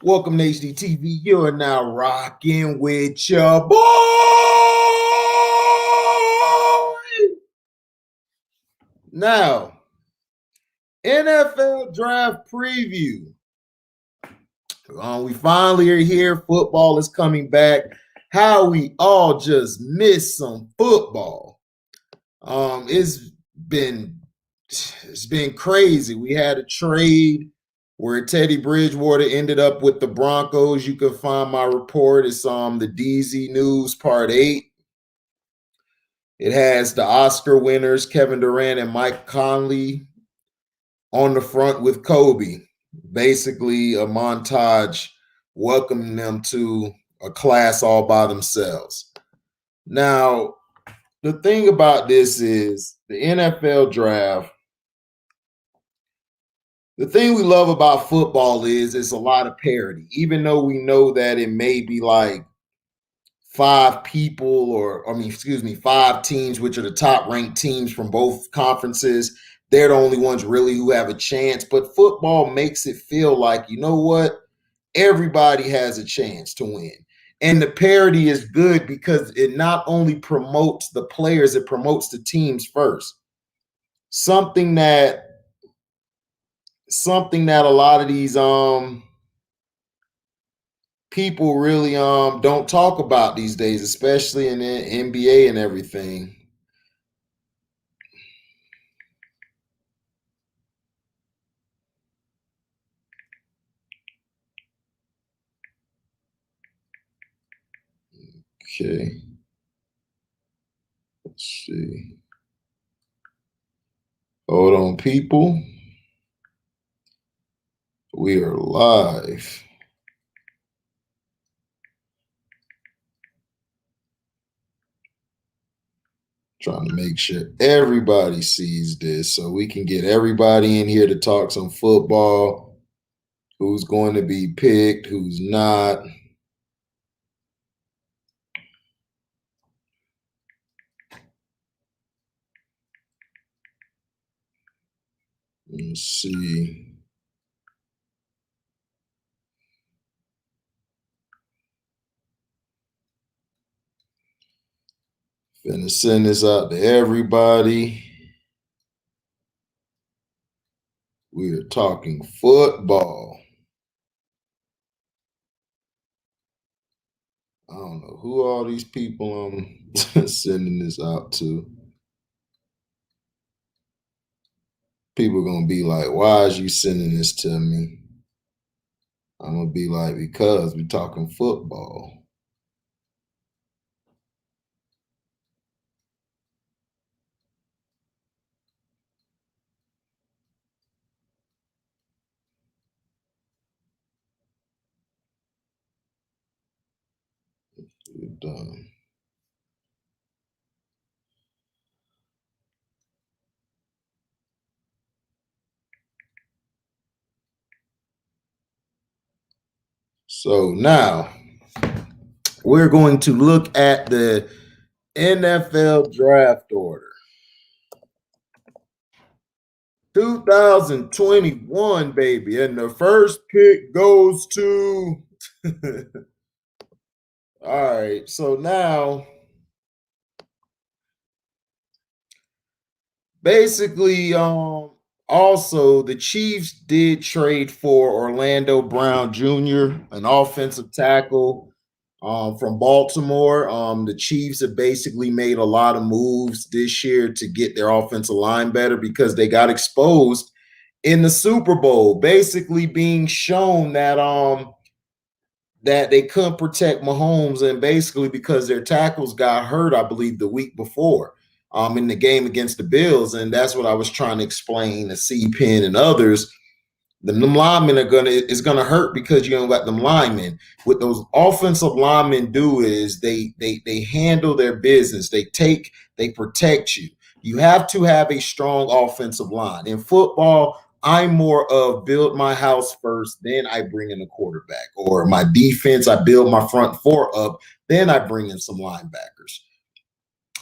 Welcome to HDTV. You are now rocking with your boy. Now, NFL draft preview. We finally are here. Football is coming back. How we all just missed some football. It's been crazy. We had a trade where Teddy Bridgewater ended up with the Broncos. You can find my report. It's the DZ News Part 8. It has the Oscar winners, Kevin Durant and Mike Conley, on the front with Kobe. Basically a montage welcoming them to a class all by themselves. Now, the thing about this is the NFL draft. The thing we love about football is it's a lot of parity, even though we know that it may be like five teams, which are the top ranked teams from both conferences. They're the only ones really who have a chance. But football makes it feel like, you know what? Everybody has a chance to win. And the parity is good because it not only promotes the players, it promotes the teams first. Something that a lot of these people really don't talk about these days, especially in the NBA and everything. Okay. Let's see. Hold on, people. We are live. Trying to make sure everybody sees this so we can get everybody in here to talk some football. Who's going to be picked, who's not. Let's see. Finna send this out to everybody. We are talking football. I don't know who all these people I'm sending this out to. People are going to be like, why is you sending this to me? I'm going to be like, because we're talking football. We're done. So now we're going to look at the NFL draft order. 2021, baby. And the first pick goes to all right. So now basically, also the Chiefs did trade for Orlando Brown Jr., an offensive tackle from Baltimore. The Chiefs have basically made a lot of moves this year to get their offensive line better because they got exposed in the Super Bowl, basically being shown that that they couldn't protect Mahomes, and basically because their tackles got hurt, I believe, the week before in the game against the Bills. And that's what I was trying to explain to C-Pen and others. The linemen is gonna hurt because you don't got them linemen. What those offensive linemen do is they handle their business. They protect you. You have to have a strong offensive line. In football, I'm more of build my house first, then I bring in a quarterback. Or my defense, I build my front four up, then I bring in some linebackers.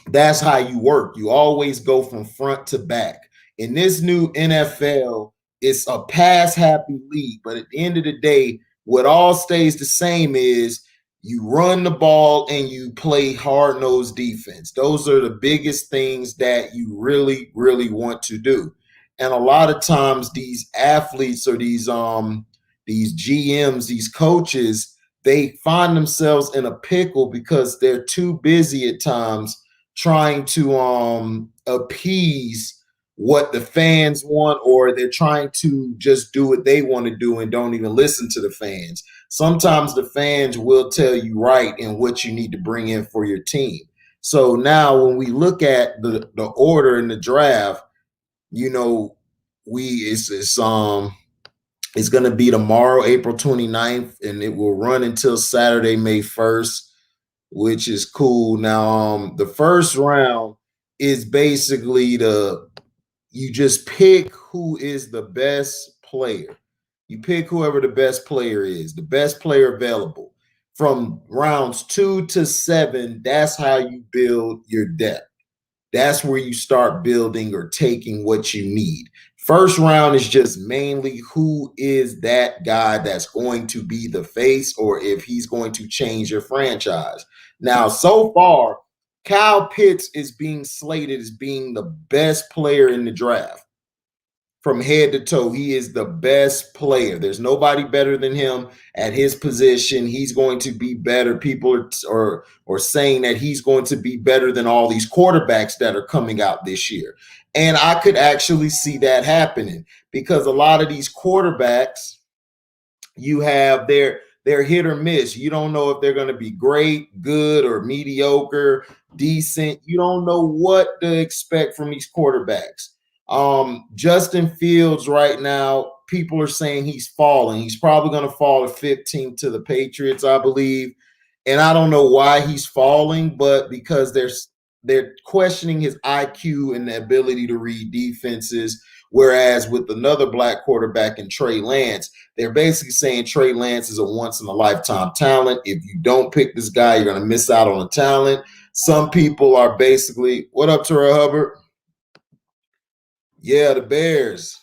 That's how you work. You always go from front to back. In this new NFL, it's a pass happy league, but at the end of the day, What all stays the same is you run the ball and you play hard-nosed defense. Those are the biggest things that you really, really want to do. And a lot of times these athletes or these GMs, these coaches, they find themselves in a pickle because they're too busy at times trying to appease what the fans want, or they're trying to just do what they want to do and don't even listen to the fans. Sometimes the fans will tell you right and what you need to bring in for your team. So now when we look at the order in the draft, you know, it's going to be tomorrow, April 29th, and it will run until Saturday, May 1st, which is cool. Now, the first round is basically you just pick who is the best player. You pick whoever the best player is, the best player available. From rounds 2 to 7, that's how you build your depth. That's where you start building or taking what you need. First round is just mainly who is that guy that's going to be the face, or if he's going to change your franchise. Now, so far, Kyle Pitts is being slated as being the best player in the draft. From head to toe, he is the best player. There's nobody better than him at his position. He's going to be better. People are saying that he's going to be better than all these quarterbacks that are coming out this year. And I could actually see that happening because a lot of these quarterbacks, you have they're hit or miss. You don't know if they're going to be great, good, or mediocre, decent. You don't know what to expect from these quarterbacks. Justin Fields right now, people are saying he's falling. He's probably going to fall at 15th to the Patriots, I believe. And I don't know why he's falling, but because they're questioning his IQ and the ability to read defenses. Whereas with another black quarterback in Trey Lance, they're basically saying Trey Lance is a once-in-a-lifetime talent. If you don't pick this guy, you're going to miss out on the talent. Some people are basically, what up, Terrell Hubbard? Yeah, the Bears.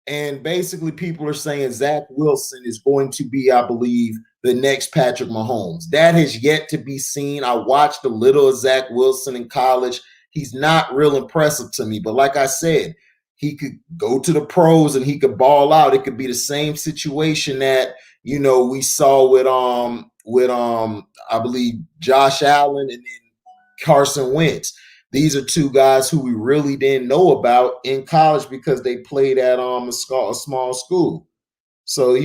And basically, people are saying Zach Wilson is going to be, I believe, the next Patrick Mahomes. That has yet to be seen. I watched a little of Zach Wilson in college. He's not real impressive to me. But like I said, he could go to the pros and he could ball out. It could be the same situation that, we saw with I believe Josh Allen and then Carson Wentz. These are two guys who we really didn't know about in college because they played at a small school. So,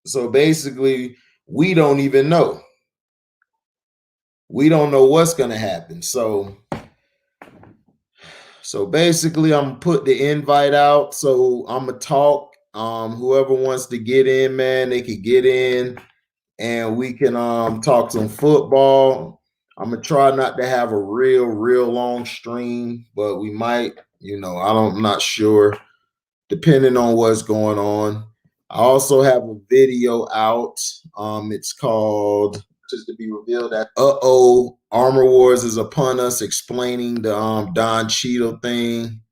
so basically we don't even know. We don't know what's going to happen. So basically I'm going to put the invite out. So I'm going to talk. Whoever wants to get in, man, they could get in and we can talk some football. I'm gonna try not to have a real long stream, but we might, I'm not sure, depending on what's going on. I also have a video out. It's called just to be revealed that Armor Wars is upon us, explaining the Don Cheadle thing.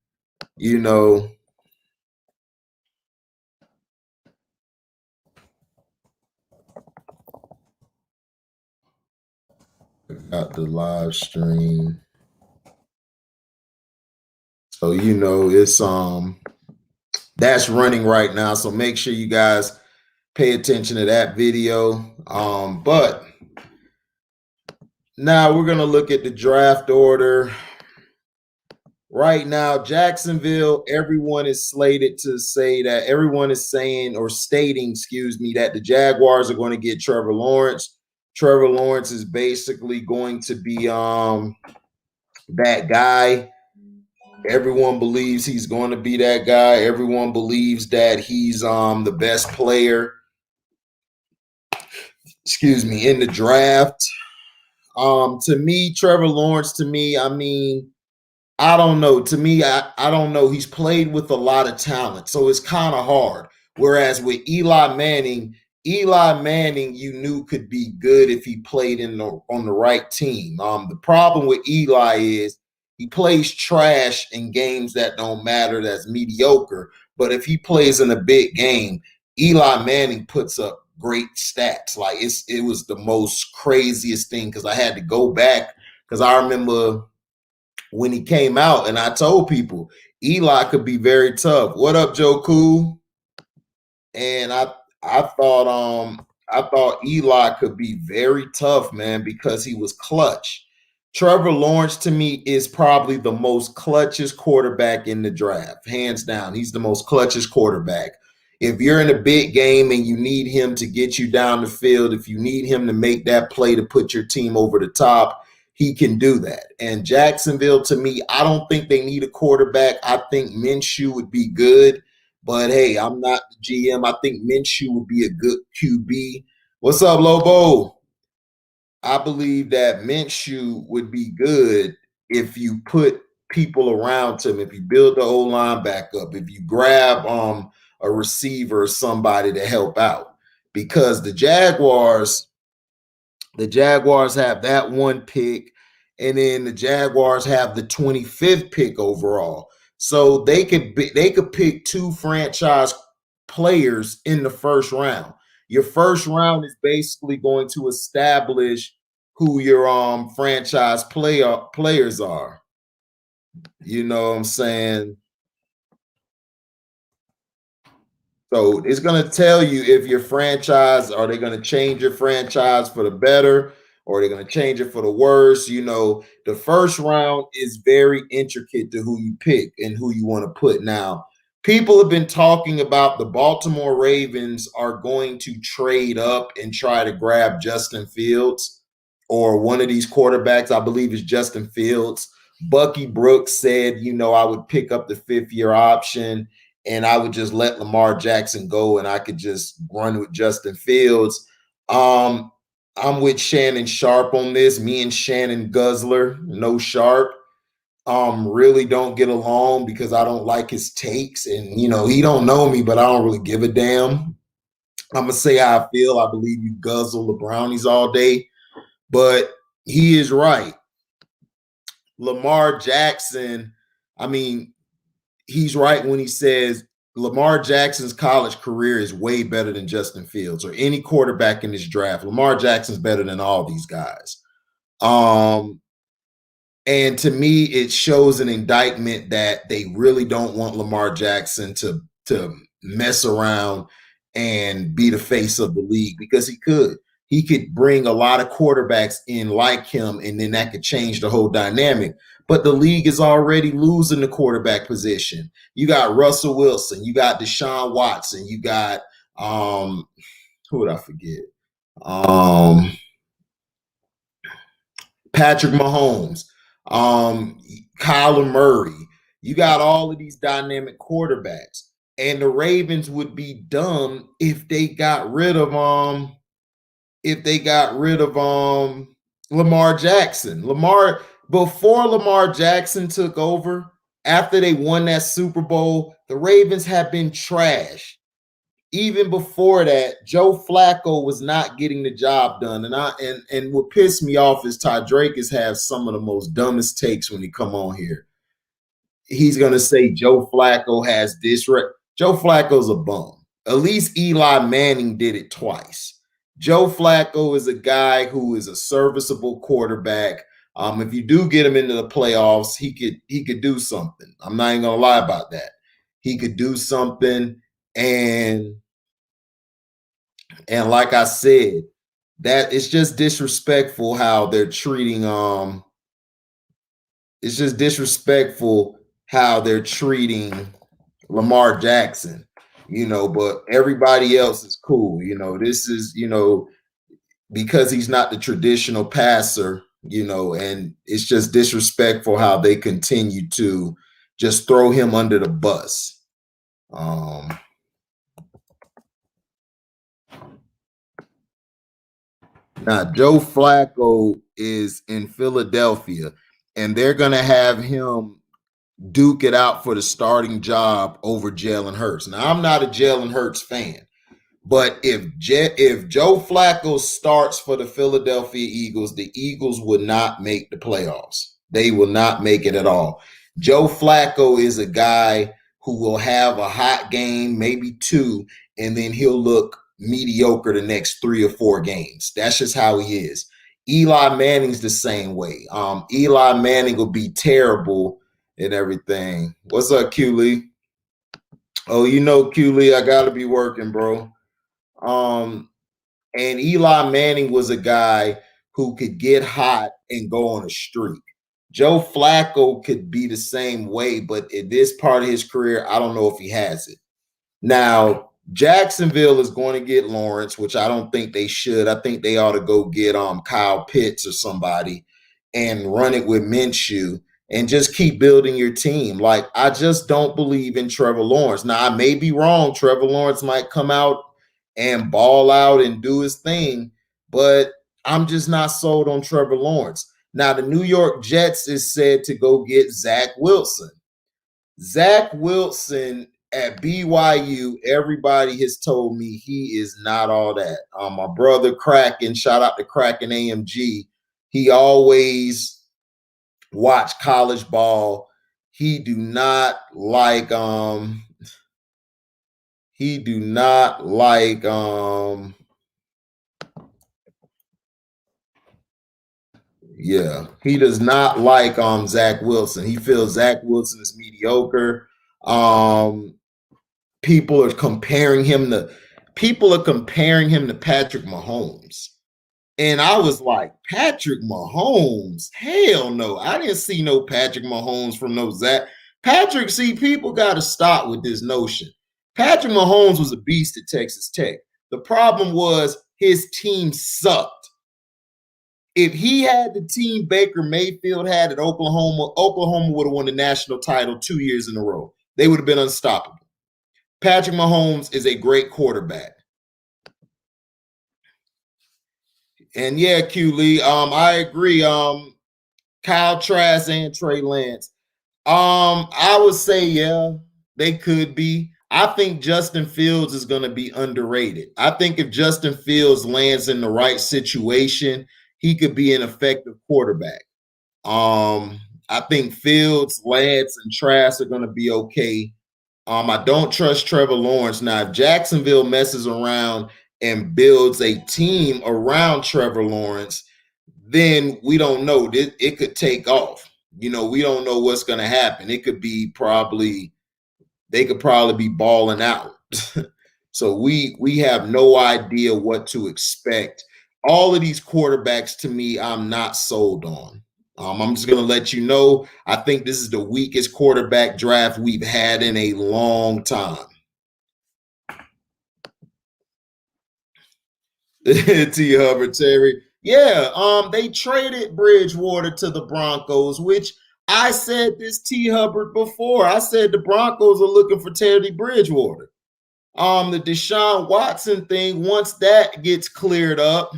Got the live stream. So it's that's running right now. So make sure you guys pay attention to that video. But now we're gonna look at the draft order. Right now, Jacksonville, everyone is slated to say that everyone is saying or stating, that the Jaguars are going to get Trevor Lawrence. Trevor Lawrence is basically going to be that guy. Everyone believes he's going to be that guy. Everyone believes that he's the best player, in the draft. To me, Trevor Lawrence, I don't know. To me, I don't know. He's played with a lot of talent, so it's kind of hard. Whereas with Eli Manning, you knew could be good if he played on the right team. The problem with Eli is he plays trash in games that don't matter, that's mediocre. But if he plays in a big game, Eli Manning puts up great stats. Like it was the most craziest thing because I had to go back because I remember when he came out and I told people Eli could be very tough. What up, Joe Cool? And I thought Eli could be very tough, man, because he was clutch. Trevor Lawrence to me is probably the most clutchest quarterback in the draft, hands down. He's the most clutchest quarterback. If you're in a big game and you need him to get you down the field, if you need him to make that play to put your team over the top, he can do that. And Jacksonville, to me, I don't think they need a quarterback. I think Minshew would be good. But hey, I'm not the GM. I think Minshew would be a good QB. What's up, Lobo? I believe that Minshew would be good if you put people around him, if you build the O line back up, if you grab a receiver or somebody to help out. Because the Jaguars have that one pick, and then the Jaguars have the 25th pick overall. So they could pick two franchise players in the first round. Your first round is basically going to establish who your franchise players are. You know what I'm saying? So it's going to tell you if your franchise, are they going to change your franchise for the better or are they going to change it for the worse? You know, the first round is very intricate to who you pick and who you want to put. Now, people have been talking about the Baltimore Ravens are going to trade up and try to grab Justin Fields or one of these quarterbacks. I believe it's Justin Fields. Bucky Brooks said, you know, I would pick up the 5th-year option and I would just let Lamar Jackson go and I could just run with Justin Fields. I'm with Shannon Sharp on this. Me and Shannon Guzzler, no Sharp, really don't get along because I don't like his takes. And, you know, he don't know me, but I don't really give a damn. I'm going to say how I feel. I believe you guzzle the brownies all day. But he is right. Lamar Jackson, I mean, he's right when he says Lamar Jackson's college career is way better than Justin Fields or any quarterback in this draft. Lamar Jackson's better than all these guys. And to me, it shows an indictment that they really don't want Lamar Jackson to mess around and be the face of the league because he could. He could bring a lot of quarterbacks in like him, and then that could change the whole dynamic. But the league is already losing the quarterback position. You got Russell Wilson, you got Deshaun Watson, you got who would I forget? Patrick Mahomes, Kyler Murray. You got all of these dynamic quarterbacks. And the Ravens would be dumb if they got rid of Lamar Jackson. Before Lamar Jackson took over, after they won that Super Bowl, the Ravens have been trash. Even before that, Joe Flacco was not getting the job done. And what pissed me off is Ty Drake has some of the most dumbest takes when he come on here. He's gonna say Joe Flacco has this. Joe Flacco's a bum. At least Eli Manning did it twice. Joe Flacco is a guy who is a serviceable quarterback. If you do get him into the playoffs, he could do something. I'm not even gonna lie about that. He could do something, and like I said, that it's just disrespectful how they're treating. It's just disrespectful how they're treating Lamar Jackson. You know, but everybody else is cool. You know, this is, you know, because he's not the traditional passer, you know, and it's just disrespectful how they continue to just throw him under the bus. Now, Joe Flacco is in Philadelphia, and they're going to have him duke it out for the starting job over Jalen Hurts. Now, I'm not a Jalen Hurts fan, but if Joe Flacco starts for the Philadelphia Eagles, the Eagles would not make the playoffs. They will not make it at all. Joe Flacco is a guy who will have a hot game, maybe two, and then he'll look mediocre the next 3 or 4 games. That's just how he is. Eli Manning's the same way. Eli Manning will be terrible and everything. What's up, Q Lee? Oh, you know, Q Lee, I gotta be working, bro. Um, and Eli Manning was a guy who could get hot and go on a streak. Joe Flacco could be the same way, but in this part of his career, I don't know if he has it. Now, Jacksonville is going to get Lawrence, which I don't think they should. I think they ought to go get Kyle Pitts or somebody and run it with Minshew and just keep building your team. Like, I just don't believe in Trevor Lawrence. Now, I may be wrong. Trevor Lawrence might come out and ball out and do his thing, but I'm just not sold on Trevor Lawrence. Now, the New York Jets is said to go get Zach Wilson. Zach Wilson at BYU, everybody has told me he is not all that. My brother Kraken, shout out to Kraken AMG. He always watch college ball. He do not like yeah, he does not like Zach Wilson. He feels Zach Wilson is mediocre. People are comparing him to Patrick Mahomes. And I was like, Patrick Mahomes? Hell no. I didn't see no Patrick Mahomes from no Zach. Patrick, see, people got to stop with this notion. Patrick Mahomes was a beast at Texas Tech. The problem was his team sucked. If he had the team Baker Mayfield had at Oklahoma, Oklahoma would have won the national title 2 years in a row. They would have been unstoppable. Patrick Mahomes is a great quarterback. And yeah, Q Lee, I agree. Kyle Trask and Trey Lance. I would say, yeah, they could be. I think Justin Fields is going to be underrated. I think if Justin Fields lands in the right situation, he could be an effective quarterback. I think Fields, Lance, and Trask are going to be okay. I don't trust Trevor Lawrence. Now, if Jacksonville messes around and builds a team around Trevor Lawrence, then we don't know. It could take off. We don't know what's going to happen. It could be they could probably be balling out. So we have no idea what to expect. All of these quarterbacks, to me, I'm not sold on. I'm just going to let you know, I think this is the weakest quarterback draft we've had in a long time. T. Hubbard, Terry. Yeah, they traded Bridgewater to the Broncos, which I said this, T. Hubbard, before. I said the Broncos are looking for Teddy Bridgewater. The Deshaun Watson thing, once that gets cleared up,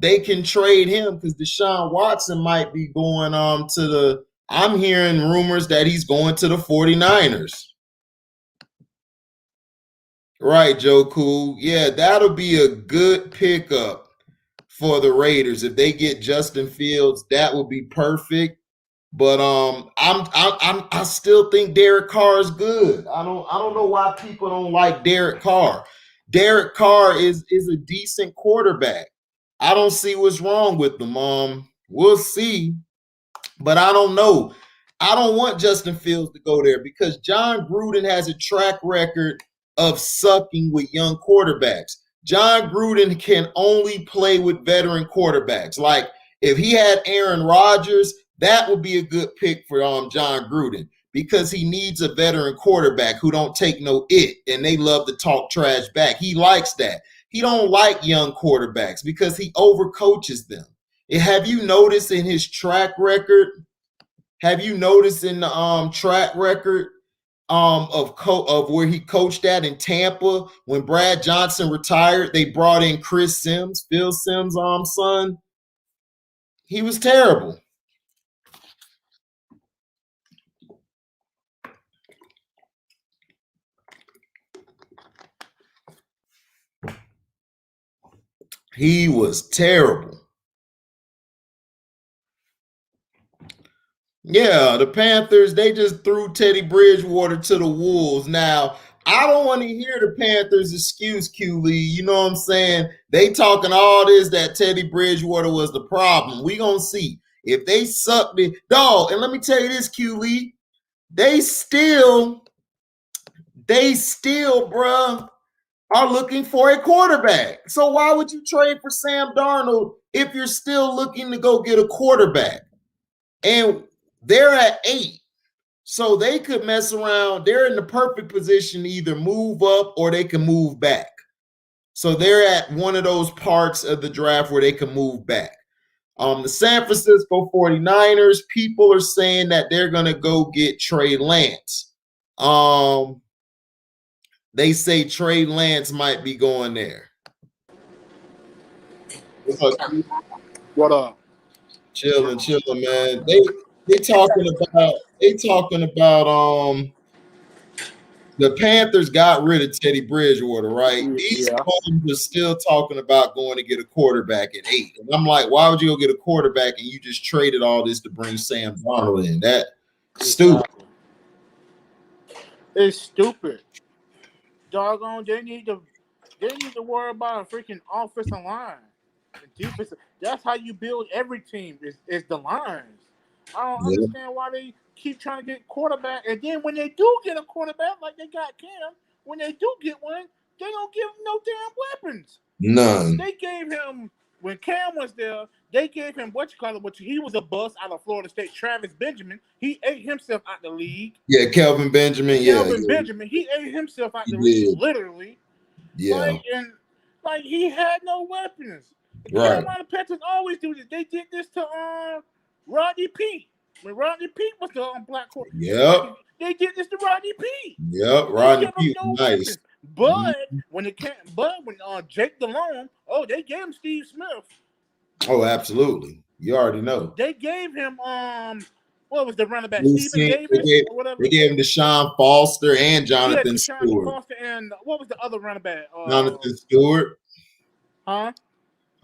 they can trade him because Deshaun Watson might be going I'm hearing rumors that he's going to the 49ers. Right, Joe Cool. Yeah, that'll be a good pickup for the Raiders. If they get Justin Fields, that would be perfect. But I still think Derek Carr is good. I don't know why people don't like Derek Carr. Derek Carr is a decent quarterback. I don't see what's wrong with them. We'll see, but I don't know. I don't want Justin Fields to go there because John Gruden has a track record of sucking with young quarterbacks. John Gruden can only play with veteran quarterbacks. Like if he had Aaron Rodgers, that would be a good pick for John Gruden because he needs a veteran quarterback who don't take no it and they love to talk trash back. He likes that. He don't like young quarterbacks because he overcoaches them. Have you noticed in his track record? Have you noticed in the track record of where he coached at in Tampa when Brad Johnson retired? They brought in Chris Sims, Phil Sims' son. He was terrible. He was terrible. Yeah, the Panthers, they just threw Teddy Bridgewater to the wolves. Now, I don't want to hear the Panthers excuse, Q Lee. You know what I'm saying? They talking all this that Teddy Bridgewater was the problem. We gonna see. If they suck the dog, and let me tell you this, Q Lee, they still, bruh, are looking for a quarterback. So why would you trade for Sam Darnold if you're still looking to go get a quarterback? And they're at 8. So they could mess around. They're in the perfect position to either move up or they can move back. So they're at one of those parts of the draft where they can move back. The San Francisco 49ers, people are saying that they're going to go get Trey Lance. They say Trey Lance might be going there. What up? Chilling, man. They talking about the Panthers got rid of Teddy Bridgewater, right? These phones are still talking about going to get a quarterback at 8. And I'm like, why would you go get a quarterback and you just traded all this to bring Sam Darnold in? That stupid. It's stupid. Doggone, they need to worry about a freaking offensive line. Defense. That's how you build every team is the lines. I don't understand why they keep trying to get quarterback, and then when they do get a quarterback, like they got Cam, when they do get one, they don't give him no damn weapons. None. They gave him when Cam was there. They gave him which he was a bust out of Florida State. Travis Benjamin. He ate himself out the league. Yeah, Kelvin Benjamin. Benjamin. He ate himself out the league, literally. Yeah. Like he had no weapons. The Right. Carolina Panthers always do this. They did this to Rodney Peete. When Rodney Peete was the black quarterback. Yep. They did this to Rodney Peete. Yep. Rodney Peete. No nice. But when Jake Delhomme, they gave him Steve Smith. Oh, absolutely. You already know. They gave him what was the running back? Stephen Davis or whatever. They gave him Deshaun Foster and Jonathan Stewart. Foster and what was the other running back? Jonathan Stewart. Huh?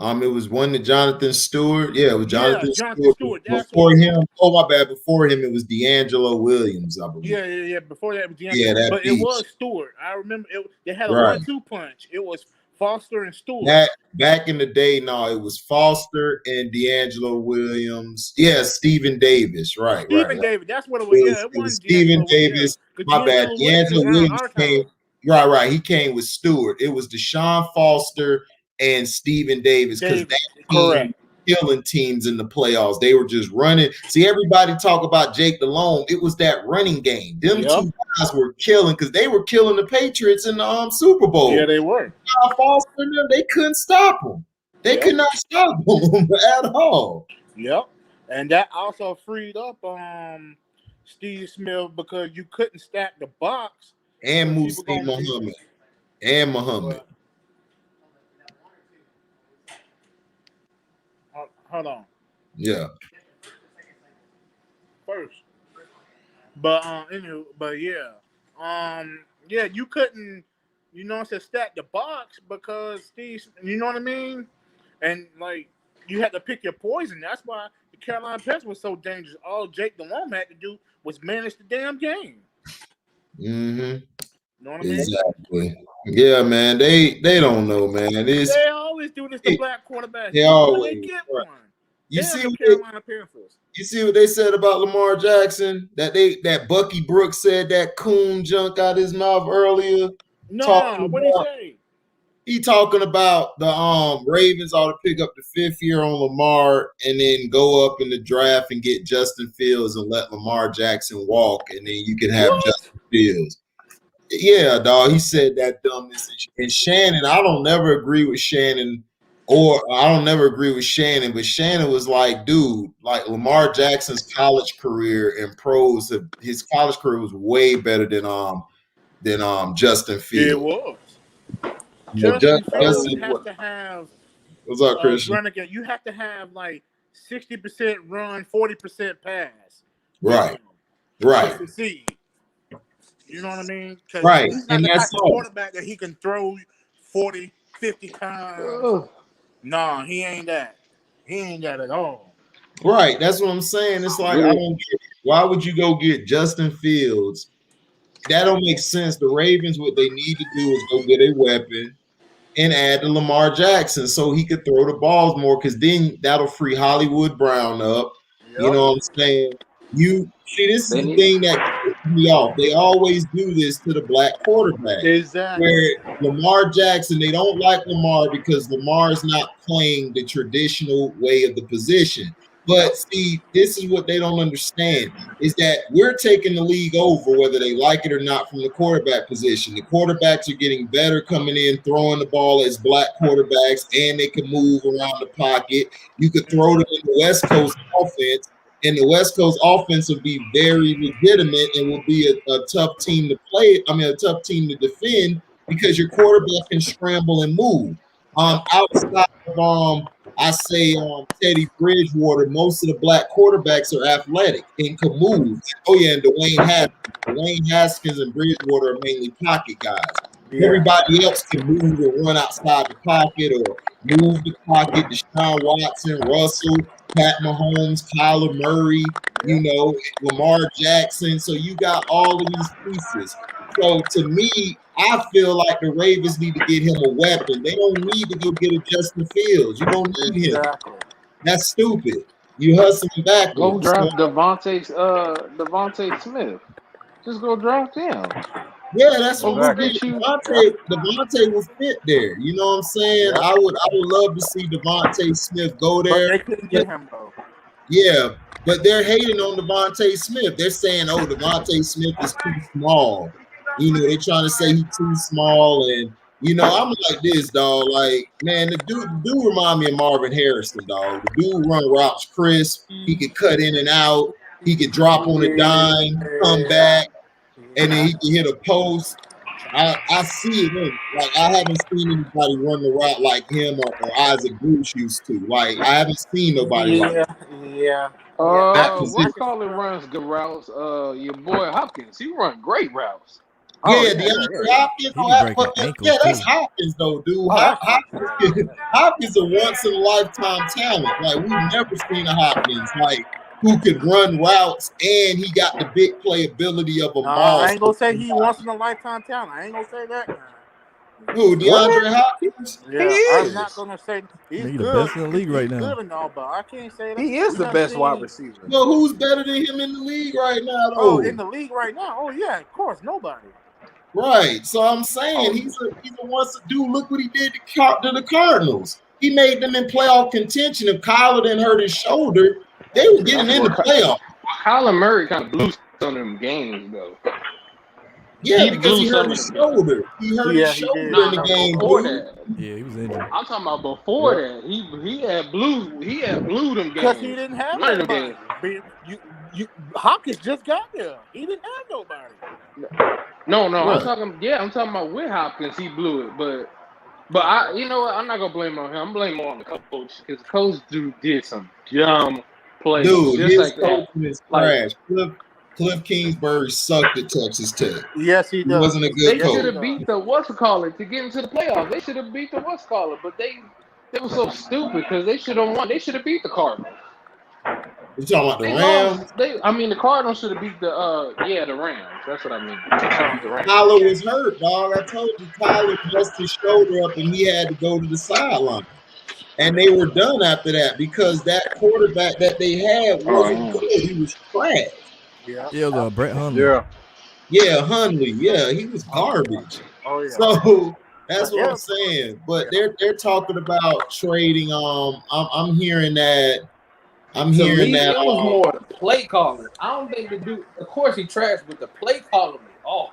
It was one to Jonathan Stewart. Yeah, it was Jonathan Stewart. Before him, Before him, it was D'Angelo Williams, I believe. Yeah. Before that, it was D'Angelo. Yeah, but it was Stewart. I remember they had a 1-2 punch. It was Foster and Stewart. Back in the day, it was Foster and D'Angelo Williams. Yeah, Stephen Davis. Right. Stephen Davis. That's what it was. It was Stephen Davis. My bad. D'Angelo Williams came. Right. He came with Stewart. It was Deshaun Foster and Stephen Davis, because that team killing teams in the playoffs. They were just running. See, everybody talk about Jake Delhomme. It was that running game. Them two guys were killing because they were killing the Patriots in the Super Bowl. Yeah, they were. Foster and them, they couldn't stop them. They could not stop them at all. Yep. And that also freed up Steve Smith because you couldn't stack the box. And Mustafa Muhammad. Hold on. Yeah. First. But you couldn't, stack the box because Steve, you know what I mean? And you had to pick your poison. That's why the Carolina Panthers was so dangerous. All Jake Delhomme had to do was manage the damn game. Mm-hmm. You know what I mean? Exactly. Yeah, man. They don't know, man. They always do this to black quarterbacks. They always they get one. You see the Carolina Panthers. You see what they said about Lamar Jackson? That Bucky Brooks said that coon junk out his mouth earlier. No, what did he say? He talking about the Ravens ought to pick up the 5th year on Lamar and then go up in the draft and get Justin Fields and let Lamar Jackson walk, and then you can have Justin Fields. Yeah, dog. He said that dumbness. And Shannon, I don't never agree with Shannon, but Shannon was like, dude, like Lamar Jackson's college career and pros, his college career was way better than Justin Fields. It was. Justin Fields has to have. What's up, Christian? You have to have like 60% run, 40% pass. Right. To succeed. You know what I mean? Right. He's not the type of quarterback that he can throw 40, 50 times. No, he ain't that. He ain't that at all. Right. That's what I'm saying. It's like, I don't get it. Why would you go get Justin Fields? That don't make sense. The Ravens, what they need to do is go get a weapon and add to Lamar Jackson so he could throw the balls more, because then that'll free Hollywood Brown up. You Yep. know what I'm saying? You see, this is They the need thing that pisses me off. They always do this to the black quarterback. Exactly. Where Lamar Jackson, they don't like Lamar because Lamar is not playing the traditional way of the position. But see, this is what they don't understand is that we're taking the league over, whether they like it or not, from the quarterback position. The quarterbacks are getting better coming in, throwing the ball as black quarterbacks, and they can move around the pocket. You could throw them in the West Coast offense, and the West Coast offense will be very legitimate and will be a tough team to play. I mean, a tough team to defend because your quarterback can scramble and move. Outside of I say Teddy Bridgewater, most of the black quarterbacks are athletic and can move. Oh yeah, and Dwayne Haskins and Bridgewater are mainly pocket guys. Yeah. Everybody else can move and run outside the pocket or move the pocket. Deshaun Watson, Russell, Pat Mahomes, Kyler Murray, you know, Lamar Jackson. So you got all of these pieces. So to me, I feel like the Ravens need to get him a weapon. They don't need to go get a Justin Fields. You don't need him. Exactly. That's stupid. You hustling go backwards. So, draft Devontae Smith. Just go draft him. yeah, that's what Or I'm go Exactly. saying. get you. Devontae will fit there. You know what I'm saying? Yep. I would love to see Devontae Smith go But there. they couldn't get him though. Yeah, but they're hating on Devontae Smith. They're saying, "Oh, Devontae Smith is too small." You know, they're trying to say he's too small, and you know, I'm like this, dog. Like, man, the dude remind me of Marvin Harrison, dog. The dude run routes crisp. He could cut in and out. He could drop on a dime, come back, and then he can hit a post. I see it in. Like, I haven't seen anybody run the route like him or Isaac Bruce used to. Like, I haven't seen nobody like Yeah. that What position. call it runs good routes? Your boy Hopkins, he run great routes. Oh, Yeah, yeah, DeAndre yeah. Hopkins. He be breaking Yeah, ankles that's too. Hopkins though, dude. Oh, that's Hopkins a once in a lifetime talent. Like, we've never seen a Hopkins like who could run routes and he got the big playability of a I boss. ain't gonna say he once in a lifetime talent. I ain't gonna say that. Who, DeAndre Hopkins? Yeah, He I'm is. not gonna say he's He the good. best in the league right He's now. good and all, but I can't say that. He is We the done best seen- wide receiver. Well, who's better than him in the league right now, Oh, though? in the league right now. Oh yeah, of course, nobody. Right. So I'm saying he's a once dude. Look what he did to the Cardinals. He made them in playoff contention. If Kyler didn't hurt his shoulder, they were getting in the playoff. Kyler Murray kind of blew some of them games though. Yeah, He because blew he hurt some his of them. shoulder. He hurt Yeah, his he shoulder did. in the game. Before Dude. that, Yeah, he was injured. I'm talking about before that. He had blew them games. Because he didn't have One of them nobody. games. Hopkins just got there. He didn't have nobody. No, Right. I'm talking about with Hopkins, he blew it, but I, you know what, I'm not gonna blame on him. I'm blaming more on the coach because coach did some dumb plays. Dude, just his like that. coaching is trash. Cliff Kingsbury sucked at Texas Tech. Yes, he He does. wasn't a They good should coach. have beat the what's call it to get into the playoffs. They should have beat the what's call it, but they were so stupid because they should have won. They should have beat the Cardinals. You talking about the They Rams? lost. The Cardinals should have beat the Rams. That's what I mean. They should have beat the Rams. Kyler was hurt, dog. I told you Kyler messed his shoulder up and he had to go to the sideline. And they were done after that because that quarterback that they had wasn't good. He was trash. Yeah. Yeah, it was Brett Hundley. Yeah. Yeah, Hundley. Yeah, he was garbage. Oh yeah. So that's what Yeah. I'm saying. But they're talking about trading. I'm hearing that. I'm To hearing me, that. it was more the play calling. I don't think the dude. Of course, he trashed, but the play calling was off.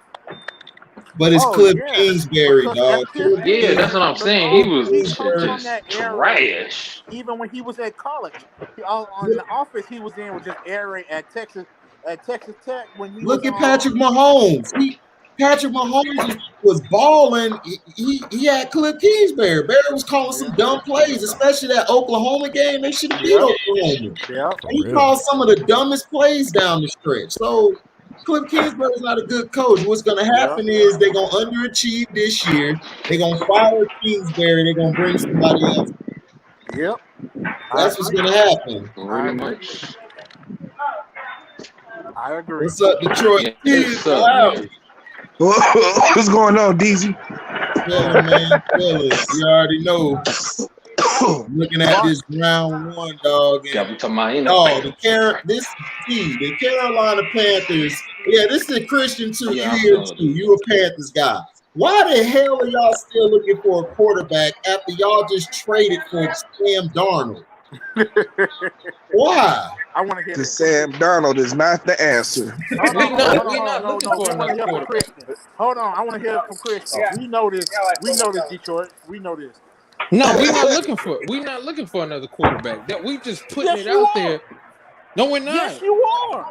But it's Oh, Cliff yeah. Kingsbury, Because dog. that's his Cliff Yeah, that's what I'm saying. He was He comes from just that era. trash. Even when he was at college, on the offense he was in was just air raid at Texas Tech when he Look was at Patrick Mahomes. Patrick Mahomes was balling. He had Cliff Kingsbury. Barry was calling some dumb plays, especially that Oklahoma game. They should have beat Oklahoma. Yeah. He called some of the dumbest plays down the stretch. So Cliff Kingsbury's not a good coach. What's going to happen is they're going to underachieve this year. They're going to fire Kingsbury. They're going to bring somebody else. Yep. That's what's going to happen. Pretty much. I agree. What's up, Detroit? Yes, sir. What's going on, DZ? Chilling, man. Chilling. You already know. Looking at this round one, dog. Yeah, And we talking about the Carolina Panthers. Yeah, this is a Christian too. Yeah, I You here feel too. it. You a Panthers guy. Why the hell are y'all still looking for a quarterback after y'all just traded for Sam Darnold? Why? I want to hear The this. Sam Darnold is not the answer. Hold on, We're not looking for we want to another hear from quarterback. Christian. Hold on, I want to hear from Christian. We know this. We know this, Detroit. We know this. No, we're not looking for another quarterback. That we just putting Yes, it you out are. there. No, we're not. Yes, you are.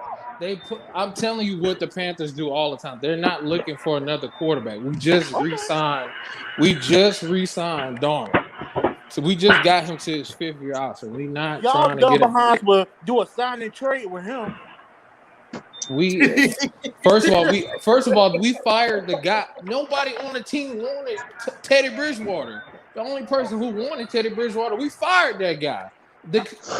I'm telling you what the Panthers do all the time. They're not looking for another quarterback. We just re-signed Darnold. So we just got him to his 5th year option. We not Y'all trying to get behinds will do a sign and trade with him. First of all, we fired the guy. Nobody on the team wanted Teddy Bridgewater. The only person who wanted Teddy Bridgewater, we fired that guy.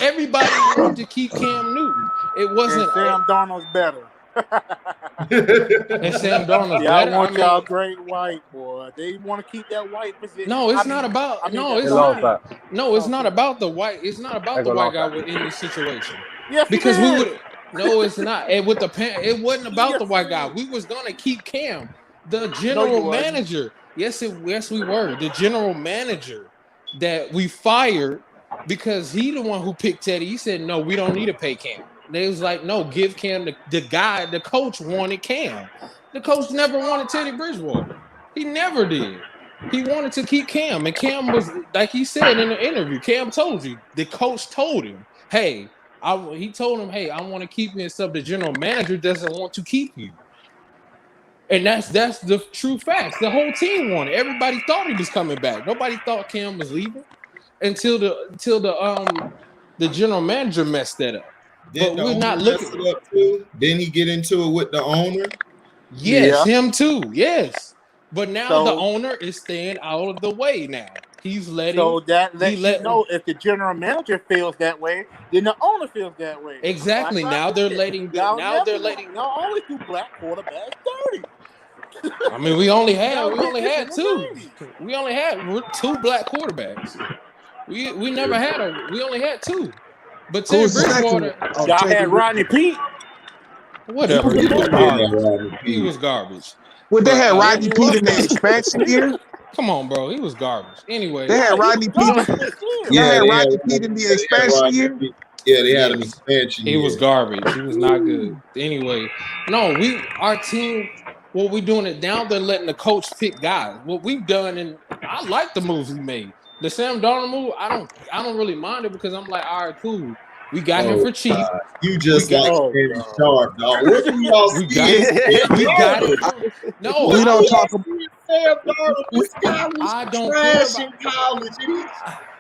Everybody wanted to keep Cam Newton. It wasn't Sam Darnold's better. And Sam Darnold's better. Y'all want y'all great white boy. They want to keep that white position. No, it's not about. It's not about the white. It's not about the white guy in this situation. Yes, because we would. No, it's not. And with it wasn't about the white guy. We was gonna keep Cam, the general manager. Yes, we were the general manager that we fired because he the one who picked Teddy. He said, "No, we don't need to pay Cam." They was like, "No, give Cam the guy." The coach wanted Cam. The coach never wanted Teddy Bridgewater. He never did. He wanted to keep Cam, and Cam was like he said in the interview. Cam told you the coach told him, "Hey." He told him, "Hey, I want to keep you," and stuff. The general manager doesn't want to keep you, and that's the true facts. The whole team wanted. Everybody thought he was coming back. Nobody thought Cam was leaving until the general manager messed that up. But we're not looking. It up too? Didn't he get into it with the owner? Yes, him too. Yes, but now the owner is staying out of the way. Now he's letting. So that lets you know if the general manager feels that way, then the owner feels that way. Exactly. Now they're letting. Y'all always do black quarterbacks dirty. I mean, we only had two. We only had 2 black quarterbacks. We never had we only had 2. But Teddy Bridgewater, y'all had Rodney Pete. Whatever. He was garbage. Well, they had Rodney Pete in the expansion year. Come on, bro. He was garbage. Anyway, they had Rodney Pete. Rodney Pete in the expansion year. Yeah, they had an expansion. He was garbage. He was not good. Anyway, no, our team. What we doing it now? They're letting the coach pick guys. What we've done, and I like the moves we made. The Sam Darnold move, I don't really mind it because I'm like, all right, cool. We got him for cheap. You just like sharp, dog. What do y'all we got it. No, we don't talk about Sam Darnold. This guy was trash in college,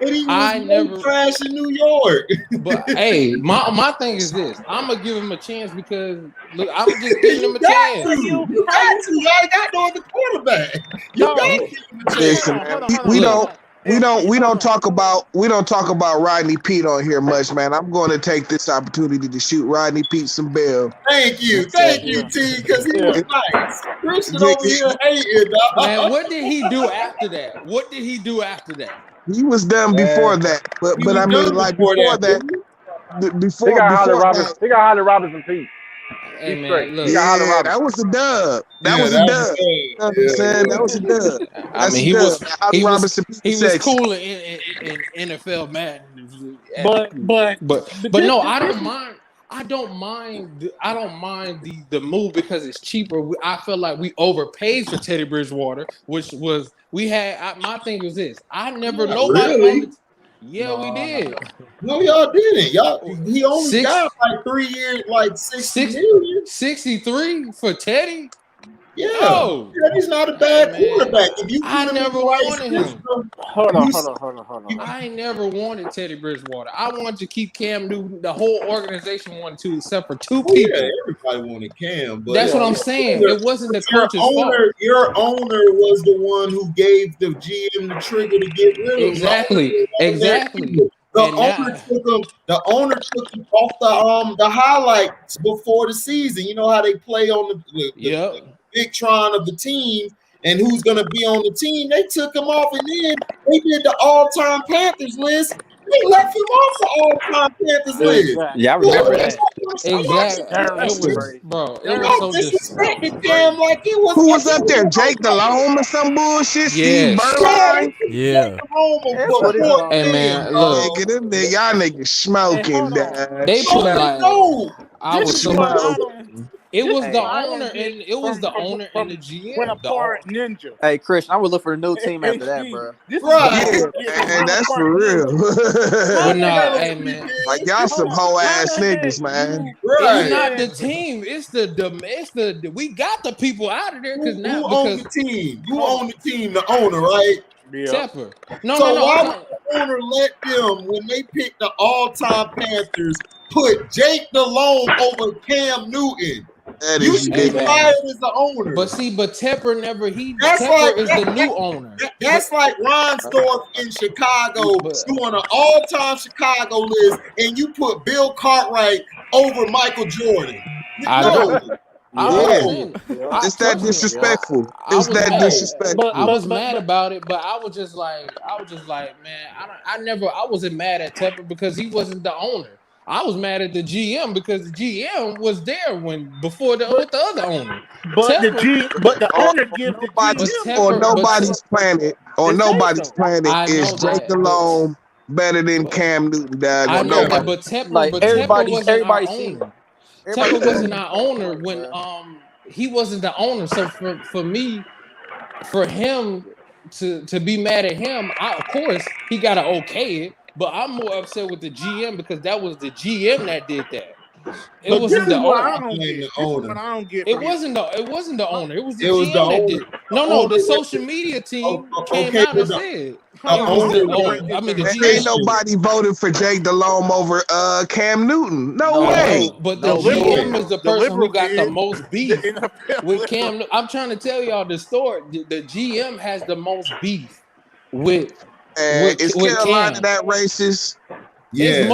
and he was trash in New York. But hey, my thing is this: I'm gonna give him a chance because look, I'm just giving him a chance. You got to. You ain't got no other quarterback. You got to give him a chance. We don't talk about Rodney Pete on here much, man. I'm going to take this opportunity to shoot Rodney Pete some bell. Thank you, T, because he was nice. Christian over here hating, dog. Man, what did he do after that? He was done before that, but I mean, like before that, they got Holly Robinson Pete. Hey, man, look, that was a dub. That was a dub. You know what I'm saying? That was a dub. I mean, he was cool in NFL Madden. But no, I don't mind the move because it's cheaper. I feel like we overpaid for Teddy Bridgewater, which was my thing was this. Really? We did. No, y'all didn't. He only got like 3 years, like 60 million. 63 for Teddy? Yeah. No. Teddy's not a bad quarterback. I never wanted him. Hold on. I never wanted Teddy Bridgewater. I wanted to keep Cam Newton. The whole organization wanted to, except for 2 people. Yeah, everybody wanted Cam. But that's what I'm saying. It wasn't the coach's fault. Your owner was the one who gave the GM the trigger to get rid of him. Exactly. The owner took him off the highlights before the season. You know how they play on the big tron of the team and who's gonna be on the team. They took him off, and then they did the all-time Panthers list. They left him off the all-time Panthers list. Yeah, I remember that. Exactly. It was so disrespected Cam like he was. Who was up there? Jake Delhomme or some bullshit? Steve Berline? Yeah. Hey man, look, y'all niggas smoking. They put like I was so. It was the owner and the GM. When a part ninja. Hey, Christian, I would look for a new team after that, bro. Man, that's for real. But nah, hey man, like y'all some hoe ass niggas, man. It's not the team. It's the we got the people out of there because now who own the team? You own the team, the owner, right? Tepper. Why would the owner let them, when they picked the all-time Panthers, put Jake Delhomme over Cam Newton? You should be fired as the owner. But Tepper never. Tepper is the new owner. That's like Ronsdorf in Chicago doing an all-time Chicago list, and you put Bill Cartwright over Michael Jordan. It's that disrespectful. Disrespectful. I was mad about it, but I was just like, man, I wasn't mad at Tepper because he wasn't the owner. I was mad at the GM because the GM was there before the other owner. But the owner gives the GM on nobody's planet. On nobody's planet is Jake Delhomme better than Cam Newton. Dad. I know that, but Tepper, everybody wasn't our owner. Tepper wasn't our owner when he wasn't the owner. So for me, for him to be mad at him, of course he gotta okay it. But I'm more upset with the GM because that was the GM that did that. It wasn't the owner. It wasn't the owner. It was the GM that did it. No, the social media team came out and said. Ain't nobody voted for Jake Delhomme over Cam Newton. No way. But the GM is the person who got the most beef with Cam. I'm trying to tell y'all the story. The GM has the most beef with. Is Carolina that racist? Yes.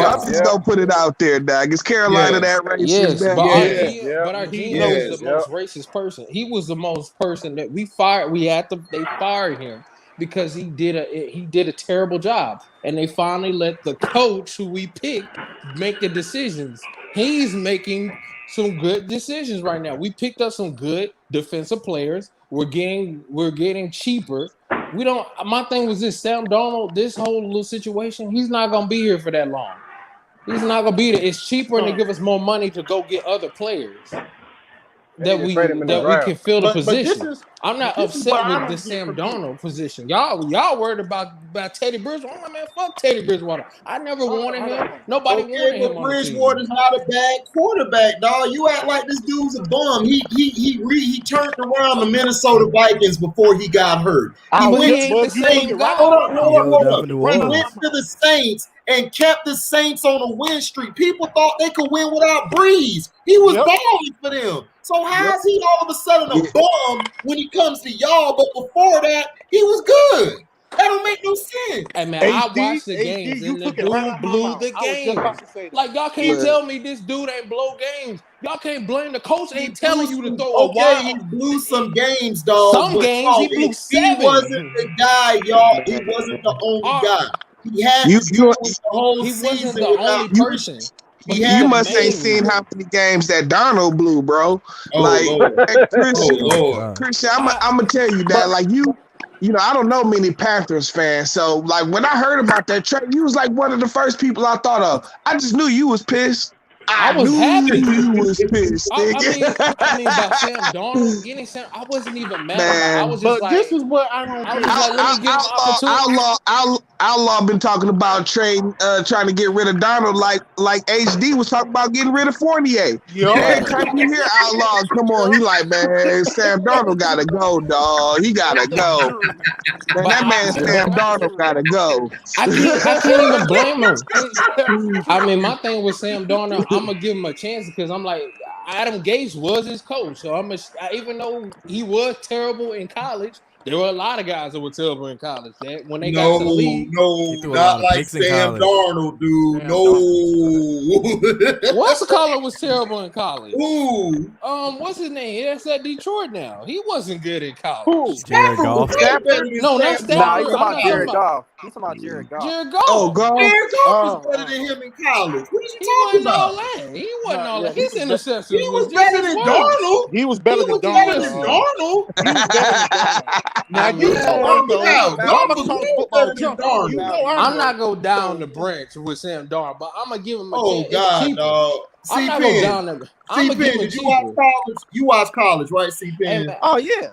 I'm just gonna put it out there, dog. Is Carolina that racist? Yes, but our GM was the most racist person. He was the most person that we fired. They fired him because he did a terrible job, and they finally let the coach who we picked make the decisions. He's making some good decisions right now. We picked up some good defensive players. We're getting cheaper. My thing was this: Sam Darnold, this whole little situation, he's not gonna be here for that long. He's not gonna be there. It's cheaper and to give us more money to go get other players that we can fill the position. I'm not upset with the Sam Darnold position. Y'all worried about Teddy Bridgewater. I'm like, man, fuck Teddy Bridgewater. I never wanted him. Nobody wanted him. But Bridgewater's not a bad quarterback, dog. You act like this dude's a bum. He turned around the Minnesota Vikings before he got hurt. He went to the Saints and kept the Saints on a win streak. People thought they could win without Breeze. He was balling for them. So how is he all of a sudden a bum when he comes to y'all? But before that, he was good. That don't make no sense. Hey man, I watched the games and the dude blew the game. Like y'all can't tell me this dude ain't blow games. Y'all can't blame the coach. Ain't telling you to throw a wild. He blew some games, dog. Some games he blew 7. He wasn't the guy, y'all. He wasn't the only guy. He had the whole season. He wasn't the only person. You must ain't seen how many games that Darnold blew, bro. Christian, I'm gonna tell you that, like you know, I don't know many Panthers fans, so like when I heard about that trade, you was like one of the first people I thought of. I just knew you was pissed. I was happy. You was pissed. I mean, by Sam Darnold getting Sam, I wasn't even mad. I was just like, this is what I don't. I was like, let me give him opportunity. Outlaw been talking about trying to get rid of Darnold like HD was talking about getting rid of Fournier. Every time you hear Outlaw, come on, he like, man, Sam Darnold gotta go, dog. He gotta go. Man, that man Sam Darnold gotta go. I can't even blame him. I mean, my thing with Sam Darnold, I'm gonna give him a chance because I'm like, Adam Gase was his coach, so even though he was terrible in college, There were a lot of guys that were terrible in college. That when they got No, to the league, no, threw a not lot of like picks in Sam college. Darnold, dude. Sam No. what's color was terrible in college. Ooh, What's his name? That's at Detroit now. He wasn't good in college. Who? Jared Stafford was Goff. way better than No, not Sam Stafford. Nah, he's Darnold. talking about I'm Jared not Goff. He's talking about Jared Goff. Jared Goff. Oh, God. Jared Goff was Oh, better than him in college. What are you He talking wasn't all about? that. He wasn't No, all yeah, that. he His was interceptions He was was just better as than worse. Darnold. he was He better than was better Darnold. than Listen. Darnold. He was better than Darnold. Now I you mean, know Work I'm it out. though. Goff I'm a was college way football better than junkie. Darnold. You know I'm I'm not though. go down the branch with Sam Darnold, but I'm gonna give him a Oh chance. It's God, cheaper. dog. I'm C not go Pen. down there. I'm C gonna give Pen, him did you watch cheaper. college? You watch college, right, C Hey, Pen? man, Oh yeah,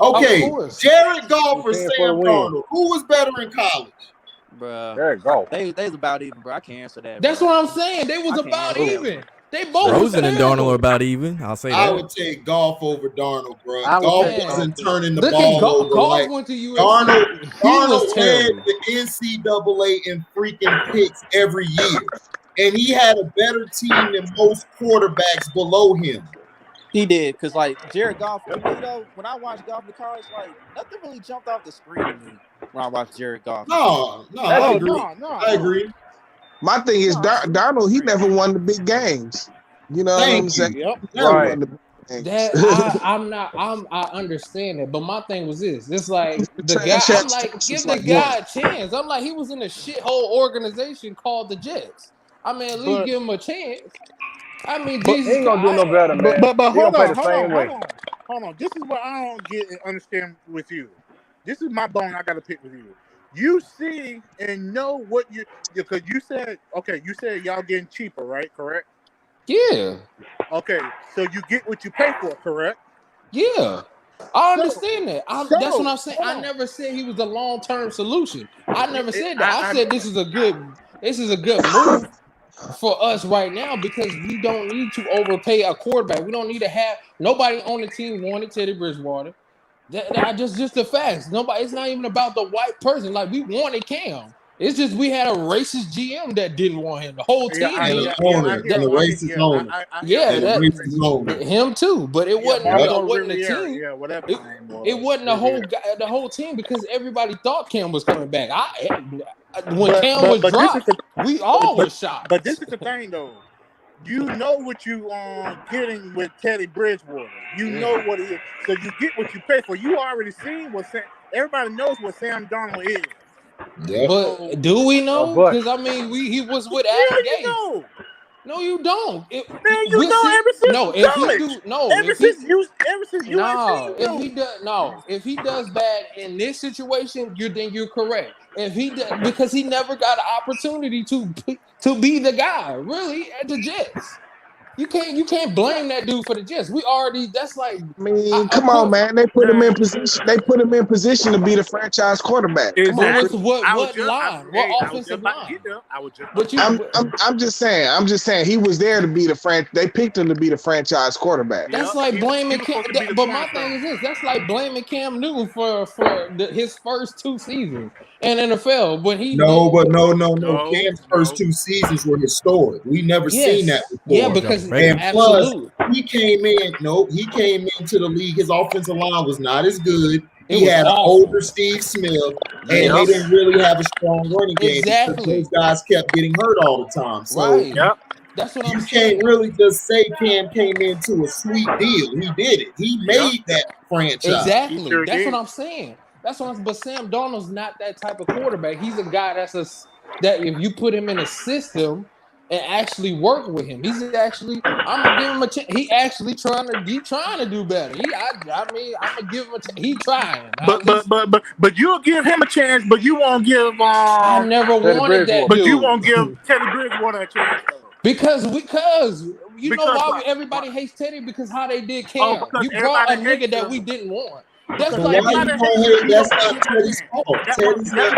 Okay, of course. Jared Goff or Pen for the Sam win. Darnold? Who was better in college? bro. There you go. They's about even, bro. I can't answer that. That's bro. what I'm saying. They was I can't about answer that even. one. They both was Rosen and Darnold are terrible. about even. I'll say I that. would take Goff over Darnold, bro. I would Goff take Man, wasn't Goff too. turning the look at ball over Goff like went to USC. Darnold. He was Darnold led terrible. the NCAA in freaking picks every year, and he had a better team than most quarterbacks below him. He did, because like Jared Goff, to me though, when I watched Goff in college, like nothing really jumped off the screen to me when I watched Jared Goff. No, I That's agree. No. I agree. My thing is, No. Darnold, he never won the big games. You know what I'm Thank saying? you. Yep. He never Right. won the big games. That I understand it, but my thing was this. It's like the guy. I'm like, give the guy a chance. I'm like, he was in a shithole organization called the Jets. I mean, at least But give him a chance. I mean, He Jesus ain't gonna do no Christ. better, man. but He hold gonna play on, the same way. hold on. This is what I don't get and understand with you. This is my bone I gotta pick with you. You see and know what you because you said y'all getting cheaper, right? Correct? Yeah, Okay, so you get what you pay for, correct? yeah. I understand that. That's what I'm saying. hold I on. never said he was a long-term solution. I never said that. I I- said this is a good move for us right now because we don't need to overpay a quarterback. We don't need to have nobody on the team wanted Teddy Bridgewater. That just the facts. Nobody. It's not even about the white person. Like we wanted Cam. It's just we had a racist GM that didn't want him. The whole team I did. Owner, and a racist owner. Yeah, that racist owner. him too. But it wasn't. Marco It wasn't the Riviera, team. yeah, whatever his name was. It wasn't the whole team because everybody thought Cam was coming back. When Cam was dropped, we all were shocked. But this is the thing, though. You know what you getting with Teddy Bridgewater. You know what it is. So you get what you pay for. You already seen what everybody knows what Sam Darnold is. Yep. But do we know? but- Because I mean, he was with Adam Yeah, Gates. you know. No, you don't. Man, you know ever since no, if he college. do no, Ever if he, since USC, no, you if know. he does no, if he does bad in this situation, you're correct. If he does, because he never got an opportunity to be the guy really at the Jets. You can't blame that dude for the Jets. We already that's like I mean, come on, man. They put him in position. They put him in position to be the franchise quarterback. Come on, Exactly. what line? What offensive line? But you, I'm just saying he was there to be the They picked him to be the franchise quarterback. That's like blaming Cam. But my thing is this: that's like blaming Cam Newton for his first 2 seasons in NFL when he No. Cam's first 2 seasons were historic. We never seen that before. Yeah, because and absolutely. plus he came into the league. His offensive line was not as good. He was had an awful. older Steve Smith, and they didn't really have a strong running game because those guys kept getting hurt all the time. So that's what you can't really just say Cam came into a sweet deal. He did it. He made that franchise. Exactly. That's what I'm saying. But Sam Darnold's not that type of quarterback. He's a guy that if you put him in a system and actually work with him, I'm gonna give him a chance. He actually trying to do better. I'm gonna give him a chance. He trying. But you'll give him a chance, but you won't give. I never wanted that. But you won't give Teddy Bridgewater a chance. Because you know why everybody hates Teddy? Because how they did Cam. You brought a nigga that we didn't want. That's like that's not Teddy's fault. Teddy's not,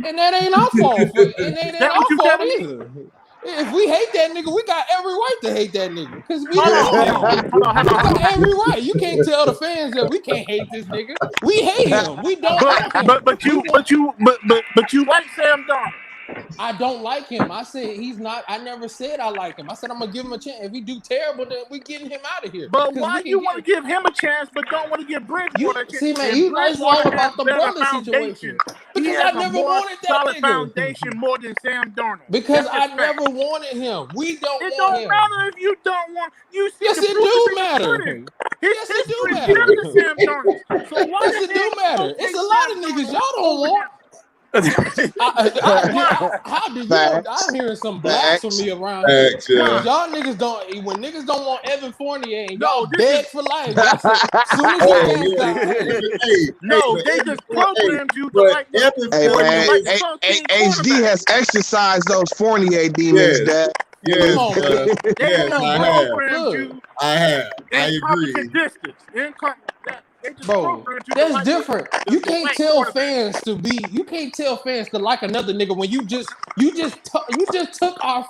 and that ain't our fault. And that ain't our fault either. If we hate that nigga, we got every right to hate that nigga. Because we got every right. You can't tell the fans that we can't hate this nigga. We hate him. We don't. But you like Sam Darnold. I don't like him. I said he's not. I never said I like him. I said I'm gonna give him a chance. If he do terrible, then we getting him out of here. But why you want to give him a chance, but don't want to give Bridgewater a chance? See, man, it's all about the brother situation. Because I never wanted that solid nigga. Foundation more than Sam Darnold. Because I never wanted him. We don't. It want don't him. matter if you don't want. You see, yes, it do matter. Yes, it do matter. Sam Darnold. So why yes, it do matter. It's a lot of niggas y'all don't want. How do you? I'm hearing some blasphemy around here. Y'all niggas don't. When niggas don't want Evan Fournier, and y'all beg for life. Y'all say, soon as no, they just programmed you to like Evan Fournier. HD has exercised those Fournier demons, Dad. Yes, I have. I agree. Bro, that's different. You can't tell fans to be. You can't tell fans to like another nigga when you just took our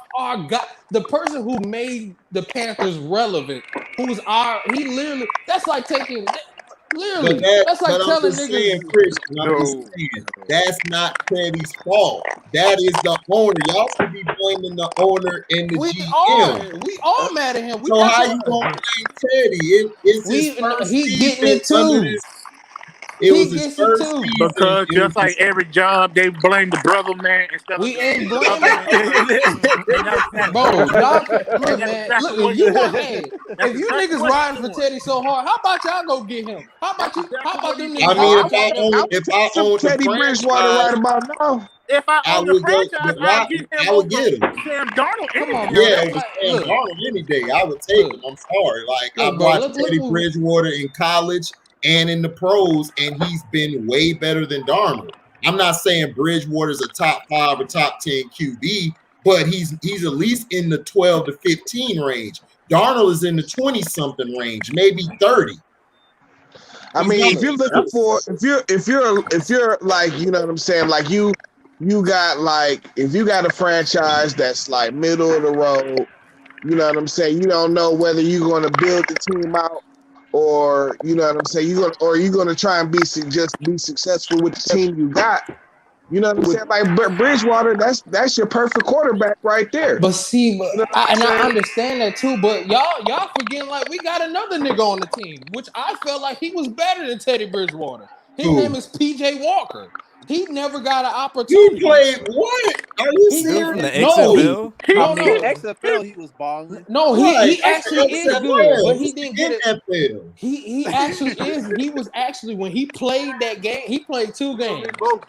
guy, the person who made the Panthers relevant. Who's he literally? That's like taking. Literally, that's like telling niggas. That's not Teddy's fault. That is the owner. Y'all should be blaming the owner and the GM. We all mad at him. So how you gonna blame Teddy? It's his first he getting it too. It was his first season. Because just like every job, they blame the brother man instead of we ain't blaming. Bro, y'all, look, man. Look, if you niggas riding for Teddy so hard, how about y'all go get him? How about them niggas? I mean, if I own Teddy Bridgewater right about now. If I own the franchise, I would get him. Sam Darnold. Come on, yeah, Sam Darnold any day. I would take him. I'm sorry. Like I watched Teddy Bridgewater in college and in the pros, and he's been way better than Darnold. I'm not saying Bridgewater's a top 5 or top 10 QB, but he's at least in the 12 to 15 range. Darnold is in the 20-something range, maybe 30. I mean, if you're looking for, if you're like, you know what I'm saying, like you got like, if you got a franchise that's like middle of the road, you know what I'm saying, you don't know whether you're going to build the team out or, you know what I'm saying, you're going to try and be successful with the team you got. You know what I'm saying? Like Bridgewater, that's your perfect quarterback right there. But see, I understand that too. But y'all forgetting like we got another nigga on the team, which I felt like he was better than Teddy Bridgewater. His name is PJ Walker. He never got an opportunity. You played what? Are you serious? From the XFL? No, XFL, he was balling. No, he actually is good, but he didn't get it. NFL. He actually is. He was actually when he played that game. He played 2 games. Well,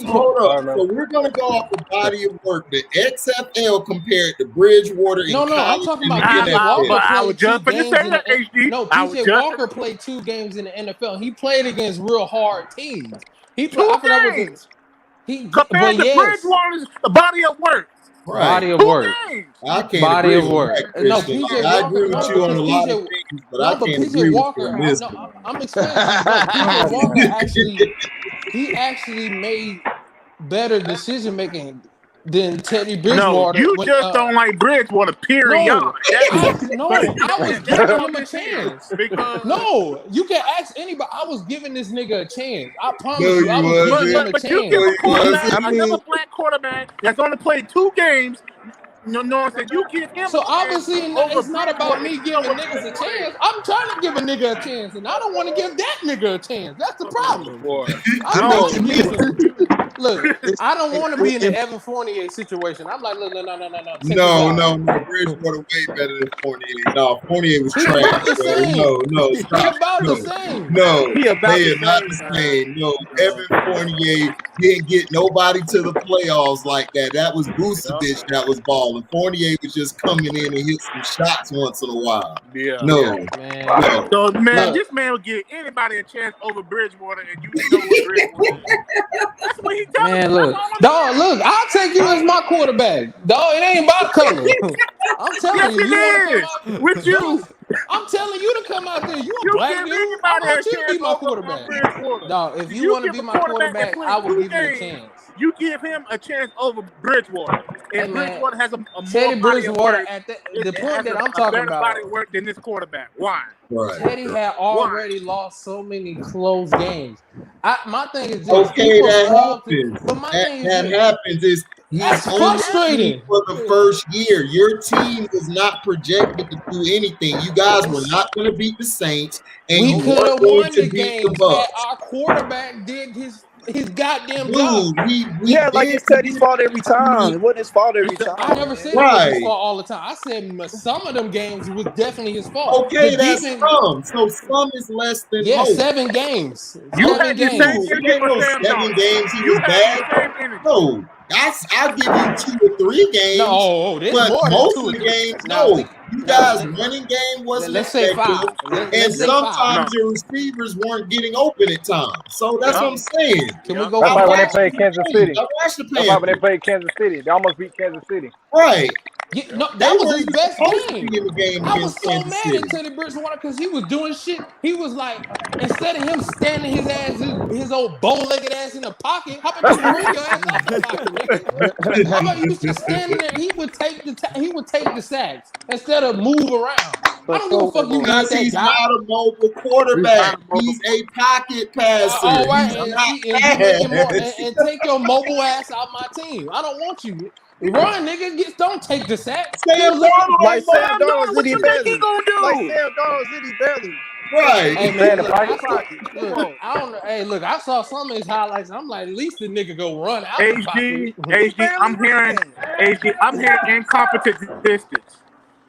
hold up. So we're gonna go off the body of work. The XFL compared to Bridgewater. No, I'm talking about PJ Walker. I was just going to say that, HD. No, PJ Walker played 2 games in the NFL. He played against real hard teams. He played compared to Bridgewater's body of work. Right. Body of work. I can't body agree of work. No, PJ Walker. I agree with you on a lot of things, but I can't agree with you on this. I'm explaining PJ Walker actually made better decision making than Teddy Bridgewater. No, you just don't like Bridgewater, period. No, I was giving him a chance. No, you can ask anybody. I was giving this nigga a chance. I promise you, I was giving him a chance. You give a quarterback, another black quarterback that's only played 2 games. No, you give him. So obviously, it's not about me giving niggas a chance. I'm trying to give a nigga a chance, and I don't want to give that nigga a chance. That's the problem. Look, I don't want to be in the Evan Fournier situation. I'm like, look, no. No, Bridgewater way better than Fournier. No, Fournier was trash. No, stop. He's about the same. No, they are not the same. No, Evan Fournier didn't get nobody to the playoffs like that. That was Vucevic that was balling. Fournier was just coming in and hit some shots once in a while. Yeah. No. So, man, this man will give anybody a chance over Bridgewater, and you know what Bridgewater. That's what he does. Man, look. Dog, look, I'll take you as my quarterback. Dog, it ain't about color. I'm telling you. With you. I'm telling you to come out there. You a black dude. I want you to be my quarterback. Dog, if you want to be my quarterback, I will give you a chance. You give him a chance over Bridgewater. And Bridgewater has a more Teddy Bridgewater at the point that I'm talking about. Body of work than this quarterback. Why? Right. Teddy had already lost so many close games. My thing is this. Okay, that happens. But my thing is that happens. He's That's only frustrating. for the first year. Your team was not projected to do anything. You guys were not going to beat the Saints, and We you could weren't have going won to the beat the games had Bucks. our quarterback did his goddamn Dude, job. we Yeah, like did it's Teddy's fault every time. It wasn't his fault every time. I never man. said it was his Right. fault all the time. I said some of them games was definitely his fault. Okay, The that's defense, some. So some is less than yeah, most. 7 games. You 7 had the same games. It energy ain't for no Sam 7 Darnold. games he You was had bad. the same energy. No, I'll give you 2 or 3 games. No, there's but more than most 2 of or the 3. games, Now, no. You guys' running game wasn't let's say effective, 5. and Let's say 5. sometimes your receivers weren't getting open at times. So that's what I'm saying. Can we go That's for like when they 5? played Kansas City. I watched the That's like when they Panthers. played Kansas City. They almost beat Kansas City. Right. Yeah, no, They that was weren't his even best supposed to game. be in the game I was against so Kansas mad City. at Teddy Bridgewater because he was doing shit. He was like, instead of him standing his ass, his old bow-legged ass in the pocket, how about you run your ass out the pocket, nigga? How about you just standing there? He would take the sacks instead of move around. I don't give a fuck. You not Because that he's guy. not a mobile quarterback. He's a pocket passer. All right, He's and not see, and you make it more, fast. and take your mobile ass out my team. I don't want you. Run, nigga. Don't take the sack. Sam Darnold Like ain't Sam mobile. Darnold, What Zitty you think he Belly. gonna do? Like Sam Darnold, Zitty Belly. Right. Hey Stay man, in the look, pocket. I don't know. Hey, look, I saw some of his highlights. I'm like, at least the nigga go run out the pocket. HD, I'm hearing incompetent distance.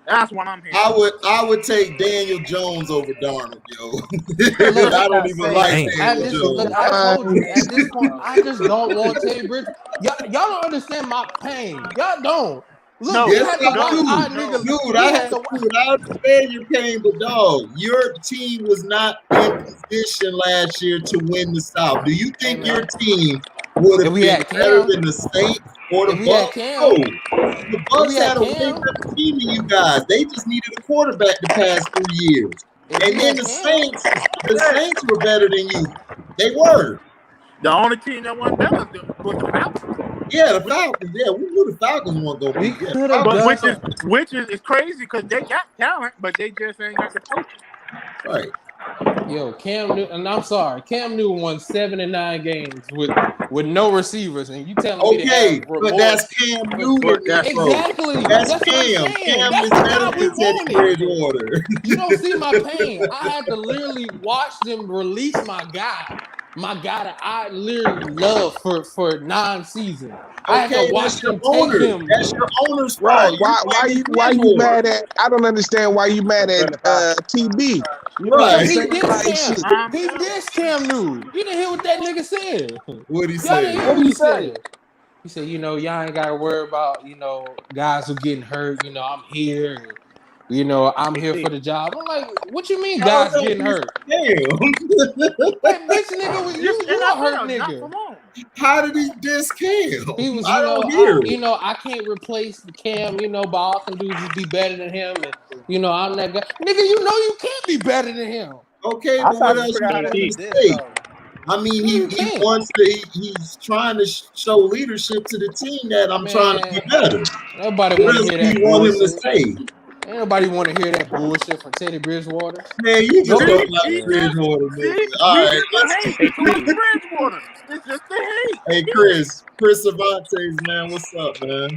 That's what I'm hearing. I would take Daniel Jones over Darnold, yo. Look, I don't even like Daniel Jones. Look, I told you at this point, I just don't want Teddy Bridgewater. Y'all don't understand my pain. Y'all don't. Look, we had to watch our nigga. Dude, I understand your pain, but dog, your team was not in position last year to win the South. Do you think your team would have been better than the Saints or the Bucks? No. The Bucks had a way better team than you guys. They just needed a quarterback the past 3 years. And then the Saints were better than you. They were. The only team that won better was the Falcons. Yeah, the Falcons. Yeah, we knew the Falcons weren't going to be. Which is crazy because they got talent, but they just ain't got the coaching. Right. Yo, Cam Newton, and I'm sorry, Cam Newton won 7 and 9 games with no receivers, and you telling me to have but that's Cam Newton. Exactly. That's Cam. Cam. Cam That's is the better guy we than Teddy wanted. Bridgewater. You don't see my pain. I had to literally watch them release my guy that I literally love for 9 seasons. I had to watch them take him. That's your owner's Right. fault. Why you mad at? I don't understand why you mad at TB. Because he dissed Cam Newton. You didn't hear what that nigga said. What'd he Y'all say? didn't hear what he said. He said, y'all ain't got to worry about, guys who getting hurt. I'm here. I'm here for the job. I'm like, what you mean guys getting hurt? Damn. That bitch nigga, you a hurt nigga. How did he diss Cam? He was, I can't replace Cam. But all I can do is just be better than him. And, I'm that guy. Nigga, you can't be better than him. Okay, but what else you say? I mean, he wants to. He's trying to show leadership to the team that I'm trying to be better. Nobody want to hear that. You want him to say? Ain't nobody want to hear that bullshit from Teddy Bridgewater. Man, you just don't like Bridgewater, man. All right, Bridgewater. It's just the hate. Hey, Chris Cervantes, man, what's up, man?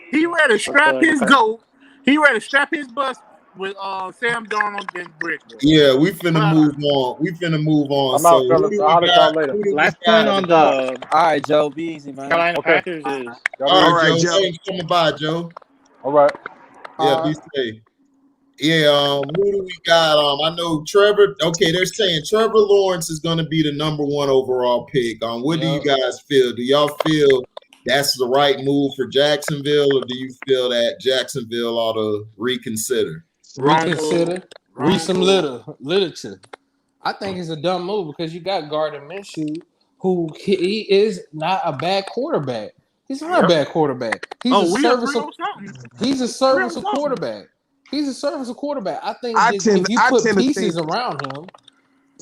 He ready to strap his goat. He ready to strap his bus with Sam Darnold and Bridgewater. Yeah, we finna move on. I'm out, fellas. I'll holler y'all later. Last point on the. All right, Joe. Be easy, man. Carolina Packers is. All right, Joe. Thanks for coming by, Joe. All right. Yeah, be safe. Yeah, who do we got? I know Trevor. Okay, they're saying Trevor Lawrence is going to be the number 1 overall pick. What do you guys feel? Do y'all feel that's the right move for Jacksonville, or do you feel that Jacksonville ought to reconsider? Read some literature. I think it's a dumb move because you got Gardner Minshew, who he is not a bad quarterback. He's not a bad quarterback. He's a serviceable quarterback. He's a serviceable quarterback. I think if you put pieces around him,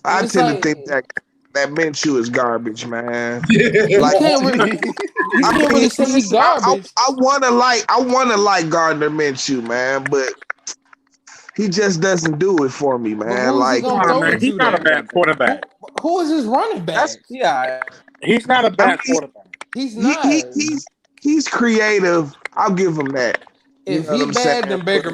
I tend to think that Minshew is garbage, man. You can't really say he's garbage. I wanna like Gardner Minshew, man, but he just doesn't do it for me, man. He's not a bad quarterback. Who is his running back? He's not a bad quarterback. He's not. he's creative. I'll give him that. If he bad, then Baker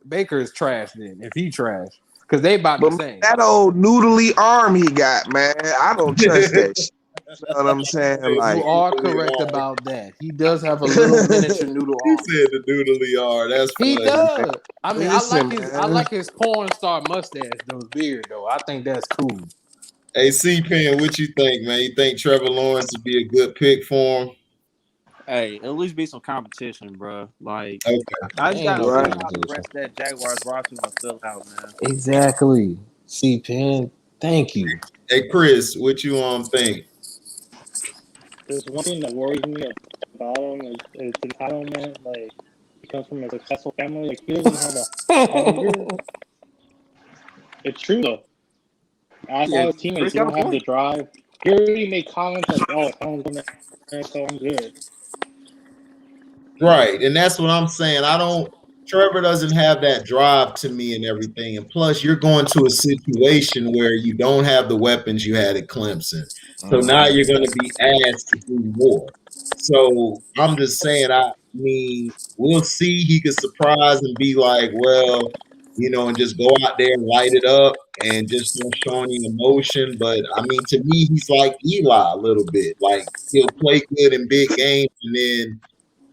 Baker is trash. Then if he trash, because they about the same. That old noodly arm he got, man, I don't trust that shit. You know what I'm saying? Like, you are correct about that. He does have a little miniature noodle arm. He said the noodly arm. That's funny. He does. I mean, I like his porn star mustache, though, beard, though. I think that's cool. Hey, C-Pen, what you think, man? You think Trevor Lawrence would be a good pick for him? Hey, at least be some competition, bro. Like, okay. I just got to see how the rest of that Jaguars roster gonna fill out, man. Exactly. C-Pen, thank you. Hey, Chris, what you think? There's one thing that worries me about him is his entitlement. Like, he comes from a successful family. Like, he doesn't have a hunger. It's true, though. I saw his teammates, he don't have the drive. He already made comments like, oh, if someone's going to so I'm good. Right, and that's what I'm saying. Trevor doesn't have that drive to me and everything. And plus, you're going to a situation where you don't have the weapons you had at Clemson. So now you're going to be asked to do more. So I'm just saying, we'll see. He could surprise and be like, well, and just go out there and light it up and just not show any emotion. But, to me, he's like Eli a little bit. Like, he'll play good in big games, and then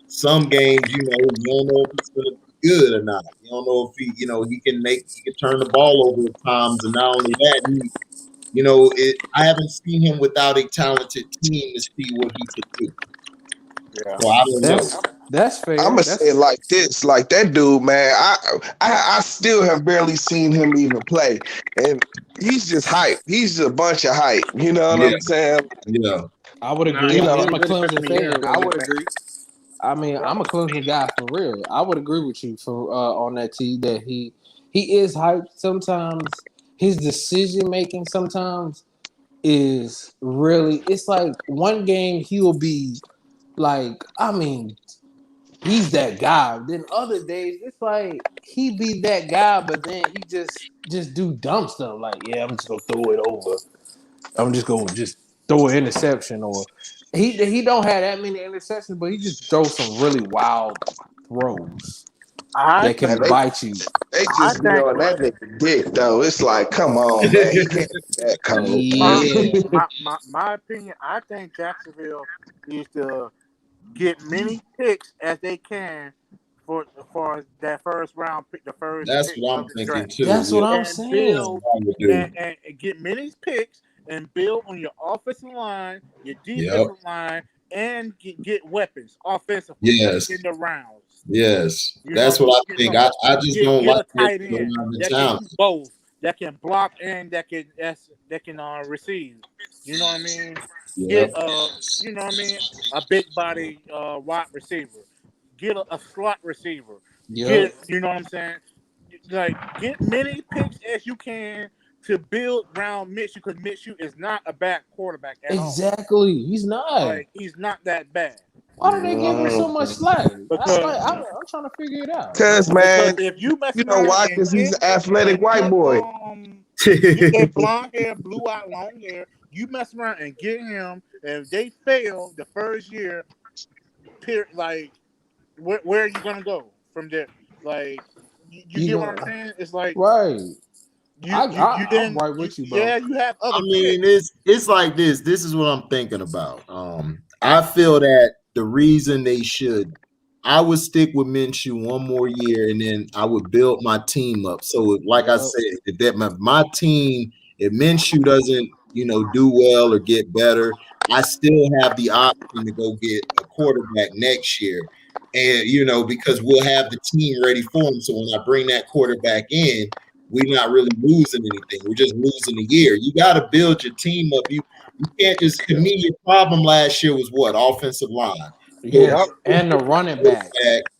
some games, you don't know if it's going to be good or not. You don't know if he can turn the ball over at times. And not only that, I haven't seen him without a talented team to see what he could do. Yeah. So I don't know. That's fair. I'm gonna say it like this, like that dude, man. I still have barely seen him even play, and he's just hype. He's just a bunch of hype. You know what I'm saying? Yeah, I would agree. I'm a Clemson fan. I would agree. I'm a Clemson guy for real. I would agree with you on that T that he is hyped. Sometimes his decision making sometimes is really. It's like one game he'll be like, he's that guy. Then other days, it's like he be that guy, but then he just do dumb stuff. Like, yeah, I'm just gonna throw it over. I'm just gonna throw an interception, or he don't have that many interceptions, but he just throws some really wild throws that can bite you. They just be on that nigga dick though. It's like, come on, man, he can't do that. Come on. Yeah. My opinion, I think Jacksonville needs to get many picks as they can for that first round pick. That's what I'm thinking too. That's what I'm saying. And get many picks and build on your offensive line, your defensive line, and get weapons offensively in the rounds. Yes, that's what I think. I just don't like a tight end that can do both, that can block and that can receive. You know what I mean? Get a big body wide receiver. Get a slot receiver. Get, you know what I'm saying? Like, get many picks as you can to build around Minshew, because Minshew is not a bad quarterback at all. Exactly, he's not. Like, he's not that bad. Why do they give him so much slack? Because I'm trying to figure it out. Because, man, if you know why? Because he's an athletic white boy. Get that blonde hair, blue out, long hair. You mess around and get him, and if they fail the first year, like, where are you gonna go from there? Like, you get what I'm saying? It's like, right. I'm right with you, bro. Yeah, you have other. It's like this. This is what I'm thinking about. I feel that the reason I would stick with Minshew one more year, and then I would build my team up. So, like I said, if my team, if Minshew doesn't, do well or get better, I still have the option to go get a quarterback next year. And, because we'll have the team ready for him. So when I bring that quarterback in, we're not really losing anything. We're just losing a year. You got to build your team up. You can't just, to me, your problem last year was what? Offensive line. Yeah, and the running back.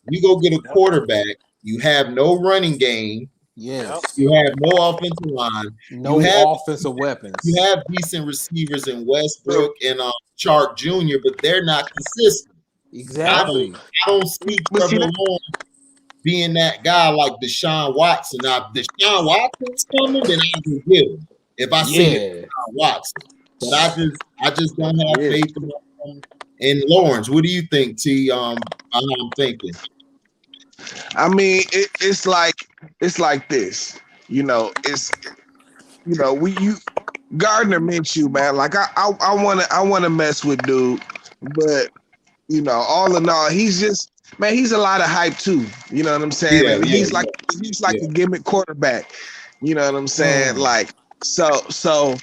You go get a quarterback. You have no running game. Yes. You have no offensive line. No offensive weapons. You have decent receivers in Westbrook and Chark Jr., but they're not consistent. Exactly. I don't see Trevor Lawrence being that guy like Deshaun Watson. Now, if Deshaun Watson's coming, then I can get him. If I see Deshaun Watson. But I just don't have faith in him. And Lawrence, what do you think, T? I'm thinking. I mean, it's like this. Gardner Minshew, man. Like I wanna mess with dude, but all in all, he's just he's a lot of hype too. You know what I'm saying? And he's like a gimmick quarterback. You know what I'm saying? Like so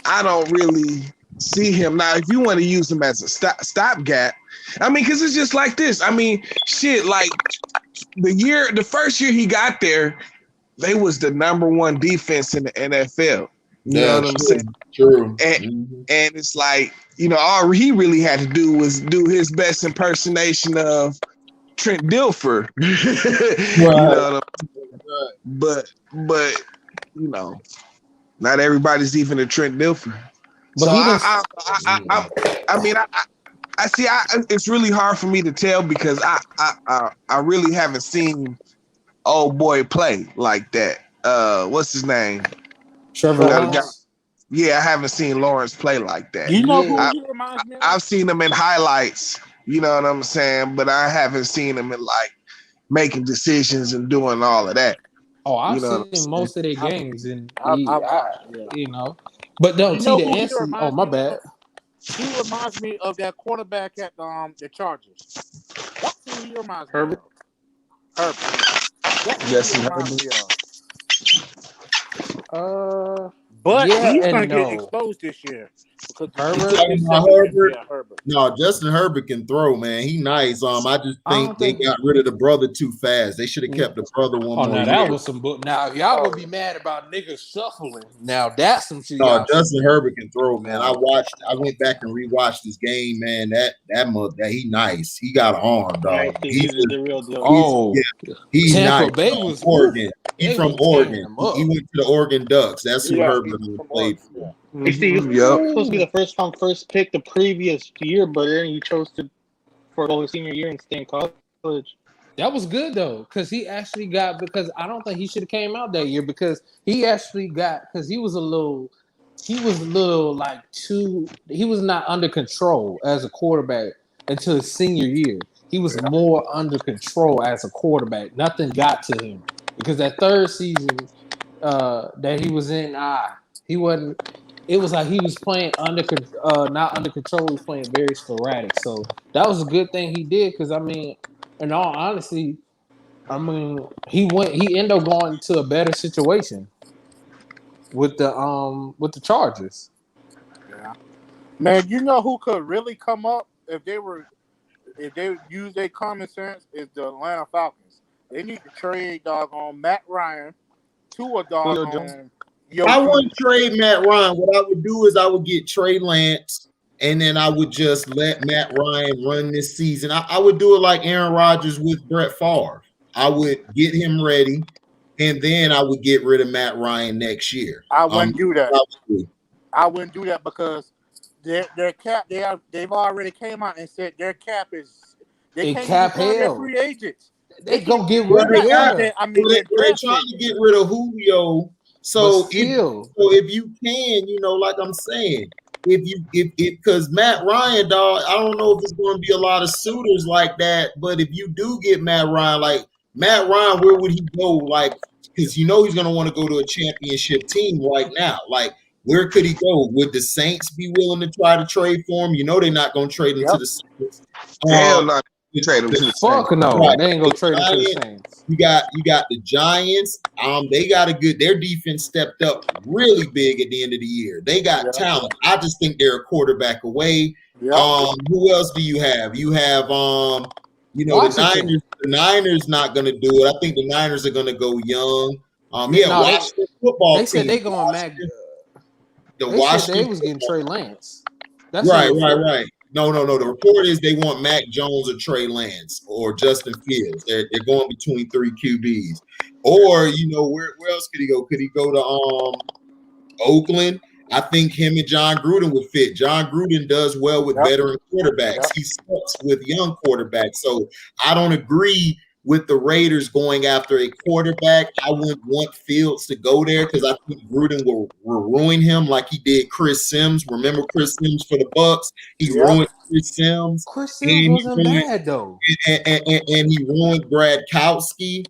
I don't really see him now. If you want to use him as a stopgap, I mean, because it's just like this. I mean, shit. Like the first year he got there, they was the #1 defense in the NFL. You know what I'm saying? True. And it's like, all he really had to do was do his best impersonation of Trent Dilfer. But not everybody's even a Trent Dilfer. But so I see. It's really hard for me to tell because I really haven't seen old boy play like that. What's his name? Trevor Lawrence. Yeah, I haven't seen Lawrence play like that. You know who he reminds me of? I've seen him in highlights. You know what I'm saying? But I haven't seen him in like making decisions and doing all of that. Oh, I've seen most of their games, and But no, T, the answer. Oh, my bad. He reminds me of that quarterback at the Chargers. That's who he reminds me of. Herbert. That's who he reminds me of. But he's going to get exposed this year. Because Herbert. No, Justin Herbert can throw, man. He nice. I just think they got rid of the brother too fast. They should have kept the brother one more year. That was some book. Now y'all would be mad about niggas shuffling. Now that's some shit. No, Justin Herbert can throw, man. I went back and rewatched this game, man. That he nice. He got an arm, dog. He's the real deal. He's Tampa nice. Bay was Oregon. He's from Oregon. He went to the Oregon Ducks. That's who Herbert played for. He was supposed to be the first pick the previous year, but then he chose to forego his senior year and stay in college. That was good though, because he actually got because I don't think he should have came out that year because he actually got because he was a little like he was not under control as a quarterback until his senior year. He was more under control as a quarterback. Nothing got to him because that third season that he was in, he wasn't. It was like he was playing not under control. He was playing very sporadic. So that was a good thing he did because I mean, in all honesty, he ended up going to a better situation with the Chargers. Yeah, man, you know who could really come up if they use their common sense is the Atlanta Falcons. They need to trade doggone Matt Ryan to a doggone. I wouldn't trade Matt Ryan. What I would do is I would get Trey Lance, and then I would just let Matt Ryan run this season. I would do it like Aaron Rodgers with Brett Favre. I would get him ready, and then I would get rid of Matt Ryan next year. I wouldn't do that. I wouldn't do that because their cap they've already came out and said their cap is they can't cap hell. Free agents. They gonna get rid of him. I mean, they're trying to get rid of Julio. So if you can, like I'm saying, because Matt Ryan, dog, I don't know if it's going to be a lot of suitors like that, but if you do get Matt Ryan, where would he go? Like, because he's going to want to go to a championship team right now. Like, where could he go? Would the Saints be willing to try to trade for him? They're not going to trade him to the Saints. Hell no. Trade him to the fuck no, right. They ain't gonna trade him to the Saints. You got the Giants. They got their defense stepped up really big at the end of the year. They got talent. I just think they're a quarterback away. Who else do you have? You have the Niners. The Niners not gonna do it. I think the Niners are gonna go young. Washington football team. They said they going Mac. They was getting Trey Lance. That's right. No. The report is they want Mac Jones or Trey Lance or Justin Fields. They're going between 3 QBs. Or, where else could he go? Could he go to Oakland? I think him and John Gruden would fit. John Gruden does well with veteran quarterbacks. He sucks with young quarterbacks. So I don't agree with the Raiders going after a quarterback, I wouldn't want Fields to go there because I think Gruden will ruin him like he did Chris Sims. Remember Chris Sims for the Bucks? He ruined Chris Sims. Chris Sims wasn't bad though. And he ruined Gradkowski.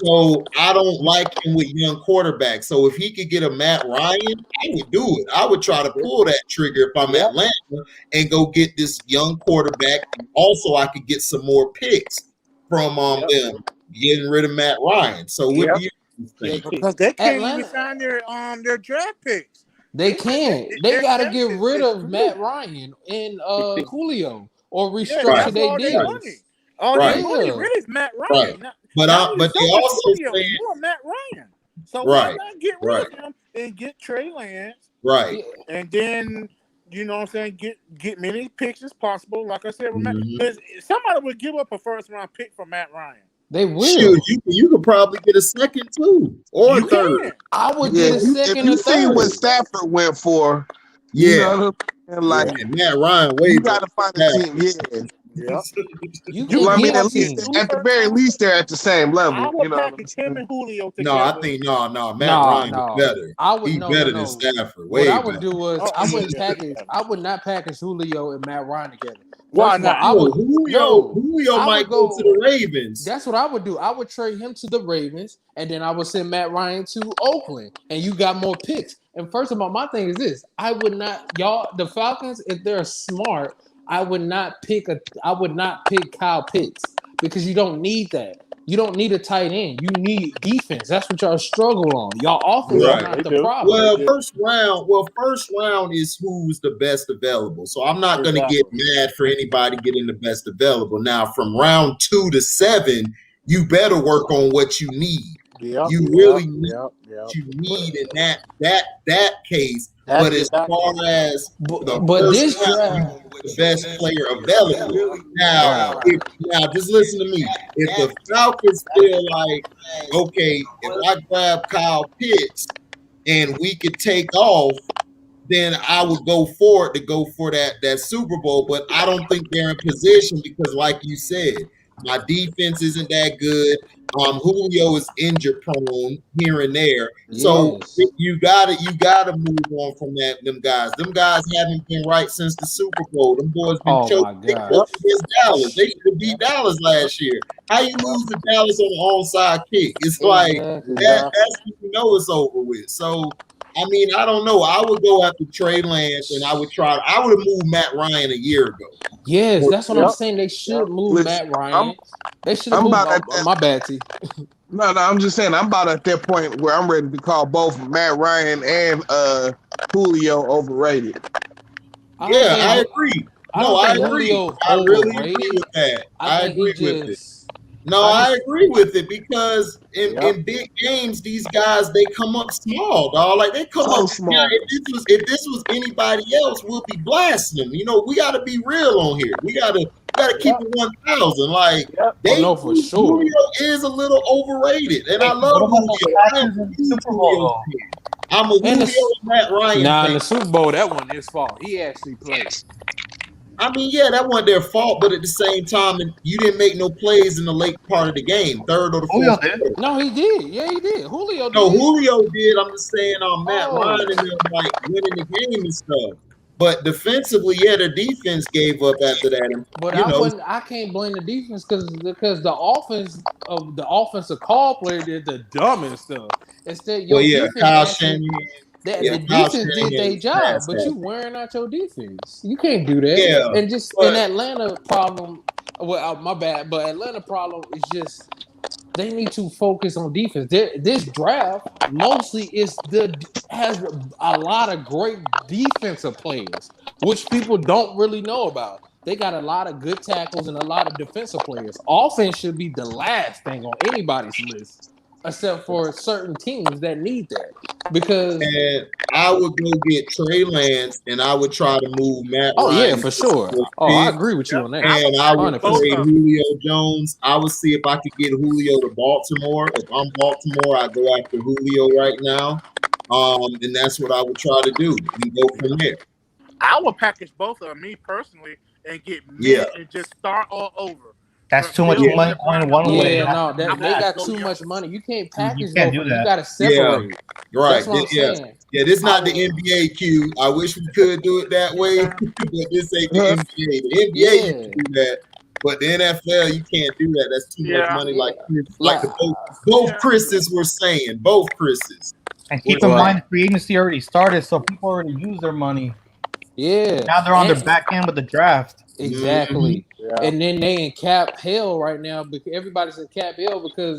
So I don't like him with young quarterbacks. So if he could get a Matt Ryan, I would do it. I would try to pull that trigger if I'm Atlanta and go get this young quarterback. Also, I could get some more picks from them getting rid of Matt Ryan. So what do you think? Because they can't even sign their draft picks. They can't. They got to get rid of Matt Ryan and Julio or restructure their deals. All they money really is Matt Ryan. Right. But they also saying Matt Ryan. So why not get rid of him and get Trey Lance? Right. And then you know what I'm saying, get many picks as possible. Like I said, somebody would give up a first round pick for Matt Ryan. They will. Shoot, you could probably get a second too, or a third. I would get a second. If you see what Stafford went for, you know, like Matt Ryan, you got to find a team. Yeah. I mean, at the very least, they're at the same level. I would package him and Julio together. No, I think Matt Ryan is better. He's better than Stafford. What I would do was I would not package Julio and Matt Ryan together. Why not? Julio might go to the Ravens. That's what I would do. I would trade him to the Ravens, and then I would send Matt Ryan to Oakland, and you got more picks. And first of all, my thing is this: I would not, the Falcons, if they're smart, I would not pick Kyle Pitts because you don't need that. You don't need a tight end. You need defense. That's what y'all struggle on. Y'all offense is not the problem. Well, first round is who's the best available. So I'm not going to get mad for anybody getting the best available. Now, from round 2 to 7, you better work on what you need. You really need what you need in that case. But as far as the best player available, now just listen to me. If the Falcons feel like, okay, if I grab Kyle Pitts and we could take off, then I would go for that Super Bowl. But I don't think they're in position because, like you said, my defense isn't that good. Julio is injured prone here and there. So you gotta move on from them guys. Them guys haven't been right since the Super Bowl. Them boys been choking against Dallas. They should have beat Dallas last year. How you lose to Dallas on the onside kick? It's like that's when you know it's over with. So I mean, I don't know. I would go after Trey Lance, and I would have moved Matt Ryan a year ago. Yes, that's what I'm saying. They should move Matt Ryan. They should have moved my bad, T. No, I'm just saying I'm about at that point where I'm ready to call both Matt Ryan and Julio overrated. I agree. I agree. I really agree with that. I agree with it. No, I agree with it because in big games, these guys they come up small, dog. Like they come up small. Yeah, if this was anybody else, we'll be blasting them. You know, we got to be real on here. We gotta keep it 1,000. Like for sure, Julio is a little overrated, and I love Julio. I'm a Julio Matt Ryan. Nah, in the Super Bowl, that wasn't his fault. He actually played. I mean, that wasn't their fault, but at the same time, you didn't make no plays in the late part of the game, third or the fourth. No, he did. Yeah, he did. Julio did. No, Julio did. I'm just saying Matt Ryan and them like winning the game and stuff. But defensively, their defense gave up after that. But I can't blame the defense because the offense of the offensive call player did the dumbest stuff. Instead, Kyle Shanahan. The defense did their job, but you wearing out your defense. You can't do that. And just an Atlanta problem. Well, my bad, but Atlanta problem is just they need to focus on defense. This draft mostly has a lot of great defensive players, which people don't really know about. They got a lot of good tackles and a lot of defensive players. Offense should be the last thing on anybody's list, except for certain teams that need that. Because I would go get Trey Lance and I would try to move Matt Ryan. Oh, yeah, for sure. I agree with you on that. And I would trade Julio Jones. I would see if I could get Julio to Baltimore. If I'm Baltimore, I go after Julio right now. And that's what I would try to do and go from there. I would package both of them, me personally, and get and just start all over. That's too much money going one way. Yeah, no, they got too much money. You can't package can't those. do You that. got to separate. Right. That's what I'm saying. Yeah, this is not the NBA Q. I wish we could do it that way, but this ain't the NBA. The NBA you can do that, but the NFL you can't do that. That's too much money. Like both Chris's were saying. Both Chris's. And keep in mind, free agency already started, so people already used their money. Yeah. Now they're on their back end with the draft. Exactly. And then they in cap hell right now because everybody's in cap hell because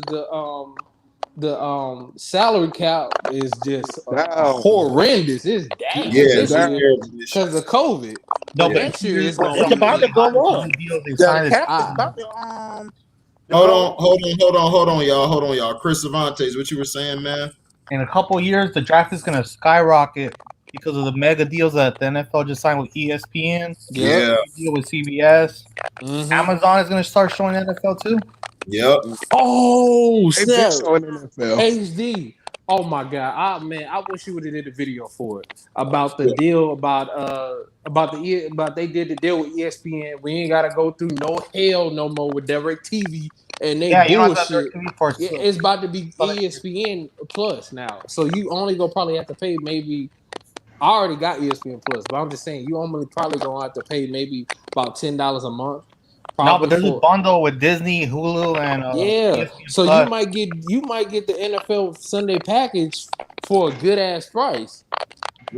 the salary cap is just horrendous. It's down this year because of COVID. No, next year it's It's about to go up. The cap is about to Hold on, y'all. Chris Cervantes, what you were saying, man? In a couple years, the draft is going to skyrocket because of the mega deals that the NFL just signed with ESPN. Yeah. Deal with CBS. Amazon is going to start showing NFL too. Yep. Oh, They've snap. been showing NFL. HD. Oh my god. I wish you would have did a video for it about the deal about they did the deal with ESPN. We ain't gotta go through no hell no more with DirecTV and they bullshit. It's about to be ESPN Plus now. So you only gonna probably have to pay maybe. I already got ESPN Plus, but I'm just saying you only probably gonna have to pay maybe about $10 a month. No, but there's a bundle with Disney, Hulu, and ESPN so Plus. you might get the NFL Sunday package for a good ass price.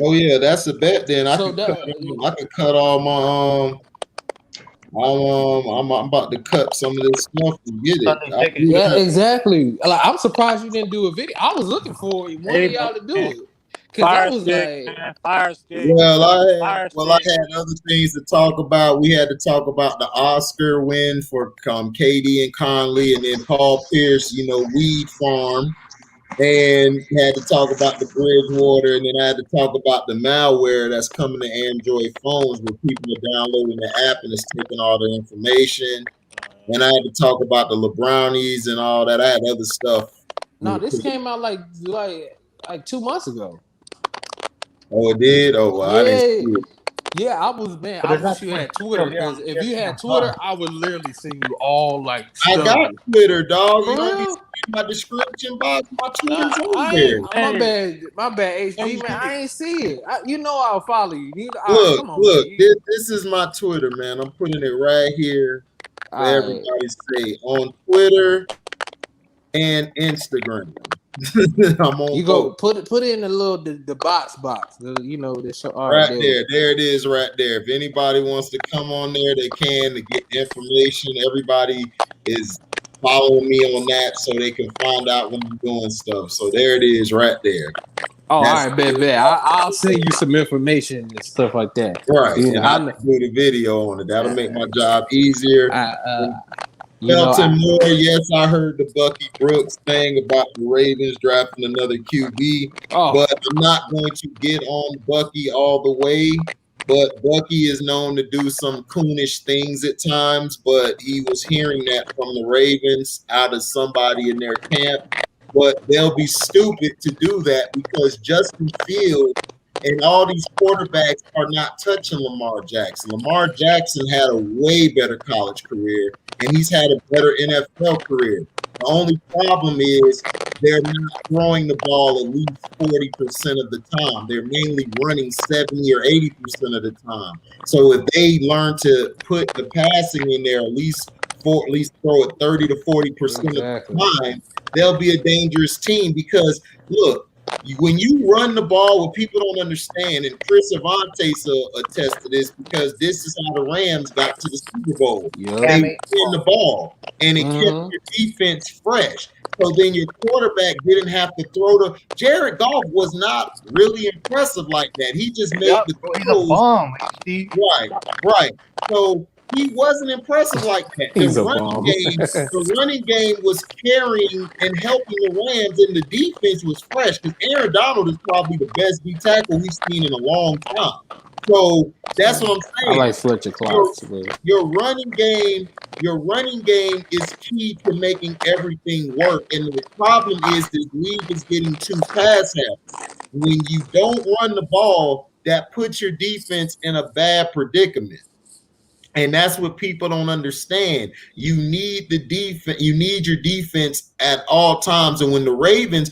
Oh yeah, that's a bet. Then I could cut all my I'm about to cut some of this stuff and get it. Yeah, exactly. Like I'm surprised you didn't do a video. I was looking for one of y'all to do it. Because I was Fire Stick. Well, I had other things to talk about. We had to talk about the Oscar win for Katie and Conley, and then Paul Pierce, Weed Farm. And had to talk about the Bridgewater, and then I had to talk about the malware that's coming to Android phones where people are downloading the app and it's taking all the information. And I had to talk about the LeBrownies and all that. I had other stuff. No, this came out like 2 months ago. Oh, it did? Oh, well, I didn't see it. Yeah, I wish you had Twitter, because if you had Twitter, I would literally send you all I got Twitter, dog. You don't be seeing my description box. My Twitter's over there. My bad, HD, man. I ain't see it. I'll follow you. Look, this is my Twitter, man. I'm putting it right here for everybody to say on Twitter and Instagram. I'm on. You go put it in the box. This show right there. There it is, right there. If anybody wants to come on there, they can to get information. Everybody is following me on that so they can find out when I'm doing stuff. So there it is, right there. Oh, all right, bet. I'll send you some information and stuff like that. Right. And I'll do the video on it. That'll make my job easier. Felton Moore, yes, I heard the Bucky Brooks thing about the Ravens drafting another QB, but I'm not going to get on Bucky all the way. But Bucky is known to do some coonish things at times, but he was hearing that from the Ravens out of somebody in their camp. But they'll be stupid to do that because Justin Fields and all these quarterbacks are not touching Lamar Jackson. Lamar Jackson had a way better college career, and he's had a better NFL career. The only problem is they're not throwing the ball at least 40% of the time. They're mainly running 70 or 80% of the time. So if they learn to put the passing in there, at least throw it 30 to 40% of the time, they'll be a dangerous team because, look, when you run the ball, what people don't understand, and Chris Cervantes attest to this because this is how the Rams got to the Super Bowl. They ran the ball, and it kept your defense fresh. So then your quarterback didn't have to throw the. Jared Goff was not really impressive like that. He just made the throws. Right. So he wasn't impressive like that. The running game was carrying and helping the Rams, and the defense was fresh because Aaron Donald is probably the best D tackle we've seen in a long time. So that's what I'm saying. I like Fletcher Clark. Your running game is key to making everything work. And the problem is this league is getting too pass happy. When you don't run the ball, that puts your defense in a bad predicament. And that's what people don't understand. You need the defense. You need your defense at all times. And when the Ravens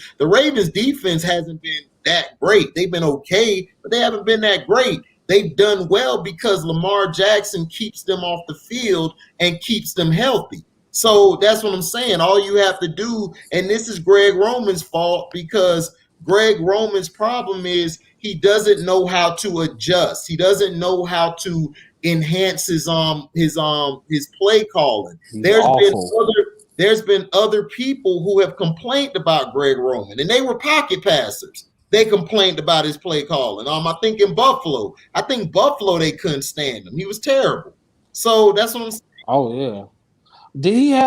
defense hasn't been that great. They've been okay, but they haven't been that great. They've done well because Lamar Jackson keeps them off the field and keeps them healthy. So that's what I'm saying. All you have to do, and this is Greg Roman's fault, because Greg Roman's problem is he doesn't know how to adjust. He doesn't know how to enhance his play calling. There's been other people who have complained about Greg Roman, and they were pocket passers. They complained about his play calling. I think in Buffalo. I think Buffalo, they couldn't stand him. He was terrible. So that's what I'm saying. Oh yeah.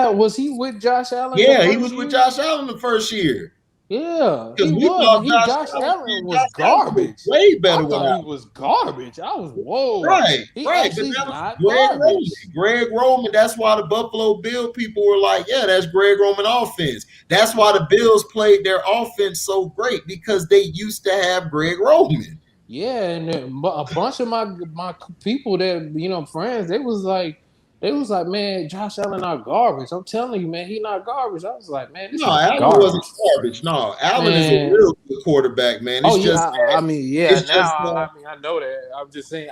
Was he with Josh Allen? Yeah, he was with Josh Allen the first year. Yeah, because he was. Josh Allen was garbage. Way better. I thought he was garbage. I was whoa. Right, he right. Actually But that not was Greg garbage. Roman. Greg Roman. That's why the Buffalo Bill people were like, "Yeah, that's Greg Roman offense." That's why the Bills played their offense so great, because they used to have Greg Roman. Yeah, and a bunch of my people that friends, they was like, man, Josh Allen not garbage. I'm telling you, man, he not garbage. I was like, man, this Allen garbage. wasn't garbage. No, Allen is a real good quarterback, man. It's I know that. I'm just saying.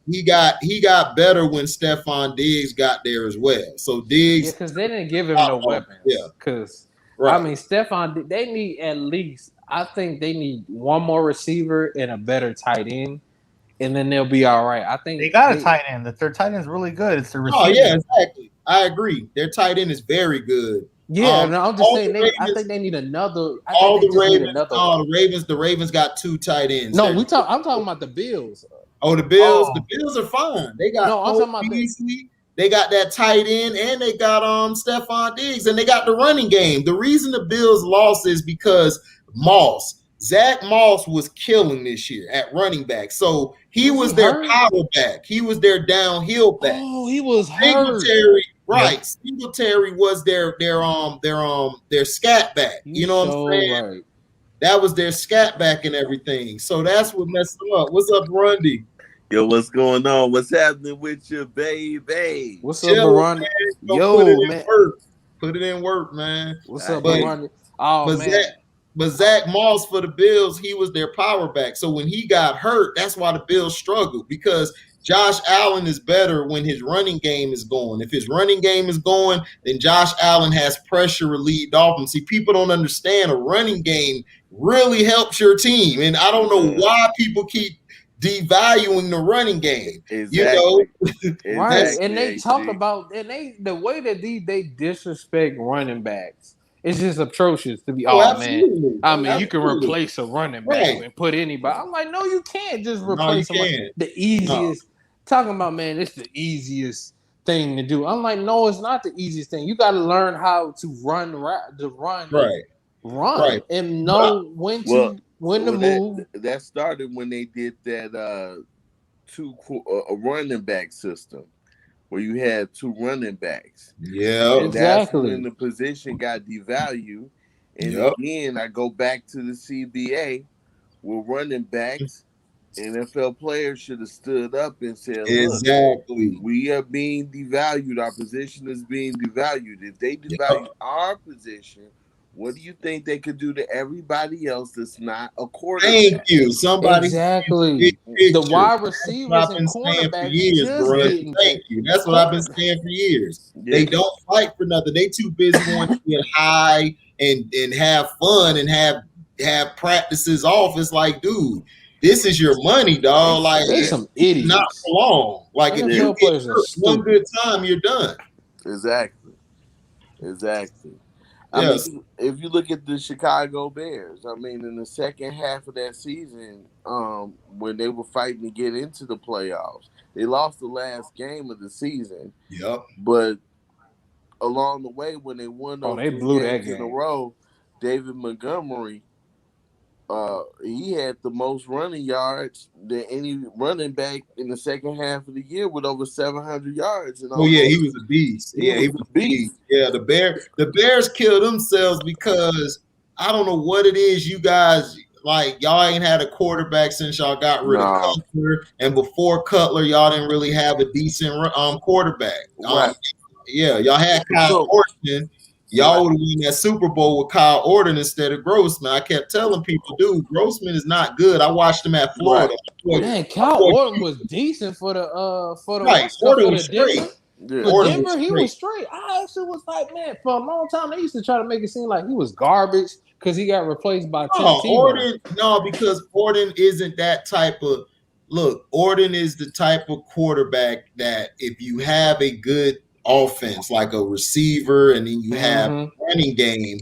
He got better when Stephon Diggs got there as well. So Diggs, because they didn't give him no weapons. Yeah, because Stephon, they need at least. I think they need one more receiver and a better tight end, and then they'll be all right. I think they got a tight end. Their tight end is really good. It's the receiver. Oh yeah, exactly. I agree. Their tight end is very good. Yeah, no, I'm just saying. I think they need another. The Ravens got 2 tight ends. No, I'm talking about the Bills. Oh, the Bills. The Bills are fine. They got. I'm talking about Beasley. They got that tight end, and they got Stephon Diggs, and they got the running game. The reason the Bills lost is because Zach Moss was killing this year at running back. So he was their power back. He was their downhill back. Oh, he was hurt. Right. Yep. Singletary was their scat back. You know what I'm saying? Right. That was their scat back and everything. So that's what messed them up. What's up, Rundy? Yo, what's going on? What's happening with you, baby? What's up, Rundy? Yo, man. Put it in work, man. What's up, Rundy? Oh, man. But Zach Moss for the Bills, he was their power back. So when he got hurt, that's why the Bills struggled, because Josh Allen is better when his running game is going. If his running game is going, then Josh Allen has pressure relieved off him. See, people don't understand a running game really helps your team. And I don't know why people keep devaluing the running game. Exactly. Right. And they talk about, and the way that they disrespect running backs. It's just atrocious to be. Man. I mean, you can replace a running back and put anybody. I'm like, no, you can't just replace someone. The easiest. Talking about, man, it's the easiest thing to do. I'm like, no, it's not the easiest thing. You got to learn how to run, and know when to move. That started when they did that a running back system, where you had 2 running backs. Yeah, and that's when the position got devalued. And again, I go back to the CBA with running backs. NFL players should have stood up and said, look, exactly, we are being devalued. Our position is being devalued. If they devalue our position, what do you think they could do to everybody else that's not a quarterback? Thank you. Somebody exactly. The wide receivers and cornerbacks. Thank you. That's what I've been saying for years. Yeah. They don't fight for nothing. They too busy wanting to get high and have fun and have practices off. It's like, dude, this is your money, dog. Like, they some idiots. Not for long. Like, if you get one good time, you're done. Exactly. I mean, if you look at the Chicago Bears, I mean, in the second half of that season, when they were fighting to get into the playoffs, they lost the last game of the season. Yep. But along the way, when they won those they blew that game in a row, David Montgomery, he had the most running yards than any running back in the second half of the year, with over 700 yards. He was a beast. He was a beast. Yeah, the Bears killed themselves because I don't know what it is. You guys, like y'all ain't had a quarterback since y'all got rid of No. Cutler, and before Cutler, y'all didn't really have a decent quarterback. Right. Yeah, y'all had Kyle Orton. Y'all would have won that Super Bowl with Kyle Orton instead of Grossman. I kept telling people, dude, Grossman is not good. I watched him at Florida. Man, Kyle Orton was decent for the right. Orton was straight. Denver. Yeah. For Orton Denver, was he was straight. I actually was like, man, for a long time they used to try to make it seem like he was garbage because he got replaced by Tim Tebow. Because Orton isn't that type of look. Orton is the type of quarterback that if you have a good offense, like a receiver, and then you have a running game,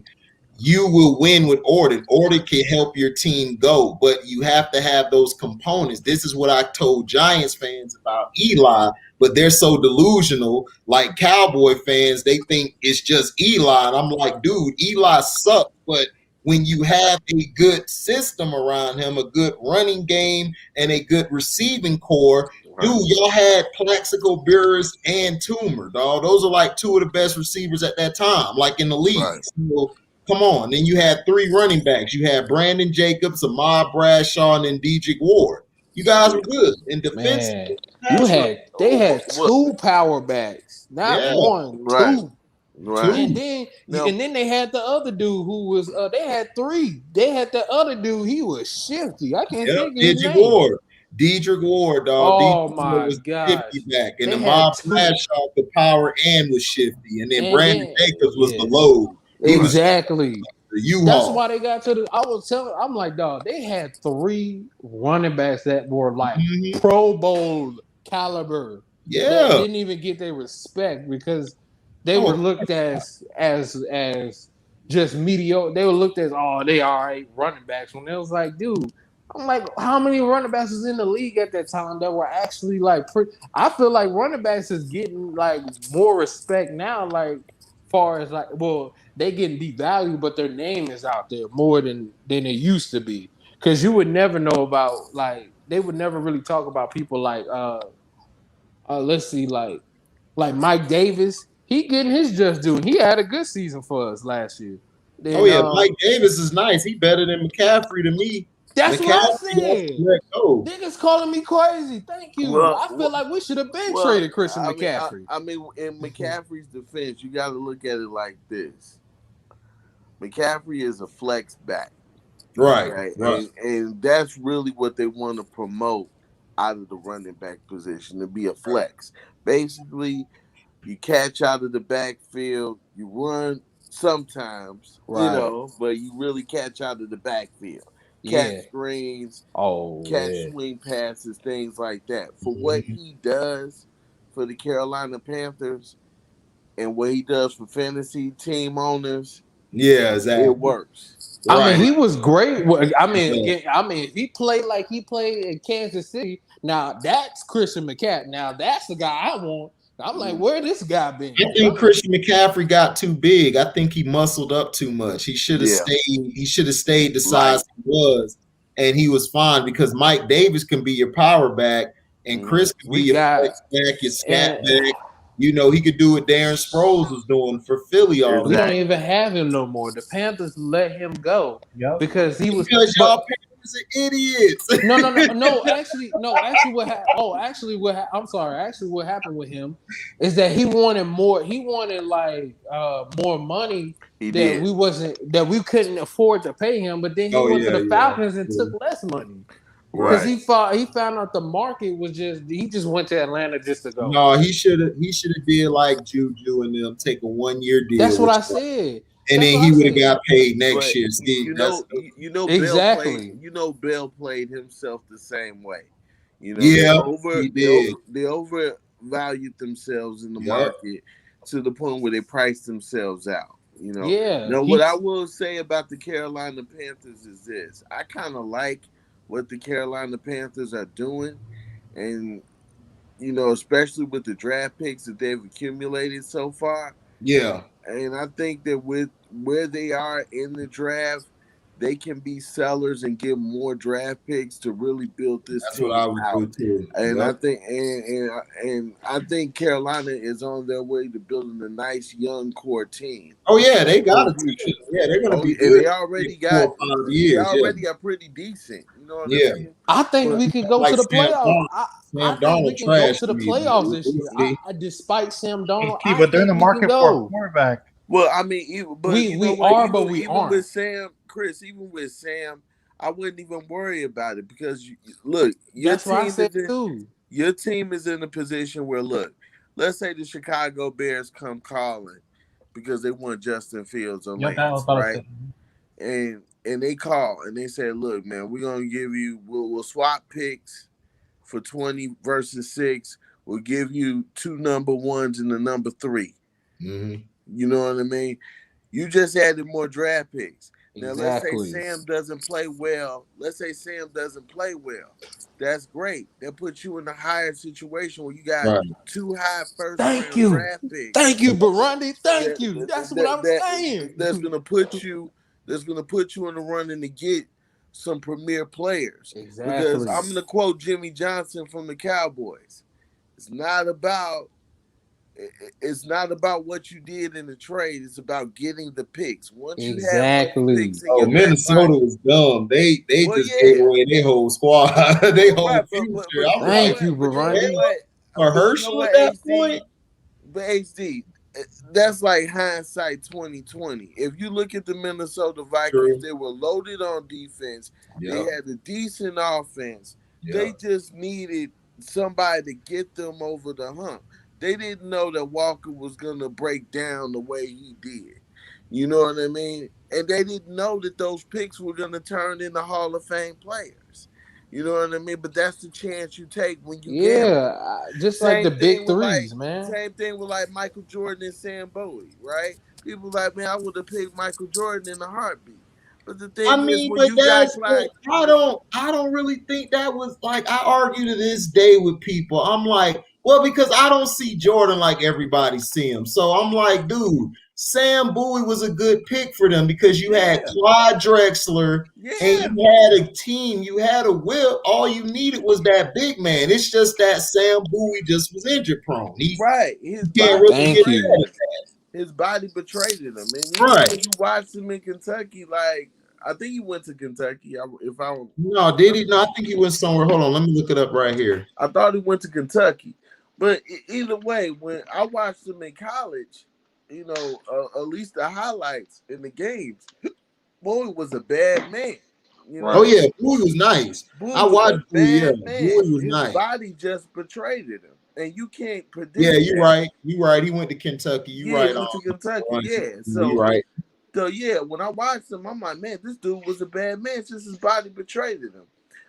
you will win with Orton. Orton can help your team go, but you have to have those components. This is what I told Giants fans about Eli, but they're so delusional. Like Cowboy fans, they think it's just Eli. And I'm like, dude, Eli sucks, but when you have a good system around him, a good running game, and a good receiving core, dude, y'all had Plaxico Burress and Toomer, dog. Those are like two of the best receivers at that time, like in the league. Right. So, come on. Then you had three running backs. You had Brandon Jacobs, Ahmad Bradshaw, and then Dedrick Ward. You guys were good. In defense, they had two power backs, not one, two. Right. And then they had the other dude who was they had three. They had the other dude, he was shifty. I can't think of his name. Dedrick Ward, dog. Oh Dedrick my was gosh. shifty back. And Ahmad Bradshaw, the power and was shifty. And then Brandon Jacobs was the load. Exactly. That's U-Haul. why they got to the. I'm like, dog, they had three running backs that were like Pro Bowl caliber. Yeah. That didn't even get their respect because they were looked as just mediocre. They were looked as they all right running backs when it was like, dude. I'm like, how many running backs was in the league at that time that were actually like? I feel like running backs is getting like more respect now. Like, far as like, well, they getting devalued, but their name is out there more than it used to be. Because you would never know about like they would never really talk about people like let's see like Mike Davis. He getting his just due. He had a good season for us last year. Then, Mike Davis is nice. He better than McCaffrey to me. That's McCaffrey what I said. Niggas calling me crazy. Thank you. I feel like we should have been traded Christian McCaffrey. I mean, in McCaffrey's defense, you got to look at it like this. McCaffrey is a flex back. Right. And that's really what they want to promote out of the running back position, to be a flex. Basically, you catch out of the backfield, you run sometimes, but you really catch out of the backfield. Catch screens, catch swing passes, things like that. For what he does for the Carolina Panthers and what he does for fantasy team owners, exactly. It works. I mean, he was great. I mean, if he played like he played in Kansas City, now that's Christian McCaffrey. Now that's the guy I want. I'm like, where this guy been? I think Christian McCaffrey got too big. I think he muscled up too much. He should have stayed. He should have stayed the size he was, and he was fine because Mike Davis can be your power back, and Chris can be your flex back, your scat back. You know, he could do what Darren Sproles was doing for Philly all We don't even have him no more. The Panthers let him go because he was. Because y'all Panthers are idiots. No. Actually, I'm sorry. Actually, what happened with him is that he wanted more. He wanted like more money that we couldn't afford to pay him. But then he went to the Falcons and took less money. Because he found out the market was he just went to Atlanta just to go. No, he should have did like Juju and them, take a 1-year deal. That's what I said. And then he would have got paid next year. Exactly. Bell played himself the same way. They overvalued themselves in the market to the point where they priced themselves out. What I will say about the Carolina Panthers is this: I kind of like what the Carolina Panthers are doing, and especially with the draft picks that they've accumulated so far. Yeah. And I think that with where they are in the draft, they can be sellers and get more draft picks to really build this That's what team I would out. do too. And Yep. I think and I think Carolina is on their way to building a nice young core team. Oh yeah, they got for a the future. team. Yeah, they're gonna be And good they already in got 4 or 5 they years. Yeah, already are pretty decent. You know what yeah. I mean? I think But we could go Like to the Sam playoffs. Donald. I Sam think we Donald can go trash to to the me, playoffs man. this year. Despite Sam Donald, Key, I but they're in the think we can market for a go. quarterback. well, I mean, but you know We what? are, but we Even with aren't. Sam, Chris, even with Sam, I wouldn't even worry about it because look, That's what I said too. your team is in a position where look, let's say the Chicago Bears come calling because they want Justin Fields or Yep, I was Lance, about to right? say. And they call and they say, look, man, we're gonna give you we'll swap picks for 20 versus 6. We'll give you 2 number 1s and the number 3. Mm-hmm. You know what I mean? You just added more draft picks. Now let's say Exactly. Sam doesn't play well. That's great. That puts you in a higher situation where you got Right. 2 high first Thank round you. draft picks. Thank you, Burundi. Thank That, you. That's what I'm that, saying. that's gonna put you in the running to get some premier players. Because Exactly. I'm gonna quote Jimmy Johnson from the Cowboys. It's not about what you did in the trade. It's about getting the picks. Once you have those Exactly. picks in Oh, your back Minnesota pocket, was dumb. They well, just gave yeah, away their whole squad, their whole right. future. I'm You know like, Thank you, what? But you know Burundi. what? for But you know Herschel at what, that HD. point. But HD, that's like hindsight 2020. If you look at the Minnesota Vikings, True. they were loaded on defense. They Yep. had a decent offense. They Yep. just needed somebody to get them over the hump. They didn't know that Walker was gonna break down the way he did. You know what I mean? And they didn't know that those picks were gonna turn into Hall of Fame players. You know what I mean? But that's the chance you take when you gamble. Yeah, just like the Same big thing with threes, man. Michael Jordan and Sam Bowie, right? People like, man, I would have picked Michael Jordan in a heartbeat. But the I thing is, mean, when but you got that's what Clyde, I don't really think that was like I argue to this day with people. I'm like, well, because I don't see Jordan like everybody see him. So I'm like, dude, Sam Bowie was a good pick for them because you had Clyde Drexler and yeah, you had a team, you had a whip. All you needed was that big man. It's just that Sam Bowie just was injury prone. He right. His can't body really get Thank betrayed you. mad him. at that. His body betrayed him, and even when Right. you watched him in Kentucky, like I think he went to Kentucky. No, did he? No, I think he went somewhere. Hold on, let me look it up right here. I thought he went to Kentucky, but either way, when I watched him in college, at least the highlights in the games, Bowie was a bad man. You Oh know, yeah, Bowie was nice. Bowie I was watched a Bowie. Yeah, bad man. Bowie was His nice. body just betrayed him, and you can't Yeah, predict you're that. right. You're right. He went to Kentucky. You're Yeah, he right. went to Kentucky. Yeah, You're right. so yeah, when I watched him, I'm like, man, this dude was a bad man since his body betrayed him. He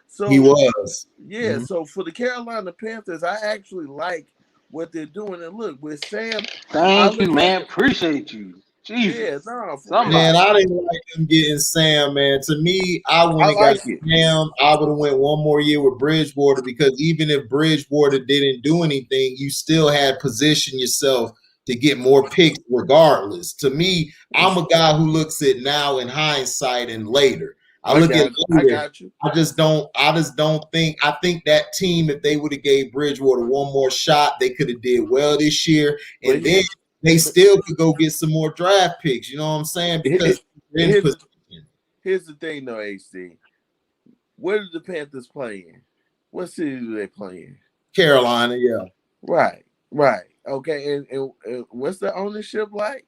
So was. yeah, so for the Carolina Panthers, I actually like what they're doing. And look, with Sam, I Thank you, look at man. it. Appreciate you. Jesus. Yeah, no, for real. Man, Somebody. I didn't like them getting Sam, man. To me, I I wouldn't have got like it. Sam. I would have went one more year with Bridgewater because even if Bridgewater didn't do anything, you still had positioned yourself to get more picks regardless. To me, I'm a guy who looks at now in hindsight and later. I look at I later. got you. I just don't think I think that team, if they would have gave Bridgewater one more shot, they could have did well this year. But And then they still could go get some more draft picks. You know what I'm saying? Because they're in position. Here's the thing, though, HD. Where do the Panthers play in? What city do they play in? Carolina, yeah. Right. Okay, and what's the ownership like?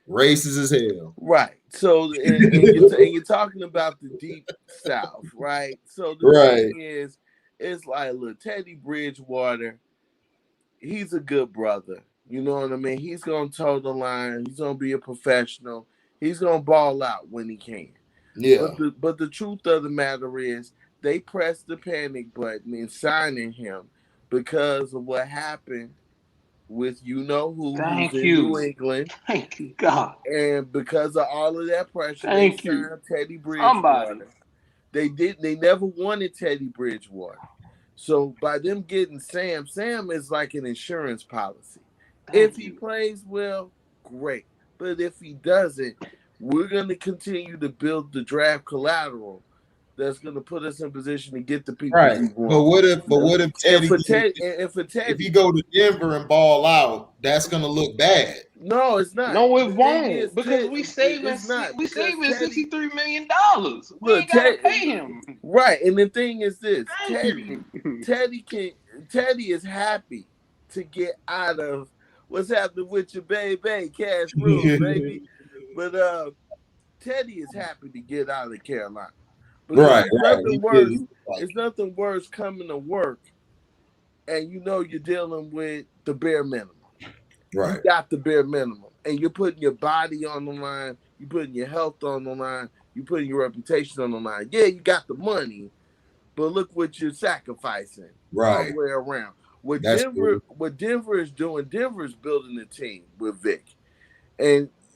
Racist as hell. Right. So, and you're talking about the deep South, right? So the thing is, it's like, look, Teddy Bridgewater, he's a good brother. You know what I mean? He's gonna toe the line. He's gonna be a professional. He's gonna ball out when he can. Yeah. But the truth of the matter is, they pressed the panic button in signing him because of what happened with who's Thank in you. New England. Thank you, God. And because of all of that pressure, Thank they you. signed Teddy Somebody. Bridgewater. They never wanted Teddy Bridgewater. So by them getting Sam is like an insurance policy. If he plays well, great. But if he doesn't, we're going to continue to build the draft collateral that's going to put us in position to get the people Right. we want. But what if Teddy? If he go to Denver and ball out, that's gonna look bad. No, it's not. No, it The thing won't is, because we saving Teddy- $63 million. We ain't gotta pay him. Right, and the thing is this: Teddy is happy to get out of what's happening with your baby, cash rules, baby. But Teddy is happy to get out of Carolina. Because it's nothing worse coming to work and you know you're dealing with the bare minimum. Right. You got the bare minimum. And you're putting your body on the line, you're putting your health on the line, you're putting your reputation on the line. Yeah, you got the money, but look what you're sacrificing all the way around. What Denver is doing, Denver is building a team with Vic.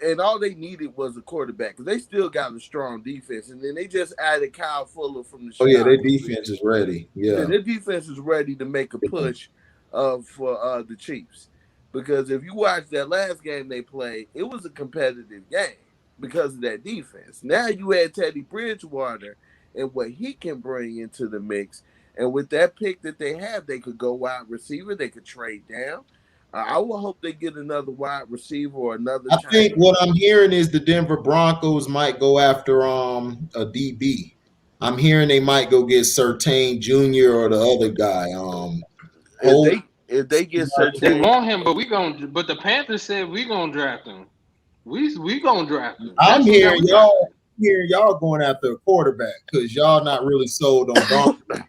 And all they needed was a quarterback because they still got a strong defense. And then they just added Kyle Fuller from the Chicago. Oh, yeah, their defense is ready. Yeah, their defense is ready to make a push for the Chiefs. Because if you watch that last game they played, it was a competitive game because of that defense. Now you add Teddy Bridgewater and what he can bring into the mix. And with that pick that they have, they could go wide receiver. They could trade down. I will hope they get another wide receiver or another. I think what I'm hearing is the Denver Broncos might go after a DB. I'm hearing they might go get Surtain Jr. or the other guy. If they get Surtain, they want him, but the Panthers said we gonna draft him. We gonna draft him. I'm hearing y'all going after a quarterback because y'all not really sold on Broncos.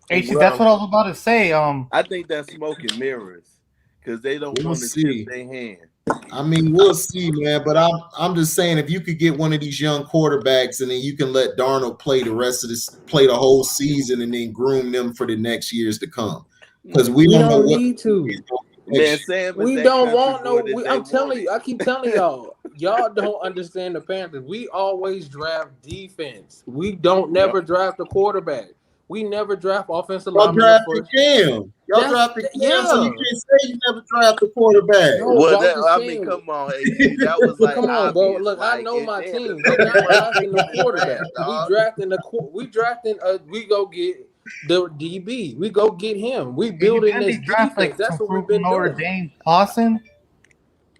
That's what I was about to say. I think that's smoke and mirrors. Because they don't want to tip their hand. I mean, we'll see, man. But I'm just saying, if you could get one of these young quarterbacks, and then you can let Darnold play the whole season, and then groom them for the next years to come. Because we don't need to. Man, Sam, we don't want no. I'm telling you, I keep telling y'all don't understand the Panthers. We always draft defense. We don't never draft a quarterback. We never draft offensive linemen. Y'all drafted Cam. Y'all drafted Cam, so you can't say you never draft a quarterback. No, come on, that was like come on, bro. Look, I know my team. We're not drafting the quarterback. We drafting. We go get the DB. We go get him. We building this defense. That's what we've been Notre doing. Dame Clausen?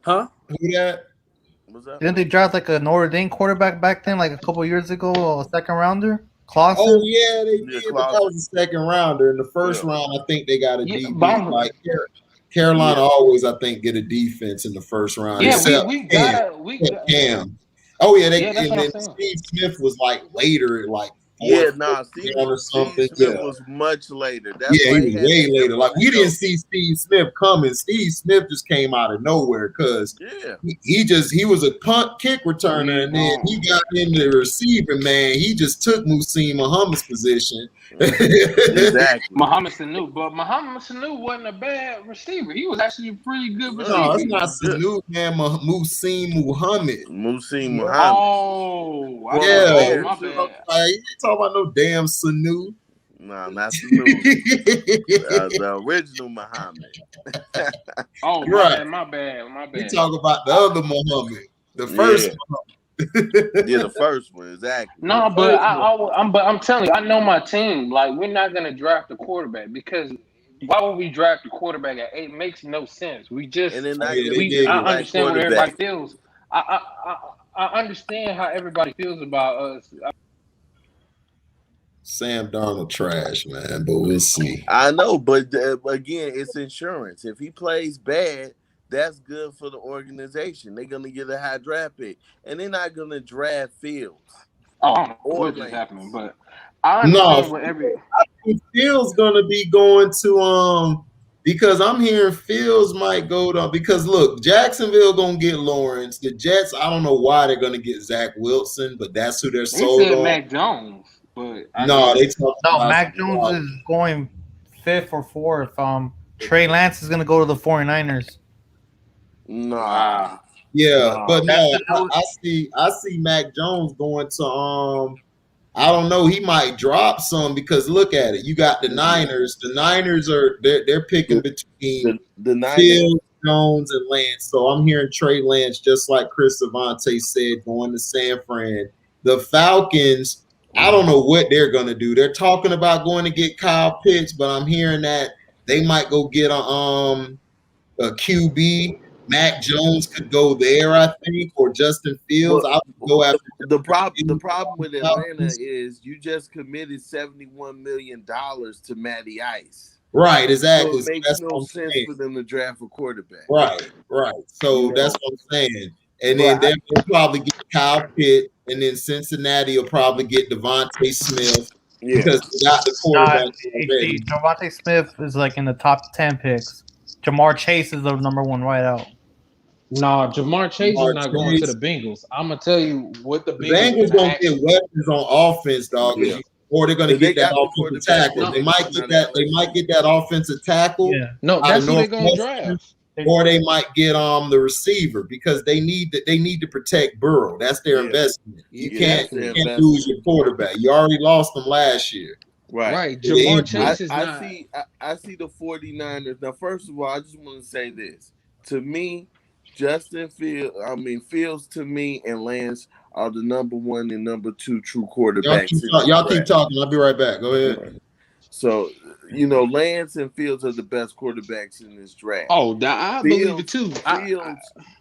Huh? Who that? Didn't they draft like a Notre Dame quarterback back then, like a couple years ago, a second rounder? Clausen? Oh yeah, they did. But that was a second rounder. In the first round, I think they got a DB. Like Carolina always, I think, get a defense in the first round. Yeah, except we got Cam. Oh yeah, and then Steve Smith was like later, like Steve Smith was much later. He was way later. Like we didn't see Steve Smith coming. Steve Smith just came out of nowhere because he was a punt kick returner, and then he got in the receiving. Man, he just took Muhsin Muhammad's position. Exactly. Muhammad Sanu, but Muhammad Sanu wasn't a bad receiver. He was actually a pretty good receiver. No, it's not Sanu, man. Muhsin Muhammad. Oh, yeah. My bad. Like, you ain't talking about no damn Sanu. No, not Sanu. The original Muhammad. My bad. You talk about the other Muhammad, the first Muhammad. The first one, exactly. No, but I'm telling you, I know my team. Like, we're not gonna draft a quarterback because why would we draft a quarterback at 8? It makes no sense. We just I understand what everybody feels. I understand how everybody feels about us. Sam Darnold trash, man, but we'll see. I know, but again, it's insurance. If he plays bad, that's good for the organization. They're gonna get a high draft pick, and they're not gonna draft Fields. Oh, I don't know what is happening, but I understand what I think Fields gonna be going to because I'm hearing Fields might go to because look, Jacksonville gonna get Lawrence. The Jets, I don't know why they're gonna get Zach Wilson, but that's who they're sold on. Mac Jones, but Mac Jones is going 5th or 4th. Trey Lance is gonna go to the 49ers. Nah. Yeah, but no, I see Mac Jones going to I don't know, he might drop some because look at it. You got the Niners. The Niners are they're picking between the Niners. Fields, Jones and Lance. So I'm hearing Trey Lance, just like Chris Savante said, going to San Fran. The Falcons, I don't know what they're going to do. They're talking about going to get Kyle Pitts, but I'm hearing that they might go get a QB. Mac Jones could go there, I think, or Justin Fields. I would go after the problem with Atlanta is you just committed $71 million to Matty Ice. Right, exactly. So it makes no sense for them to draft a quarterback. Right. So that's what I'm saying. And then they'll probably get Kyle Pitt, and then Cincinnati will probably get Devontae Smith because they got the quarterback already. Devontae Smith is like in the top 10 picks. Jamar Chase is the number one right out. No, Jamar Chase is not going to the Bengals. I'm gonna tell you what the Bengals gonna get weapons on offense, dog. Yeah. Or they're gonna get that offensive tackle. No, they might get that. They might get that offensive tackle. Yeah. No, that's who they're gonna draft. Or they might get the receiver because they need to protect Burrow. That's their investment. You can't lose your quarterback. You already lost them last year. Right. Jamar Chase is not. I see the 49ers. Now, first of all, I just want to say this. To me, Fields to me and Lance are the number one and number two true quarterbacks. Y'all keep talking. I'll be right back. Go ahead. Right. So, Lance and Fields are the best quarterbacks in this draft. Oh, I believe it too.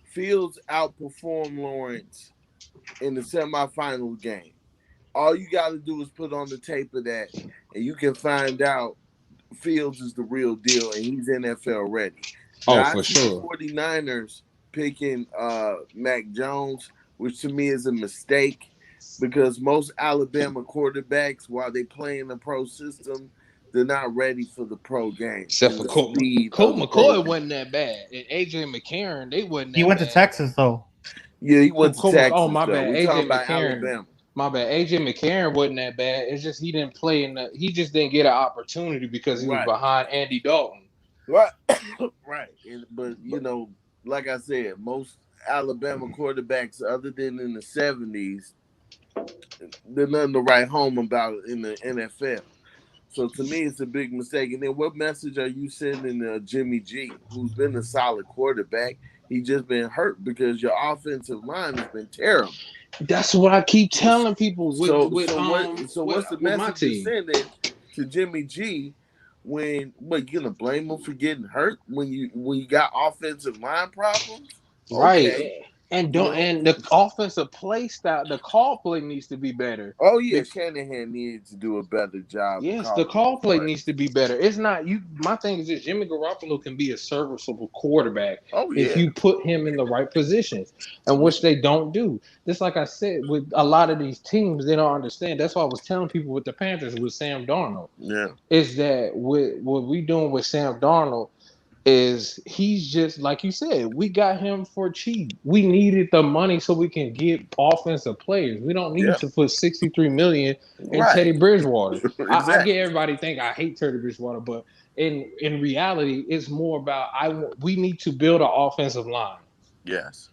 Fields outperformed Lawrence in the semifinal game. All you got to do is put on the tape of that, and you can find out Fields is the real deal, and he's NFL ready. Now, for sure. The 49ers picking Mac Jones, which to me is a mistake because most Alabama quarterbacks, while they play in the pro system, they're not ready for the pro game. Except for Colt McCoy wasn't that bad. And AJ McCarron, they wasn't that bad. He went to Texas, though. Yeah, he went to Texas. Oh, my bad. AJ McCarron. My bad. AJ McCarron wasn't that bad. It's just he didn't play he just didn't get an opportunity because he was behind Andy Dalton. Right. But, like I said, most Alabama quarterbacks, other than in the 70s, there's nothing to write home about in the NFL. So to me, it's a big mistake. And then what message are you sending to Jimmy G, who's been a solid quarterback? He's just been hurt because your offensive line has been terrible. That's what I keep telling people. What's the message you're sending to Jimmy G when you're gonna blame him for getting hurt when you got offensive line problems? Right. Okay. And the offensive play style, the call play needs to be better. Oh yeah, Shanahan needs to do a better job. Yes, the call play needs to be better. It's not you. My thing is this: Jimmy Garoppolo can be a serviceable quarterback if you put him in the right positions, and which they don't do. Just like I said, with a lot of these teams, they don't understand. That's why I was telling people with the Panthers with Sam Darnold. Yeah, is that what we doing with Sam Darnold? Is he's just like you said, we got him for cheap. We needed the money so we can get offensive players. We don't need to put $63 million in Teddy Bridgewater. Exactly. I get everybody think I hate Teddy Bridgewater, but in reality, it's more about we need to build an offensive line. Yes.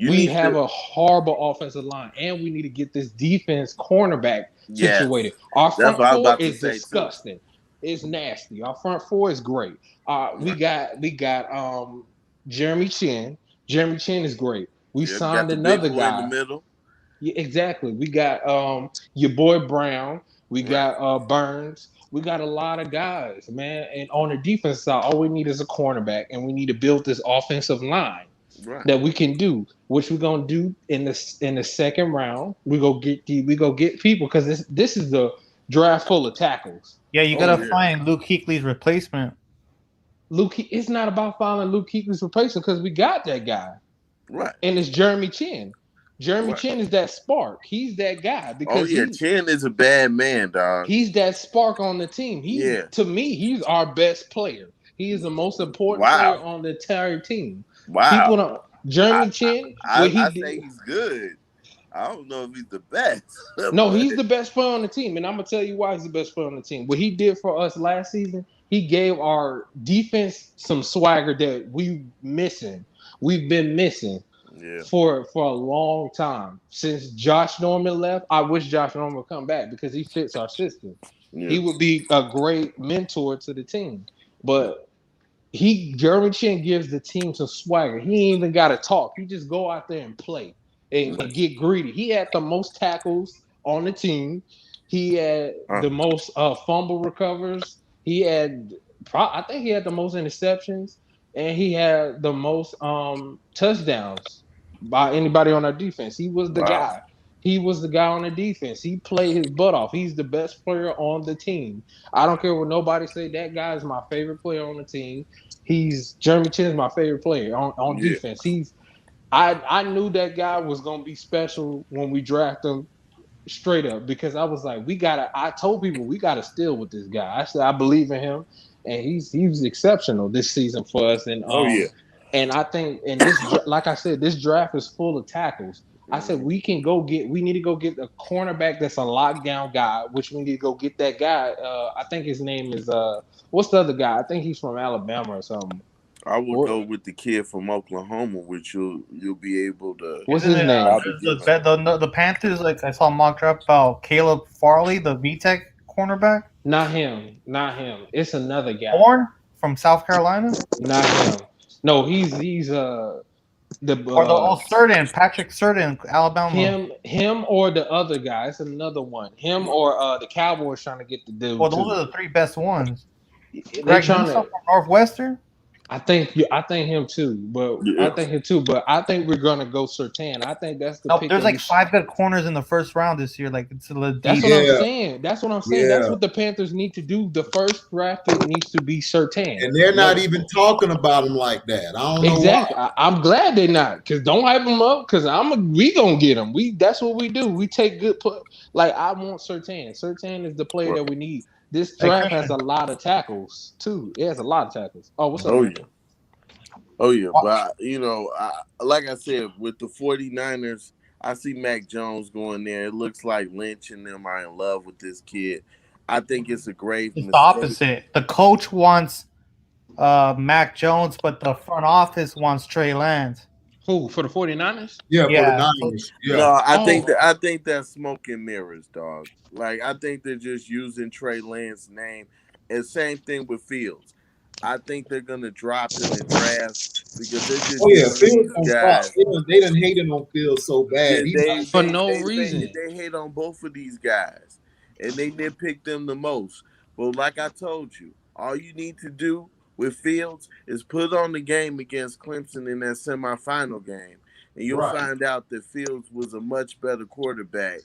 We have a horrible offensive line, and we need to get this defense cornerback situated. Our front four is disgusting. It's nasty. Our front four is great. We got Jeremy Chin. Jeremy Chin is great. We signed another guy in the middle. Yeah, exactly. We got your boy Brown. We got Burns. We got a lot of guys, man. And on the defense side, all we need is a cornerback, and we need to build this offensive line that we can do. Which we're gonna do in the second round. We go get people because this is the draft full of tackles. Yeah, you gotta find Luke Kuechly's replacement. It's not about finding Luke Kuechly's replacement because we got that guy, right? And it's Jeremy Chin. Jeremy Chin is that spark. He's that guy because Chin is a bad man, dog. He's that spark on the team. To me, he's our best player. He is the most important player on the entire team. Wow, people don't. Jeremy Chin. I say he's good. I don't know if he's the best. No, he's the best player on the team, and I'm gonna tell you why he's the best player on the team. What he did for us last season, he gave our defense some swagger that we've been missing for a long time. Since Josh Norman left, I wish Josh Norman would come back because he fits our system. He would be a great mentor to the team. But Jeremy Chin gives the team some swagger. He ain't even got to talk. He just go out there and play and get greedy. He had the most tackles on the team. He had the most fumble recovers. He had, I think he had the most interceptions, and he had the most touchdowns by anybody on our defense. He was the guy. He was the guy on the defense. He played his butt off. He's the best player on the team. I don't care what nobody say. That guy is my favorite player on the team. Jeremy Chin's my favorite player on defense. I knew that guy was gonna be special when we drafted him straight up because I was like, I told people we gotta steal with this guy. I said I believe in him, and he's exceptional this season for us. And and I think like I said, this draft is full of tackles. I said we need to go get a cornerback that's a lockdown guy, which we need to go get that guy. I think his name is what's the other guy? I think he's from Alabama or something. I would go with the kid from Oklahoma, which you'll be able to. What's his name? The Panthers, like I saw a mock draft about Caleb Farley, the VTech cornerback. Not him. It's another guy. Horn from South Carolina. Not him. No, he's Surtain, Patrick Surtain, Alabama. Him or the other guy. It's another one. Him or the Cowboys trying to get the dude. Well, those are the three best ones. Greg Newsome from Northwestern. I think him too, but I think we're gonna go Surtain. I think that's the pick. There's like 5 good corners in the first round this year. Like it's a legit. That's what I'm saying. That's what I'm saying. Yeah. That's what the Panthers need to do. The first draft pick needs to be Surtain, and they're not even talking about him like that. I don't know exactly. I'm glad they're not, because don't hype him up. Because we gonna get him. That's what we do. We take good. Like I want Surtain. Surtain is the player that we need. This draft has a lot of tackles too. It has a lot of tackles. Oh, what's up? Oh yeah, but like I said, with the 49ers, I see Mac Jones going there. It looks like Lynch and them are in love with this kid. I think it's a grave mistake. It's the opposite. The coach wants Mac Jones, but the front office wants Trey Lance. Who, for the 49ers? Yeah, for the Niners. Yeah. No, I think that's smoke and mirrors, dog. Like I think they're just using Trey Lance's name. And same thing with Fields. I think they're gonna drop him in draft because they're just Fields guys. They done hated on Fields so bad. For no reason. They hate on both of these guys, and they nitpick them the most. But like I told you, all you need to do with Fields is put on the game against Clemson in that semifinal game, and you'll find out that Fields was a much better quarterback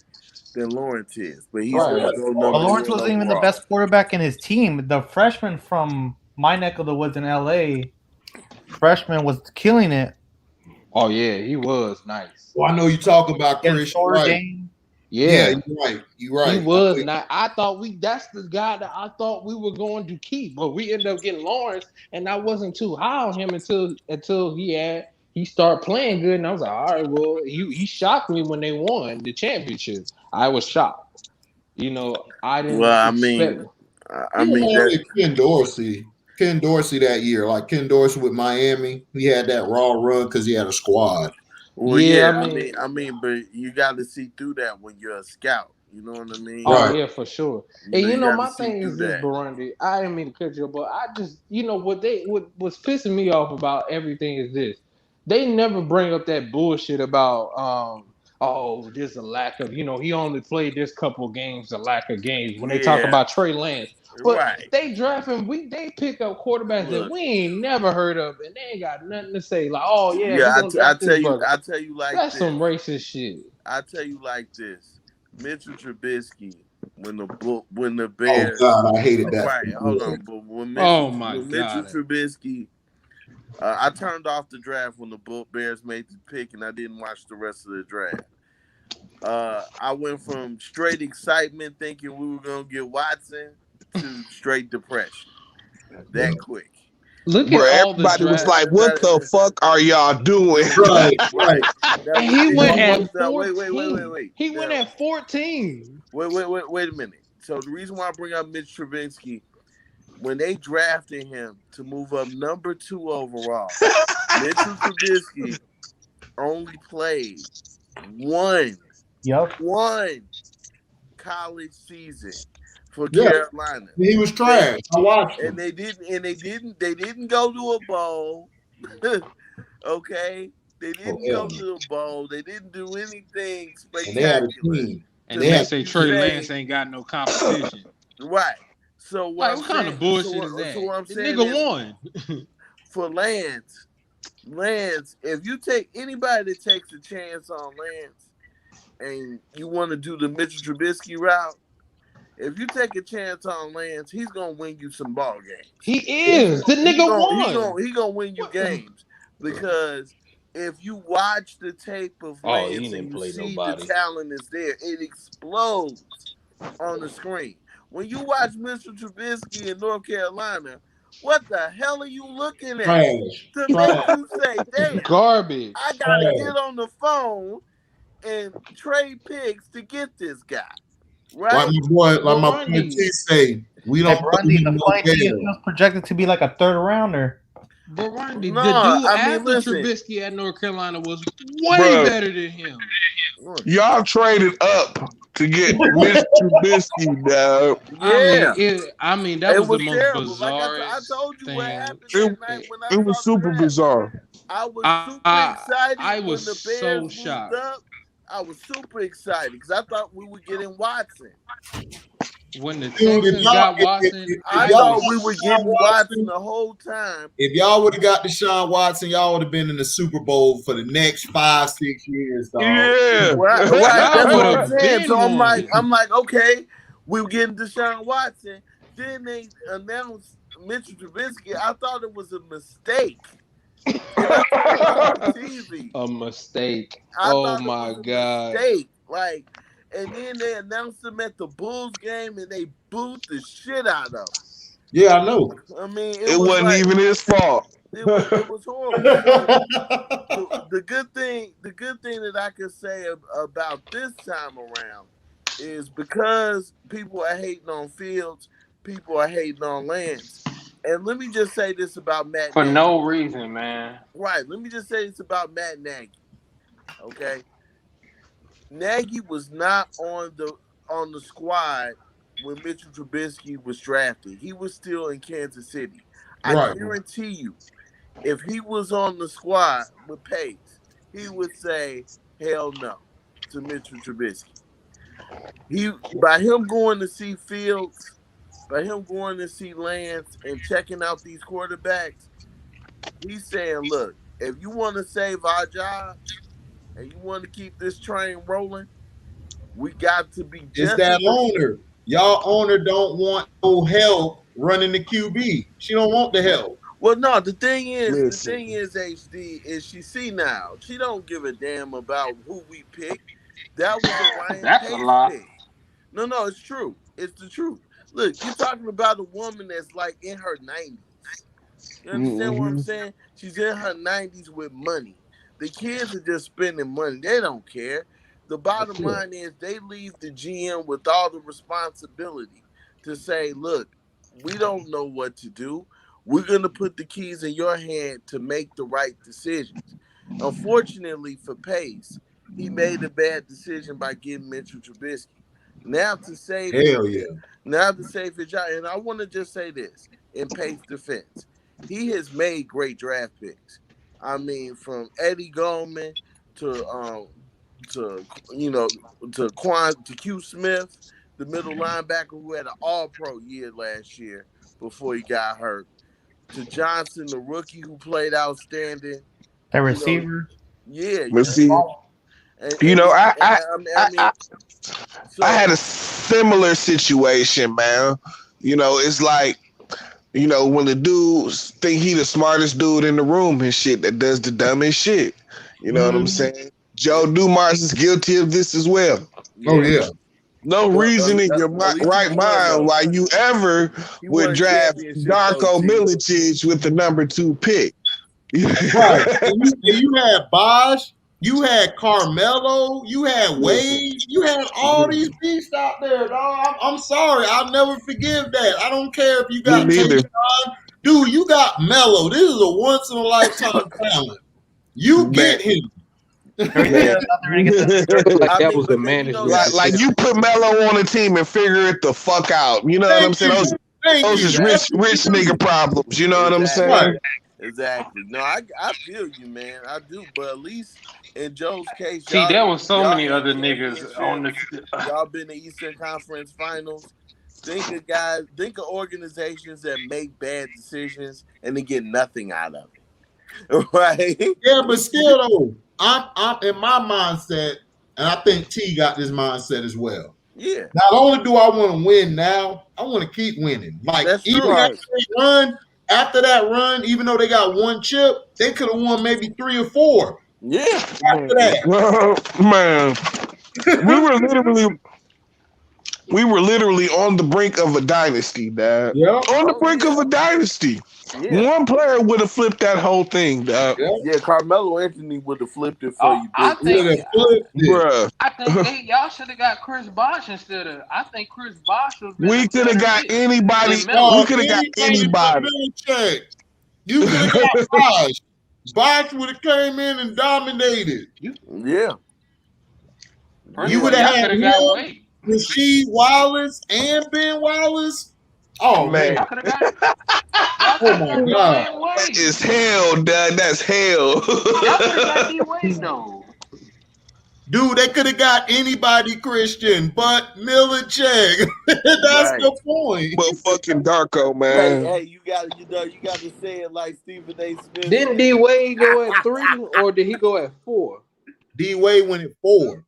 than Lawrence is. But he's going to go number one. Lawrence wasn't even the best quarterback in his team. The freshman from my neck of the woods in LA, freshman was killing it. Oh yeah, he was nice. Well, I know you talking about Chris. Right. Yeah, you're right. He was not. I thought that's the guy that I thought we were going to keep, but we ended up getting Lawrence, and I wasn't too high on him until he started playing good, and I was like, all right, well, he shocked me when they won the championship. I was shocked. I didn't. Well, I mean Ken Dorsey that year, like Ken Dorsey with Miami, he had that raw run because he had a squad. Well, I mean, but you got to see through that when you're a scout. You know what I mean? Oh yeah, for sure. And my thing is this, Burundi. I didn't mean to cut you, but I just, what's pissing me off about everything is this: they never bring up that bullshit about there's a lack of, he only played this couple of games, a lack of games when they talk about Trey Lance. But they draft him. They pick up quarterbacks that we ain't never heard of, and they ain't got nothing to say. Like, oh yeah, I tell you like that's this. some racist shit. I tell you like this: Mitchell Trubisky, when the Bears. Oh God, I hated that. Right, hold on, but when Mitchell Trubisky, I turned off the draft when the Bears made the pick, and I didn't watch the rest of the draft. I went from straight excitement, thinking we were gonna get Watson, to straight depression that quick. Look at all everybody was like, "What the fuck are y'all doing?" Right. And he went at 14. Wait. He went at 14. Wait a minute. So the reason why I bring up Mitch Trubisky, when they drafted him to move up number 2 overall, Mitchell Trubisky only played one college season. for Carolina. He was trash. I watched him. And they didn't go to a bowl. Okay? They didn't go to a bowl. They didn't do anything spectacular. And they say Trey Lance ain't got no competition. Right. So what kind of bullshit is that? So what I'm saying the nigga won. For Lance, if you take anybody that takes a chance on Lance and you want to do the Mitchell Trubisky route, if you take a chance on Lance, he's gonna win you some ball games. He is. The nigga won. He gonna win you games because if you watch the tape of Lance and you see the talent is there, it explodes on the screen. When you watch Mr. Trubisky in North Carolina, what the hell are you looking at to make you say, damn, garbage? I gotta get on the phone and trade picks to get this guy. Right? Like my boy T say, we don't. The point was projected to be like a third rounder. But Randy, the dude after Trubisky at North Carolina was way better than him. Y'all traded up to get Mr. Trubisky, dog. Yeah. I mean, that was the most terrible. bizarre I told you thing. what happened that night when it was super bizarre. I was super excited. I was when the Bears so moved shocked. Up. I was super excited because I thought we were getting Watson. When the Texans got Watson, I thought we were getting Watson the whole time. If y'all would have got Deshaun Watson, y'all would have been in the Super Bowl for the next 5-6 years. Dog. Yeah, right. That's what I'm saying. So I'm like, okay, we were getting Deshaun Watson. Then they announced Mitchell Trubisky. I thought it was a mistake. A mistake. Oh my God. Mistake. Like, and then they announced him at the Bulls game and they booed the shit out of him. Yeah, I know. I mean, it wasn't like, even his fault. It was horrible. the good thing that I can say about this time around is because people are hating on Fields, people are hating on Lance. And let me just say this about Matt For Nagy. no reason, man. Right. Let me just say this about Matt Nagy. Okay. Nagy was not on the squad when Mitchell Trubisky was drafted. He was still in Kansas City. I guarantee you, if he was on the squad with Pace, he would say hell no to Mitchell Trubisky. By him going to see Fields, by him going to see Lance and checking out these quarterbacks, he's saying, look, if you want to save our jobs and you want to keep this train rolling, we got to be just... It's that owner. Y'all owner don't want no help running the QB. She don't want the help. Well, no, the thing is, HD, is she senile. She don't give a damn about who we pick. That was a Ryan Pace pick. No, it's true. It's the truth. Look, you're talking about a woman that's like in her 90s. You understand what I'm saying? She's in her 90s with money. The kids are just spending money. They don't care. The bottom line is they leave the GM with all the responsibility to say, look, we don't know what to do. We're going to put the keys in your hand to make the right decisions. Unfortunately for Pace, he made a bad decision by getting Mitchell Trubisky. Now to save his job, and I want to just say this in Pace's defense, he has made great draft picks. I mean, from Eddie Goldman to Q Smith, the middle linebacker who had an All-Pro year last year before he got hurt, to Johnson, the rookie who played outstanding. The receiver. I had a similar situation, man. You know, it's like, you know, when the dudes think he the smartest dude in the room and shit that does the dumbest shit. You know what I'm saying? Joe Dumars is guilty of this as well. Oh, yeah. No reason in your right mind why you ever would draft Darko Milicic with the number 2 pick. Right. And you had Bosch, you had Carmelo, you had Wade, you had all these beasts out there, dog. I'm sorry. I'll never forgive that. I don't care if you got Dude, you got Melo. This is a once-in-a-lifetime talent. You get him. That was the management. Like you put Melo on a team and figure it the fuck out. You know what I'm saying? Those is rich nigga problems. You know what I'm saying? Exactly. No, I feel you, man. I do. But at least in Joe's case, see, there was so many other niggas on the. Y'all been in the Eastern Conference Finals. Think of organizations that make bad decisions and they get nothing out of it. Right? Yeah, but still though, I'm in my mindset, and I think T got this mindset as well. Yeah. Not only do I want to win now, I want to keep winning. Like that's even after that run, even though they got one chip, they could have won maybe 3 or 4. Yeah. After that. Well, man, we were literally on the brink of a dynasty, dad. Yeah. On the brink of a dynasty. Yeah. One player would have flipped that whole thing, dog. Yeah, Carmelo Anthony would have flipped it for you. I think y'all should have got Chris Bosh instead of. I think Chris Bosh was. We could have got anybody. We could have got anybody. You could have got Bosh. Bosh would have came in and dominated. Yeah. You would have had him, Rasheed Wallace, and Ben Wallace. Oh man! Oh my God! It's hell, dad. That's hell. Dude, they could have got anybody, Christian, but Milicic. That's the point. But fucking Darko, man. Hey, you gotta say it like Stephen A. Smith. Didn't D Wade go at 3 or did he go at 4? D Wade went at 4.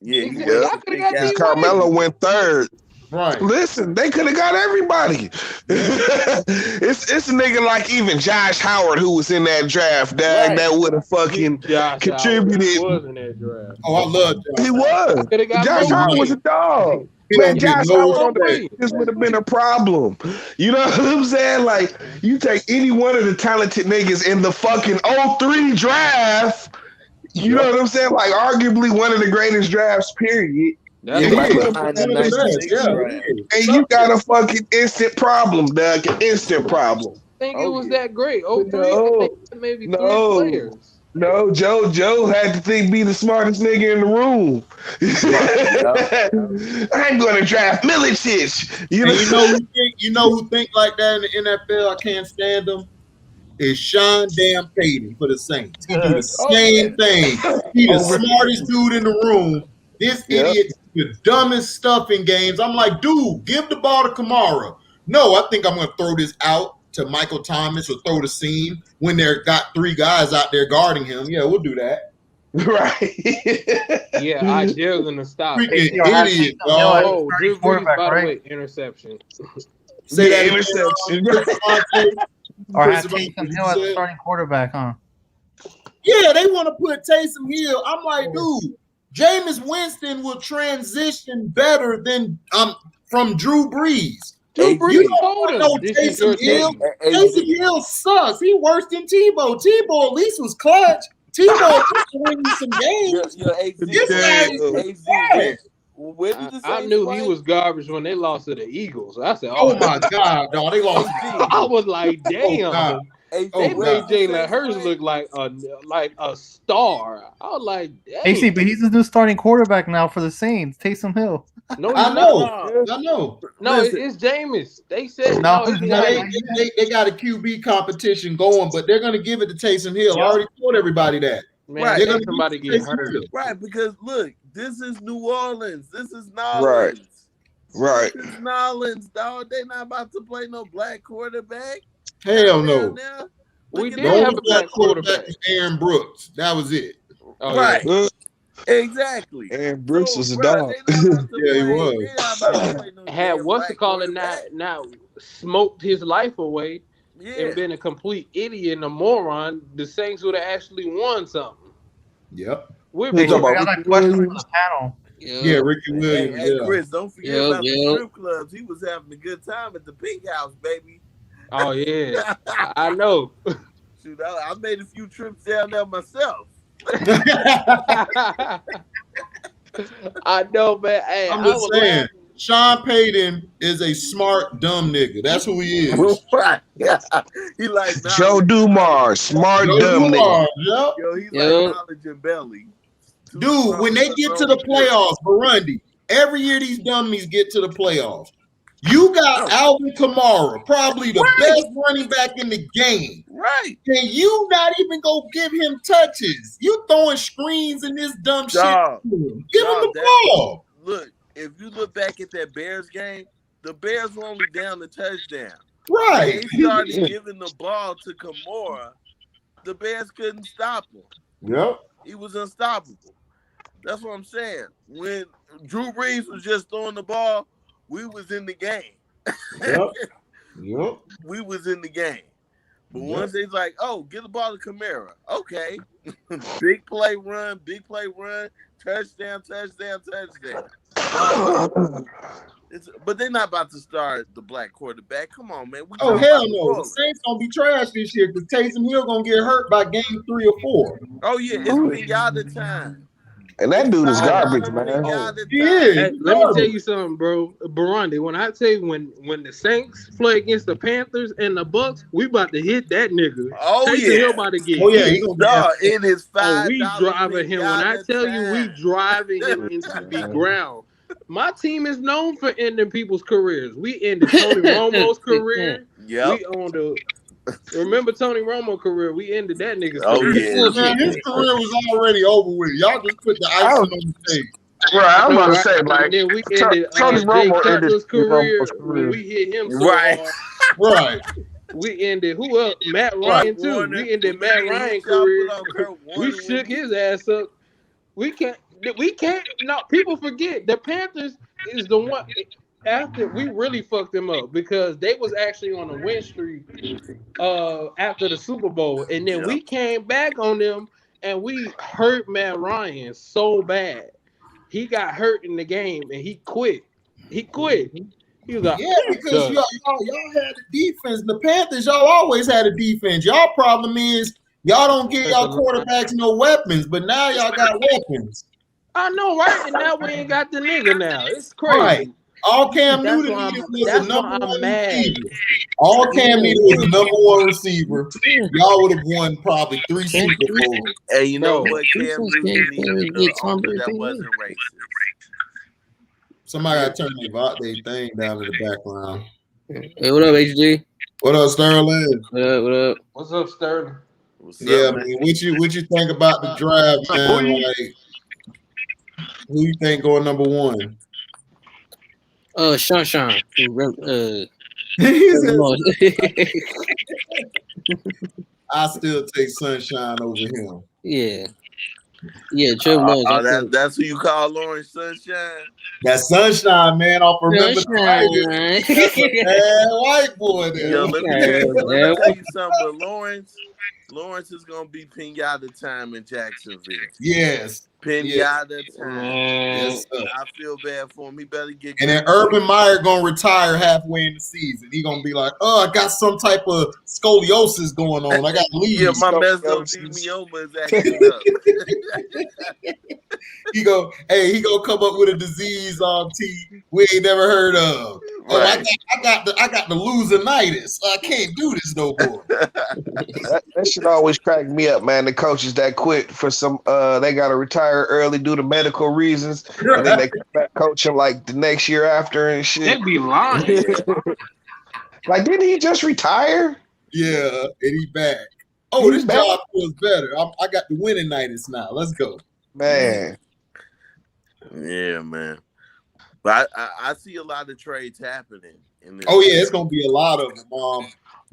Yeah, Carmelo went 3rd. Right. Listen, they could have got everybody. it's a nigga like even Josh Howard who was in that draft, dad, that would have fucking contributed. Was in that draft. Oh, I love Josh. He was. Josh Howard was a dog. Man, Josh Howard on the this would have been a problem. You know what I'm saying? Like, you take any one of the talented niggas in the fucking 03 draft, you know what I'm saying? Like, arguably one of the greatest drafts, period. And you got a fucking instant problem, Doug. An instant problem. I think it was that great. 03, maybe 3 players. No, Joe had to be the smartest nigga in the room. I'm going to draft Milicic. You know who think like that in the NFL? I can't stand them. Is Sean damn Payton for the Saints. He do the same thing. He the smartest dude in the room. This idiot the dumbest stuff in games. I'm like, dude, give the ball to Kamara. No, I think I'm going to throw this out to Michael Thomas or throw the seam when they're got 3 guys out there guarding him. Yeah, we'll do that. Right. Yeah, I dare them to stop. Freaking idiot, dog. Oh, Drew Brees, by the way, interception. Say that interception. Or have Taysom Hill as the starting quarterback, huh? Yeah, they want to put Taysom Hill. I'm like, dude, Jameis Winston will transition better than from Drew Brees. Drew Brees told him. Taysom Hill. Taysom Hill sucks. He worse than Tebow. Tebow at least was clutch. Tebow winning some games. I knew he was garbage when they lost to the Eagles. I said, "Oh my God, dog! They lost." I was like, "Damn." They made Jalen Hurts look like a star. I was like, dang. AC, but he's the new starting quarterback now for the Saints. Taysom Hill. No, I know. No, it's Jameis. They said they got a QB competition going, but they're going to give it to Taysom Hill. I already told everybody that. Man, right. They're somebody get hurt. Right, because look, this is New Orleans. This is Nolans. Right. This is Nolans, dog. They not about to play no black quarterback. Hell no. We did have a black quarterback. Aaron Brooks. That was it. Oh, right. Yeah. Exactly. Aaron Brooks was a dog. Yeah, he was. Had what's to call it now smoked his life away and been a complete idiot and a moron, the Saints would have actually won something. Yep. We got a question from the panel. Yeah, Ricky Williams. Hey, Chris, don't forget about the strip clubs. He was having a good time at the Pink House, baby. Oh yeah, I know. Shoot, I made a few trips down there myself. I know, man. Hey, I'm just saying, Sean Payton is a smart, dumb nigga. That's who he is. He like Joe Dumars, smart, dumb nigga. Yep. Yo, he's like knowledge and belly. Dude, when they get to the playoffs, Burundi, every year these dummies get to the playoffs. You got Alvin Kamara, probably the best running back in the game. Right. And you not even go give him touches. You throwing screens and this dumb shit. Give him the ball. Look, if you look back at that Bears game, the Bears were only down the touchdown. Right. When they started giving the ball to Kamara, the Bears couldn't stop him. Yep. He was unstoppable. That's what I'm saying. When Drew Brees was just throwing the ball, we was in the game. Yep. We was in the game. But once they's like, oh, get the ball to Kamara. Okay. big play run, touchdown. But they're not about to start the black quarterback. Come on, man. Oh, hell no. The Saints going to be trash this year because Taysom Hill going to get hurt by game 3 or 4. Oh, yeah. It's Pinata time. And that dude is garbage, man. Hey, let me tell you something, bro. Burundi, when I tell you when the Saints play against the Panthers and the Bucks, we about to hit that nigga. Oh, Taysom Hill about to get hit. It is $5. We driving him. When I tell you we driving him into the ground. My team is known for ending people's careers. We ended Tony Romo's career. Yeah. We owned remember Tony Romo's career? We ended that nigga's career. Man, his career was already over with. Y'all just put the icing on the cake. Right, I'm about to say, like, then we ended Tony Romo Cutler's career when we hit him so hard. Right. We ended who else? Matt Ryan too. We ended Matt Ryan's career. We shook his ass up. We can't. No, people forget the Panthers is the one. After we really fucked them up because they was actually on a win streak after the Super Bowl, and then we came back on them and we hurt Matt Ryan so bad. He got hurt in the game and he quit. He was like, because y'all had the defense. The Panthers, y'all always had a defense. Y'all problem is y'all don't give y'all quarterbacks no weapons, but now y'all got weapons. I know, right? And now we ain't got the nigga now. It's crazy. Right. All Cam Newton needed was a number one receiver. All Cam needed was a number one receiver. Y'all would have won probably 3 Super Bowls. Hey, you know what? Cam Newton needed that wasn't racist. Somebody got to turn their thing down in the background. Hey, what up, HG? What up, Sterling? What up? What's up, Sterling? Man. What you think about the draft, man? Like, who you think going number 1? Sean. I still take Sunshine over him. Yeah, Trevor Lawrence. That's who you call Lawrence Sunshine? That's Sunshine, man. I'll remember the white boy there. Yo, let me tell you something, but Lawrence is gonna be pinata time in Jacksonville. Yes. Pinata time. Yes, I feel bad for him. He better get. And then Urban Meyer gonna retire halfway in the season. He gonna be like, "Oh, I got some type of scoliosis going on. I got leaves." Yeah, my mesothelioma is acting up. He gonna come up with a disease we ain't never heard of. Right. Oh, I got the losinitis. I can't do this no more. That shit always crack me up, man. The coaches that quit for some they gotta retire early due to medical reasons, and then they come back coaching like the next year after and shit. They be lying. Like, didn't he just retire? Yeah, and he back. Oh, this job feels better. I got the winning-itis now. Let's go. Man. Yeah, man. But I see a lot of trades happening. It's gonna be a lot of them.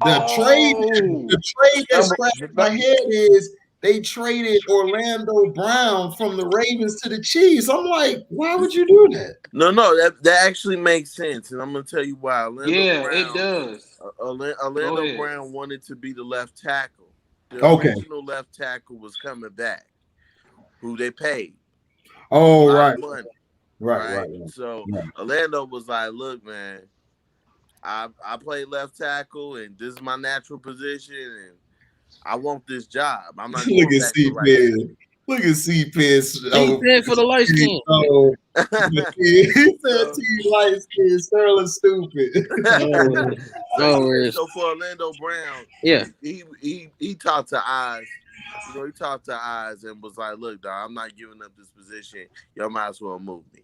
The trade that scratched my head is they traded Orlando Brown from the Ravens to the Chiefs. I'm like, why would you do that? No, that actually makes sense, and I'm gonna tell you why. It does. Orlando Brown wanted to be the left tackle. The original left tackle was coming back, who they paid. Oh, right. Money, right. So Orlando was like, look, man, I play left tackle, and this is my natural position, and I want this job. I'm not look at C-Pen. Look at C-Pen. C-Pen for the light skin. He said T light skin. Sterling stupid. So for Orlando Brown, he talked to Oz he talked to Eyes and was like, "Look, dog, I'm not giving up this position. Y'all might as well move me."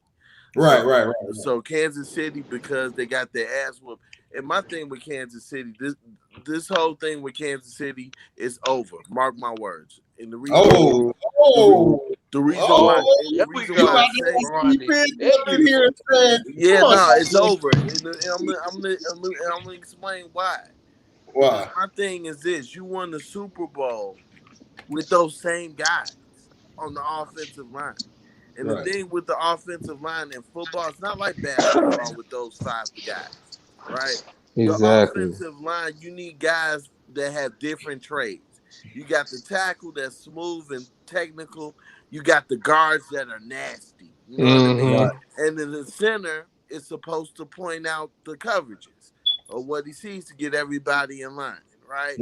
Right. So Kansas City, because they got their ass whooped. And my thing with Kansas City, this whole thing with Kansas City is over. Mark my words. And the reason the reason why I say it's over. And I'm gonna explain why. Why? My thing is this: you won the Super Bowl with those same guys on the offensive line. And the thing with the offensive line in football, it's not like basketball with those 5 guys, right? Your offensive line, you need guys that have different trades. You got the tackle that's smooth and technical. You got the guards that are nasty. You know what I mean? And then the center is supposed to point out the coverages of what he sees to get everybody in line, right?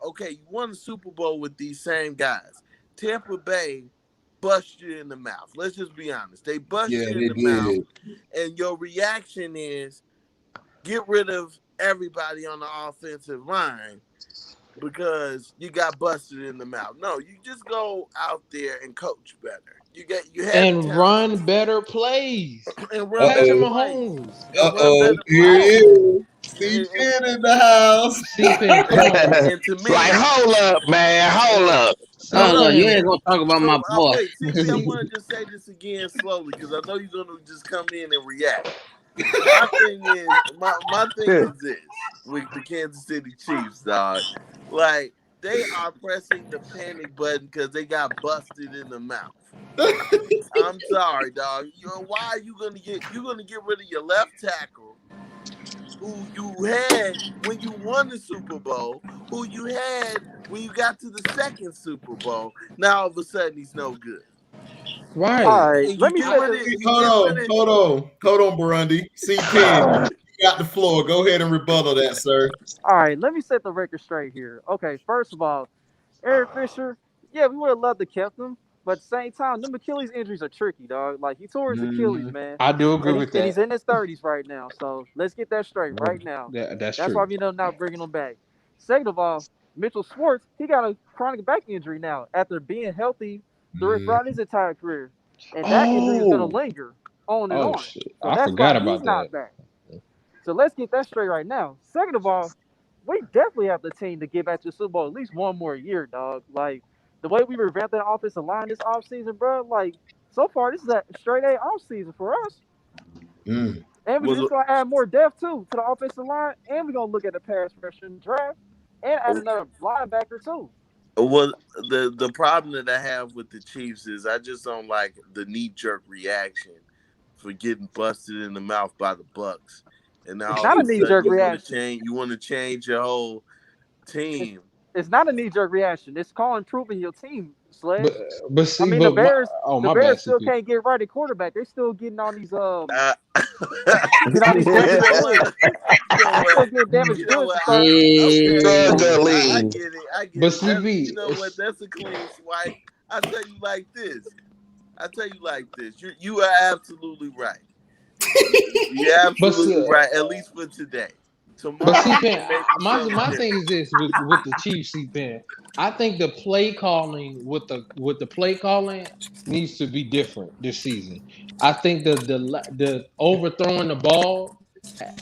Okay, you won the Super Bowl with these same guys. Tampa Bay bust you in the mouth. Let's just be honest. They bust you in the mouth, and your reaction is get rid of everybody on the offensive line because you got busted in the mouth. No, you just go out there and coach better. Run better plays. And run better plays. Here he is. C-Pen in the house. C-Pen, come on. And to me, like, hold up, man. Hold up. No, you ain't gonna talk about my boy. Wait, CP, I want to just say this again slowly because I know you're gonna just come in and react. My thing is this with the Kansas City Chiefs, dog. Like they are pressing the panic button because they got busted in the mouth. I'm sorry, dog. Why are you gonna get rid of your left tackle, who you had when you won the Super Bowl, who you had when you got to the second Super Bowl. Now all of a sudden he's no good. Right. All right. Let me hold on, Burundi. C-Pen, you got the floor. Go ahead and rebuttal that, sir. All right. Let me set the record straight here. Okay. First of all, Eric Fisher. Yeah, we would have loved to kept him, but at the same time, them Achilles injuries are tricky, dog. Like he tore his Achilles, man. I do agree with that. And he's in his 30s right now, so let's get that straight right now. That's true. Why we not bringing him back. Second of all, Mitchell Schwartz, he got a chronic back injury now after being healthy throughout his entire career, and that injury is going to linger on and on. Shit. So I that's forgot why about he's not back. So let's get that straight right now. Second of all, we definitely have the team to get back to the Super Bowl at least one more year, dog. Like the way we revamped that offensive line this offseason, bro. Like so far, this is a straight A offseason for us. And we're just gonna add more depth too to the offensive line, and we're gonna look at the pass rushing draft and add another linebacker too. Well, the problem that I have with the Chiefs is I just don't like the knee-jerk reaction for getting busted in the mouth by the Bucks. And now it's not a knee-jerk reaction. You want to change your whole team. It's not a knee-jerk reaction. It's called improving your team, Sledge. But see, the Bears, Bears still can't get right at quarterback. They're still getting all these damaged goods. I get it. You know what? That's a clean swipe. I tell you like this. You are absolutely right. You're absolutely right. At least for today. But C-Pen, my thing is this with the Chiefs, C-Pen. I think the play calling with the play calling needs to be different this season. I think the overthrowing the ball,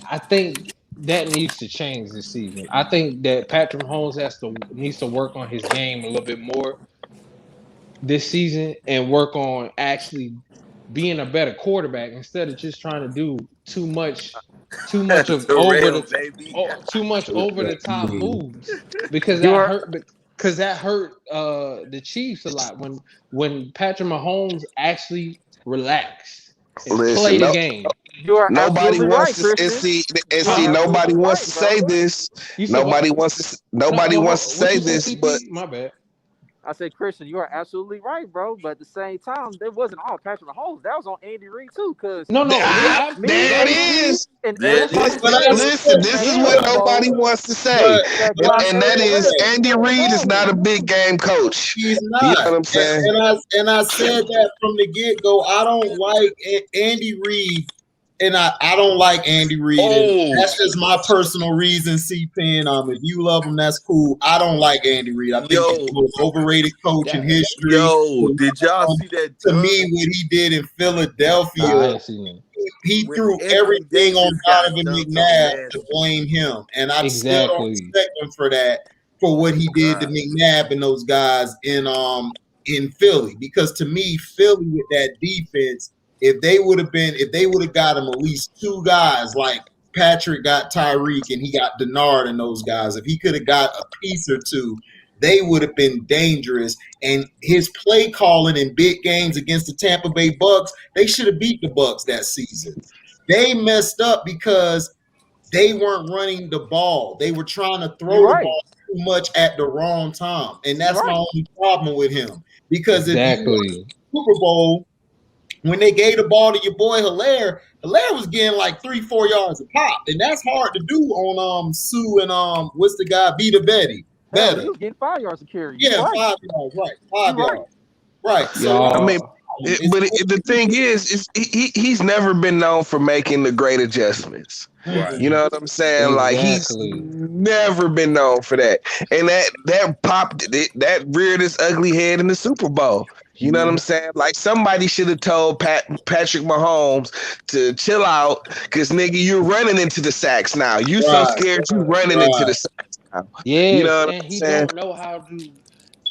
I think that needs to change this season. I think that Patrick Mahomes needs to work on his game a little bit more this season and work on actually being a better quarterback instead of just trying to do too much of over the top moves because that hurt the Chiefs a lot when Patrick Mahomes actually relaxed and play the game. Nobody wants to see nobody wants to say this. Nobody wants to say this, but my bad. I said, Christian, you are absolutely right, bro. But at the same time, that wasn't all Patrick Mahomes. That was on Andy Reid too. Cause there it is. Listen, this is what nobody wants to say, and that is Andy Reid is not a big game coach. He's not. You know what I'm saying? And I said that from the get go. I don't like Andy Reid and I don't like Andy Reid. That's just my personal reason, C-Pen. If you love him, that's cool. I don't like Andy Reid. I think he's the most overrated coach in history. Did y'all see that? To me, what he did in Philadelphia, he threw everything on Donovan McNabb to blame him, and I still don't respect him for that, for what he did to McNabb and those guys in Philly. Because to me, Philly with that defense, if they would have got him at least two guys, like Patrick got Tyreek and he got Denard and those guys, if he could have got a piece or two, they would have been dangerous. And his play calling in big games against the Tampa Bay Bucks, they should have beat the Bucks that season. They messed up because they weren't running the ball. They were trying to throw the ball too much at the wrong time. And that's my only problem with him. Because if you won the Super Bowl, when they gave the ball to your boy Hilaire was getting like 3-4 yards a pop. And that's hard to do on Sue and what's the guy, Vita Betty. Better. He was getting 5 yards of carry. Yeah, 5 yards, right. 5 yards. Right. So I mean, the thing is he's never been known for making the great adjustments. Right. You know what I'm saying? Exactly. Like he's never been known for that. And that popped that reared its ugly head in the Super Bowl. You know what I'm saying? Like somebody should have told Patrick Mahomes to chill out, because nigga, you're running into the sacks now. You so scared you running into the sacks now. Yeah, you know what and I'm he saying? don't know how to.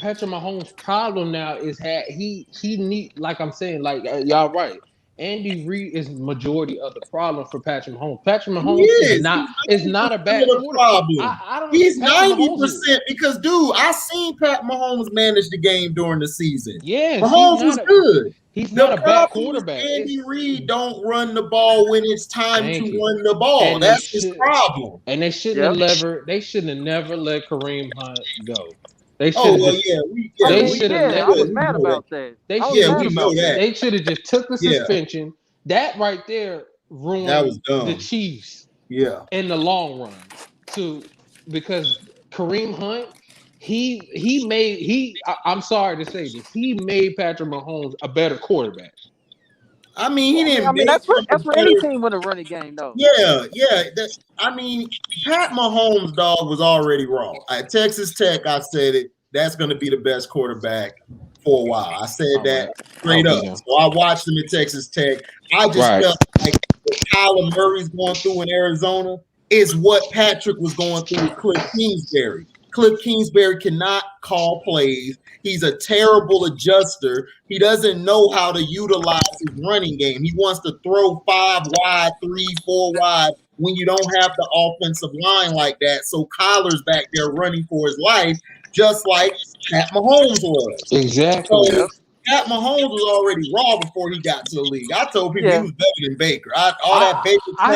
Patrick Mahomes' problem now is that he need, like I'm saying, like y'all right. Andy Reid is majority of the problem for Patrick Mahomes. Patrick Mahomes is not a bad problem. I don't. He's 90% because, dude, I seen Pat Mahomes manage the game during the season. Yeah, Mahomes was good. He's not a bad quarterback. Andy Reid don't run the ball when it's time to run the ball. And that's his problem. And they shouldn't have They shouldn't have never let Kareem Hunt go. They should I was mad about that. They should have just took the suspension. That right there ruined the Chiefs. Yeah. In the long run, because Kareem Hunt, I'm sorry to say this, he made Patrick Mahomes a better quarterback. I mean, he didn't. I mean, that's for any team with a running game, though. Yeah. Pat Mahomes, dog, was already raw. At Texas Tech, I said it. That's going to be the best quarterback for a while. I said that straight up. So I watched him at Texas Tech. I just felt like what Kyler Murray's going through in Arizona is what Patrick was going through with Cliff Kingsbury. Cliff Kingsbury cannot call plays. He's a terrible adjuster. He doesn't know how to utilize his running game. He wants to throw 5 wide, 3, 4 wide when you don't have the offensive line like that. So Kyler's back there running for his life, just like Pat Mahomes was. Exactly. So Pat Mahomes was already raw before he got to the league. I told people he was better than Baker.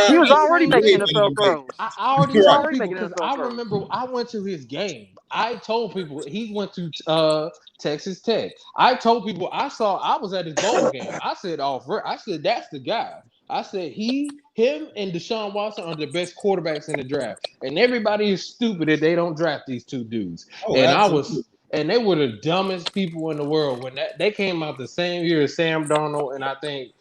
He was already making NFL throws. I remember I went to his game. I told people he went to Texas Tech. I told people I was at his bowl game. I said, that's the guy. I said him and Deshaun Watson are the best quarterbacks in the draft. And everybody is stupid if they don't draft these two dudes. And they were the dumbest people in the world when they came out the same year as Sam Darnold and I think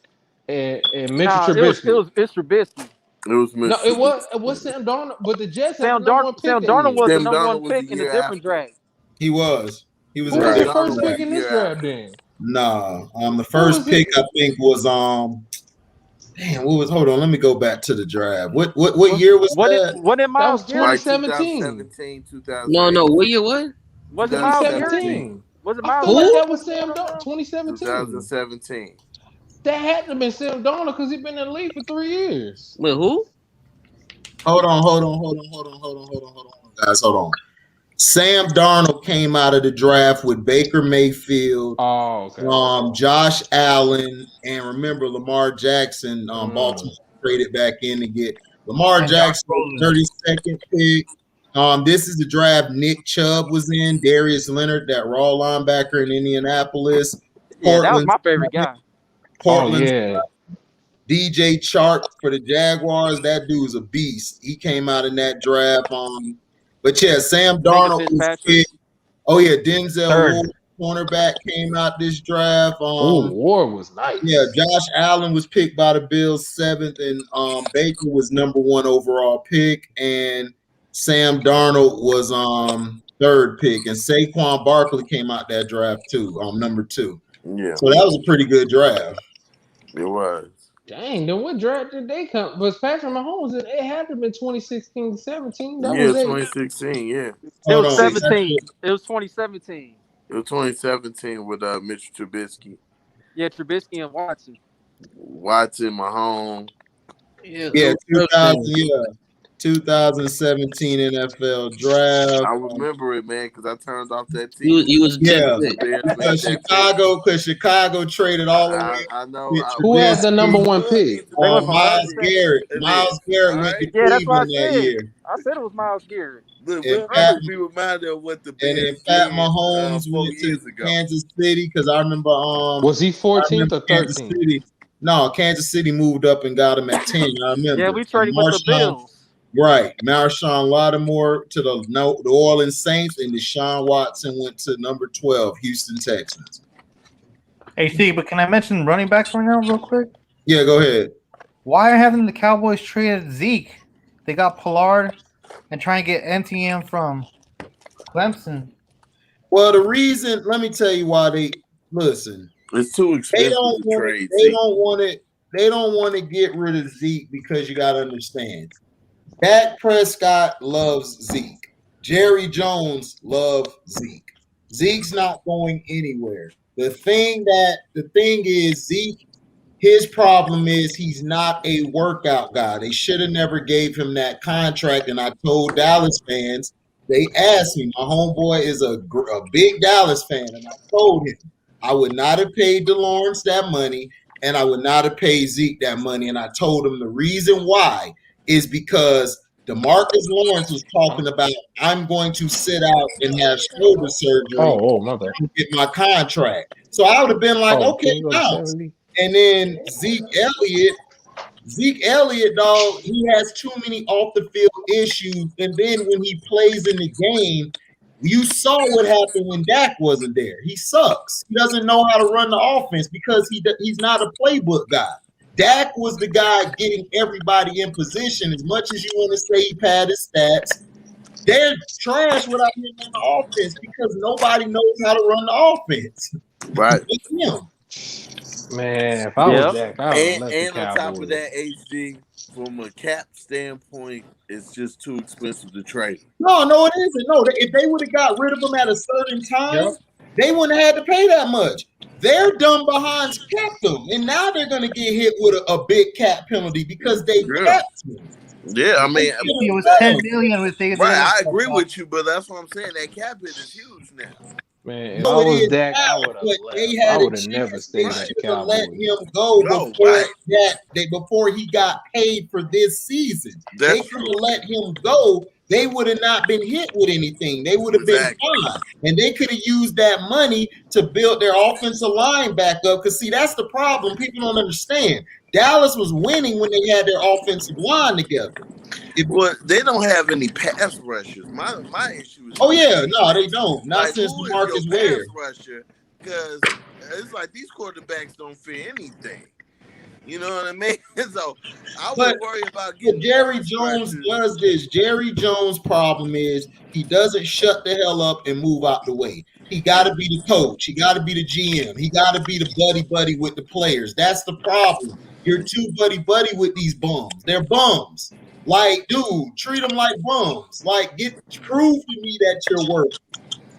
and Mitchell Trubisky. It's Trubisky. It was Sam Darnold, but the Jets Sam Darnold was the number 1 pick in a different draft. He was. Who was the first pick in this draft then? Nah. The first pick I think was hold on, let me go back to the draft. What year was that? What in Miles Garrett? 2017. No, what year was? Was it Miles Garrett? Was it Miles Garrett? That was Sam Darnold. 2017. That had to have been Sam Darnold because he's been in the league for 3 years. Wait, who? Hold on, guys. Hold on. Sam Darnold came out of the draft with Baker Mayfield, Josh Allen, and remember Lamar Jackson. Baltimore traded back in to get Lamar Jackson, 32nd pick. This is the draft Nick Chubb was in, Darius Leonard, that raw linebacker in Indianapolis. Yeah, that was my favorite guy. Portland, DJ Chark for the Jaguars. That dude's a beast. He came out in that draft. But yeah, Sam Darnold was picked. Oh yeah, Denzel Ward. cornerback came out this draft. Ward was nice. Yeah, Josh Allen was picked by the Bills 7th, and Baker was number 1 overall pick, and Sam Darnold was 3rd pick, and Saquon Barkley came out that draft too, number 2. Yeah. So that was a pretty good draft. It was. Dang, then what draft did they come? Was Patrick Mahomes? It had to have been 2016, 17. That Yeah, was 2016. Yeah. It was 17. It was 2017. It was 2017 with Mitch Trubisky. Yeah, Trubisky and Watson. Mahomes. Yeah, 2017 NFL draft. I remember it, man, because I turned off that TV. He was because Chicago traded all the way. I know. Who had the number 1 pick? Miles Garrett. Miles Garrett went to Cleveland that year. I said it was Miles Garrett. Look, be reminded of what the and then Pat Mahomes went to Kansas City because I remember. Was he 14th or 13th? No, Kansas City moved up and got him at 10. I remember. Yeah, we traded with the Bills. Right. Marshawn Lattimore to the New Orleans Saints, and Deshaun Watson went to number 12, Houston Texans. Hey, Steve, but can I mention running backs right now real quick? Yeah, go ahead. Why haven't the Cowboys traded Zeke? They got Pollard and trying to get NTM from Clemson. Well, the reason, let me tell you why listen. It's too expensive to trade. They don't want to get rid of Zeke because you got to understand. Dak Prescott loves Zeke. Jerry Jones loves Zeke. Zeke's not going anywhere. The thing is Zeke, his problem is he's not a workout guy. They should have never gave him that contract. And I told Dallas fans, they asked me, my homeboy is a big Dallas fan, and I told him I would not have paid DeLawrence that money, and I would not have paid Zeke that money. And I told him the reason why is because DeMarcus Lawrence was talking about, I'm going to sit out and have shoulder surgery. My bad. To get my contract. So I would have been like, okay, bounce. And then Zeke Elliott, dog, he has too many off the field issues. And then when he plays in the game, you saw what happened when Dak wasn't there. He sucks. He doesn't know how to run the offense because he's not a playbook guy. Dak was the guy getting everybody in position. As much as you want to say he padded stats, they're trash without him on the offense because nobody knows how to run the offense. Right. It's him. Man, if I was Dak, I would let the on top Cowboys. of that, HD, from a cap standpoint, it's just too expensive to trade. No, it isn't. No, if they would have got rid of him at a certain time, they wouldn't have had to pay that much. Their dumb behinds kept him, and now they're going to get hit with a big cap penalty because they kept him. Yeah, I mean, it was $10 million. Right, I agree with you, but that's what I'm saying. That cap hit is huge now. Man, if I was Dak, I would have never stayed at the Cowboys. Let him go before he got paid for this season. They could have let him go. They would have not been hit with anything. They would have been fine. And they could have used that money to build their offensive line back up. Because, see, that's the problem. People don't understand. Dallas was winning when they had their offensive line together. They don't have any pass rushers. My issue is... they don't. Not since Marcus Ware. Because it's like these quarterbacks don't fit anything. You know what I mean? So I would worry about getting. Jerry Jones does this. Jerry Jones' problem is he doesn't shut the hell up and move out the way. He got to be the coach. He got to be the GM. He got to be the buddy with the players. That's the problem. You're too buddy with these bums. They're bums. Like, dude, treat them like bums. Like, prove to me that you're worth.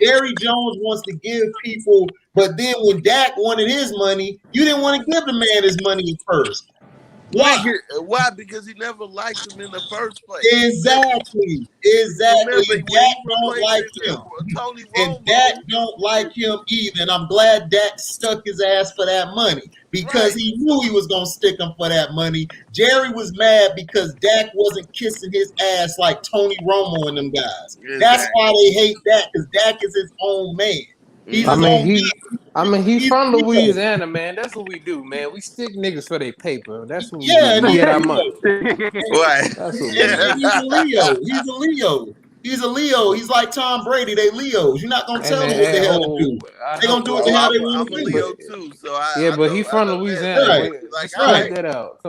Jerry Jones wants to give people, but then when Dak wanted his money, you didn't want to give the man his money at first. Why? Why? Because he never liked him in the first place. Exactly. Remember, Dak don't like him. And Dak don't like him either. And I'm glad Dak stuck his ass for that money because he knew he was going to stick him for that money. Jerry was mad because Dak wasn't kissing his ass like Tony Romo and them guys. Exactly. That's why they hate Dak, because Dak is his own man. He's from Louisiana, man. That's what we do, man. We stick niggas for their paper. That's what we do. We get our money. Right. That's what He's a Leo. He's a Leo. He's like Tom Brady. They Leos. You're not gonna tell them what the hell to do. They gonna do what the hell they want to do. I'm a Leo too, so but he's from Louisiana. Right. Like, right. That out.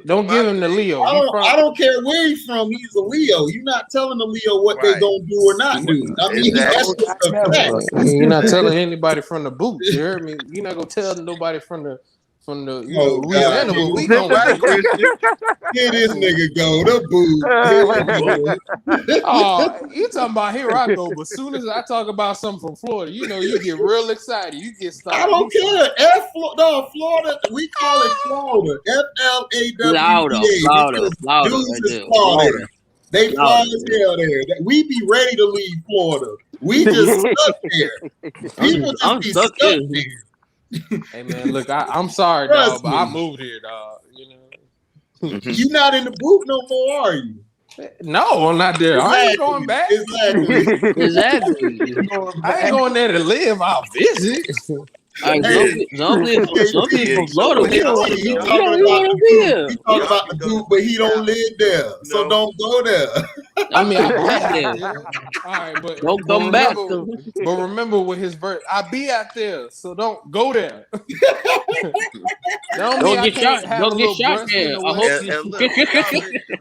Don't give him the Leo. I don't care where he's from. He's a Leo. You're not telling the Leo what they gonna do or not do. I mean, that's just a fact. You're not telling anybody from the boots. You heard me? You're not gonna tell nobody from the Louisiana. But we gonna here this nigga go the boot. You talking about here I go? But as soon as I talk about something from Florida, you get real excited. You get started. I don't care. Florida. We call it Florida. FLAWDA. Florida. They fly as hell there. We be ready to leave Florida. We just stuck there. People just be stuck there. Hey man, look, I'm sorry, dog, but I moved here, dog. You not in the boot no more, are you? No, I'm not there. Exactly. I ain't going back. Exactly. I ain't going there to live. I'll visit. Some people from Florida, He talking about the boot, but he don't live there, so don't go there. I mean, I there. All right, but don't come back. But remember, with his verse, I be out there, so don't go there. Don't get shot. Don't get shot there. I hope you.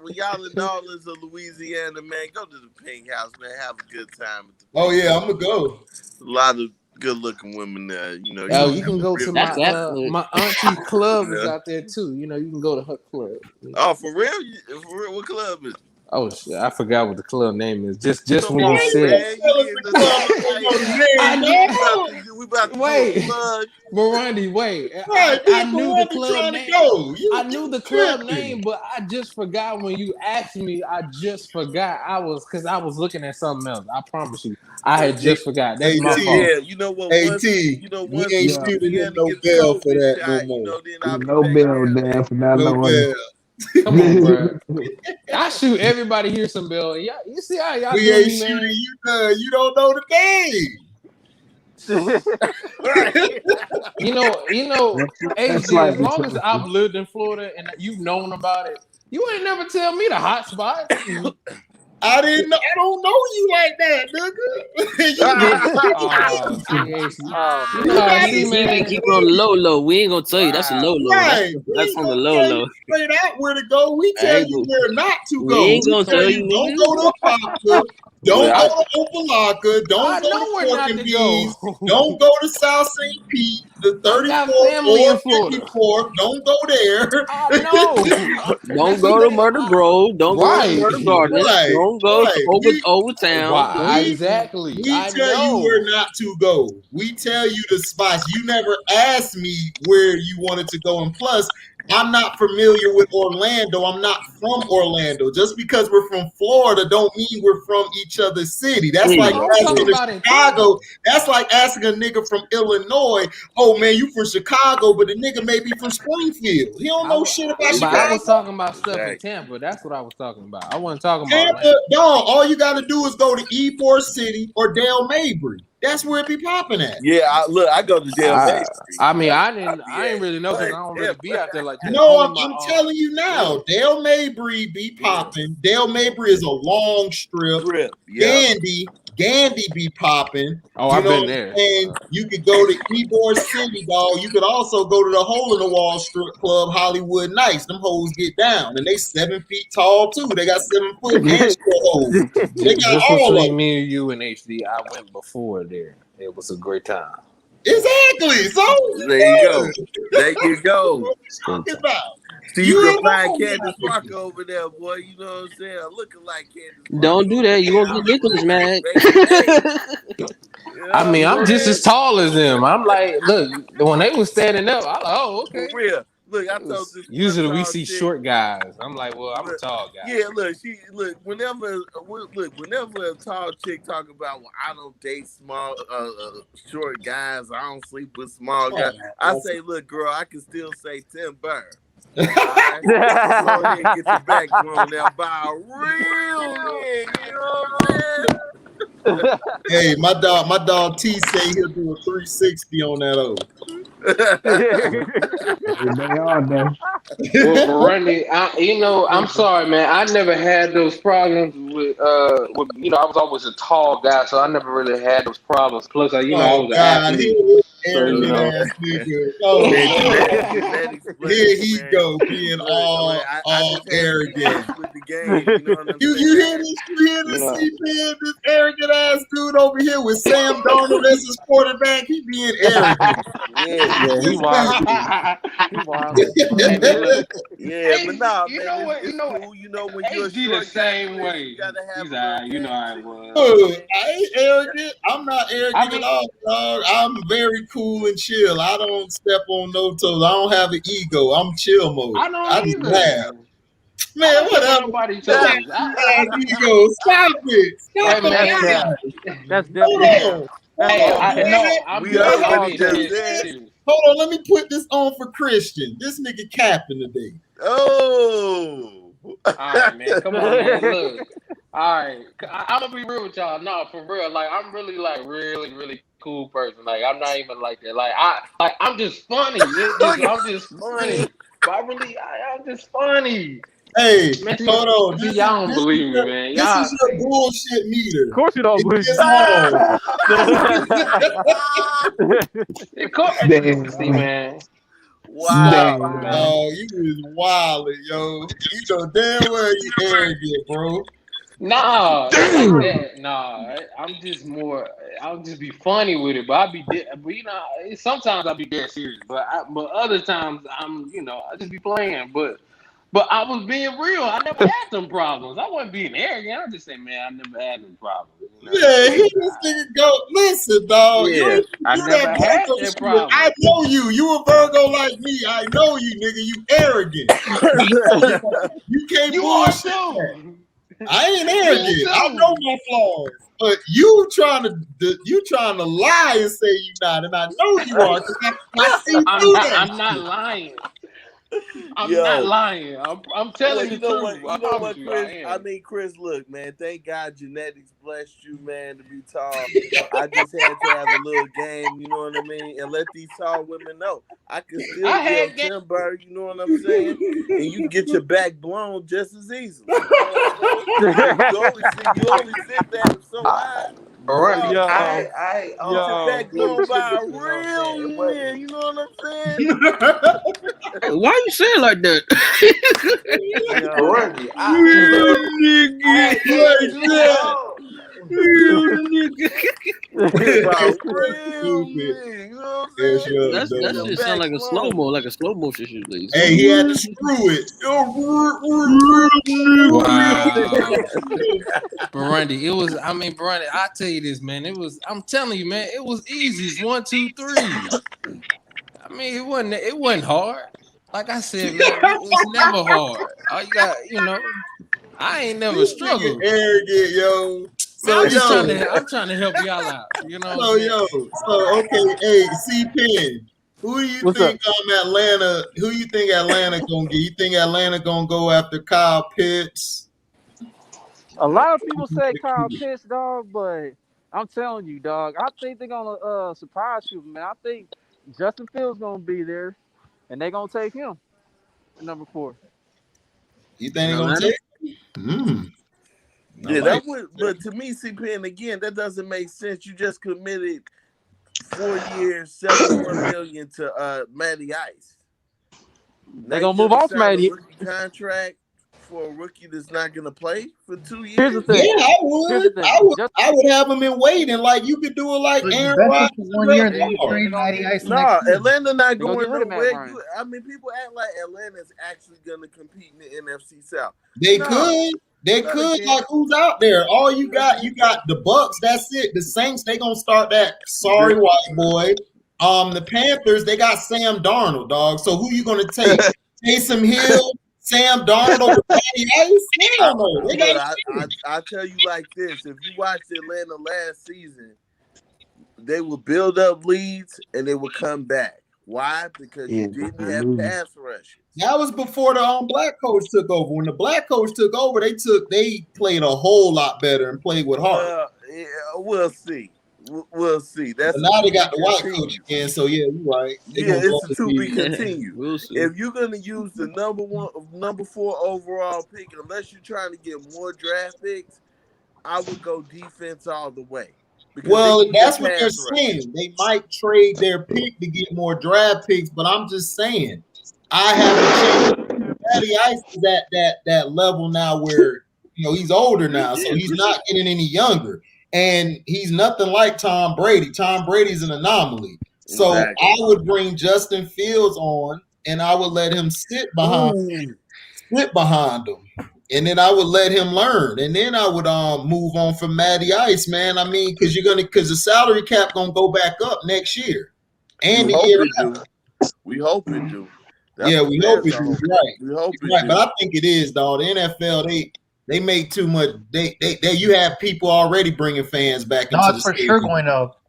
When y'all in New Orleans or Louisiana, man, go to the Pink House, man. Have a good time. Oh yeah, I'm gonna go. A lot of good-looking women there. You can go to my auntie club is out there too. You can go to her club. Oh, for real? What club is it? Oh shit! I forgot what the club name is. Just when you said. We about to wait, Miranda, wait. I knew the club name. I knew the club name, but I just forgot when you asked me. I just forgot. Because I was looking at something else. I promise you, I had just forgot. That's my fault. Yeah, you know what? We ain't shooting him no bell for that no more. No bell there for that no bell. Come on, bro. I shoot everybody here some bell. You see how y'all we ain't shooting man? You don't know the name. AJ, as long as I've lived in Florida and you've known about it, you ain't never tell me the hot spot. I didn't know. I don't know you like that, nigga. Keep on low. We ain't gonna tell you that's a low. Right. That's on the low. Straight out where to go. We tell you where not to go. We ain't gonna tell you. Don't go to Papa. Don't go to Opalaka. Don't go to Pork and Beans. Don't go to South St. Pete. The 34th or 54th. Don't go there. Don't go to Murder Grove. Don't go to Murder Gardens. Don't go to Overtown. Exactly. We tell you where not to go. We tell you the spots. You never asked me where you wanted to go. And plus, I'm not familiar with Orlando. I'm not from Orlando. Just because we're from Florida don't mean we're from each other's city. That's like asking Chicago. That's like asking a nigga from Illinois, oh man, you from Chicago, but the nigga may be from Springfield. He don't know shit about Chicago. I was talking about stuff in Tampa. That's what I was talking about. I wasn't talking about Tampa. Dog, all you got to do is go to Ybor City or Dale Mabry. That's where it be popping at. Yeah, I go to Dale Mabry. I mean, I didn't really know because I don't really be out there like that. No, I'm telling you now. Dale Mabry be popping. Dale Mabry is a long strip. Gandy be popping. Oh, I've been there. And you could go to Ybor City, dog. You could also go to the Hole in the Wall strip club, Hollywood Nights. Them hoes get down, and they 7 feet tall too. They got 7 foot and holes. They got just all between of me and you and HD. I went before there. It was a great time. Exactly. So there you go. There you go. What you talking about? So you can find Candace Parker over there, boy. You know what I'm saying? Looking like Candace Parker. Don't do that. You won't get Nicholas mad. I mean, I'm just as tall as them. I'm like, look, when they was standing up, I'm like, oh, okay. For real. Look, I told this. Usually we see short guys. I'm like, well, I'm a tall guy. Yeah, whenever a tall chick talk about, well, I don't date small, short guys. I don't sleep with small guys. I say, look, girl, I can still say Tim Burr. All right? Go ahead and get your back blown out by a real nigga. You know what I'm saying? Hey, my dog T say he'll do a 360 on that old. They are though. Well, Randy, I'm sorry, man. I never had those problems with I was always a tall guy, so I never really had those problems. Plus, I Oh was an God, athlete, here so arrogant ass nigga. Oh Man, Lord. genetics Here bless you, he man. go being Look, I all just had some arrogant. experience with the game. You know what I'm You saying? hear this? You hear you this? know. CP, this arrogant ass dude over here with Sam Darnold as his quarterback. He being arrogant. Yeah, Yeah, he This wilding. nigga. He wilding. Hey man, look. yeah, but Hey, nah, you man, know what? it's cool. You know, when you're a HD the short guy, same Chris, you way. gotta have He's a little alright. You know how it tag. was. You know what I mean? I ain't arrogant. I'm not I arrogant at mean, all, dog. I'm very cool and chill. I don't step on no toes. I don't have an ego. I'm chill mode. I don't I just laugh. either. I Man, don't step on whatever. nobody's Stop toes. ego. Stop it. Stop Hey the man, That's cap. lie. That's Hold definitely cap. on. That's Hold hey, all on. I cap. no, I'm We being, heard I'm what he being just dead said. serious. Hold on. Let me put this on for Christian. This nigga capping today. Oh. All right, man. Come on, man. Look. All right. I'm gonna be real with y'all. No, for real. Like, I'm really, like, really, really cool person. Like, I'm not even like that. I'm just funny. I'm just funny. But I'm just funny. Hey, Man, hold on. y'all don't believe me, man. This Y'all, is your bullshit Of meter. course you don't It believe gets me. hard. see, man. Wow, Stop, man. man. Oh, you is wildin', yo. You know damn well you arrogant, bro. Nah, not like that. Nah, I'm just more. I'll just be funny with it, but but sometimes I'll be dead serious. But other times I just be playing. But I was being real. I never had them problems. I wasn't being arrogant. I just say, man, I never had them problems. Yeah, here this nigga go. Listen, dog. You Yeah, ain't I do never that had Virgo that shit. I problem. know you. You a Virgo like me. I know you, nigga. You arrogant. You can't You are bullshit that. too. I ain't Me arrogant. I too. know my flaws. But you trying to lie and say you not, and I know you are because I see I'm through not. that I'm not shit. lying. I'm not Yo. lying. I'm Well, telling the you know what? truth. I You know promise what, you, I Chris? I am. mean, Chris, look, man. Thank God genetics blessed you, man, to be tall. I just had to have a little game, you know what I mean, and let these tall women know I can still I yell had game. timber. You know what I'm saying? And you can get your back blown just as easily. You know what I'm saying? And you only sit there so high. Brandy, Dog, Yo, get your back blown by a you know what I'm saying? real It wasn't. man. You know what I'm saying? Hey, why you saying like that? yo, Brandy, Real look, I nigga. had game too, dog. Real nigga. By It's so real stupid. man. You know what I'm It's saying? your Get That your shit dumb. sound back like a slow blown. mo, like a slow motion shit. Like, Hey, he had to screw it. Wow. Brandy, it was. I mean, Brandy, I tell you this, man. It was. I'm telling you, man. It was easy. It's 1, 2, 3. I mean, it wasn't. It wasn't hard. Like I said, man, it's never hard. All you got, I ain't never This nigga struggled. arrogant, yo. Man, So I'm trying to help y'all out. You know what I'm so saying? yo, so okay, hey, C Pen. Who do you what's up? think Atlanta? Who you think Atlanta gonna get? You think Atlanta gonna go after Kyle Pitts? A lot of people say Kyle Pitts, dog, but I'm telling you, dog, I think they're gonna surprise you, man. I think Justin Fields gonna be there, and they're gonna take him at number 4. You think in they're gonna Atlanta? take? I Yeah, like that would. But to me, CPN again, that doesn't make sense. You just committed 4 years, 71 million to Matty Ice. They're Now gonna you're move gonna off sign a Matty. rookie contract for a rookie that's not gonna play for 2 Here's the years. Yeah, thing. I Here's would. the thing. Just I would have him in waiting. Like you could do it like So you Aaron bench him Rodgers for and 1 year Brett and then you Favre. trade Matty Ice No, next year. Atlanta not they're gonna get going rid of Matt nowhere. Ryan. I mean, people act like Atlanta's actually gonna compete in the NFC South. They No, could. They no, they could. can't. Like who's out there? All you got the Bucks. That's it. The Saints. They gonna start that. Sorry, The- white boy. The Panthers. They got Sam Darnold, dog. So who you gonna take? Taysom Hill, Sam Darnold over Matty Ice? Hell no. They Look, got. I tell you like this: if you watched Atlanta last season, they would build up leads and they would come back. Why? Because you didn't have pass rushes. That was before the black coach took over. When the black coach took over, they played a whole lot better and played with heart. Well, yeah, we'll see. We'll see. That's now they got the white coach again, so yeah, you're right. It's a to be continued. We'll see. If you're gonna use the number 4 overall pick, unless you're trying to get more draft picks, I would go defense all the way. Well, that's what they're saying. They might trade their pick to get more draft picks, but I'm just saying, I haven't changed. Matty Ice is at that level now where he's older now, so he's not getting any younger, and he's nothing like Tom Brady. Tom Brady's an anomaly. So I would bring Justin Fields on, and I would let him sit behind him. And then I would let him learn, and then I would move on from Matty Ice, man. I mean, because the salary cap gonna go back up next year, and the year after. We hope it do. We hope it do. Right. We hope it do. But I think it is, dog. The NFL they make too much. They you have people already bringing fans back into the for sure going up.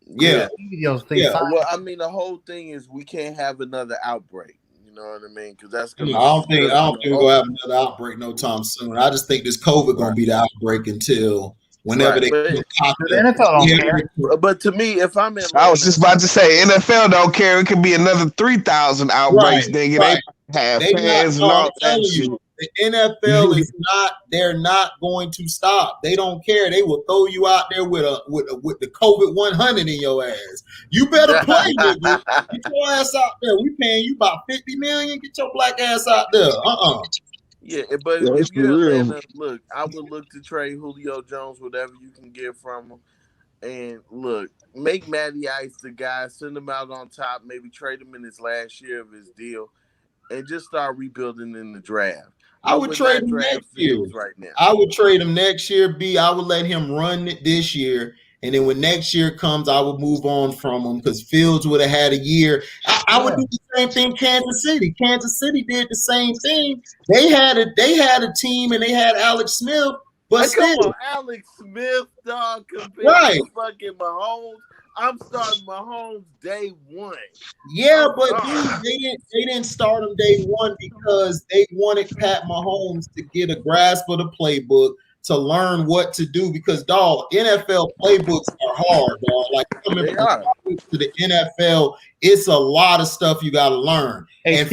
Yeah. Well, I mean, the whole thing is we can't have another outbreak. You know what I mean? Because that's gonna. I don't think we're gonna have another outbreak no time soon. I just think this COVID gonna be the outbreak until whenever they. The NFL don't care. But to me, if I'm in, I was just about to say, NFL don't care. It could be another 3,000 outbreaks. They have fans and all that shit. The NFL is not. They're not going to stop. They don't care. They will throw you out there with the COVID 100 in your ass. You better play, nigga. Get your ass out there. We paying you about $50 million. Get your black ass out there. Yeah, but if you're Atlanta, look, I would look to trade Julio Jones, whatever you can get from him, and look, make Matty Ice the guy. Send him out on top. Maybe trade him in his last year of his deal, and just start rebuilding in the draft. I would trade him next year. Right now. I would trade him next year. I would let him run it this year. And then when next year comes, I would move on from him because Fields would have had a year. I would do the same thing Kansas City. Kansas City did the same thing. They had a team and they had Alex Smith. But still, come on, Alex Smith, dog, compared to fucking Mahomes. I'm starting Mahomes day one. Yeah, but dude, they didn't start him day one because they wanted Pat Mahomes to get a grasp of the playbook, to learn what to do. Because, dog, NFL playbooks are hard, dog. Like coming from to the NFL, it's a lot of stuff you got to learn. And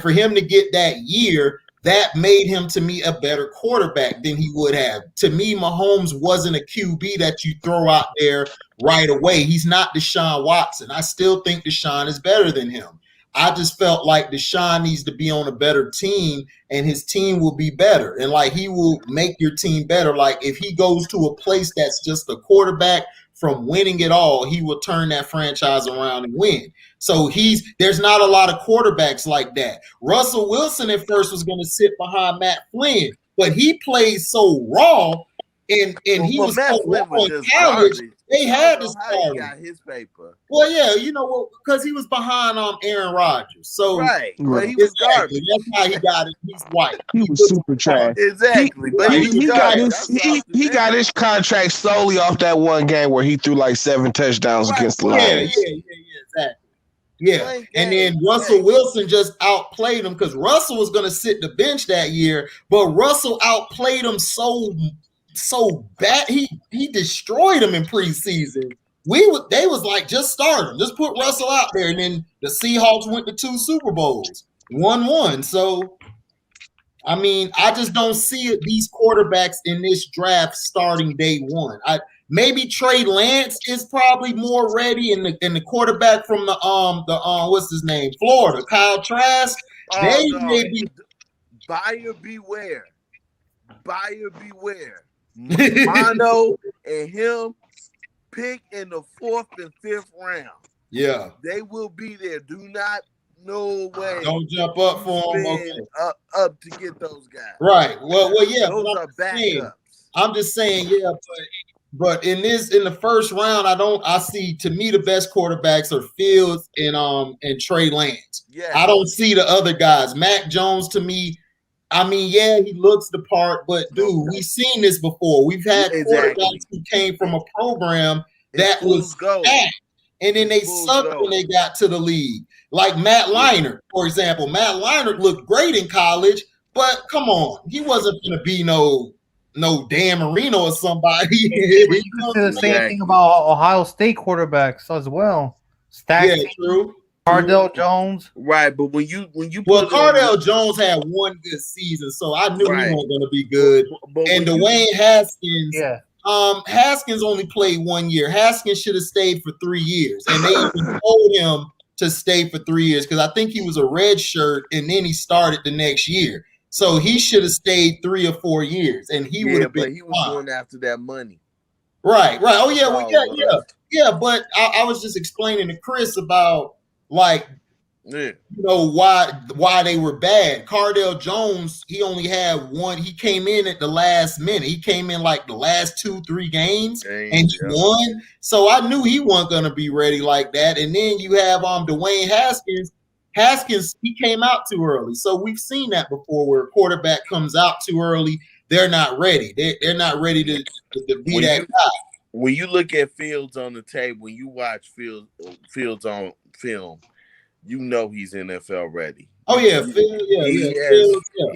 for him to get that year, that made him, to me, a better quarterback than he would have. To me, Mahomes wasn't a QB that you throw out there right away. He's not Deshaun Watson. I still think Deshaun is better than him. I just felt like Deshaun needs to be on a better team, and his team will be better. And, like, he will make your team better. Like, if he goes to a place that's just a quarterback from winning it all, he will turn that franchise around and win. So there's not a lot of quarterbacks like that. Russell Wilson at first was going to sit behind Matt Flynn, but he played so raw and he was so raw in college. They had to start him. He got his paper. Well, yeah, because he was behind Aaron Rodgers. So but he was garbage. That's how he got it. He's white. He was super trash. Exactly. But he got his contract solely off that one game where he threw like 7 touchdowns against the Lions. Yeah, exactly. Yeah, and then Russell Wilson just outplayed him because Russell was going to sit the bench that year, but Russell outplayed him so bad. He destroyed him in preseason. They was like, just start him, just put Russell out there, and then the Seahawks went to 2 Super Bowls, 1-1. So, I mean, I just don't see these quarterbacks in this draft starting day one. Maybe Trey Lance is probably more ready, and the quarterback from the what's his name, Florida, Kyle Trask. Maybe buyer beware. Buyer beware. Mono and him pick in the 4th and 5th round. Yeah, they will be there. Do not, no way. Don't jump up for them. Okay. Up to get those guys. Right. Well, yeah. Those are backups. I'm just saying, yeah, but in the first round, I see, to me, the best quarterbacks are Fields and Trey Lance. Yeah. I don't see the other guys. Mac Jones, to me, I mean, yeah, he looks the part, but dude, we've seen this before. We've had quarterbacks who came from a program that was stacked, and then they sucked when they got to the league. Like Matt Leinart, for example. Matt Leinart looked great in college, but come on, he wasn't going to be no no Dan Marino or somebody. You can say the same thing about Ohio State quarterbacks as well. Yeah, true. Cardell Jones. Right, but when you Cardell Jones had one good season, so I knew he wasn't going to be good. But and Dwayne Haskins, Haskins only played 1 year. Haskins should have stayed for 3 years, and they even told him to stay for 3 years because I think he was a red shirt, and then he started the next year. So he should have stayed 3 or 4 years, and he would have been. But he was going after that money. Right. Oh yeah. Yeah. But I was just explaining to Chris about why they were bad. Cardell Jones, he only had one. He came in at the last minute. He came in like the last 2-3 games, and he won. So I knew he wasn't gonna be ready like that. And then you have Dwayne Haskins. Haskins, he came out too early. So we've seen that before where a quarterback comes out too early. They're not ready. They're not ready to be that guy. When you look at Fields on the tape, when you watch Fields on film, you know he's NFL ready. Oh yeah,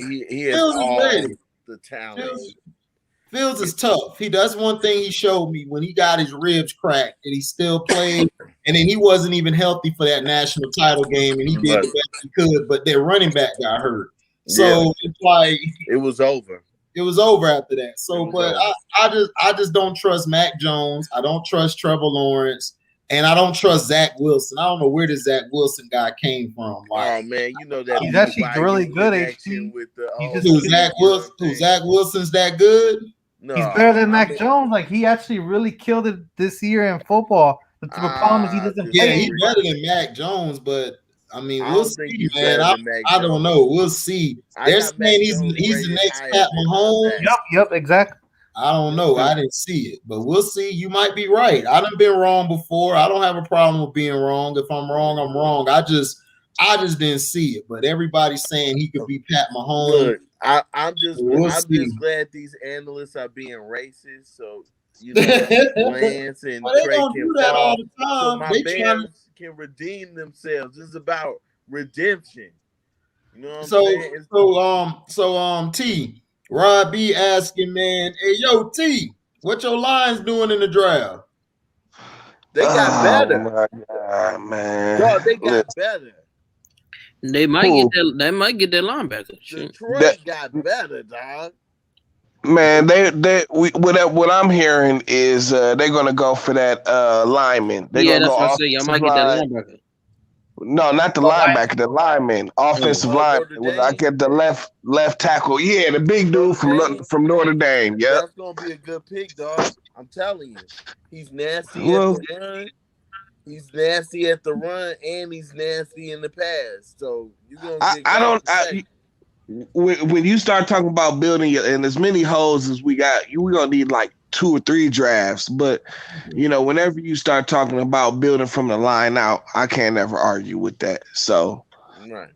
he has all ready. The talent. Fields is tough. That's one thing he showed me when he got his ribs cracked and he still played. And then he wasn't even healthy for that national title game, and he did the best he could. But their running back got hurt, so it's like it was over. It was over after that. So, but I just don't trust Mac Jones. I don't trust Trevor Lawrence. And I don't trust Zach Wilson. I don't know where this Zach Wilson guy came from. Oh man, you know that he's actually really good. HT. Zach Wilson's that good? No, he's better than Mac Jones. Like he actually really killed it this year in football. The problem is he doesn't play. Yeah, he's better than Mac Jones, but I mean, we'll see, man. I don't know. We'll see. They're saying he's the next Pat Mahomes. Yep, exactly. I don't know. I didn't see it, but we'll see. You might be right. I done been wrong before. I don't have a problem with being wrong. If I'm wrong, I'm wrong. I just didn't see it. But everybody's saying he could be Pat Mahomes. Look, I'm just glad these analysts are being racist. So Lance and Trey can fall. All the time. So my Bears can redeem themselves. This is about redemption. You know what I'm saying? T. Rod B asking, man, hey, yo, T, what your Lions doing in the draft? They got better. My God, man. Bro, they got better. They might get that linebacker. Detroit got better, dog. Man, what I'm hearing is they're gonna go for that lineman. That's what I say. Y'all might get that linebacker. No, not the linebacker, the lineman, offensive lineman. I get the left tackle. Yeah, the big dude from Notre Dame. Yeah, that's gonna be a good pick, dog. I'm telling you, he's nasty at the run. He's nasty at the run, and he's nasty in the pass. So you're gonna get. When you start talking about building and as many holes as we got, we're gonna need like 2 or 3 drafts. But whenever you start talking about building from the line out, I can't ever argue with that. So, that's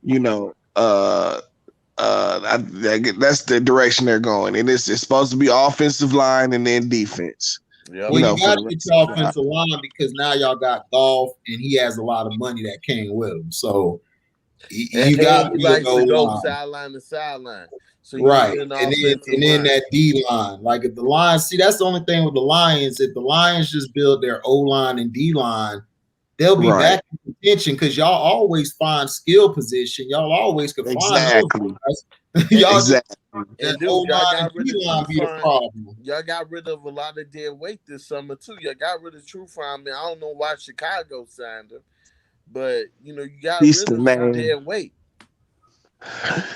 the direction they're going, and it's supposed to be offensive line and then defense. Yeah, well, you got to get your offensive line because now y'all got Goff, and he has a lot of money that came with him. So. You got to go sideline to sideline. So right, and then that D line. Like if the Lions, that's the only thing with the Lions. If the Lions just build their O line and D line, they'll be back in contention because y'all always find skill position. Y'all always can find y'all exactly. And y'all got rid of a lot of dead weight this summer too. Y'all got rid of Trufant. I mean, I don't know why Chicago signed him. But you got rid of some dead weight.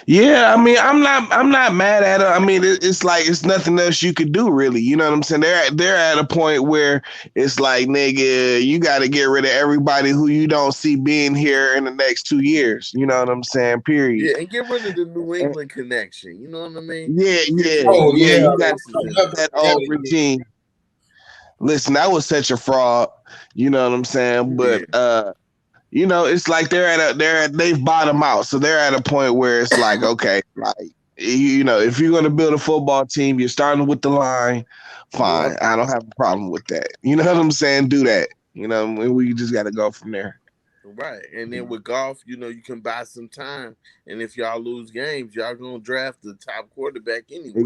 Yeah, I mean, I'm not mad at it. I mean, it's like it's nothing else you could do, really. You know what I'm saying? They're at a point where it's like, nigga, you got to get rid of everybody who you don't see being here in the next 2 years. You know what I'm saying? Period. Yeah, and get rid of the New England connection. You know what I mean? Yeah. Oh yeah, you got that old regime. Listen, that was such a fraud. You know what I'm saying? But it's like they've bottomed out. So they're at a point where it's like, okay, like, if you're going to build a football team, you're starting with the line. Fine. I don't have a problem with that. You know what I'm saying? Do that. We just got to go from there. Right. And then with Goff, you can buy some time. And if y'all lose games, y'all going to draft the top quarterback anyway.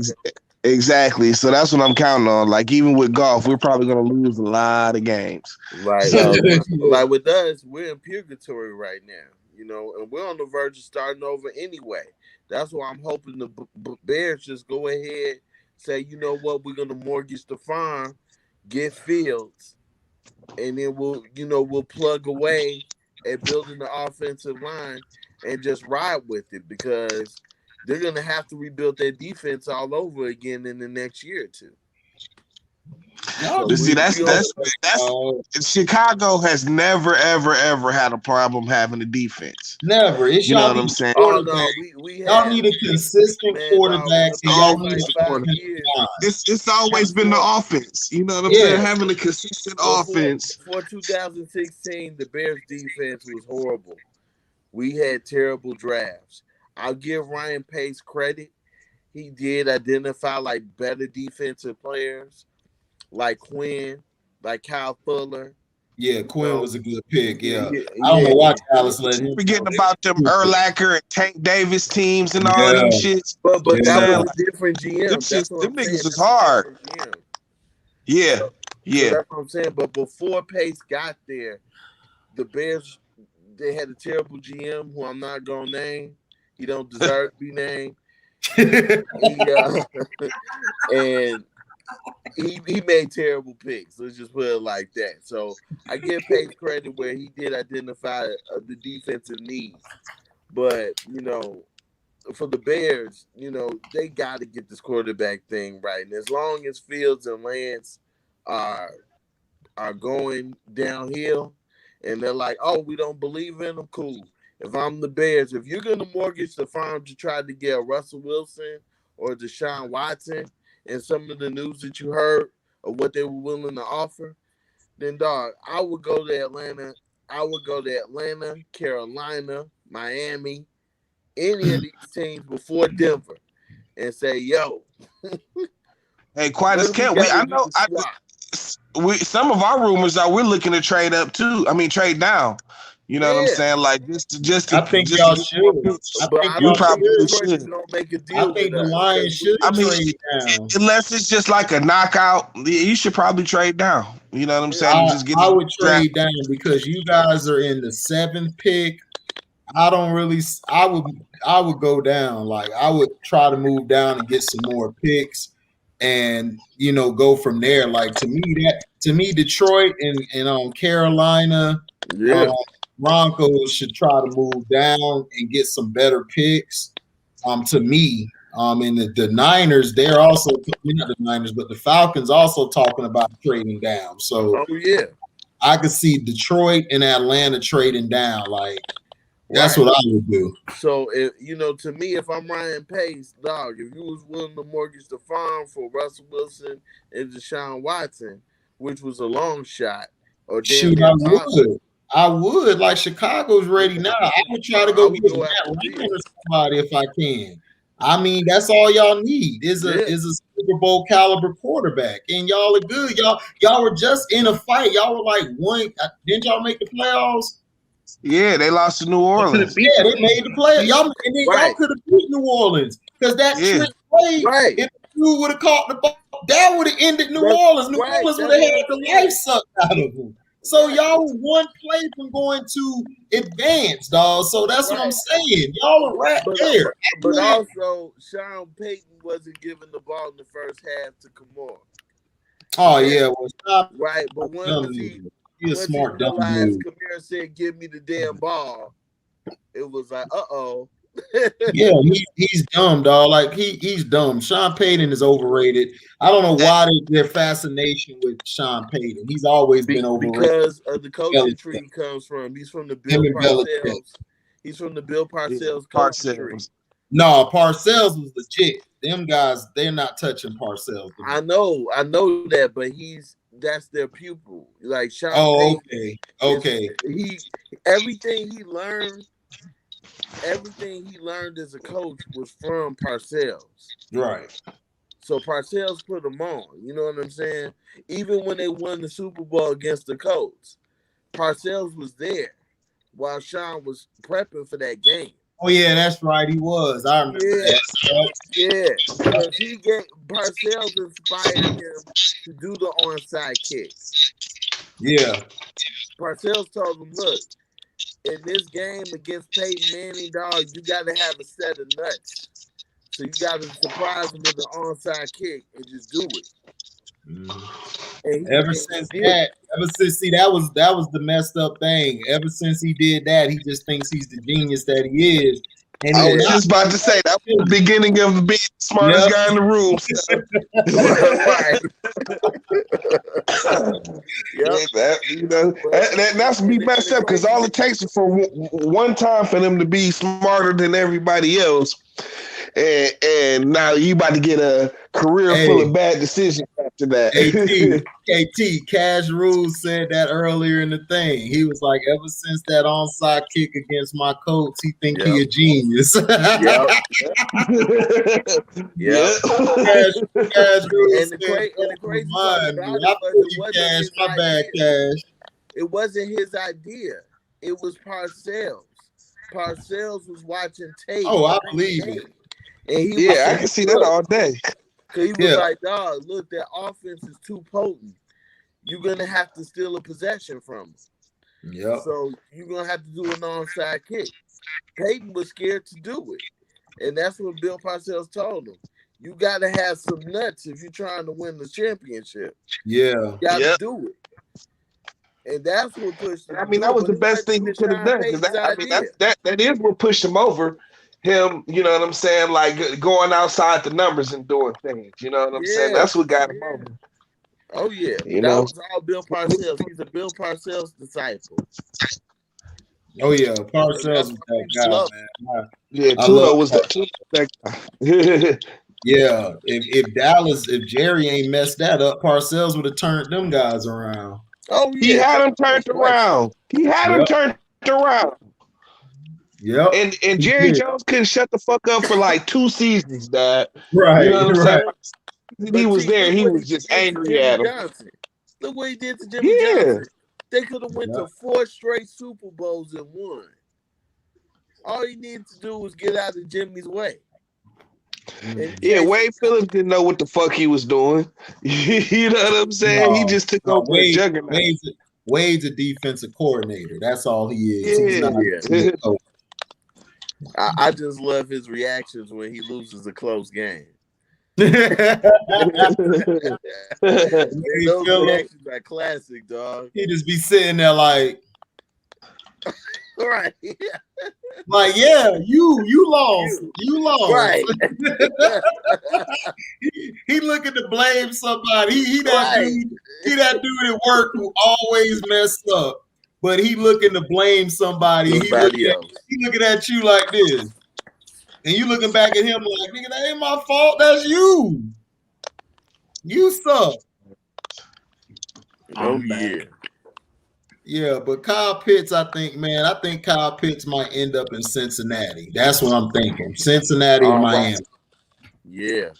Exactly. So that's what I'm counting on. Like even with golf, we're probably gonna lose a lot of games. Like, So like with us, we're in purgatory right now, and we're on the verge of starting over anyway. That's why I'm hoping the Bears just go ahead, say, you know what, we're gonna mortgage the farm, get Fields, and then we'll plug away at building the offensive line and just ride with it because they're gonna have to rebuild their defense all over again in the next year or two. But see, that's Chicago has never ever had a problem having a defense. Never. It's You know y'all what I'm need saying? Oh no, we y'all need a consistent quarterback. And y'all need it's always been the offense. You know what I'm saying? Having a consistent offense. For 2016, the Bears defense was horrible. We had terrible drafts. I'll give Ryan Pace credit. He did identify like better defensive players, like Quinn, like Kyle Fuller. Yeah, Quinn was a good pick. Yeah. I don't know why Dallas let him. Forgetting about them Urlacher and Tank Davis teams and all them shits. But that was a different GM. Them niggas was hard. Yeah. So Yeah. that's what I'm saying. But before Pace got there, the Bears, they had a terrible GM who I'm not gonna name. He don't deserve to be named. And he made terrible picks. Let's just put it like that. So I give Pace credit where he did identify the defensive needs. But, for the Bears, they got to get this quarterback thing right. And as long as Fields and Lance are going downhill and they're like, oh, we don't believe in them, cool. If I'm the Bears, if you're going to mortgage the farm to try to get a Russell Wilson or Deshaun Watson and some of the news that you heard of what they were willing to offer, then, dog, I would go to Atlanta. I would go to Atlanta, Carolina, Miami, any of these teams before Denver and say, yo. Hey, quite as kept. Some of our rumors are we're looking to trade up too. I mean, trade down. You know what I'm saying? Like just I think y'all should. You probably should. Don't make a deal. I think the Lions should trade down. Unless it's just like a knockout, you should probably trade down. You know what I'm saying? I would trade down because you guys are in the 7th pick. I would go down. Like I would try to move down and get some more picks and go from there. Like to me, Detroit and Carolina, Broncos should try to move down and get some better picks. To me, and the Niners, they're also not the Niners, but the Falcons also talking about trading down. So I could see Detroit and Atlanta trading down. Like that's what I would do. So to me, if I'm Ryan Pace, dog, if you was willing to mortgage the farm for Russell Wilson and Deshaun Watson, which was a long shot, or I would. Like Chicago's ready now. I would try to go get Matt Ryan or somebody if I can. I mean, that's all y'all need is a Super Bowl caliber quarterback, and y'all are good. Y'all were just in a fight. Y'all were like one. Didn't y'all make the playoffs? Yeah, they lost to New Orleans. Yeah, they made the playoffs. Y'all could have beat New Orleans because that trick play. If you would have caught the ball, that would have ended New Orleans. New Orleans would have had the life sucked out of them. So y'all were one play from going to advance, dog. So that's what I'm saying. Y'all are right there. But also, Sean Payton wasn't giving the ball in the first half to Kamara. Oh yeah, well, but once he smart dumb dude. Kamara said, "Give me the damn ball." It was like, yeah, he's dumb, dog. Like he's dumb. Sean Payton is overrated. I don't know why their fascination with Sean Payton. He's always been overrated because of the coaching tree he comes from. He's from the Bill Parcells. He's from the Bill Parcells coaching tree. No, Parcells was legit. Them guys, they're not touching Parcells. I know that, but that's their pupil. Like Sean Payton. Okay. Everything he learned as a coach was from Parcells. Right. So Parcells put him on. You know what I'm saying? Even when they won the Super Bowl against the Colts, Parcells was there while Sean was prepping for that game. Oh yeah, that's right. He was. I remember that. Yeah, because Parcells inspired him to do the onside kick. Yeah. Parcells told him, look, in this game against Peyton Manning, dog, you got to have a set of nuts. So you got to surprise him with the onside kick and just do it. Ever since that was the messed up thing. Ever since he did that, he just thinks he's the genius that he is. And I was just about to say that was the beginning of being the smartest guy in the room. That's me messed up because all it takes is for one time for them to be smarter than everybody else. And now you about to get a career full of bad decisions after that. KT, Cash Rules said that earlier in the thing. He was like, ever since that onside kick against my Colts, he think he a genius. Cash Rules and the crazy part about it it wasn't his idea. It was Parcells. Parcells was watching tape. Oh, I believe it. And I can see that all day. Cause he was like, dog, look, that offense is too potent. You're gonna have to steal a possession from them. Yeah. So you're gonna have to do an onside kick. Peyton was scared to do it. And that's what Bill Parcells told him. You gotta have some nuts if you're trying to win the championship. Yeah. You gotta do it. And that's what pushed him. I mean, that was the best thing he could have done. That is what pushed him over. Him, you know what I'm saying? Like going outside the numbers and doing things. You know what I'm saying? That's what got him over. Oh yeah, that was all Bill Parcells. He's a Bill Parcells disciple. Oh yeah, Parcells was that guy, man. Yeah, Tudo was that guy. Yeah, if Jerry ain't messed that up, Parcells would have turned them guys around. Oh yeah, he had him turned around. Yeah, and Jerry Jones couldn't shut the fuck up for like 2 seasons, Dad. Right, you know what I'm saying? He was there. He was just angry at him. Johnson. Look what he did to Jimmy Johnson. They could have went to 4 straight Super Bowls and won. All he needed to do was get out of Jimmy's way. Wade Phillips didn't know what the fuck he was doing. You know what I'm saying? He just took over a juggernaut. Wade's a defensive coordinator. That's all he is. He's not I just love his reactions when he loses a close game. Those reactions are classic, dog. He just be sitting there like, right. Like, yeah, you lost. You lost. Right. he looking to blame somebody. He that dude at work who always messed up. But he looking to blame somebody. He looking at you like this. And you looking back at him like, nigga, that ain't my fault. That's you. You suck. Oh, yeah. Yeah, but Kyle Pitts, I think Kyle Pitts might end up in Cincinnati. That's what I'm thinking. Cincinnati or Miami. Yeah.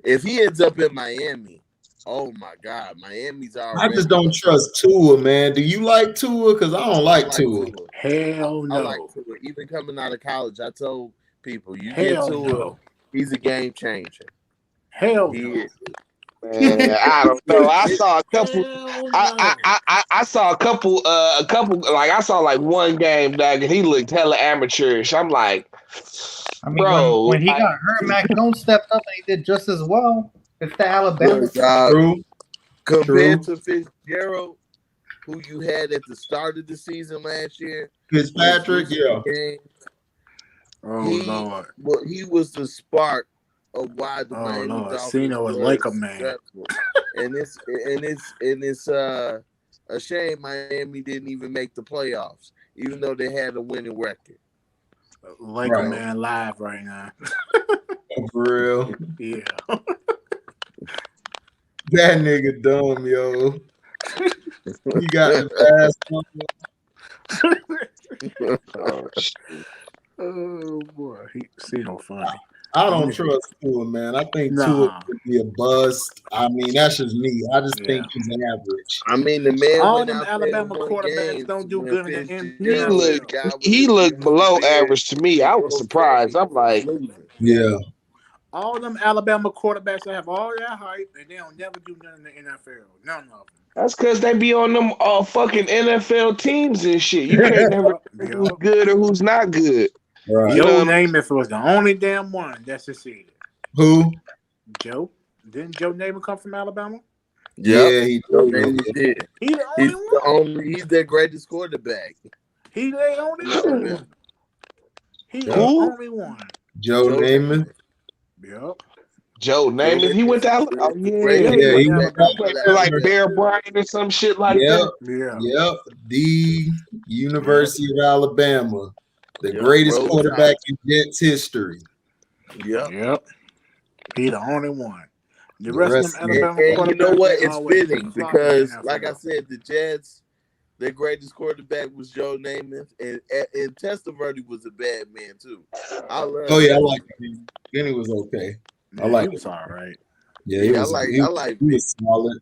If he ends up in Miami, oh my God, Miami's already. I just don't trust Tua, man. Do you like Tua? Because I don't like Tua. Hell no. I like Tua. Even coming out of college, I told people, you get Tua, he's a game changer. Hell no. Man, I don't know. I saw a couple. I saw a couple. Like I saw like one game, dog, and he looked hella amateurish. I'm like, bro. When he got hurt, Mac Jones stepped up and he did just as well. It's the Alabama. Compared to Fitzgerald, who you had at the start of the season last year, Fitzpatrick, Lord. Well, he was the spark of why the Miami Dolphins Cena was like a man. And it's a shame Miami didn't even make the playoffs, even though they had a winning record. Like a man live right now. For real. Yeah. That nigga dumb, yo. He got the fast one. Oh boy, he see no funny. I don't trust Tua, man. I think Tua could be a bust. I mean, that's just me. I just think he's average. I mean, the man all went them out Alabama there quarterbacks don't do good in the He looked below average to me. I was surprised. I'm like, yeah. All them Alabama quarterbacks that have all that hype and they don't never do nothing in the NFL. None of them. That's because they be on them fucking NFL teams and shit. You can't never know who's good or who's not good. Right. Joe Namath was the only damn one that succeeded. Who? Joe. Didn't Joe Namath come from Alabama? Yeah, he did. He's the only one. He's their greatest quarterback. He's the only one. He's the only one. Joe Namath. Yep. Joe Namath. He went to Alabama. Oh, yeah, he went to like Bear Bryant or some shit like that. Yep. The University of Alabama. The greatest quarterback in Jets history. Yep. He the only one. The rest of them Alabama quarterbacks. You know what? It's fitting because, like I said, the Jets, their greatest quarterback was Joe Namath, and Testaverde was a bad man too. I like him. Then he was okay. I like. He was all right. Yeah, I like. He was solid.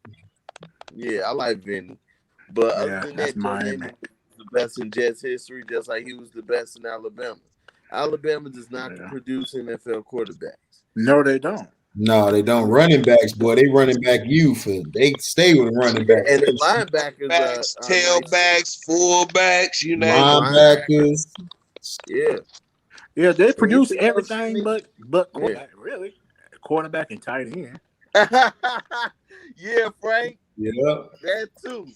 Yeah, I like Vinny, but other than that, Joe Namath was the best in Jets history, just like he was the best in Alabama. Alabama does not produce NFL quarterbacks. No, they don't. No, they don't. Running backs, boy, they running back youth, and they stay with running backs. And the linebackers, tailbacks, fullbacks, you know, linebackers. Yeah, they produce everything, but quarterback, really, quarterback and tight end. Yeah, Frank. Yeah, that too.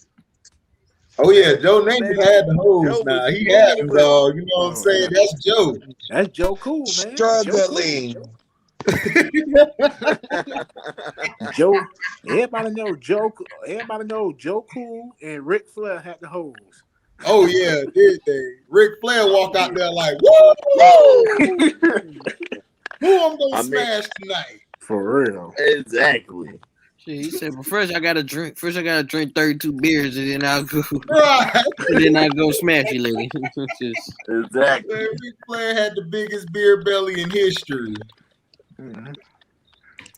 Oh yeah, Joe Namath had the hoes. Now he had them, dog. You know what I'm saying? That's Joe. That's Joe Cool, man. Struggling. Joe, everybody know Joe. Everybody know Joe Cool and Ric Flair had the hoes. Oh yeah, did they? Ric Flair walk out there like, woo! Who I'm gonna smash tonight? For real. Exactly. Shit, he said, but first I gotta drink 32 beers and then I'll go right. And then I go smash you lady. Exactly. Ric Flair had the biggest beer belly in history.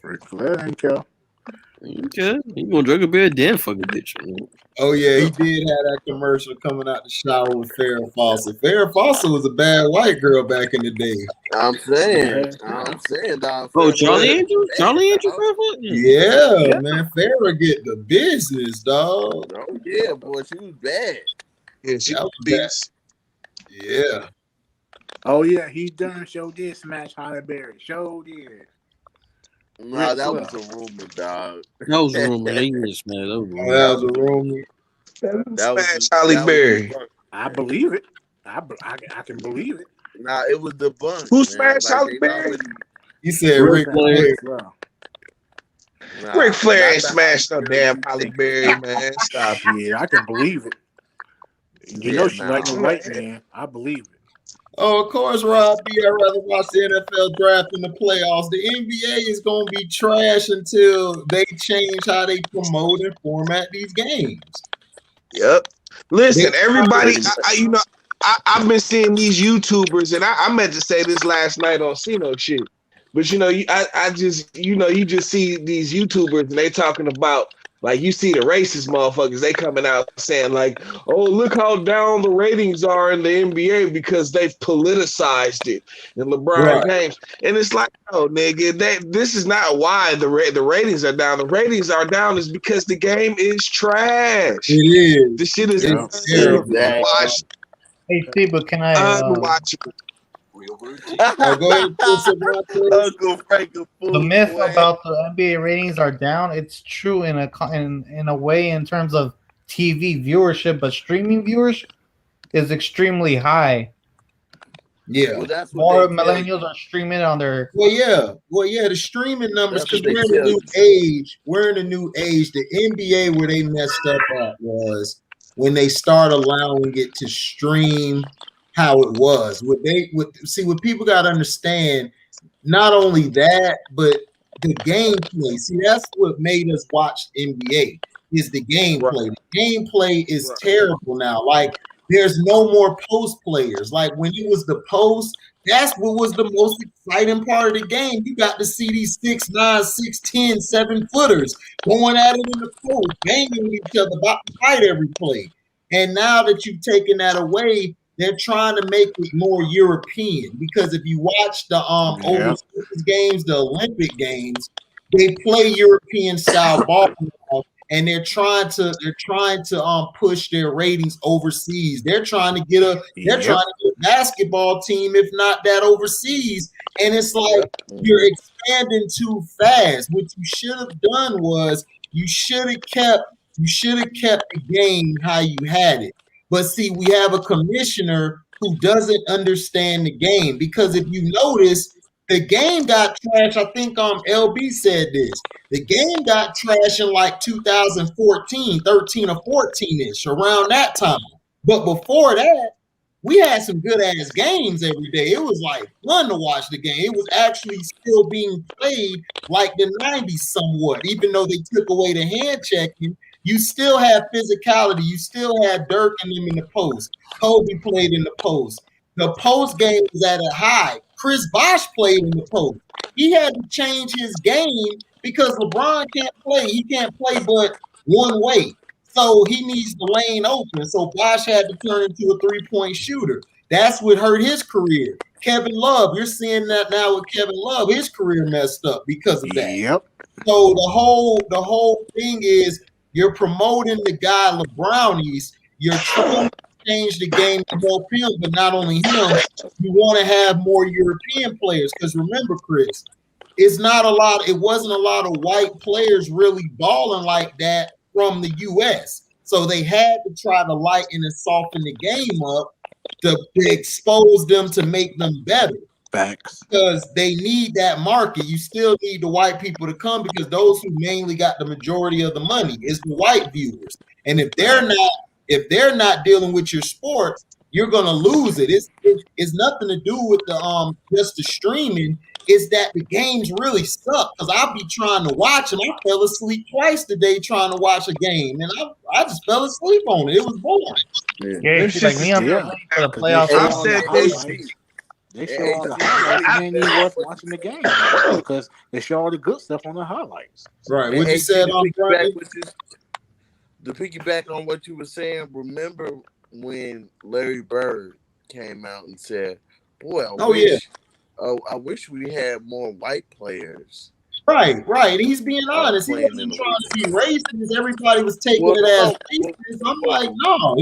Ric Flair ain't care. Okay. You gonna drink a beer, then fuck a bitch. Man. Oh yeah, he did have that commercial coming out the shower with Farrah Fawcett. Farrah Fawcett was a bad white girl back in the day. I'm saying, dog. Oh, Charlie Andrews? Charlie Andrews? Yeah, man. Farrah get the business, dog. Oh yeah, boy, she was bad. Yeah, she was bad. Yeah. Oh yeah, he done show did smash Halle Berry. Show did. No, that was a rumor, dog. That was a rumor. That was a rumor. That was Halle Berry. I believe it. I can believe it. Nah, it was debunked. Who smashed Halle Berry? You said Ric Flair. Ric Flair ain't smashed no damn Halle Berry, man. Stop it. Yeah, I can believe it. You know she like the white man. I believe it. Oh, of course, Rob B. I'd rather watch the NFL draft than the playoffs. The NBA is going to be trash until they change how they promote and format these games. Yep. Listen, everybody, I've been seeing these YouTubers, and I meant to say this last night on Cino shit, but you just see these YouTubers and they talking about, like, you see the racist motherfuckers, they coming out saying like, oh, look how down the ratings are in the NBA because they've politicized it and LeBron James. And it's like, oh, nigga, this is not why the ratings are down. The ratings are down is because the game is trash. It is. The shit is terrible. Hey, Steve, but can I unwatchable. Go ahead, Uncle Frank, the myth about the NBA ratings are down. It's true in a way in terms of TV viewership, but streaming viewership is extremely high. Yeah, well, that's more millennials are streaming on their. Well, yeah, the streaming numbers, because we're in a new age. We're in a new age. The NBA, where they messed up at was when they start allowing it to stream how it was. What people got to understand, not only that, but the gameplay. See, that's what made us watch NBA is the gameplay. The gameplay is terrible now. Like, there's no more post players. Like, when it was the post, that's what was the most exciting part of the game. You got to see these 6'9", 6'10", 7-footers going at it in the post, banging with each other, about to fight every play. And now that you've taken that away, they're trying to make it more European, because if you watch the overseas games, the Olympic games, they play European style ball now, and they're trying to push their ratings overseas. They're trying to get a basketball team, if not that, overseas. And it's like you're expanding too fast. What you should have done was you should have kept the game how you had it. But see, we have a commissioner who doesn't understand the game, because if you notice, the game got trashed. I think LB said this. The game got trashed in like 2014, 13 or 14-ish, around that time. But before that, we had some good ass games every day. It was like fun to watch the game. It was actually still being played like the 90s somewhat, even though they took away the hand checking. You still had physicality. You still had Dirk and them in the post. Kobe played in the post. The post game was at a high. Chris Bosh played in the post. He had to change his game because LeBron can't play. He can't play but one way. So he needs the lane open. So Bosh had to turn into a three-point shooter. That's what hurt his career. Kevin Love, you're seeing that now with Kevin Love. His career messed up because of that. Yep. So the whole thing is you're promoting the guy LeBronies. You're trying to change the game to help him, but not only him, you want to have more European players. Because remember, Chris, it wasn't a lot of white players really balling like that from the US. So they had to try to lighten and soften the game up to expose them, to make them better. Facts. Because they need that market. You still need the white people to come, because those who mainly got the majority of the money is the white viewers. And if they're not dealing with your sport, you're gonna lose it. It's nothing to do with the just the streaming. It's that the games really suck, because I'll be trying to watch and I fell asleep twice today trying to watch a game, and I just fell asleep on it. It was boring. Yeah, it's like me. I'm ready for the playoffs. I've said this. They show all the highlights. You ain't even worth watching the game because they show all the good stuff on the highlights. Right. What you said on Friday? To piggyback on what you were saying, remember when Larry Bird came out and said, "Boy, I wish we had more white players." Right. He's being honest. He wasn't trying to be racist. Everybody was taking it as racist. I'm like, no,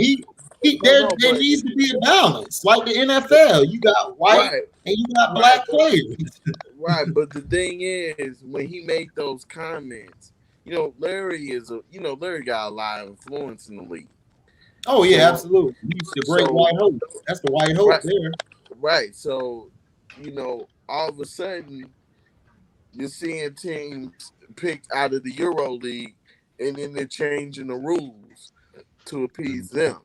there needs to be a balance, like the NFL. You got white and you got black players. Right, but the thing is, when he made those comments, Larry got a lot of influence in the league. Oh yeah, absolutely. He's the great white hope. That's the white hope there. Right. So, all of a sudden, you're seeing teams picked out of the Euro League, and then they're changing the rules to appease them.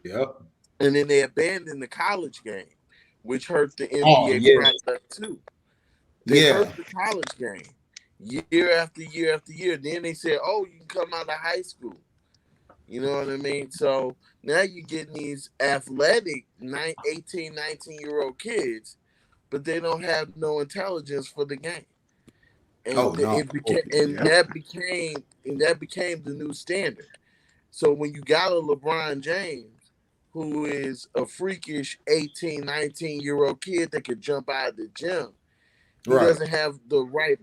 Yep. And then they abandoned the college game, which hurt the NBA product too. They hurt the college game year after year after year. Then they said, "Oh, you can come out of high school." You know what I mean? So now you're getting these athletic 18, 19-year-old kids, but they don't have no intelligence for the game. And that became the new standard. So when you got a LeBron James, who is a freakish 18, 19-year-old kid that could jump out of the gym, he doesn't have the right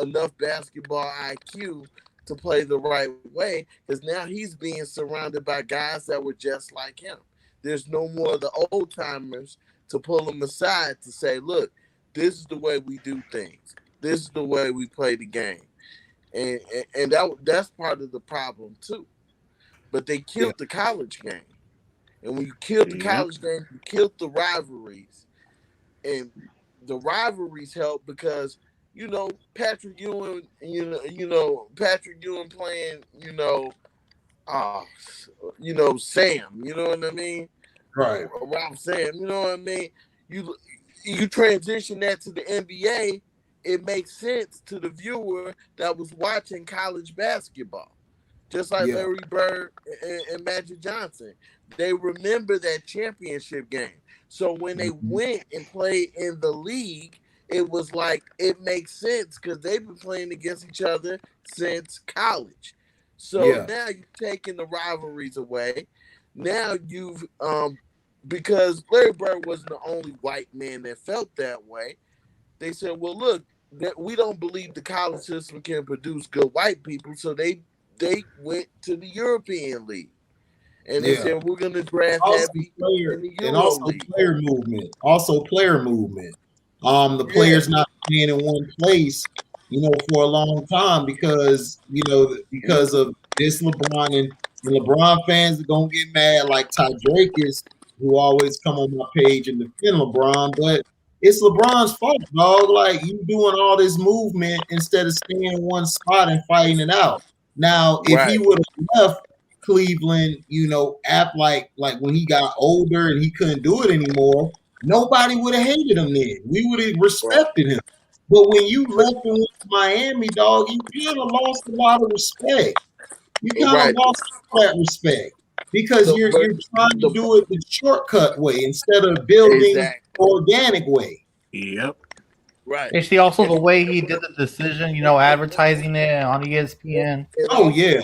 enough basketball IQ to play the right way, because now he's being surrounded by guys that were just like him. There's no more of the old timers to pull him aside to say, "Look, this is the way we do things. This is the way we play the game," and that's part of the problem too. But they killed the college game, and when you killed the college game, you killed the rivalries, and the rivalries help because Patrick Ewing, Patrick Ewing playing, Sam, you know what I mean? Right. Ralph Sam, you know what I mean? You transition that to the NBA, it makes sense to the viewer that was watching college basketball. Just like Larry Bird and Magic Johnson. they remember that championship game. So when they went and played in the league, it was like it makes sense because they've been playing against each other since college. So now you're taking the rivalries away. Now you've because Larry Bird wasn't the only white man that felt that way. They said, well, look, that we don't believe the college system can produce good white people, so they went to the European League. And they said, we're going to draft heavy in the Euro League. Player movement. The players not playing in one place, for a long time because of this LeBron and LeBron fans are gonna get mad like Ty Drake is, who always come on my page and defend LeBron, but it's LeBron's fault, dog. Like, you doing all this movement instead of staying in one spot and fighting it out. Now, if he would have left Cleveland, act like when he got older and he couldn't do it anymore, nobody would have hated him then. We would have respected him. But when you left and went to Miami, dog, you kind of lost a lot of respect. You kind of lost that respect because you're trying to do it the shortcut way instead of building the organic way. Yep. Right. You see also the way he did the decision, advertising it on ESPN. Oh, yeah.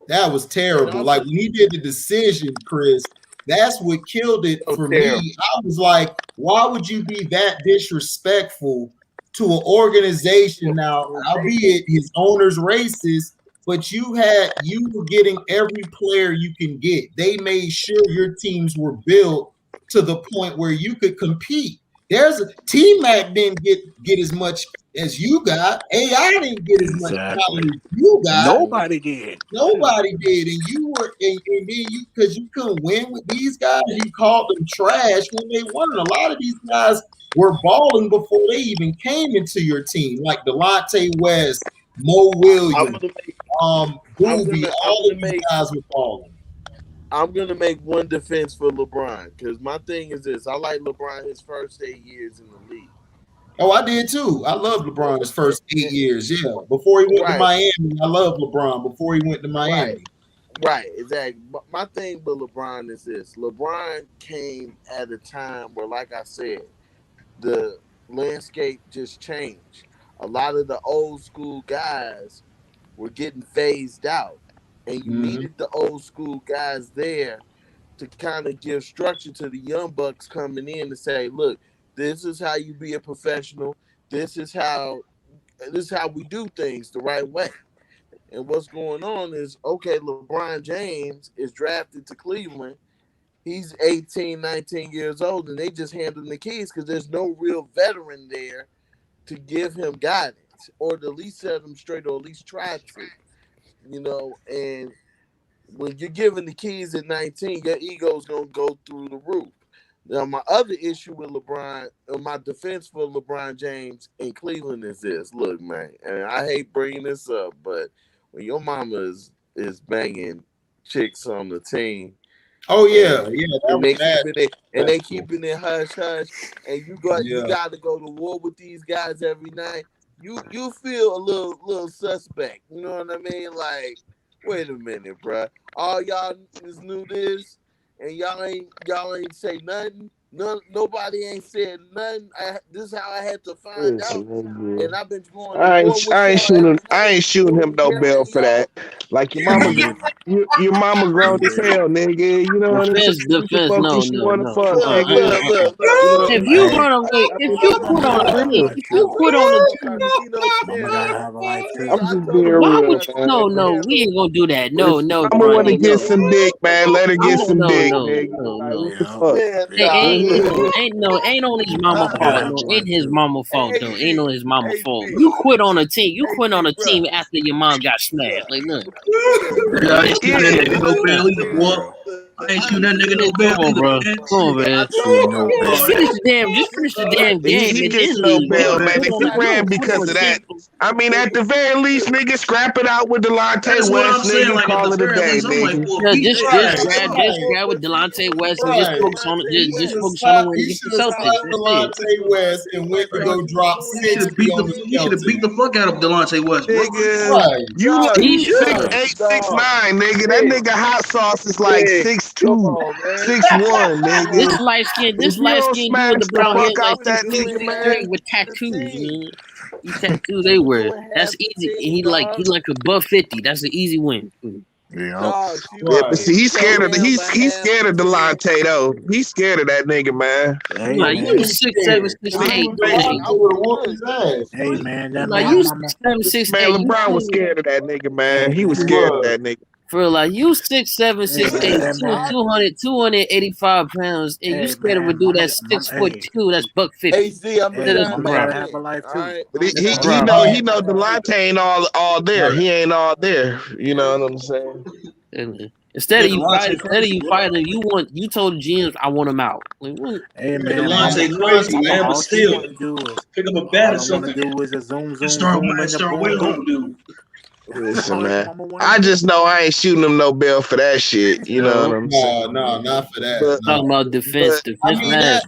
That was terrible. Like, when he did the decision, Chris, that's what killed it for me. I was like, why would you be that disrespectful to an organization? Now, albeit his owner's racist, but you were getting every player you can get. They made sure your teams were built to the point where you could compete. There's a T-Mac didn't get as much as you got. AI didn't get as much talent as you got. Nobody did. And you were, and then because you couldn't win with these guys, you called them trash when they won. A lot of these guys were balling before they even came into your team, like Delonte West, Mo Williams, Booby, all of these guys were balling. I'm gonna make one defense for LeBron because my thing is this: I like LeBron his first 8 years in the league. Oh, I did too. I love LeBron his first 8 years. Yeah, before he went to Miami, I love LeBron. Before he went to Miami, right, exactly. But my thing with LeBron is this: LeBron came at a time where, like I said, the landscape just changed. A lot of the old school guys were getting phased out. And you needed the old school guys there to kind of give structure to the young bucks coming in to say, look, this is how you be a professional. This is how we do things the right way. And what's going on is, okay, LeBron James is drafted to Cleveland. He's 18, 19 years old, and they just hand him the keys because there's no real veteran there to give him guidance or to at least set him straight or at least try to. And when you're given the keys at 19, your ego's going to go through the roof. Now, my other issue with LeBron, or my defense for LeBron James in Cleveland is this. Look, man, and I hate bringing this up, but when your mama is banging chicks on the team. Oh, yeah. And they keeping it hush, hush, and you got to go to war with these guys every night. You feel a little suspect, you know what I mean? Like, wait a minute, bro. All y'all just knew this, and y'all ain't say nothing. Nobody ain't said nothing. This is how I had to find out, and I've been going. I ain't shooting him no bell for that. Like, your mama, your mama grown as hell, nigga. You know what I'm saying? If you run away, if you quit on a team, I'm just being real. No, we ain't gonna do that. No, I'm gonna want to get some dick, man. Let her get some dick, Ain't on his mama fault. No, ain't his mama fault though. Ain't on his mama fault. You quit on a team. You quit on a team after your mom got smashed. Like, look. I ain't shooting that nigga no bell either, boy. I ain't shooting that nigga no bell either, bro. Come on, man. Just finish the damn game. He gets no bell, man. If he ran because of that, I mean, at the very least, nigga, scrap it out with Delonte West, nigga. Like, call it a day, nigga. Just grab with Delonte West and just focus on it. Just focus on the win against the Celtics. Delonte West and went to go drop 60. He should have beat the fuck out of Delonte West, nigga. You 6'8", 6'9", nigga. That nigga hot sauce is like 6'6", 6'2", 6'1", nigga. This light skin If you don't dude smash with the the brown hair fuck like out that 6'2", nigga, man. 6'3" with tattoos, man. These tattoos they wear. That's easy. And he like above 50. That's an easy win. Dog, she Yeah, but would see, he's scared of him a he's half scared of Delonte though. He's scared of that nigga, man. Hey, like you 6'7", 6'8". Hey man, that Like man, you mama. 6'7", 6'8". Man, LeBron was scared of that nigga, man. He was scared of that nigga. For real, like you 6'7", 6'8", 285 pounds, and you scared of a dude that's 6'2", that's $150. AC, I'm Hey, trying mama to gotta have a life too. All right. But he know Delonte ain't all there. He ain't all there. You know what I'm saying? Instead of you fighting, you told the GMs I want him out. Like, what? Hey man, Delonte crazy, man, but still, pick up a bat or something. Do is a zoom, Start and wailing on dude. Listen, man. I just know I ain't shooting him no bail for that shit. You know what I'm saying? No, not for that. But, Talking about defense I mean, matters,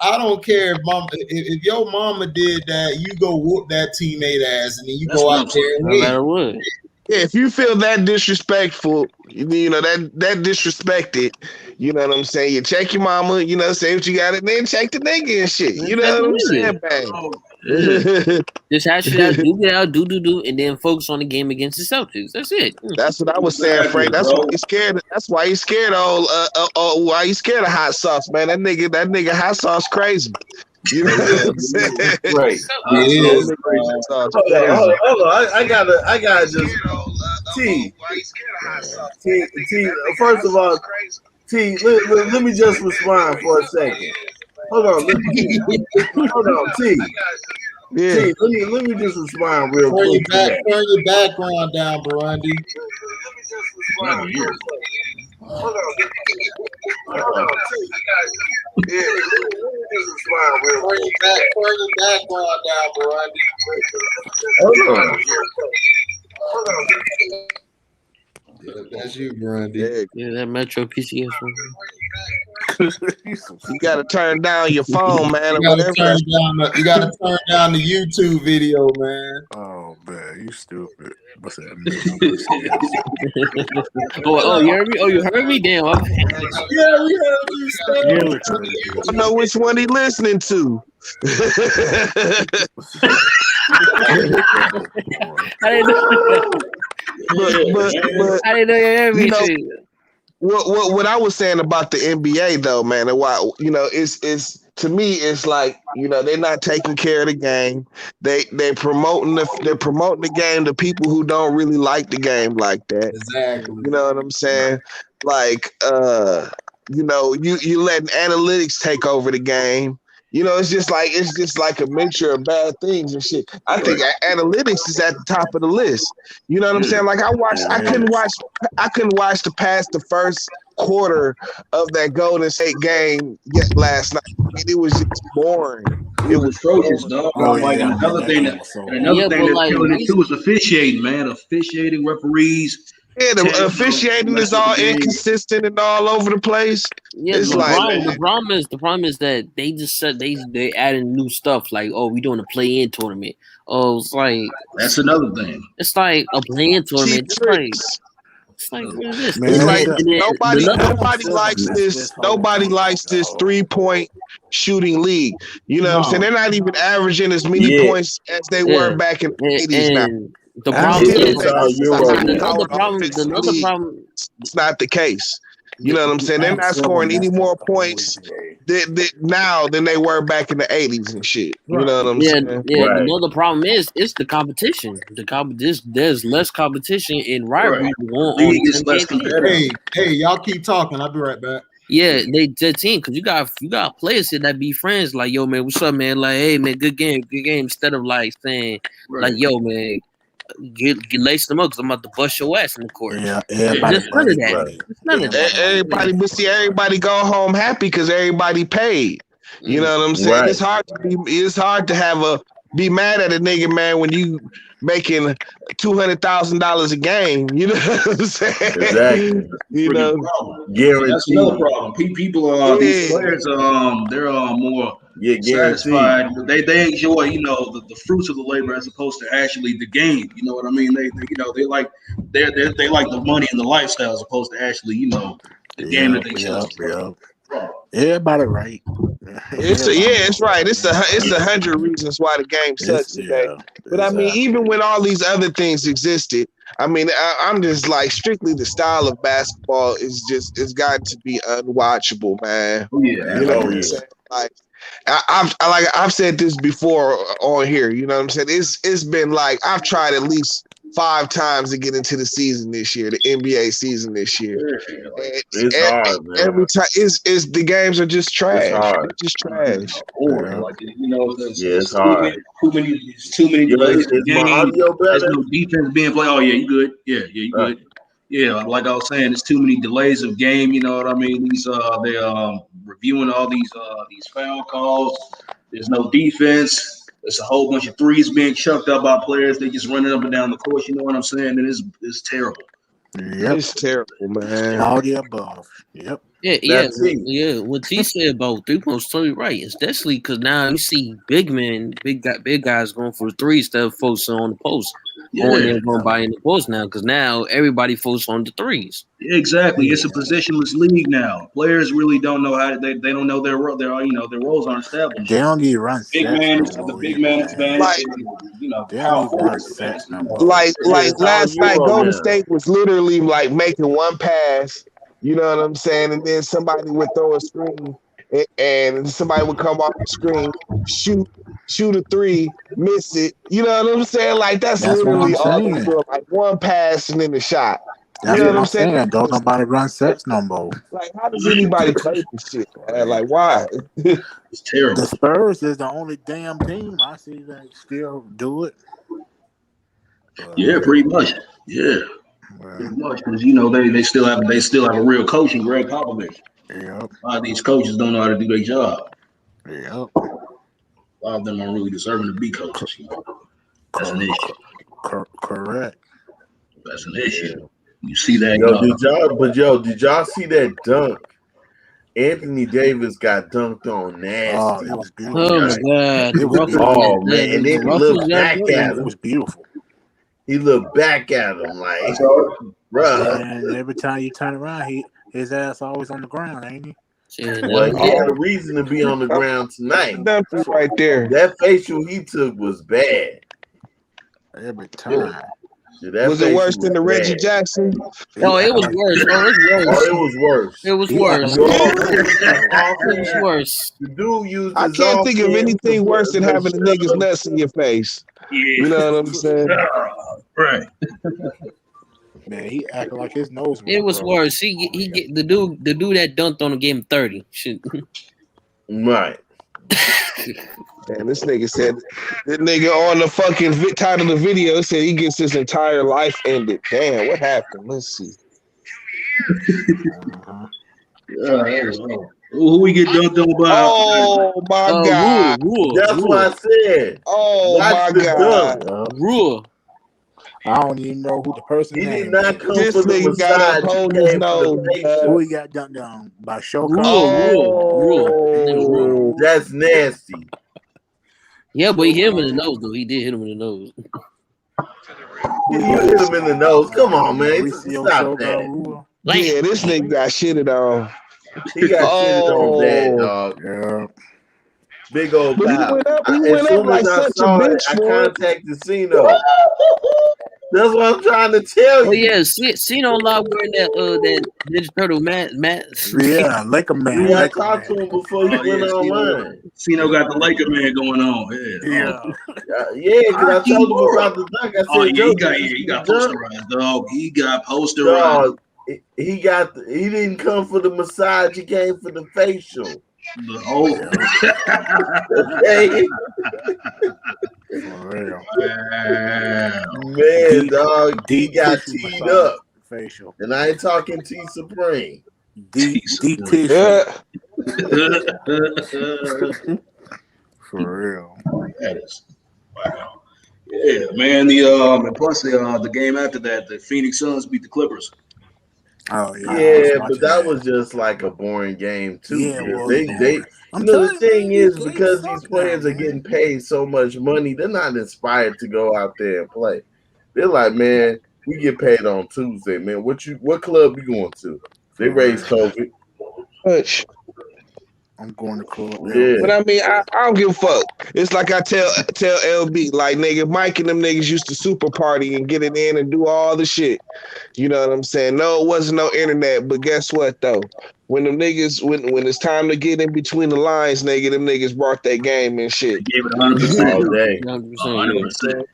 I don't care if your mama did that, you go whoop that teammate ass, and then you go out there and no matter what. Yeah, if you feel that disrespectful, you know, that disrespected, you know what I'm saying? You check your mama, you know, say what you got, and then check the nigga and shit. You know what I'm saying, bang? Just hash it out, do it out, do, and then focus on the game against the Celtics. That's it. That's what I was saying, Frank. That's why he's scared. That's why he's scared of why he's scared of hot sauce, man. That nigga hot sauce crazy. You know what I'm saying? Right. Hold on. I gotta just T. First of all, T. Let me just respond for a second. Hold on, T. Yeah. T, let me just respond real quick. Turn your background down, Burundi. Let me just respond real quick. Hold on, T. Yeah, let me just respond real quick. Turn your background down, Burundi. Hold on. Yeah, that's you, Burundi. Yeah, that Metro PCS one. You gotta turn down your phone, man. You gotta turn down the YouTube video, man. Oh man, you stupid. What's that? You heard me? Oh, you heard me? Damn. Yeah, we heard you. I don't know which one he listening to. But I didn't know you heard me. What I was saying about the NBA though, man, and why it's to me it's like they're not taking care of the game. They're promoting the game to people who don't really like the game like that. Exactly. You know what I'm saying? Like you letting analytics take over the game. It's just like a mixture of bad things and shit. I think analytics is at the top of the list. You know what I'm saying? Like I couldn't watch the first quarter of that Golden State game yet last night. It was just boring. It was atrocious, dog. Another thing that's killing it too is officiating, man. Officiating, referees. Yeah, the officiating is all inconsistent and all over the place. Yeah, it's the problem is that they just said they adding new stuff like, oh, we doing a play-in tournament. Oh, it's like that's another thing. It's like a play-in tournament. It's like what is this? It's like nobody likes this. Nobody likes this 3-point shooting league. You know what I'm saying? They're not even averaging as many points as they were back in the 80s now. The problem is another problem. It's not the case. You know what I'm saying? They're not scoring any more points now than they were back in the 80s and shit. You know what I'm saying? Yeah. Right. Another problem is it's the competition. There's less competition in rivalry. Hey, y'all keep talking. I'll be right back. Yeah, the team, because you got players here that be friends like, yo man, what's up, man? Like, hey man, good game. Instead of like saying like, yo man, get lace them up because I'm about to bust your ass in the court. Yeah, there's none of that. None of that. Everybody go home happy because everybody paid. You know what I'm saying? Right. It's hard to be mad at a nigga, man, when you making $200,000 a game. You know what I'm saying? Exactly. Guaranteed. That's another problem. People are these players. They're more satisfied. They enjoy, the fruits of the labor as opposed to actually the game. You know what I mean? They like the money and the lifestyle as opposed to actually, the game that they chose. Everybody right. It's right. It's 100 reasons why the game sucks today. But I mean, even when all these other things existed, I mean, I'm just like strictly the style of basketball it's gotten to be unwatchable, man. Oh yeah, you know what I'm saying? Like I've said this before on here. You know what I'm saying? It's been like I've tried at least 5 times to get into the season this year, the NBA season this year. It's hard, man. Every time is the games are just trash. They're just trash. Like, you know, it's hard. Too many delays. Is my audio better? There's no defense being played. Oh yeah, you good? Yeah, you good. Yeah, like I was saying, there's too many delays of game. You know what I mean? These they're reviewing all these foul calls. There's no defense. There's a whole bunch of threes being chucked up by players. They just running up and down the court. You know what I'm saying? And it's terrible. Yep. It's terrible, man. All the above. Yep. Yeah. What T said about 3 points totally right. Especially because now you see big guys going for the threes instead of focusing on the post. Going by in the post now because now everybody focuses on the threes. Exactly. It's a positionless league now. Players really don't know how they don't know their role. Their roles aren't established. They don't get run. Big man is the big man advantage. Like last night, Golden State was literally like making one pass. You know what I'm saying? And then somebody would throw a screen, and somebody would come off the screen, shoot a 3, miss it. You know what I'm saying? Like that's literally all they do. Like one pass and then the shot. That's what I'm saying. Don't nobody run sets no more. Like, how does anybody play this shit, man? Like, why? It's terrible. The Spurs is the only damn team I see that still do it. Yeah, pretty much. Yeah. Pretty much, because they still have a real coach in Greg Popovich. Yep. A lot of these coaches don't know how to do their job. Yep. A lot of them aren't really deserving to be coaches. That's an issue. Correct. That's an issue. You see that? Did y'all see that dunk? Anthony Davis got dunked on nasty. Oh, it was beautiful. Oh my God! Man, and then he looked back at him. It was beautiful. He looked back at him like, bruh. And every time you turn around, his ass always on the ground, ain't he? Well, he had a reason to be on the ground tonight. That's right there. That facial he took was bad. Every time. Was it worse than the Reggie Jackson? No, it was worse. It was worse. It was worse. It was worse. The dude used I can't think of anything worse than having a nigga's nuts in your face. You know what I'm saying? Right. Man, he acted like his nose. It was worse. He get the dude that dunked on him gave him 30. Shit. Right. And this nigga said, that nigga on the fucking title of the video said he gets his entire life ended. Damn, what happened? Let's see. Who we get dunked on by? Oh my God. Rule. That's what I said. Oh my God. Rule. I don't even know who the person is. He did not come This for the nigga got massage. to hold his nose. Who he got dunked on? By Shoka? Rule. That's nasty. Yeah, but he hit him in the nose, though. He did hit him in the nose. You hit him in the nose. Come on, man. Stop that. Yeah, this nigga got shitted on. He got shitted on bad, dog. Yeah. Big old But pal. he went up like such a bitch, I boy. contacted Cino. That's what I'm trying to tell you. Oh yeah, Cino live wearing that Ninja Turtle mask. Yeah, Laker man. I talked to him before he went online. Cino got the Laker man going on. Yeah, because I told him about the dunk. I said, he got posterized, dog. He got posterized. He didn't come for the massage. He came for the facial. For real. Man, dog, he got teed up. Facial. And I ain't talking T Supreme. Deep tissue. For real. That is wow. Yeah, man. And plus the game after that, the Phoenix Suns beat the Clippers. Oh yeah, but that was just like a boring game too. Yeah, the thing is, because these players are getting paid so much money, they're not inspired to go out there and play. They're like, man, we get paid on Tuesday, man. What club you going to? They raised COVID. Much. I'm going to club. Yeah. But I mean, I don't give a fuck. It's like I tell LB, like nigga, Mike and them niggas used to super party and get it in and do all the shit. You know what I'm saying? No, it wasn't no internet, but guess what though? When them niggas, when it's time to get in between the lines, nigga, them niggas brought that game and shit. They gave it 100% all day. 100%.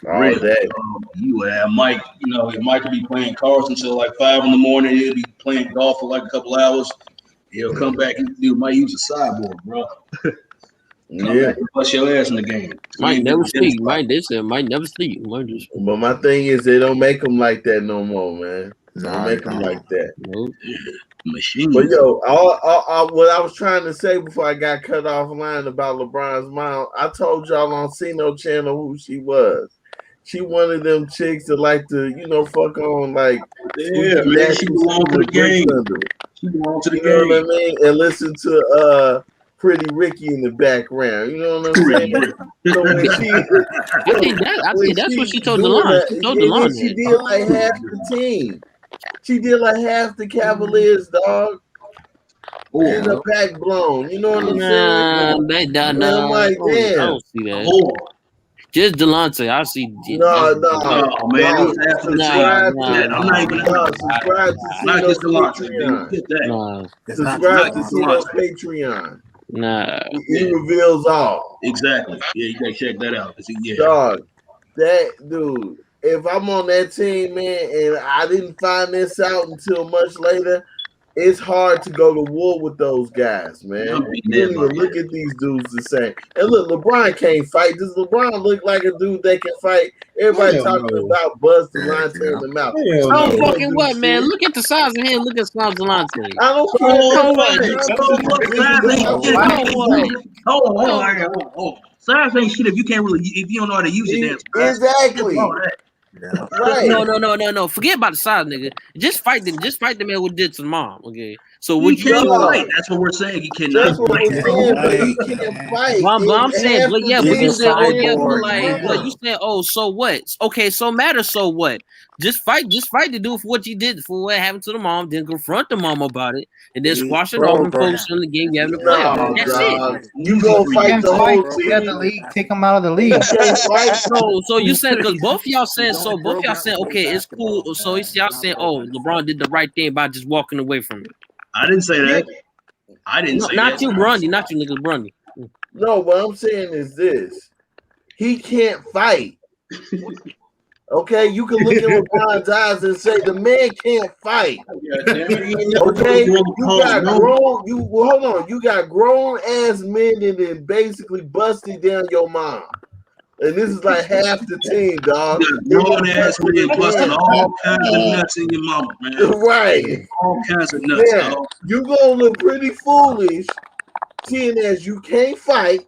All day. You would have Mike, you know, if Mike would be playing cards until like 5 in the morning, he'll be playing golf for like a couple hours. He'll come back and might use a sideboard, bro. Come back and bust your ass in the game. Might never sleep. They said might never sleep. But my thing is, they don't make them like that no more, man. They don't make them like that. Nope. Machine. But yo, what I was trying to say before I got cut offline about LeBron's mom, I told y'all on Cino Channel who she was. She one of them chicks that like to, you know, fuck on like man, she belonged to the game. She belonged to the game. You know what I mean? And listen to Pretty Ricky in the background. You know what I'm saying? So when I think that's what she told Delon. She told Delon. She did like half the team. She did like half the Cavaliers, dog. In the back blown. You know what I'm saying? I'm like, damn. I don't see that. Just Delonte, I see. No, man. I'm not even. Subscribe to Delonte. Subscribe to Cino's Patreon. Nah, he reveals all. Exactly. Yeah, you gotta check that out. Dog, that dude. If I'm on that team, man, and I didn't find this out until much later, it's hard to go to war with those guys, man. You don't even look at these dudes the same. And look, LeBron can't fight. Does LeBron look like a dude that can fight? Everybody talking about Buzz Delonte in the mouth. Oh, fucking what, man? Look at the size of him. Look at size Delonte. I don't care. Hold on. Size ain't shit if you don't know how to use your damn size. Exactly. Right. No. Forget about the size, nigga. Just fight the man who did to the mom. Okay. So what you fight? That's what we're saying. He cannot. That's what we're saying, but he can't fight. I'm saying, but yeah, but you said, but you said, so what? Okay, so matter, so what? Just fight the dude for what you did, for what happened to the mom, then confront the mom about it, and then squash it off and focus on the game you having to play. That's it. You go fight the whole team. The league, take him out of the league. So you said, because both y'all saying, okay, it's cool. So y'all saying, LeBron did the right thing by just walking away from it. I didn't say that. I didn't say not that. You, Brundy. Not you, niggas, Brundy. No, what I'm saying is this: he can't fight. Okay, you can look at LeBron's eyes and say the man can't fight. Okay, you got grown ass men and then basically busting down your mom. And this is like half the team, dog. Grown ass men busting all kinds of nuts in your mama, man. Right. All kinds of nuts, dog. You gonna look pretty foolish, seeing as you can't fight.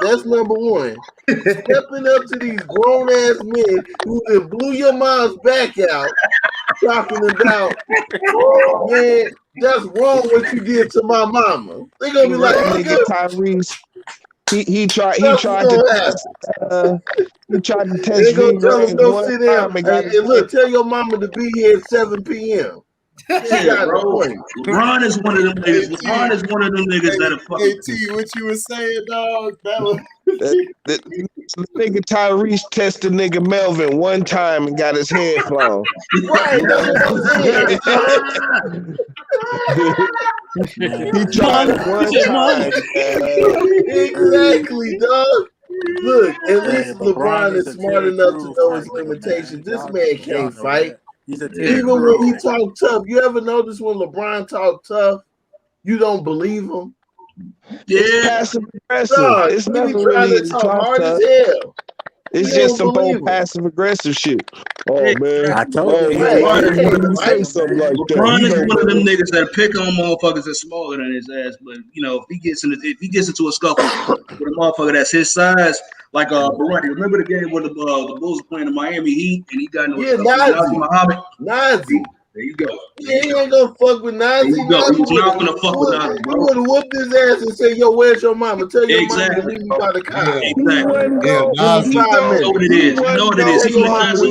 That's number one. Stepping up to these grown ass men who then blew your mom's back out, talking about, man, that's wrong what you did to my mama. They're gonna be like, nigga, Tyrese. He tried to test they gonna tell him go sit down. And look, tell your mama to be here at 7 p.m. Yeah, bro. LeBron is one of them niggas. LeBron is one of them niggas that'll fuck. Hey, T, what you was saying, dog? The nigga Tyrese tested nigga Melvin one time and got his head flown. Right, he tried it one time. Exactly, dog. Look, at least LeBron is smart enough to know his limitations. This man can't fight. Even when he talk tough, you ever notice when LeBron talk tough, you don't believe him? It's passive aggressive. Dog, it's he never be trying really to talk hard as hell. It's just some old passive aggressive shit. Oh man, I told you. Say something like that. LeBron is one of them niggas that pick on motherfuckers that's smaller than his ass. But you know, if he gets into a scuffle with a motherfucker that's his size, like Barati. Remember the game where the Bulls were playing the Miami Heat and he got into a scuffle with Muhammad? Nazi. There you go. Yeah, he ain't gonna fuck with Nazi. There you go. He's not gonna fuck with Nazi, bro. He would have whooped his ass and say, "Yo, where's your mama? Tell your mama to leave me by the car." Exactly. Yeah, you know what it is. You know what it is. He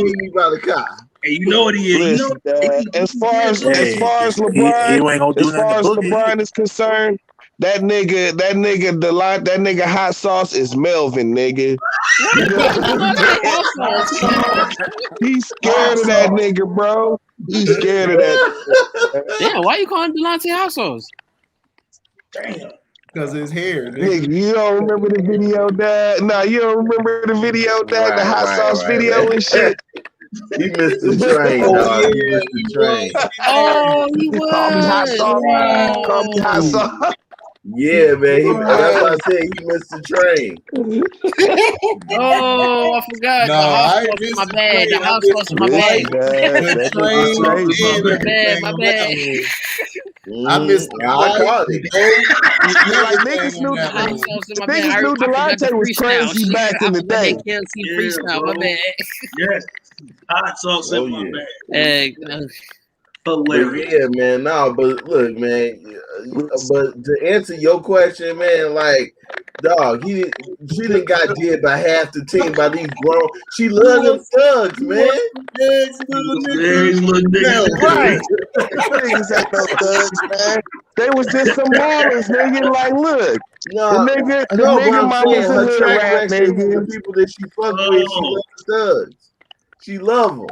leave me by the car. Hey, you know what he is. Listen, as far as He ain't gonna do nothing to Boogie. LeBron is concerned, that nigga hot sauce is Melvin, nigga. He's scared of that nigga, bro. He's scared of that. Damn, why you calling Delonte hot sauce? Damn. Because his hair. Nigga, you don't remember the video, Dad? No, you don't remember the video, Dad? The hot sauce video and shit. He missed the train, dog. He missed the train. Oh, he was. Call me hot sauce. Call me hot sauce. Yeah, man. That's why I said he missed the train. Oh, I forgot. No, the hot I sauce missed in my the bag. train. The hot sauce in my bag. My bad. I missed the I caught it. Like niggas knew Delonte was crazy back in the day. Freestyle, my bad. Yes. Hot sauce in my bag. But yeah, man. No, but look, man. But to answer your question, man, like, dog, she done got did by half the team by these grown. She love them thugs, man. Right. Niggas ain't no thugs, man. They was just some ballers, nigga. Like, look, no, the nigga mama's a hood rat, nigga. The people that she fuck with, she loves thugs. She love them.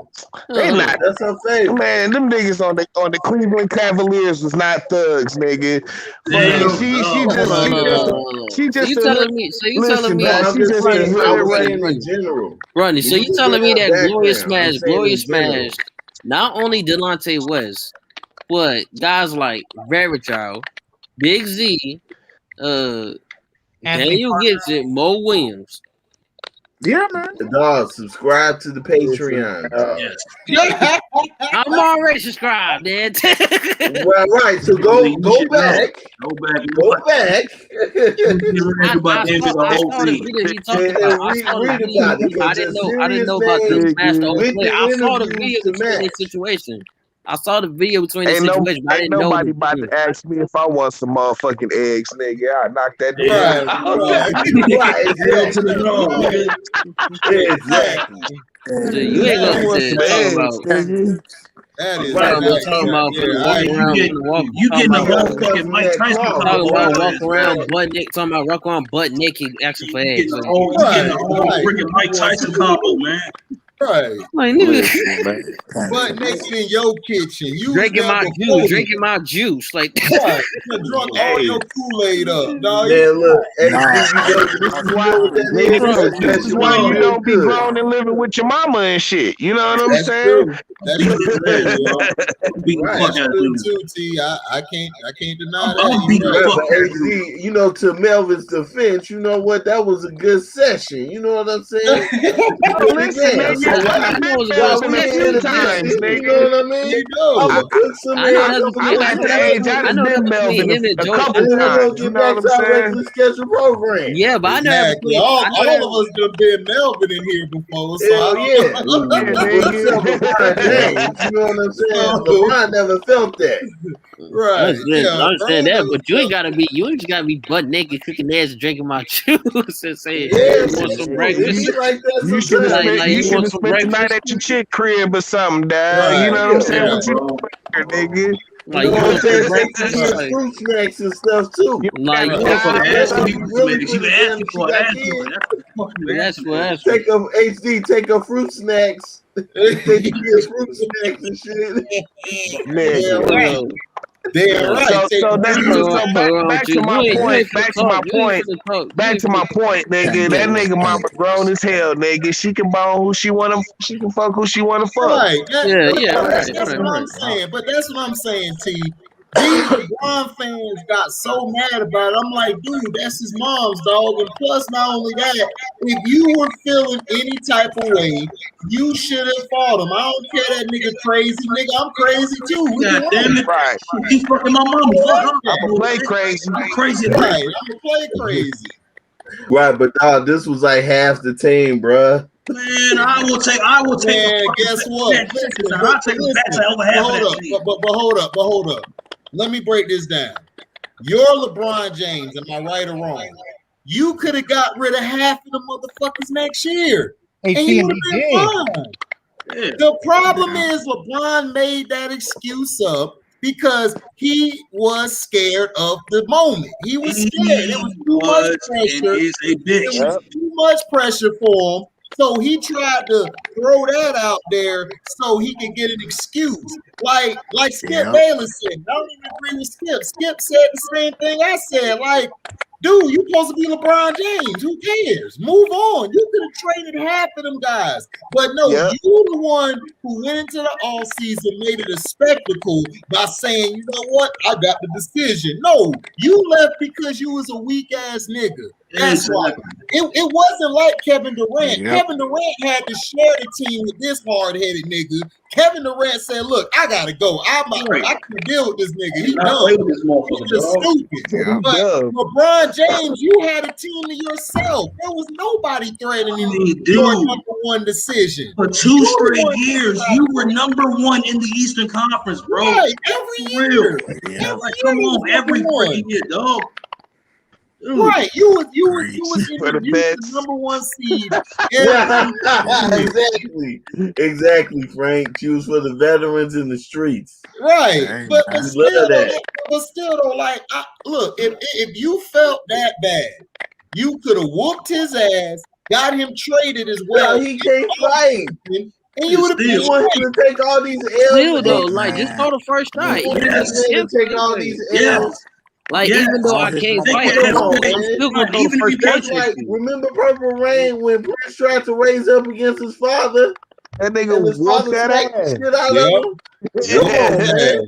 They not. That's her favorite. Man, them niggas on the Cleveland Cavaliers was not thugs, nigga. She just. You telling me? So you telling me? I'm just saying, I was saying in general. Ronnie, so you telling me that Glorious Smash, not only Delonte West, but guys like Verichild, Big Z, Daniel Gibson, Mo Williams. Yeah, man. Dog, subscribe to the Patreon. Yes. I'm already subscribed, man. Well, right. So go back. Go back. I didn't know about the Master Play. I saw the video between this situation. I saw the video between the situation. Ain't nobody about to ask me if I want some motherfucking eggs, nigga. I knocked that down. Exactly. You ain't gonna say that is talking about you getting the whole Mike Tyson walk around butt naked asking for eggs. You getting the whole freaking Mike Tyson combo, man. Right. Like, but naked in your kitchen. You drinking my juice. Like right. You drunk all your Kool-Aid up, dog. Man, look, this is why you don't be grown and living with your mama and shit. You know what I'm saying? True. That's true. That's true too, T. I can't deny that. You know, to Melvin's defense, you know what? That was a good session. You know what I'm saying? Listen, man, I've been Melvin a few times, nigga. You know what I mean? I'm at the age I done been Melvin a couple times. You know what I'm saying? Schedule program. Yeah, but exactly. All of us done been Melvin in here before. So hell yeah. You know what I'm saying? LeBron never felt that. Right. I understand that, but you ain't just gotta be butt naked, cooking eggs and drinking my juice and saying you want some breakfast. You should have spent the night at your chick crib or something, dad. You know what I'm saying? What you nigga? Like, you know what I'm saying? Fruit snacks and stuff too. Like, take a HD, take a fruit snacks. Take your fruit snacks and shit. Man, damn right. So back to my point, nigga. That nigga mama grown as hell, nigga. She can bone who she wanna, she can fuck who she wanna fuck. Right. That's what I'm saying. But that's what I'm saying, T. These LeBron fans got so mad about it. I'm like, dude, that's his mom's dog. And plus, not only that, if you were feeling any type of way, you should have fought him. I don't care that nigga crazy. Nigga, I'm crazy too. God damn it. Right. He's fucking my mama. I'ma play crazy. I'm crazy. Right. I'ma play crazy. Right, but this was like half the team, bruh. Man, I will take. Man, guess what? I'll take a back over half of that. But hold up. Let me break this down. You're LeBron James. Am I right or wrong? You could have got rid of half of the motherfuckers next year. And you would have been fine. Yeah. The problem is LeBron made that excuse up because he was scared of the moment. He was scared. It was too much pressure. Is a bitch. It was too much pressure for him. So he tried to throw that out there so he could get an excuse. Like Skip Bayless said. I don't even agree with Skip. Skip said the same thing I said. Like, dude, you supposed to be LeBron James. Who cares? Move on. You could have traded half of them guys. But no, you the one who went into the offseason, made it a spectacle by saying, you know what? I got the decision. No, you left because you was a weak-ass nigga. That's why. It wasn't like Kevin Durant. Yep. Kevin Durant had to share the team with this hard-headed nigga. Kevin Durant said, look, I got to go. I can deal with this nigga. He done. He's just stupid. Yeah. But LeBron James, you had a team to yourself. There was nobody threatening your number one decision. For 2 straight years, you were number 1 in the Eastern Conference, bro. Right, every year. Yeah. Come on, every freaking year, dog. Dude. Right, you was the number 1 seed. Exactly, Frank. She was for the veterans in the streets. Right, but still though, like, look, if you felt that bad, you could have whooped his ass, got him traded as well. No, he can't fight. And you would have been wanting to take all these L's. Still though, like, just throw the first shot. Take all these L's. Like, even though I can't fight, I'm still gonna throw the first punch. Like, remember Purple Rain when Prince tried to raise up against his father? That nigga whooped that ass. Shit out of him. Yeah.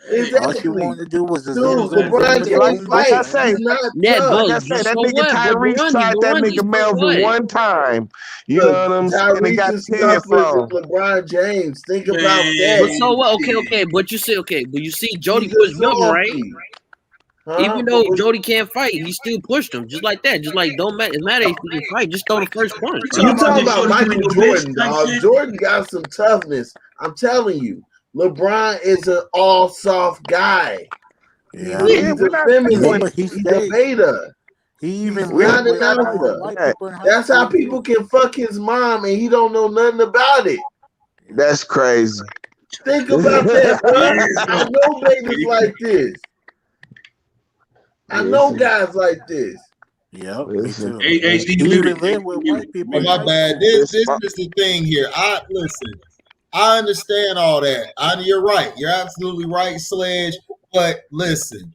Exactly. All you wanted to do was just like I say, that nigga Tyrese tried that nigga Melvin one time. You know what I'm saying? And got 10 from LeBron James. Think about that. But so what? Okay. But you see, Jody pushed Melvin, right? Even though Jody can't fight, he still pushed him just like that. Just like don't matter. It matters if he can fight. Just throw the first punch. You talking about Michael Jordan, dog? Jordan got some toughness. I'm telling you, LeBron is an all soft guy. Yeah. He's a feminist. He's a beta. He even not an alpha. That's how people can fuck his mom and he don't know nothing about it. That's crazy. Think about that, bro. I know babies like this. I know guys like this. Yep, me too. Even live with white people. My bad. This is the thing here. I understand all that. You're right. You're absolutely right, Sledge. But listen,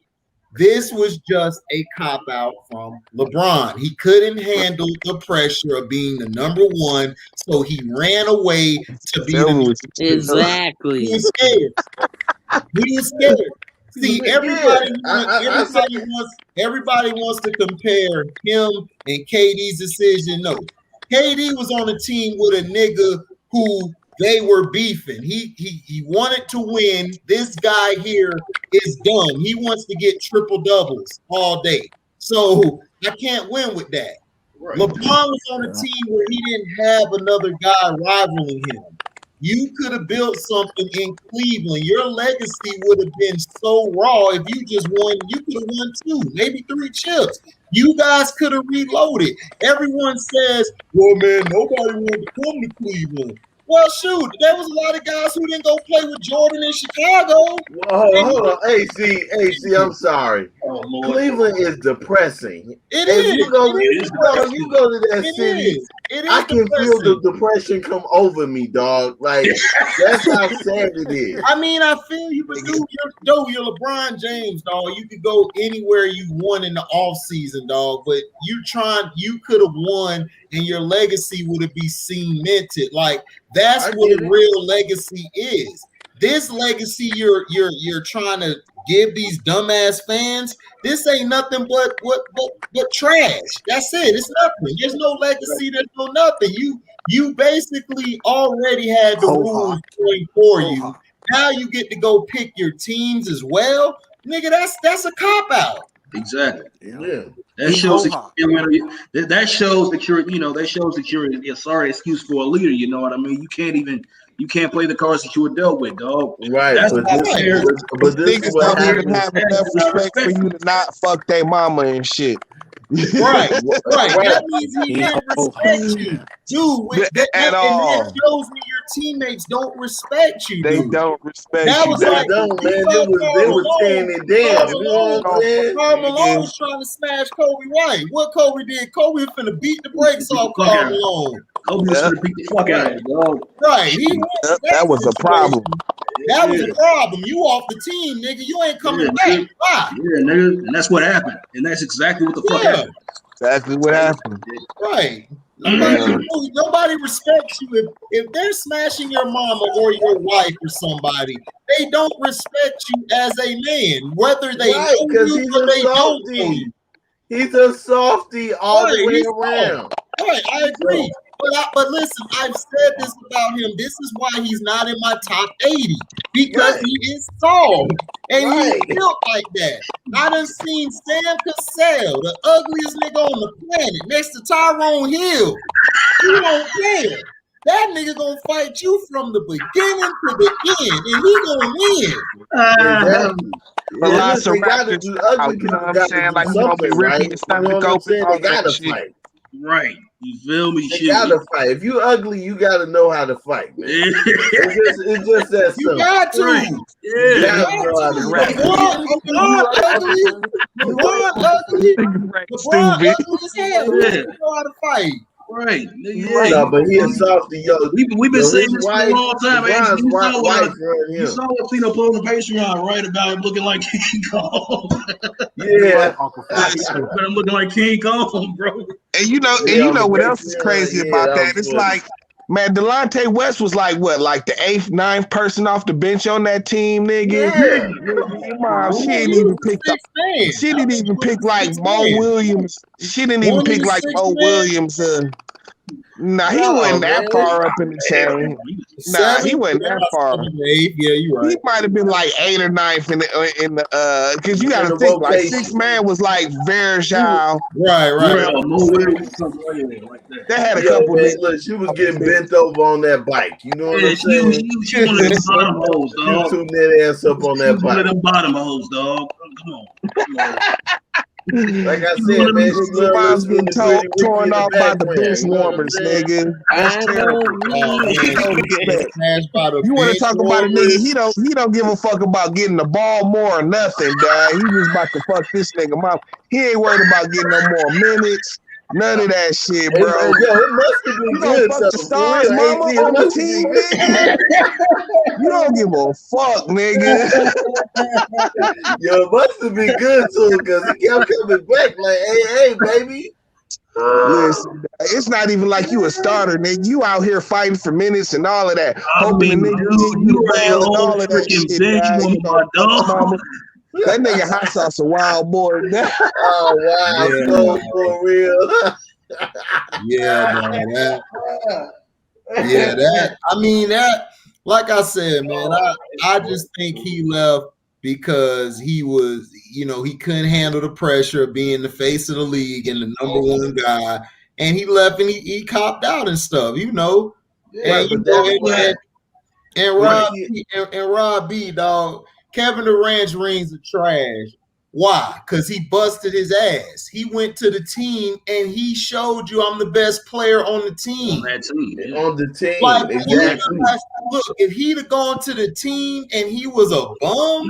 this was just a cop-out from LeBron. He couldn't handle the pressure of being the number 1, so he ran away to be the exactly. He was scared. He was scared. See, everybody wants to compare him and KD's decision. No, KD was on a team with a nigga who they were beefing. He wanted to win. This guy here is dumb. He wants to get triple doubles all day. So I can't win with that. Right. LeBron was on a team where he didn't have another guy rivaling him. You could have built something in Cleveland. Your legacy would have been so raw if you just won. You could have won 2, maybe 3 chips. You guys could have reloaded. Everyone says, well, man, nobody wanted to come to Cleveland. Well, shoot, there was a lot of guys who didn't go play with Jordan in Chicago. Hold on. AC, I'm sorry. Cleveland is depressing. It is. You go to that city. I can feel the depression come over me, dog. Like, that's how sad it is. I mean, I feel you, but you're LeBron James, dog. You could go anywhere you want in the offseason, dog. But you could have won, and your legacy would have been cemented. Like, that's what a real legacy is. This legacy you're trying to give these dumbass fans, this ain't nothing but trash. That's it. It's nothing. There's no legacy. There's no nothing. You basically already had the rules played for you. Now you get to go pick your teams as well. Nigga, that's a cop-out. Exactly. Yeah. That shows that you're a sorry excuse for a leader. You know what I mean? You can't play the cards that you were dealt with, dog. Right. That's but niggas don't even have enough respect for you to not fuck their mama and shit. Right. That means he didn't respect you, dude. At And that all. shows me your teammates don't respect you, They dude. don't respect That you. was They like don't, you man. saw They was tearing it down. You know what I'm saying? Karl Malone was trying to smash Kobe White. What Kobe did? Kobe was finna beat the brakes off Karl Malone. Kobe was finna beat the fuck out of him, dog. Right. He won that was a problem. That was a problem. You off the team, nigga. You ain't coming back. Why? Yeah, nigga. And that's what happened. And that's exactly what the fuck happened. Exactly what happened. Right. Nobody respects you if they're smashing your mama or your wife or somebody. They don't respect you as a man, whether they know you or they don't know you. He's a softie all the way around. Right, I agree. But listen, I've said this about him. This is why he's not in my top 80 because he is soft and he's built like that. I done seen Sam Cassell, the ugliest nigga on the planet, next to Tyrone Hill. You don't care. That nigga gonna fight you from the beginning to the end, and he gonna win. Velociraptors, you know what I'm saying? Like, you gonna be ripping your stomach open. They gotta fight. Right. You feel me? They gotta fight. If you ugly, you gotta know how to fight, man. It's just that simple. You got to. Right. You gotta know how to fight. LeBron ugly as hell. He doesn't know how to fight. Right. No, but he is softy, yo. We've been saying this for a long time. You saw what Tino put on the Patreon, right? About him looking like King Kong. Yeah. But I'm looking like King Kong, bro. And you know what else is crazy about that? It's like, man, Delonte West was like what, like the 8th, 9th person off the bench on that team, nigga. Yeah. She didn't even pick like Mo Williams. She didn't even pick like Mo Williams. Nah, he wasn't that far up in the chain. Nah, he wasn't that far. Yeah, you're right. He might have been like 8th or 9th in the because you got to think like 6th man was like Verjao. Right. They had a couple. Look, she was getting bent over on that bike. You know what I'm saying? She one of them bottom hoes, dog. She tuned that ass up on that bike. One of them bottom hoes, dog. Come on. Like I said, man, Spawn's getting torn off by the bench warmers, nigga. That's terrible. You want to talk about a nigga? He don't give a fuck about getting the ball more or nothing, dog. He just about to fuck this nigga mouth. He ain't worried about getting no more minutes. None of that shit, bro. Yo, it must have been good. Fuck the stars, mama, on the team, nigga. You don't give a fuck, nigga. Yo, it must have been good to him because he kept coming back like, hey, baby. Listen, it's not even like you a starter, nigga. You out here fighting for minutes and all of that. Hoping the nigga you and all of that shit. That nigga Hot Sauce a wild boy. Oh wow, so for real. That. I mean that. Like I said, man, I just think he left because he was, he couldn't handle the pressure of being the face of the league and the number one guy, and he left and he copped out and stuff, And Rob B, dog. Kevin Durant's rings are trash. Why? Because he busted his ass. He went to the team and he showed you I'm the best player on the team. On that team, yeah. On the team, like, exactly. Look, if he'd have gone to the team and he was a bum,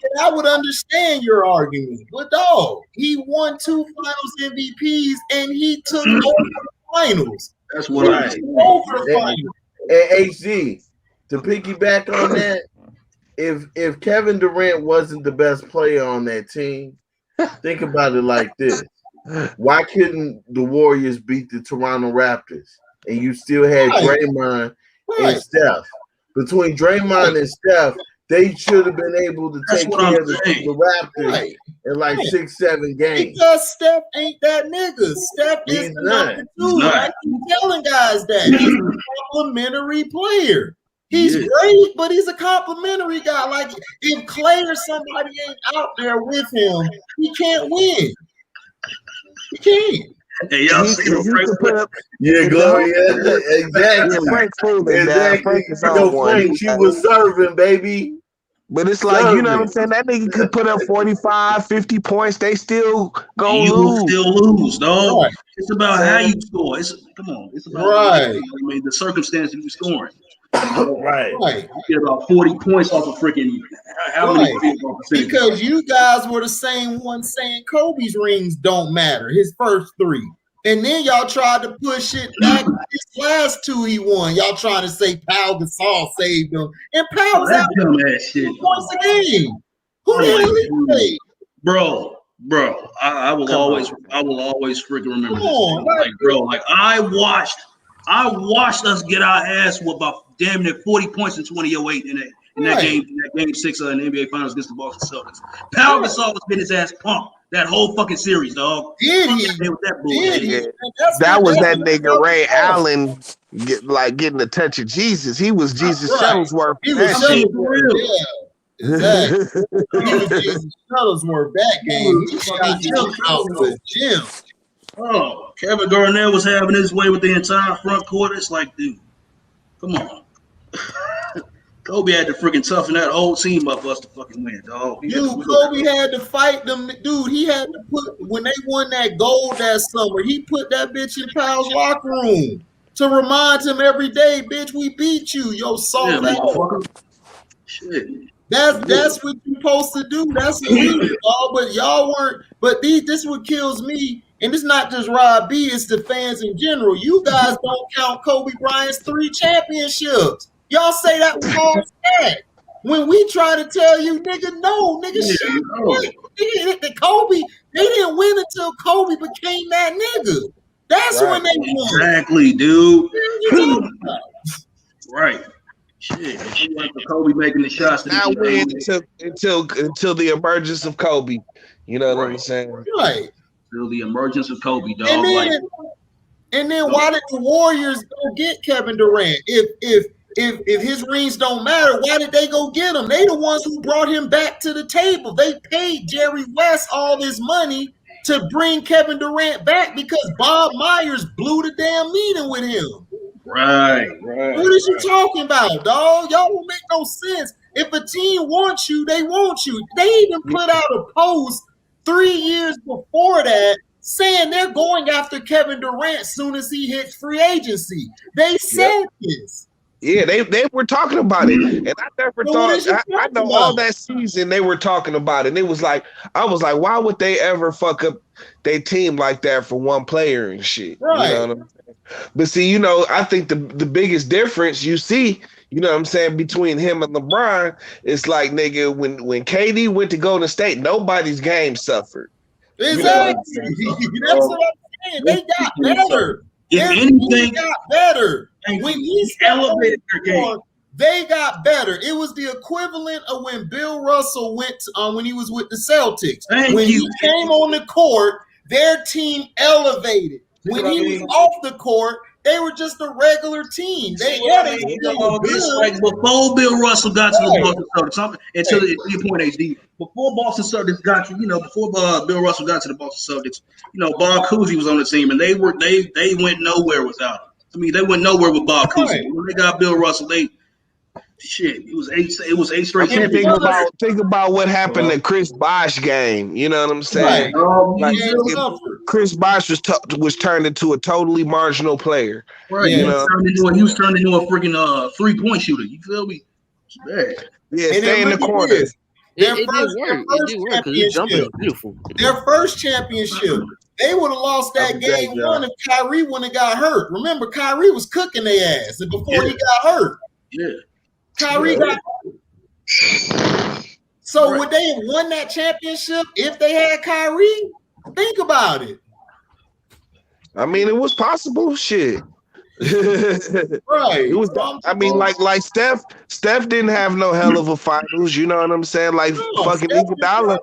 then I would understand your argument. But dog, he won 2 finals MVPs and he took over the finals. That's what I say. Over the finals. And HG, to piggyback on that, if Kevin Durant wasn't the best player on that team, think about it like this. Why couldn't the Warriors beat the Toronto Raptors? And you still had Draymond and Steph. Between Draymond and Steph, they should have been able to take care of the Raptors in like 6-7 games. Because Steph ain't that nigga. Steph is the number 2. I keep telling guys that. He's a complimentary player. He's great, but he's a complimentary guy. Like, if Clay or somebody ain't out there with him, he can't win. He can't. Hey, y'all see Frank? Yeah, Gloria. Exactly. Frank Fulton, exactly. Frank, she was serving, baby. But it's like, you know what I'm saying? That nigga could put up 45, 50 points. They still gonna lose. You still lose, dog. Right. It's about how you score. Come on. It's about the circumstances you scoring. Right. You get about 40 points off of freaking how many field goal percentages? Because you guys were the same one saying Kobe's rings don't matter, his first 3. And then y'all tried to push it back his last 2 he won. Y'all trying to say Pau Gasol saved him. And Pau was out points a game. Who did he say? Bro, I will always freaking remember this. Like, bro, like I watched us get our ass with about damn near 40 points in 2008 in that game 6 of the NBA Finals against the Boston Celtics. Pau Gasol was getting his ass pumped that whole fucking series, dog. Did he? That was that nigga Ray Allen getting a touch of Jesus. He was Jesus Shuttlesworth. He was Shuttlesworth. Yeah, exactly. He was Jesus Shuttlesworth that game. He shot him out with Jim. Oh, Kevin Garnett was having his way with the entire front court. It's like, dude, come on. Kobe had to freaking toughen that whole team up for us to fucking win, dog. Kobe had to fight them. Dude, he had to when they won that gold that summer, he put that bitch in Pau's locker room to remind him every day, bitch, we beat you, yo, soft ass. Shit. That's what you supposed to do. That's what we did, but y'all weren't. But this what kills me. And it's not just Rob B, it's the fans in general. You guys don't count Kobe Bryant's 3 championships. Y'all say that was all sad. When we try to tell you, nigga, no, nigga, shit. Kobe, they didn't win until Kobe became that nigga. That's when they won. Exactly, dude. Right. Shit. She went for Kobe making the shots. Not win until the emergence of Kobe. You know what I'm saying? Right. Until the emergence of Kobe, dog. And then why did the Warriors go get Kevin Durant? If his rings don't matter, why did they go get him? They the ones who brought him back to the table. They paid Jerry West all this money to bring Kevin Durant back because Bob Myers blew the damn meeting with him. Right. What is you talking about, dog? Y'all don't make no sense. If a team wants you, they want you. They even put out a post 3 years before that saying they're going after Kevin Durant soon as he hits free agency. They said this. Yeah, they were talking about it, and I never thought. I know all that season they were talking about it. And it was like, I was like, why would they ever fuck up their team like that for one player and shit? Right. You know what I'm saying? But see, you know, I think the biggest difference you see, you know what I'm saying, between him and LeBron, it's like, nigga, when KD went to Golden State, nobody's game suffered. Exactly. That's what I'm saying. They got better. If anything, got better. When he elevated their game, they got better. It was the equivalent of when Bill Russell went when he was with the Celtics. When he came on the court, their team elevated. When he was off the court, they were just a regular team. They like before Bill Russell got to the Boston Celtics. And to your point, HD, before Boston Celtics got before Bill Russell got to the Boston Celtics, Bob Cousy was on the team, and they went nowhere without him. I mean, they went nowhere with Bob Cousy. When they got Bill Russell, it was eight straight championships. Think about what happened to Chris Bosh game. You know what I'm saying? Chris Bosh was turned into a totally marginal player. Right. He was turned into a freaking 3-point shooter. You feel me? It's bad. Yeah, stay in the corner. Their first championship. They would have lost that game 1 if Kyrie wouldn't have got hurt. Remember, Kyrie was cooking their ass before he got hurt. Yeah. Kyrie got hurt. So would they have won that championship if they had Kyrie? Think about it. I mean, it was possible. Shit. Right. It was. I mean, like Steph didn't have no hell of a finals. You know what I'm saying? Like fucking Iguodala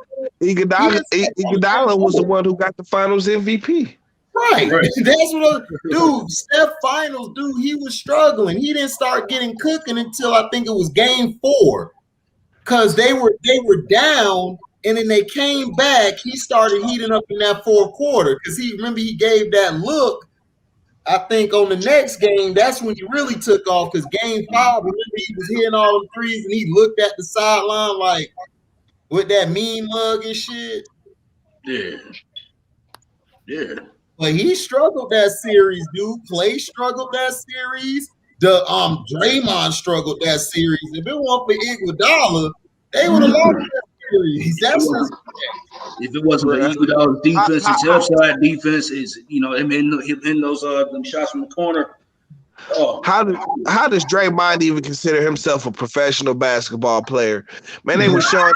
was the one who got the Finals MVP. Right. That's what dude. Steph Finals, dude. He was struggling. He didn't start getting cooking until I think it was Game 4, because they were down. And then they came back. He started heating up in that fourth quarter because he gave that look I think on the next game, that's when he really took off because game 5, remember he was hitting all them threes and he looked at the sideline like with that mean mug and shit. Yeah. Yeah. But he struggled that series, dude. Clay struggled that series. The Draymond struggled that series. If it weren't for Iguodala, they would have lost that series. That's just if it wasn't for Iguodala's defense, his outside defense is him hitting those them shots from the corner. Oh. How does Draymond even consider himself a professional basketball player? Man, they were showing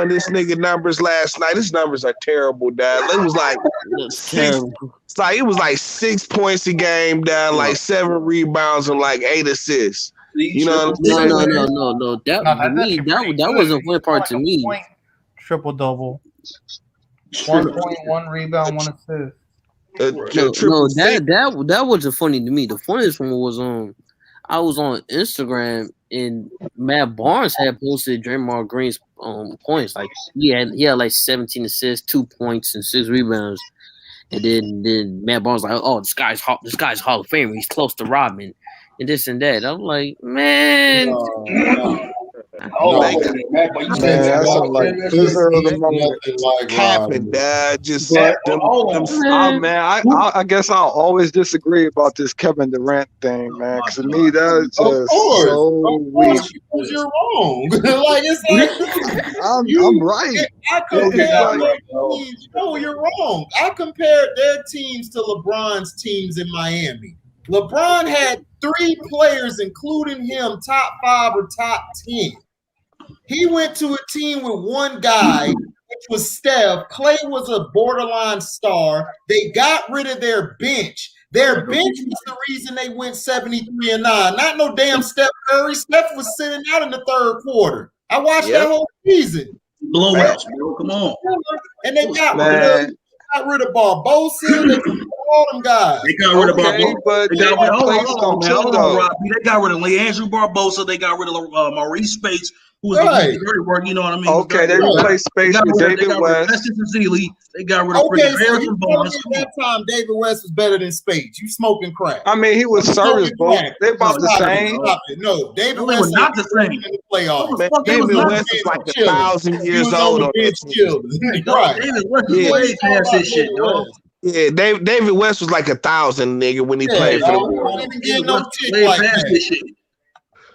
this nigga numbers last night. His numbers are terrible, dad. It was like it was like 6 points a game, down like 7 rebounds and like 8 assists. You know what I'm saying? No. That was a win part to me. Triple double. 1 point, 1 rebound, 1 assist. That wasn't funny to me. The funniest one was I was on Instagram and Matt Barnes had posted Draymond Green's points. Like he had like 17 assists, 2 points, and 6 rebounds. And then Matt Barnes like, oh, this guy's Hall of Famer. He's close to Rodman, and this and that. I'm like, man. Capping, dad. Just I guess I'll always disagree about this Kevin Durant thing, man. Because to me, that's just so weak. You're wrong. Like it's like I'm right. I compared their teams. No, you're wrong. I compared their teams to LeBron's teams in Miami. LeBron had 3 players, including him, top 5 or top 10. He went to a team with 1 guy, which was Steph. Clay was a borderline star. They got rid of their bench. Their bench was the reason they went 73-9. Not no damn Steph Curry. Steph was sitting out in the 3rd quarter. I watched that whole season. Blowouts, bro. Come on. And they got rid of Barbosa. They got all them guys. They got rid of Barbosa. They got rid of Leandro Barbosa. They got rid of Maurice Spates, who was the dirty work. You know what I mean? Okay, they replaced Spates with David West. They got rid of Harrison Barnes. At that time, David West was better than Spates. You smoking crack? I mean, he was serviceable. They about the same. No, David West was not the same in the playoffs. David West is like 1,000 years old. Right? David West was way past this shit, dog. Yeah, David West was like 1,000, nigga, when he played for the Warriors.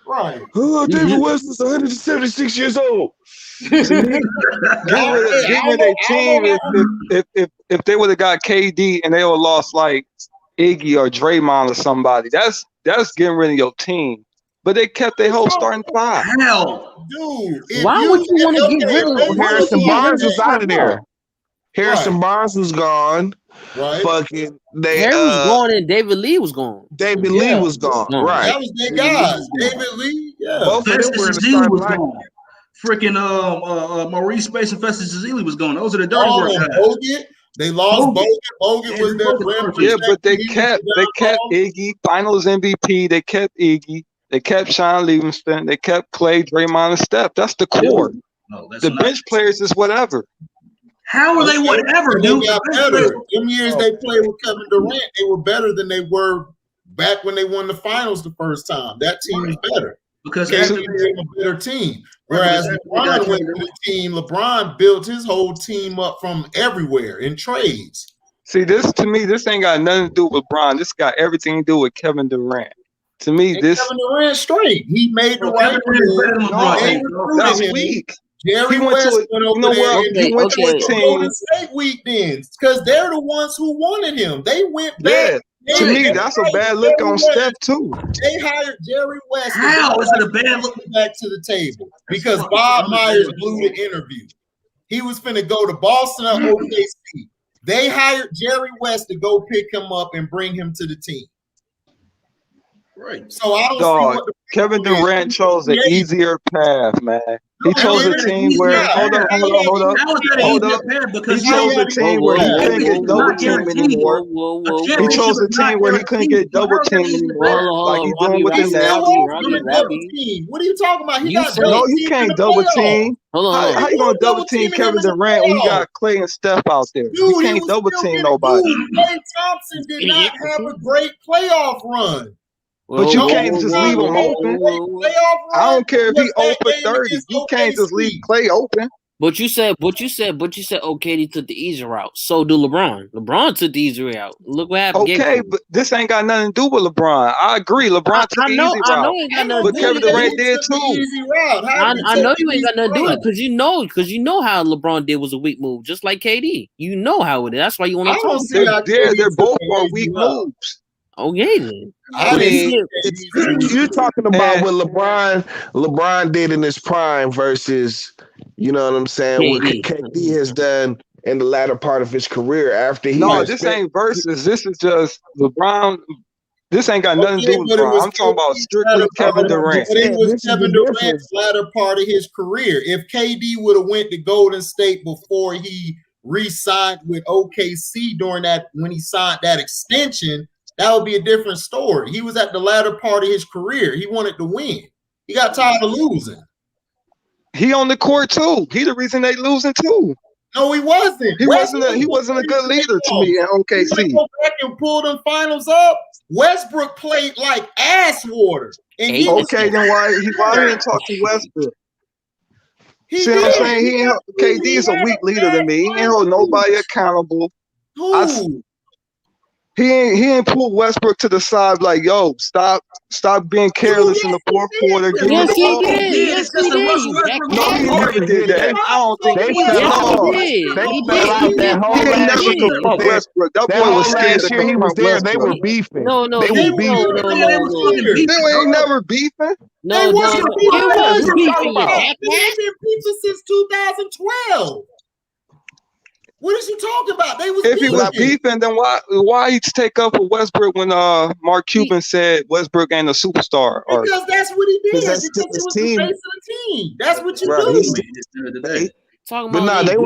Right. Oh, David West is 176 years old. Given a team, if they would have got KD and they would have lost like Iggy or Draymond or somebody, that's getting rid of your team. But they kept their whole starting 5. Hell, dude, why would you want to get rid of Harrison Barnes? Was out of there. Harrison Barnes was gone. Right. Harry was gone and David Lee was gone. David Lee was gone. Right. That was their guys. David Lee. Yeah. Both of them were in the starting lineup. Freaking Maurice Space and Festus Ezeli was gone. Those are the dirty work guys. Bogut. They lost Bogut. Bogut was their rim. Yeah, but they kept Iggy, Finals MVP. They kept Iggy. They kept Sean Livingston. They kept Clay, Draymond, and Steph. That's the core. No, the bench players is whatever. How are they whatever, dude? They got better. Them years they played with Kevin Durant, they were better than they were back when they won the finals the first time. That team was better. Because they became a better team. Whereas LeBron went to the team, LeBron built his whole team up from everywhere in trades. See, this ain't got nothing to do with LeBron. This got everything to do with Kevin Durant. To me, Kevin Durant straight. He made the right move. That's weak. Jerry West went over there and he went to the Golden State weekends because they're the ones who wanted him. They went back. Yeah, to me, that's a bad look on Steph too. They hired Jerry West. How is it a bad look? Back to the table because Bob Myers blew the interview. He was finna go to Boston or OKC. They hired Jerry West to go pick him up and bring him to the team. Right. So I don't see Dog, what the Kevin problem is. Durant chose an Yeah. easier path, man. He How chose is a that an team easier where path? hold up. How is that an easier path? He Because chose a team where he couldn't get double teamed anymore. He chose a team where he couldn't get double teamed anymore, like he's doing with He the still Nets. was getting double team. What are you talking about? He got No, double you team in can't the double playoffs. team. Hold on. How you gonna double team Kevin Durant when he got Clay and Steph out there? You Dude, he can't was double still team getting nobody. Klay Thompson did not have a great playoff run. But you can't just leave him open. I don't care if he 0 for 30. You can't just leave Clay open. But you said, KD took the easy route. So do LeBron. LeBron took the easy route. Look what happened. Okay, but this ain't got nothing to do with LeBron. I agree. LeBron took the easy I route. know ain't got nothing But to do Kevin with Durant it. did too. I know you ain't got nothing to do with it because you know how LeBron did was a weak move, just like KD. You know how it is. That's why you want to talk. They're both are weak moves. Okay, then. I mean, you're talking about what LeBron did in his prime versus, you know what I'm saying, what KD has done in the latter part of his career after he. No, this ain't versus. This is just LeBron. This ain't got nothing to do with LeBron. I'm talking about strictly Kevin Durant. But it was Kevin Durant's latter part of his career. If KD would have went to Golden State before he re-signed with OKC during that, when he signed that extension, that would be a different story. He was at the latter part of his career. He wanted to win. He got tired of losing. He on the court too. He the reason they losing too. No, he wasn't. He wasn't a good leader to me in OKC. Go back and pull them finals up. Westbrook played like ass water. And okay, then why he didn't talk to Westbrook? See what I'm saying? KD is a weak leader to me. He ain't hold nobody accountable. Who? He ain't pulled Westbrook to the side like, yo, stop being careless in the fourth quarter. Give him the ball. Yes, he did. No, he never did that. I don't think he did. He never confront Westbrook. That boy was scared to confront Westbrook. They were beefing. No, they were beefing. They ain't never beefing. No, it was beefing. They've been beefing since 2012. What is you talking about? They was if he was beefing, then why he take up for Westbrook when Mark Cuban said Westbrook ain't a superstar? Because that's what he did. Because he was the face of the team. That's what you do. But no, they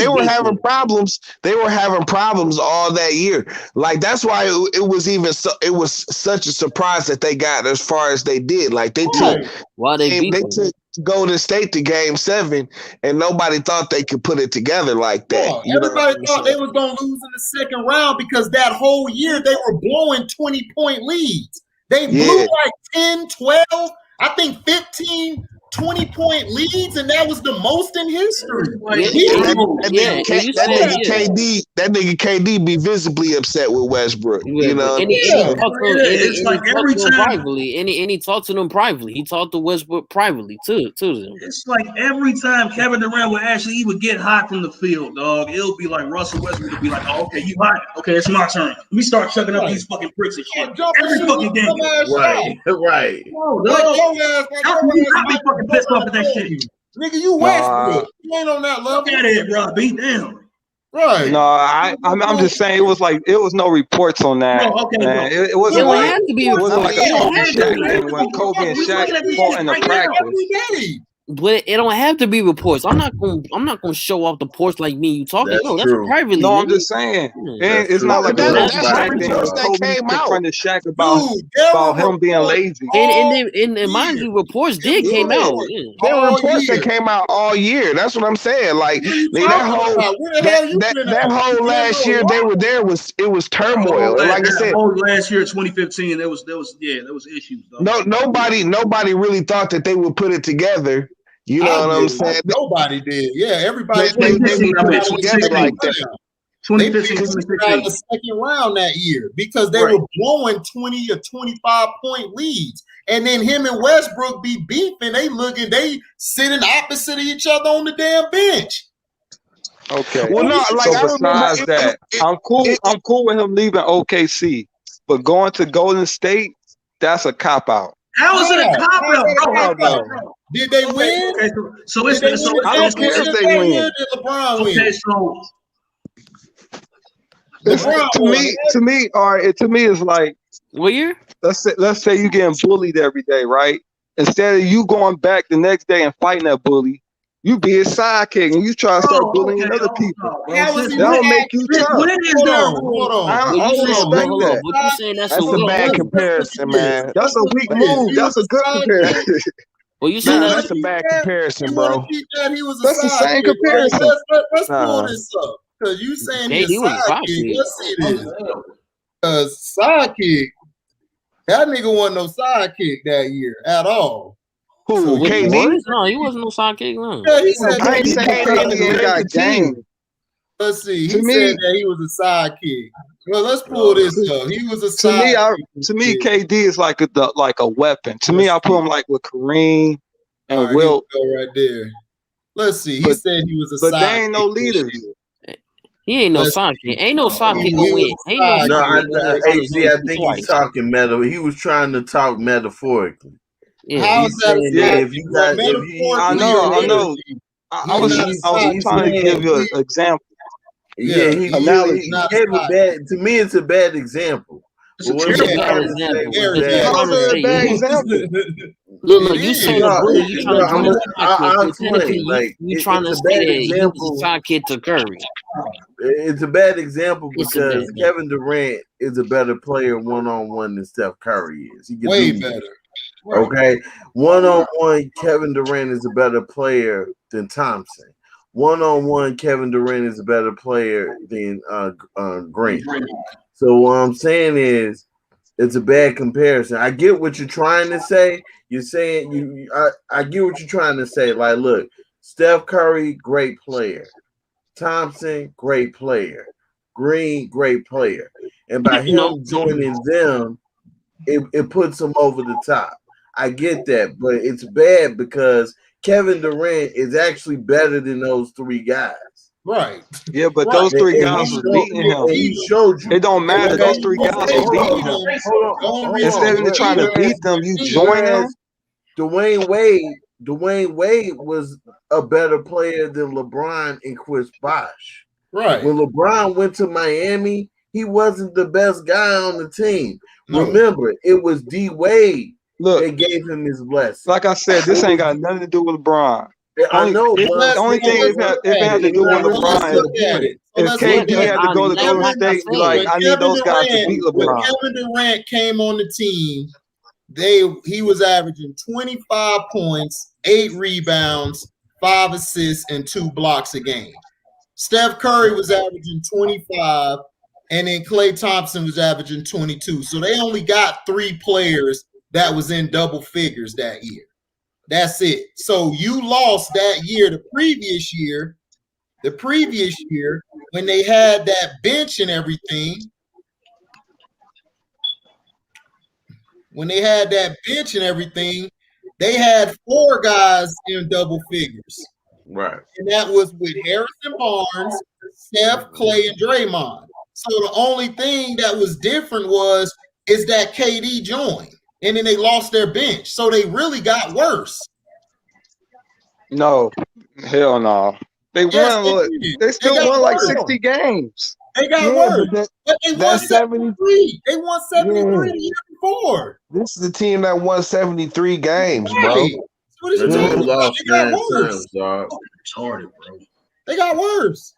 were having problems. They were having problems all that year. Like that's why it was such a surprise that they got as far as they did. Like they took Golden State to Game 7, and nobody thought they could put it together like that. Everybody thought they was gonna lose in the second round because that whole year they were blowing 20-point leads. They blew like 10, 12, I think 15. 20-point leads, and that was the most in history. That nigga KD be visibly upset with Westbrook. You know, and he talked to them privately. He talked to Westbrook privately too. It's like every time Kevin Durant he would get hot from the field, dog. It'll be like Russell Westbrook would be like, "Oh, okay, you hot? Okay, it's my turn. Let me start chucking up these fucking bricks and shit every fucking game." Right. Fucking pissed off at that shit. Nigga, you Westbrook. You ain't on that level. Look at it, bro. Beat down. Right. No, I'm just saying it was no reports on that. No, okay, man. It wasn't like a Kobe Shaq thing when Kobe and Shaq fought in the practice. But it don't have to be reports. I'm not gonna show off the porch like me. You talking? That's privately. No, I'm just saying. It's not like a Kobe Shaq thing. Kobe confronted Shaq about him being lazy. And mind you, reports came out. There were reports that came out all year. That's what I'm saying. Like that whole last year they were there was turmoil. Like I said, last year 2015, there was issues. No, nobody really thought that they would put it together. You know what I'm saying? Nobody did. Yeah, everybody they put it together like that. They figured out the second round that year because they were blowing 20 or 25-point leads. And then him and Westbrook be beefing. They sitting opposite of each other on the damn bench. Okay. Well, no, like so besides that, I'm cool with him leaving OKC, but going to Golden State, that's a cop out. How is it a cop out, bro? Did they win? Okay, so I don't care if they win. Did LeBron win? Okay, so to me, it's like What year? Let's say you getting bullied every day, right? Instead of you going back the next day and fighting that bully, you be his sidekick and you try to start bullying other people. That'll make you tough. Hold on. I don't respect that. But you saying that's a bad comparison, man. That's a weak move. That's a good comparison. Well, you saying that's a bad comparison, bro. That's the same comparison. Let's pull this up. Because you saying he was a sidekick. Let's see this. Sidekick. That nigga wasn't no sidekick that year at all. Who? KD? No, he wasn't no sidekick. No. Yeah, he said I ain't saying KD got game. Let's see. He said that he was a sidekick. Well, let's pull this up. He was a sidekick. To me, KD is like a weapon. To me, I put him like with Kareem and right, Wilt. Go right there. Let's see. He said he was a sidekick. But they ain't no leaders. He ain't no sidekick. Ain't no sidekick gonna win. Ain't no I think he's talking meta. He was trying to talk metaphorically. Yeah, how is that? If you got, I know. I was trying to give you an example. Yeah, he gave a bad. To me, it's a bad example. Look, you saying you trying to say that he's a sidekick to Curry. It's a bad example because Kevin Durant is a better player one-on-one than Steph Curry is. He can way better. Okay, one-on-one, Kevin Durant is a better player than Thompson. One-on-one, Kevin Durant is a better player than Green. So what I'm saying is, it's a bad comparison. I get what you're trying to say. You're saying I get what you're trying to say. Like, look, Steph Curry, great player. Thompson, great player. Green, great player. And by him joining them, it puts him over the top. I get that, but it's bad because Kevin Durant is actually better than those three guys. Right. Yeah, but those three guys were beating him. He showed you. It don't matter. Those three guys were beating him. Instead of trying to beat them, you join them. Dwayne Wade was a better player than LeBron and Chris Bosh. Right. When LeBron went to Miami, he wasn't the best guy on the team. No. Remember, it was D Wade that gave him his blessing. Like I said, this ain't got nothing to do with LeBron. I know. The only thing it had to do with LeBron is if KD had to go to Golden State, like I need those guys to beat LeBron. When Kevin Durant came on the team, he was averaging 25 points, 8 rebounds, 5 assists, and 2 blocks a game. Steph Curry was averaging 25, and then Klay Thompson was averaging 22. So they only got 3 players that was in double figures that year. That's it. So you lost that year, the previous year, when they had that bench and everything. They had 4 guys in double figures. Right. And that was with Harrison Barnes, Steph, Klay, and Draymond. So the only thing that was different is that KD joined. And then they lost their bench. So they really got worse. No. Hell no. They won. They still won like 60 games. They got worse. But they won 73. They won 73 the year before. This is the team that won 73 games, bro. Right. What is you talking about? They got worse. Retarded, bro. They got worse.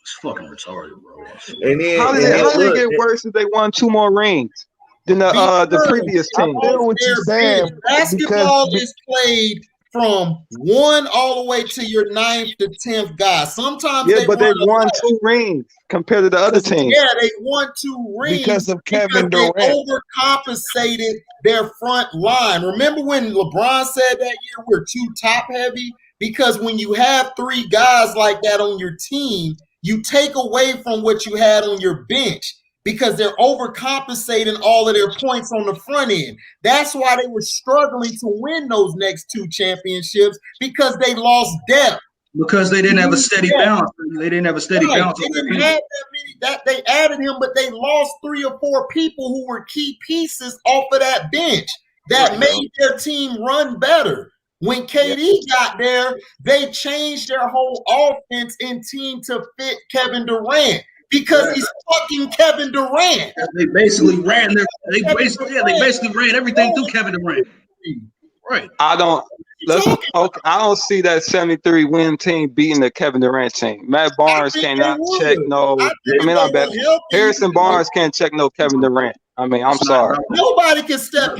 It's fucking retarded, bro. And then, how did it get worse if they won 2 more rings than the previous team? Basketball is played from 1 all the way to your 9th to 10th guy. Sometimes they won 2 rings compared to the other team. Yeah, they won 2 rings because of Kevin Durant. They overcompensated their front line. Remember when LeBron said that year we're too top heavy? Because when you have 3 guys like that on your team, you take away from what you had on your bench. Because they're overcompensating all of their points on the front end. That's why they were struggling to win those next 2 championships because they lost depth. Because they didn't have a steady balance. They didn't have a steady balance. They didn't have that many. They added him, but they lost 3 or 4 people who were key pieces off of that bench that made their team run better. When KD got there, they changed their whole offense and team to fit Kevin Durant. because he's fucking Kevin Durant. They basically ran everything through Kevin Durant. Right. I don't see that 73 win team beating the Kevin Durant team. Matt Barnes cannot check no. I bet Harrison Barnes can't check no Kevin Durant. I mean, I'm sorry. Nobody can stop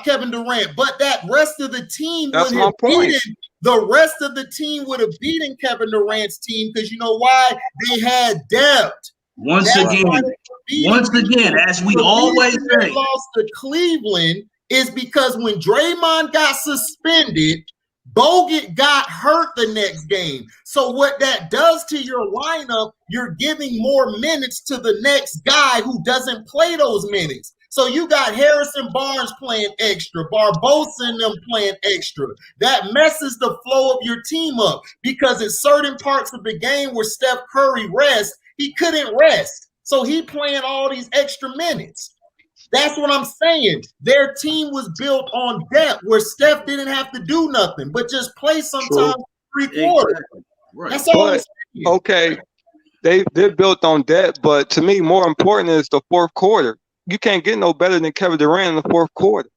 Kevin Durant, but that rest of the team That's would my have point. beaten. The rest of the team would have beaten Kevin Durant's team because you know why? They had depth. Once again, as we always say, lost to Cleveland is because when Draymond got suspended, Bogut got hurt the next game. So what that does to your lineup, you're giving more minutes to the next guy who doesn't play those minutes. So you got Harrison Barnes playing extra, Barbosa and them playing extra. That messes the flow of your team up because in certain parts of the game where Steph Curry rests, he couldn't rest. So he playing all these extra minutes. That's what I'm saying. Their team was built on depth where Steph didn't have to do nothing, but just play sometimes 3 quarters. Exactly. Right. That's all I'm But saying. okay, they're built on depth, but to me, more important is the fourth quarter. You can't get no better than Kevin Durant in the fourth quarter.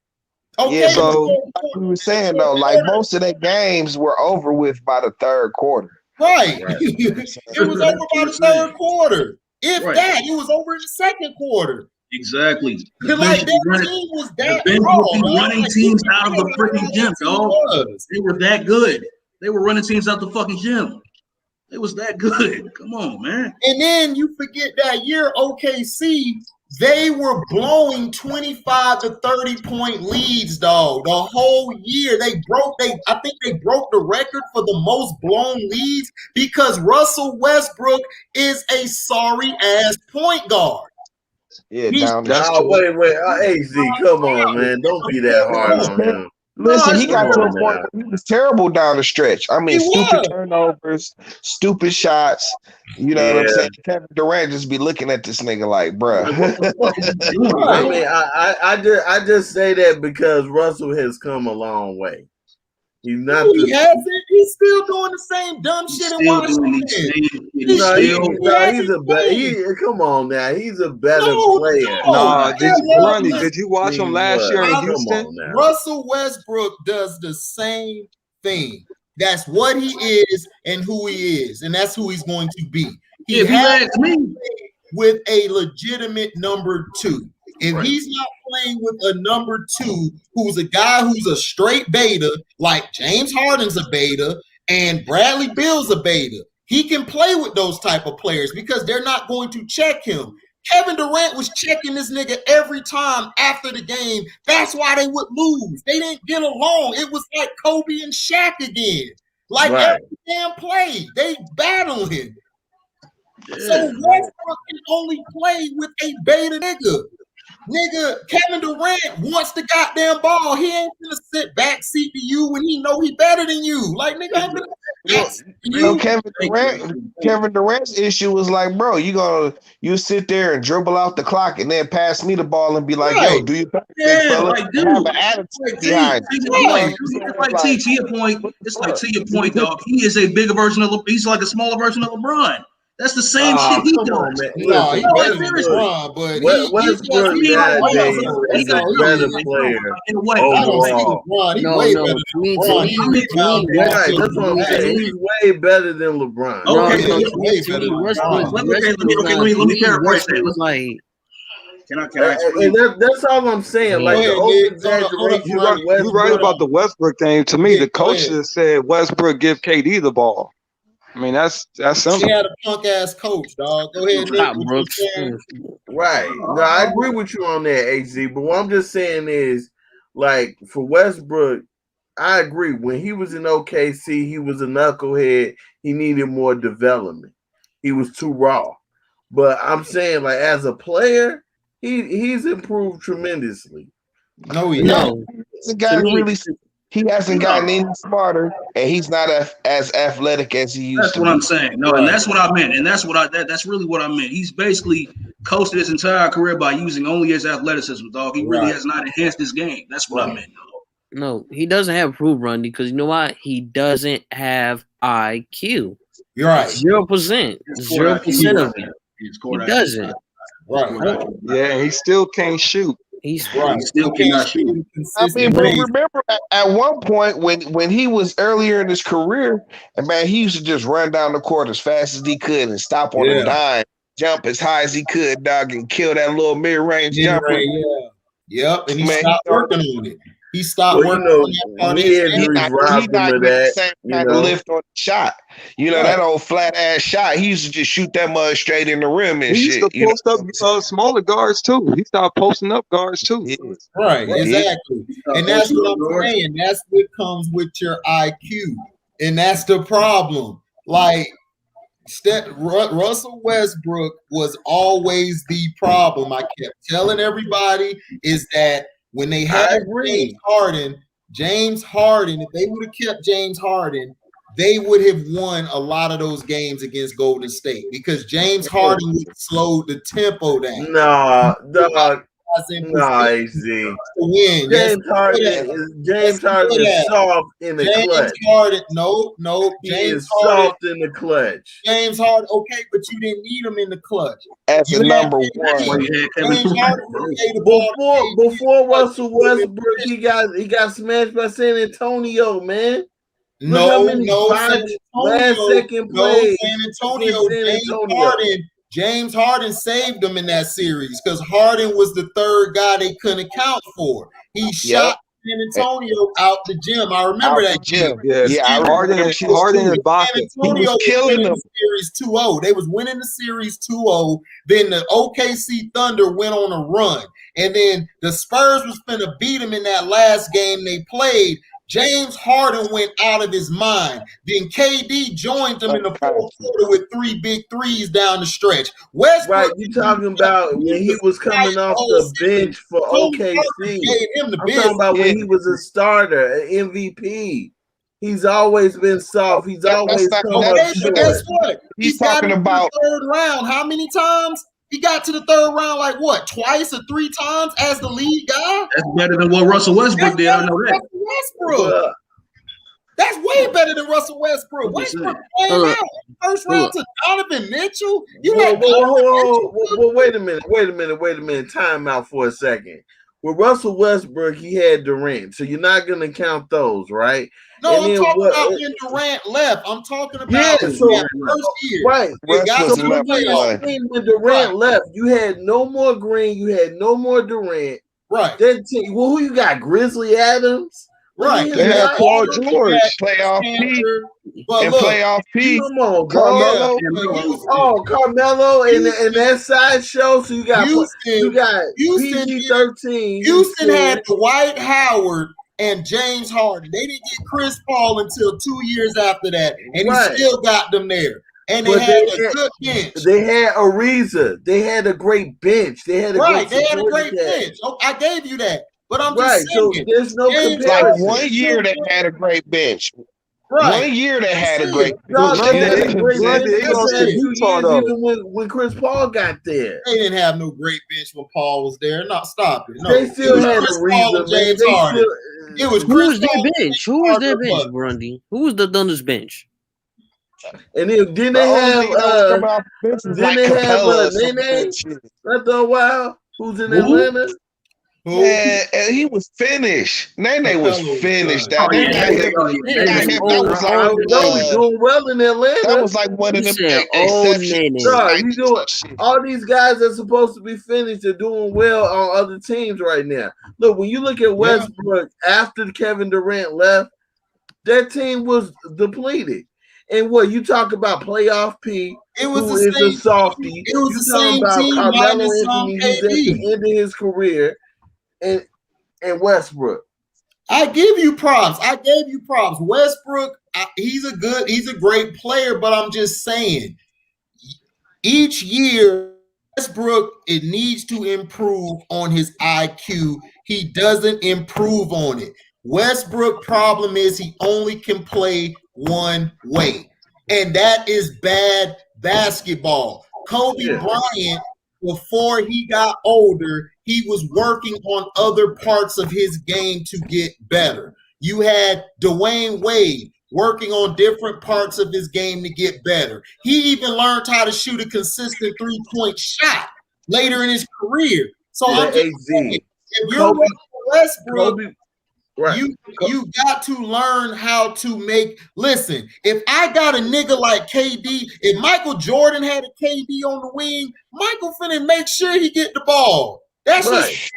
Okay, Yeah, so like we were saying though, like most of their games were over with by the third quarter. Right. It was over by the third quarter. If that, it was over in the second quarter. Exactly. Like that team was that running teams out of the freaking gym, dog. They were that good. They were running teams out the fucking gym. It was that good. Come on, man. And then you forget that year OKC, they were blowing 25 to 30 point leads, dog. The whole year I think they broke the record for the most blown leads because Russell Westbrook is a sorry ass point guard. Yeah, wait. AZ, come on, man. Don't be that hard on him. Listen, he got to a point where he was terrible down the stretch. I mean, stupid turnovers, stupid shots. You know what I'm saying? Kevin Durant just be looking at this nigga like, bruh. I mean, I just say that because Russell has come a long way. He's not. He hasn't. He's still doing the same dumb shit in Washington. Come on now. He's a better player. Did you watch him last year in Houston? Russell Westbrook does the same thing. That's what he is and who he is, and that's who he's going to be. He has to play with a legitimate number two. If he's not playing with a number two, who's a guy who's a straight beta, like James Harden's a beta and Bradley Beal's a beta, he can play with those type of players because they're not going to check him. Kevin Durant was checking this nigga every time after the game. That's why they would lose. They didn't get along. It was like Kobe and Shaq again. Like every damn play, they battling. Yeah. So Westbrook can only play with a beta nigga. Nigga, Kevin Durant wants the goddamn ball. He ain't gonna sit back CPU when he know he better than you. Like, nigga, I'm gonna Kevin Durant's issue was like, bro, you sit there and dribble out the clock and then pass me the ball and be like, yo, do you like, dude, have an attitude behind to your point. It's like to your point, dog. He is a bigger version of he's like a smaller version of LeBron. That's the same shit he does. No, he's better than LeBron, but Westbrook is a better player. I don't see LeBron. He's way better than LeBron. That's what I'm saying. He's way better than LeBron. Okay, let me paraphrase that. And that's all I'm saying. Like the over-exaggeration. You're right about the Westbrook thing. To me, the coaches said Westbrook give KD the ball. I mean, that's simple. She had a punk ass coach, dog. Go ahead, Nick. Right. No, I agree with you on that, HZ. But what I'm just saying is, like, for Westbrook, I agree. When he was in OKC, he was a knucklehead. He needed more development. He was too raw. But I'm saying, like, as a player, he's improved tremendously. No, he hasn't. He hasn't gotten any smarter, and he's not as athletic as he used to. That's what I'm saying. No, and that's what I meant. And that's that's really what I meant. He's basically coasted his entire career by using only his athleticism, dog. He really has not enhanced his game. That's what I meant, dog. No, he doesn't have approved run because you know why? He doesn't have IQ. You're right. 0%. 0% of it. He doesn't. Right. Yeah, he still can't shoot. He's right. He still cannot shoot. I mean, but remember at one point when he was earlier in his career, and man, he used to just run down the court as fast as he could and stop on a dime, jump as high as he could, dog, and kill that little mid-range jumper. Yep, and he stopped working on it. He stopped working on that. He's not getting the same kind of lift on the shot. That old flat ass shot. He used to just shoot that mud straight in the rim and he shit. used to post up smaller guards too. He started posting up guards too. Right, exactly. And that's what I'm saying. That's what comes with your IQ. And that's the problem. Like, Russell Westbrook was always the problem. I kept telling everybody is that when they had James Harden, if they would have kept James Harden, they would have won a lot of those games against Golden State because James Harden would have slowed the tempo down. AC. James Harden is soft in the clutch. He is soft in the clutch. James Harden, okay, but you didn't need him in the clutch. As a number one. Before Russell Westbrook, he got smashed by San Antonio, man. San Antonio. James Harden saved them in that series because Harden was the third guy they couldn't account for. He shot San Antonio out the gym. I remember that gym. Harden and Ibaka. He was killing them. Series 2-0. They was winning the series 2-0. Then the OKC Thunder went on a run. And then the Spurs was finna beat them in that last game they played. James Harden went out of his mind. Then KD joined him in the fourth quarter with 3 big threes down the stretch. Westbrook, you talking about when he was coming off the bench for OKC. I'm talking about when he was a starter, an MVP. He's always been soft. He's always come up short. Guess what? He's talking about the third round. How many times? He got to the third round like what? Twice or 3 times as the lead guy? That's better than what Russell Westbrook did. I know that. Westbrook. That's way better than Russell Westbrook. Westbrook came out first round to Donovan Mitchell. Wait a minute. Time out for a second. With Russell Westbrook, he had Durant, so you're not going to count those, right? No, I'm talking about when Durant left. I'm talking about first year. Right. When Durant left, you had no more Green, you had no more Durant. Right. That team, who you got? Grizzly Adams? Right. They had Paul George, playoff P, and playoff P. Come on, Carmelo. Carmelo and that sideshow. So you got PG-13. Houston had Dwight Howard and James Harden. They didn't get Chris Paul until 2 years after that, and he still got them there. And they had a good bench. They had Ariza. They had a great bench. They had a great bench. Oh, I gave you that. But I'm just saying. So there's no comparison. Like 1 year they had a great bench. Right. 1 year they had a great bench. Even when Chris Paul got there. They didn't have no great bench when Paul was there. No, stop it. No. They still had a reason, man. It was Who was their bench? Who was their bench, Grundy? Who was the Thunder's bench? And then they have Nene after a while, who's in Atlanta. Yeah, and he was finished. Nene was finished. That was doing well in Atlanta. That was like one of them exceptions. All these guys that are supposed to be finished are doing well on other teams right now. Look, when you look at Westbrook after Kevin Durant left, that team was depleted. And what you talk about playoff P, it was who is a softie. It was the same team Carmelo Anthony, who's at the end of his career. And Westbrook. I give you props. Westbrook, he's a great player, but I'm just saying, each year, Westbrook, it needs to improve on his IQ. He doesn't improve on it. Westbrook problem is he only can play one way, and that is bad basketball. Kobe Bryant, before he got older, he was working on other parts of his game to get better. You had Dwayne Wade. working on different parts of his game to get better. He even learned how to shoot a consistent 3-point shot later in his career. So I'm just saying, if you're Westbrook, you got to learn how to make. Listen, if I got a nigga like KD, if Michael Jordan had a KD on the wing, Michael finna make sure he get the ball. That's just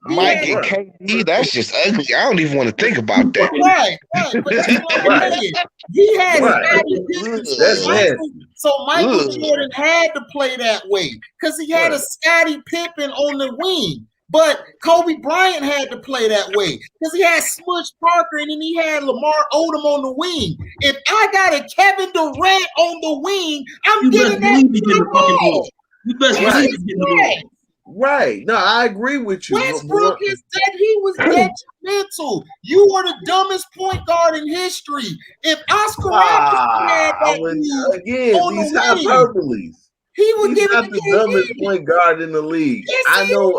Mike and KD, that's just ugly. I don't even want to think about that. Right. But that's what I'm saying. He had Scottie Pippen. So Michael Jordan had to play that way because he had a Scottie Pippen on the wing. But Kobe Bryant had to play that way because he had Smush Parker and then he had Lamar Odom on the wing. If I got a Kevin Durant on the wing, I'm getting that ball. You best believe he's getting the ball. Right. No, I agree with you. Westbrook has said he was detrimental. You were the dumbest point guard in history. If Oscar Robertson had that again, these hyperboles. He would give it the dumbest point guard in the league. Yes, I know.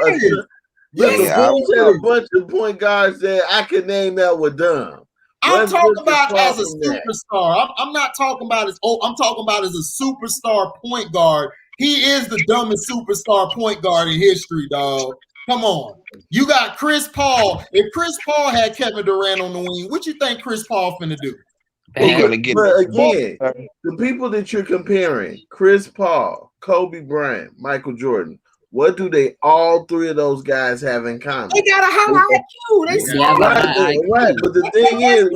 The Bulls had a bunch of point guards that I could name that were dumb. I'm talking about as a superstar. I'm not talking about as I'm talking about as a superstar point guard. He is the dumbest superstar point guard in history, dog. Come on. You got Chris Paul. If Chris Paul had Kevin Durant on the wing, what you think Chris Paul finna do? But again, the people that you're comparing, Chris Paul, Kobe Bryant, Michael Jordan, what do they all three of those guys have in common? They got a high IQ. Right. But the thing is,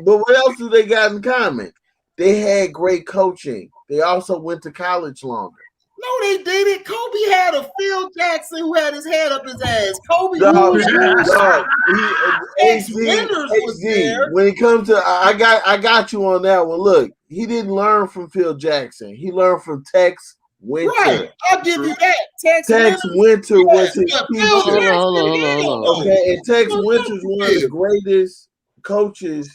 but what else do they got in common? They had great coaching. They also went to college longer. No, they didn't. Kobe had a Phil Jackson who had his head up his ass. Kobe was there. When it comes to, I got you on that one. Look, he didn't learn from Phil Jackson. He learned from Tex Winter. Right, I'll give you that. Tex Winter was his okay, and Tex Winter's one of the greatest coaches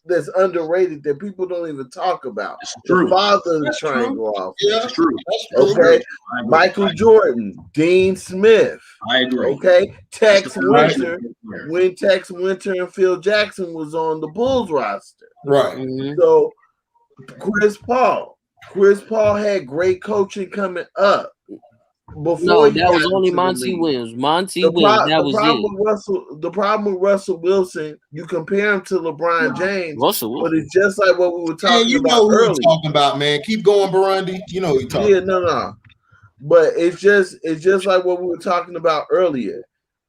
that's underrated that people don't even talk about. The father of the triangle off. Yeah, that's true. Okay. Michael Jordan, Dean Smith. I agree. Okay. Tex Winter, when Tex Winter and Phil Jackson was on the Bulls roster. Right. So Chris Paul had great coaching coming up. No, that was only Monty Williams. The problem with Russell Wilson, you compare him to LeBron James, but it's just like what we were talking about earlier. Who you're talking about, man. Keep going, Burundi. You know what you're talking about. No. But it's just like what we were talking about earlier.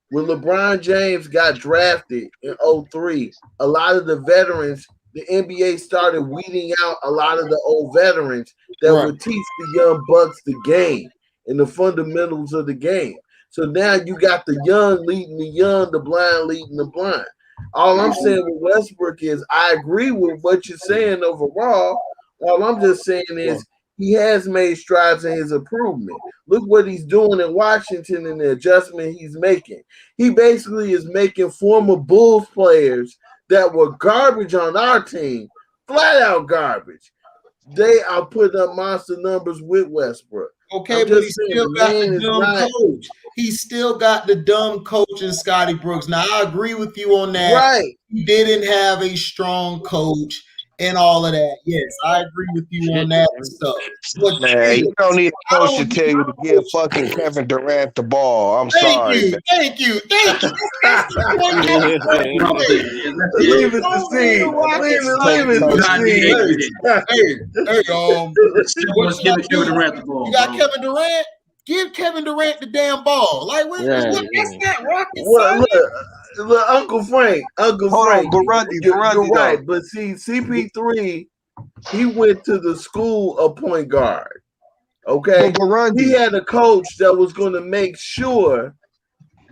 When LeBron James got drafted in 2003, a lot of the veterans, the NBA started weeding out a lot of the old veterans that would teach the young bucks the game and the fundamentals of the game. So now you got the young leading the young, the blind leading the blind. All I'm saying with Westbrook is I agree with what you're saying overall. All I'm just saying is he has made strides in his improvement. Look what he's doing in Washington and the adjustment he's making. He basically is making former Bulls players that were garbage on our team, flat out garbage. They are putting up monster numbers with Westbrook. Okay, but he still got the dumb coach. He still got the dumb coach in Scotty Brooks. Now, I agree with you on that. Right. He didn't have a strong coach and all of that. Yes, I agree with you on that stuff. But man, you don't need a coach to tell you to give fucking Kevin Durant the ball. I'm sorry. Thank you. Leave it to see. Let's give Kevin Durant the ball. You got Kevin Durant? Give Kevin Durant the damn ball. Like, that's not rocket science. Look, Uncle Frank. Burundi, you're right. But see, CP3, he went to the school of point guard. Okay, he had a coach that was going to make sure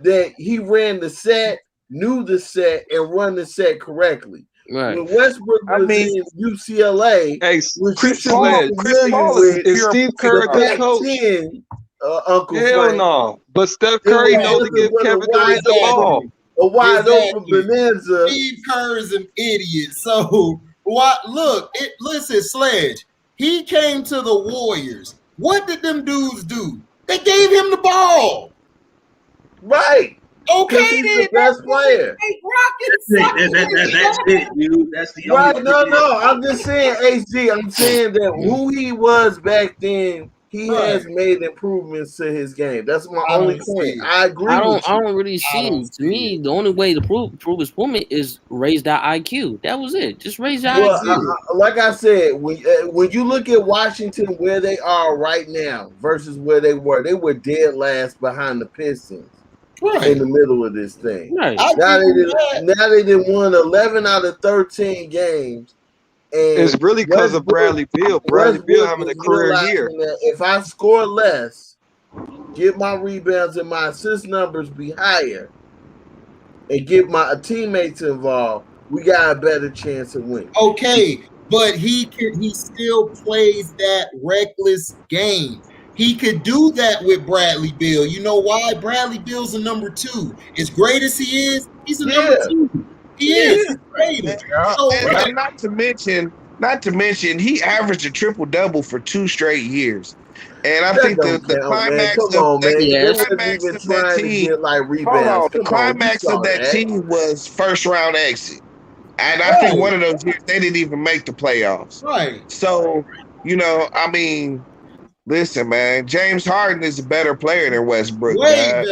that he ran the set, knew the set, and run the set correctly. Right. When Westbrook was in UCLA, Chris Paul is Steve Kerr a good coach? Uncle Hell Frank. No. But Steph Curry knows to give Kevin Durant the ball. A wide open bonanza. Steve Kerr is an idiot. So what? Look, listen, Sledge. He came to the Warriors. What did them dudes do? They gave him the ball. Right. Because he's the best player. That's it, dude. That's the Right? only No. I'm just saying, HG. I'm saying that who he was back then, he has made improvements to his game. That's my only point. I agree with you. I don't really see it. To me, the only way to prove his improvement is raise that IQ. That was it. Just raise that IQ. Like I said, when you look at Washington, where they are right now versus where they were dead last behind the Pistons. In the middle of this thing. Right. Now they did won 11 out of 13 games. And it's really because of Bradley Beal. Bradley Beal having a career year. That if I score less, get my rebounds and my assist numbers be higher, and get my teammates involved, we got a better chance of winning. Okay, but he still plays that reckless game. He could do that with Bradley Beal. You know why? Bradley Beal's a number 2. As great as he is, he's a number 2. He is. He's great. So, and not to mention, he averaged a triple-double for 2 straight years. And I think the climax of that team, the climax of that team was first-round exit. And I think one of those years, they didn't even make the playoffs. Right. So, I mean, listen, man, James Harden is a better player than Westbrook. I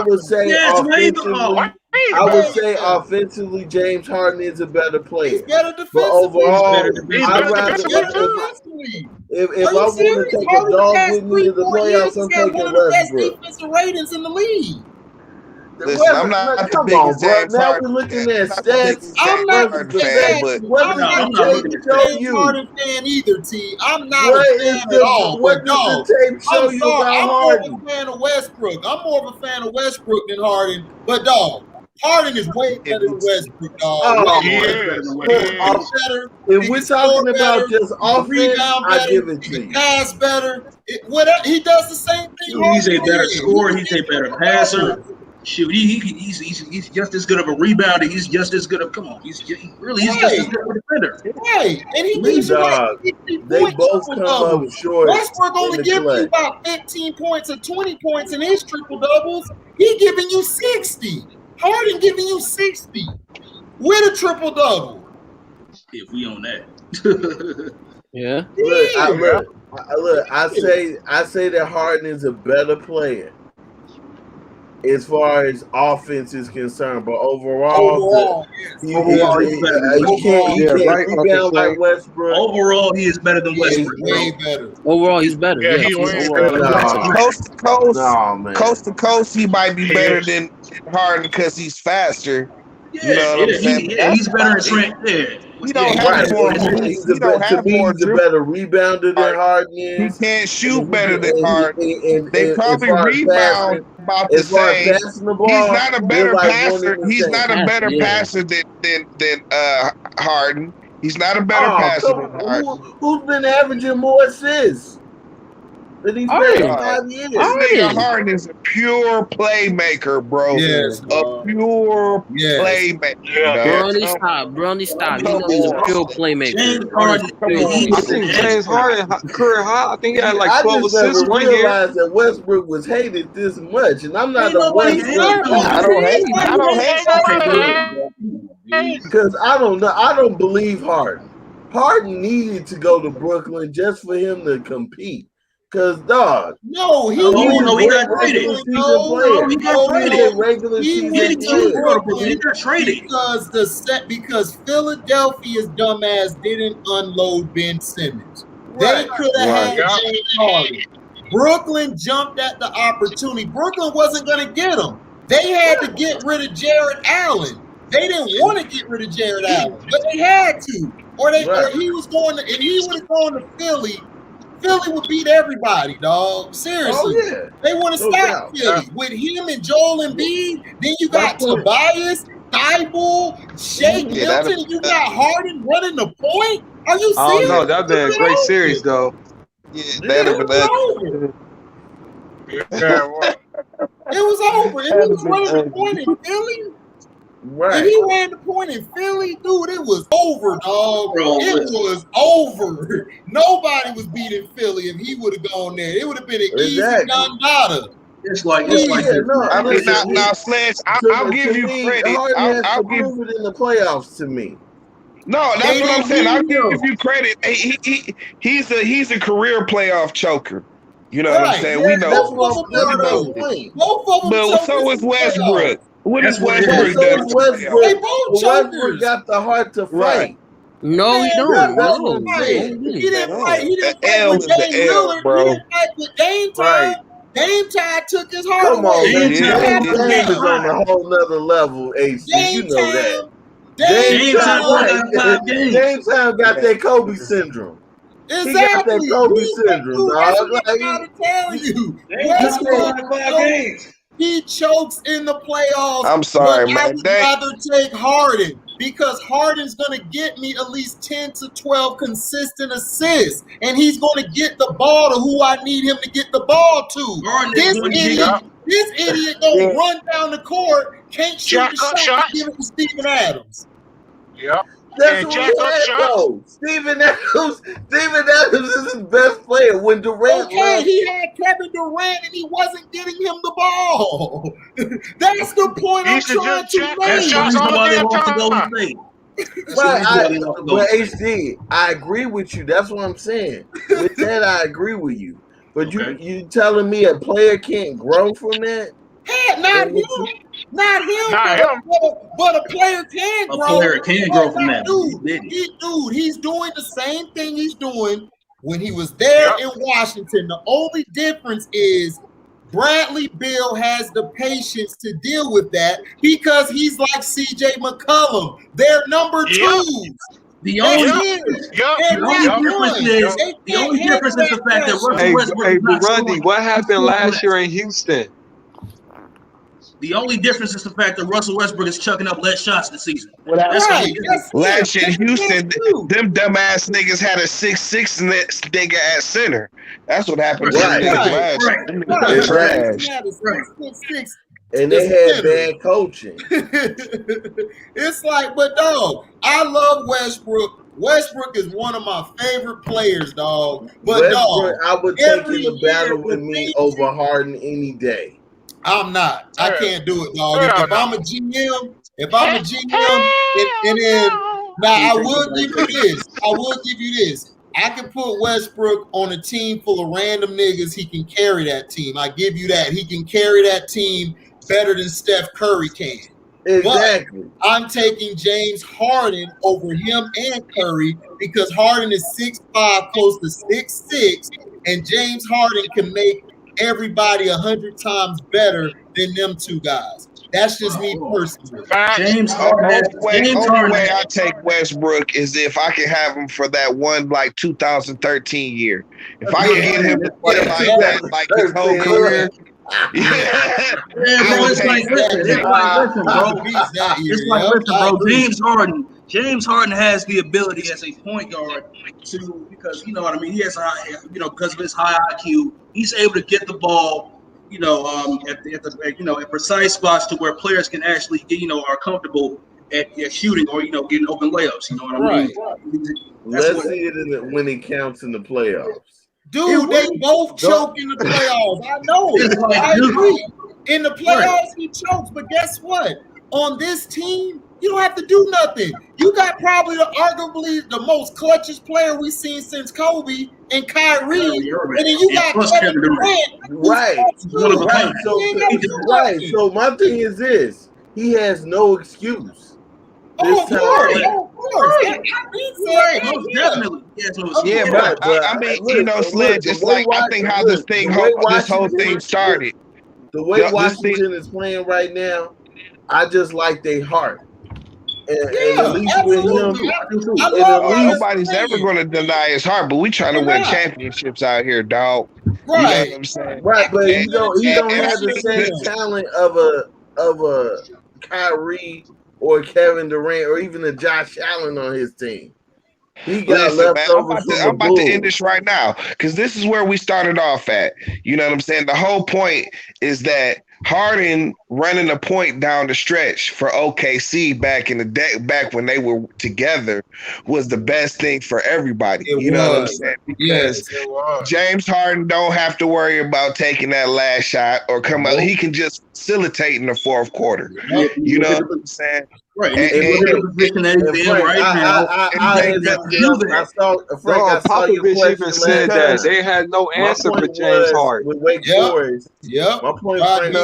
would say offensively, James Harden is a better player. He's better defensively. But overall, I'd rather if I want to take a dog with me to the playoffs, I'm taking Westbrook. Defensive ratings in the league. Listen, I'm not the biggest James Now Harden we're looking at stats. I'm not a fan, but I'm not a James Harden fan either, T. I'm not a fan at all. What does the tape show you about Harden? I'm more of a fan of Westbrook. I'm more of a fan of Westbrook than Harden. But dog, Harden is way better than Westbrook, dog. If we're talking about just offense, I give it to you. Pass better. He does the same thing. He's a better scorer. He's a better passer. Shoot, he's just as good of a rebounder. He's just as good of he's just as good of a defender. Right, and he gives you like 50 they points. Both come up short. Westbrook only giving you about 15 points or 20 points in his triple doubles. He giving you 60. Harden giving you 60 with a triple double. If we own that. Yeah. Look, I say that Harden is a better player as far as offense is concerned, but overall he can't rebound like Westbrook. Overall, he is better than Westbrook. Way better. Overall, he's better. Yeah, he's way better. Coast to coast, he might be better than Harden because he's faster. Yeah, you know what I'm saying? He's better at strength. He don't have more. He's a better rebounder than Harden is. He can't shoot better than Harden. They probably rebound about the same. He's not a better passer. He's not a better passer than Harden. He's not a better passer than Harden. Who's been averaging more assists than he's been in 5 years? This nigga Harden is a pure playmaker, bro. Yes, a pure playmaker. Brownie, stop. You know he's a pure playmaker. I think James Harden career high. I think he had like 12 assists one year. I realized that Westbrook was hated this much, and I'm not a Westbrook. I don't hate because I don't know. I don't believe Harden. Harden needed to go to Brooklyn just for him to compete. Cause dog, he got traded. He got traded because Philadelphia's dumbass didn't unload Ben Simmons. They could have had James Harden. Brooklyn jumped at the opportunity. Brooklyn wasn't going to get him. They had to get rid of Jared Allen. They didn't want to get rid of Jared Allen, but they had to, or he was going to, and he would have gone to Philly. Philly would beat everybody, dog. Seriously. They want to stop Philly. With him and Joel Embiid, then you got Tobias, Thibault, Shake Milton, and you got Harden running the point? Are you serious? Oh, no, that'd been a great series, though. Yeah, that'd have been over. It was over. If he was running the point in Philly, if he ran the point in Philly, dude, it was over, dog. It was over. Nobody was beating Philly if he would have gone there. It would have been an easy nada. It's like no. I mean, Listen, now, Sledge, I'll give you credit. Harden has I'll to give. prove it in the playoffs to me. No, that's what I'm saying. I'll give you credit. He's a career playoff choker. You know what I'm saying? Yeah, we know. both of them are though. Both of them But chokers so in is the Westbrook. playoffs. What That's has what it Westbrook is. done? So is Westbrook. They both Westbrook chokers. got the heart to fight. Right. No, he Man, don't. That's No, what I'm no, saying. he He didn't. didn't fight. He didn't The fight L with is the Dame L, Lillard. He bro. didn't fight with Dame Time. Right. Dame Time took his heart Come on, away. man. Dame Dame Time is on a whole nother level, AC. You Dame know that. Time. Dame Dame Time, Time. right? Dame Time got that Kobe syndrome. Exactly. He got that Kobe syndrome, That's dog. what I'm Like, trying to tell you. Dame Time won 5 games. He chokes in the playoffs. I'm sorry, but I man. would rather take Harden because Harden's going to get me at least 10 to 12 consistent assists, and he's going to get the ball to who I need him to get the ball to. This idiot going to run down the court, can't shoot the shot, and give it to Steven Adams. Yep. That's what we had, though. Steven Adams is his best player when Durant left. He had Kevin Durant and he wasn't getting him the ball. That's the point I'm trying to make. That's the reason why they lost to Golden State. But HD, I agree with you. That's what I'm saying. With that, I agree with you. But you telling me a player can't grow from that? Hey, not him. But a player can grow. A player can grow from that. He's doing the same thing he's doing when he was there in Washington. The only difference is Bradley Beal has the patience to deal with that because he's like CJ McCollum. They're number twos. The only difference is the fact that Russell Westbrook is not Grundy, what happened last year in Houston? The only difference is the fact that Russell Westbrook is chucking up less shots this season. Last year in Houston, them dumbass niggas had a 6'6" nigga at center. That's what happened to them niggas last year. And they had bad coaching. It's like, but dog, I love Westbrook. Westbrook is one of my favorite players, dog. But Westbrook, dog, I would take him to battle with me over Harden any day. I'm not. I can't do it, dog. If I'm a GM, and then now I will give you this. I can put Westbrook on a team full of random niggas. He can carry that team. I give you that. He can carry that team better than Steph Curry can. Exactly. But I'm taking James Harden over him and Curry because Harden is 6'5", close to 6'6", and James Harden can make everybody 100 times better than them two guys. That's just me personally. James Harden. The only way I take Westbrook is if I can have him for that one 2013 year. If I can get him to play like that, like his whole career. James Harden has the ability as a point guard to, because you know what I mean. He has because of his high IQ, he's able to get the ball, at precise spots to where players can actually are comfortable at shooting or getting open layups. You know what I mean? Let's see it when it counts in the playoffs. Dude, they both choke in the playoffs. I know. I agree. In the playoffs, he chokes, but guess what? On this team, you don't have to do nothing. You got probably arguably the most clutchest player we've seen since Kobe and Kyrie. And then you got Kevin Durant. Right. So my thing is this. He has no excuse. Of course. Definitely. But I mean, Sledge, it's like I think how this whole thing started. The way Washington is playing right now, I just like their heart. And at least with him, nobody's ever going to deny his heart, but we trying to win championships out here, dog. Right. You know what I'm saying? Right, but he don't have the same talent of a Kyrie or Kevin Durant or even a Josh Allen on his team. He got leftovers. I'm about to end this right now because this is where we started off at. You know what I'm saying? The whole point is that Harden running a point down the stretch for OKC back in the day, back when they were together, was the best thing for everybody. You know what I'm saying? Because James Harden don't have to worry about taking that last shot or come out. He can just facilitate in the fourth quarter. You know what I'm saying? Right. And the position that he's in right now. Popovich even said that they had no answer for James Harden. With Wake Forest. Yep. My point, Frank,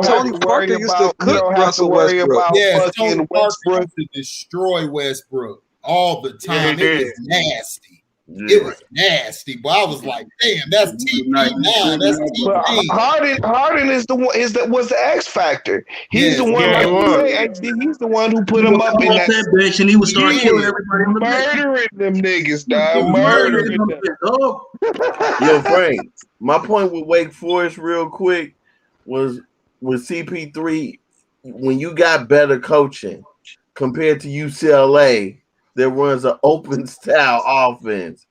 Tony Parker used to cook Russell Westbrook. Yes, Tony Parker used to destroy Westbrook all the time. Yeah, it was nasty. It was nasty, but I was like, "Damn, that's TV now. That's TV." Harden is the one was the X factor. He's the one. He's the one who put him up in that bench, and he was starting killing everybody. Murdering them niggas, dog. Murdering them. Yo, Frank. My point with Wake Forest, real quick, was with CP3. When you got better coaching compared to UCLA, that runs an open style offense.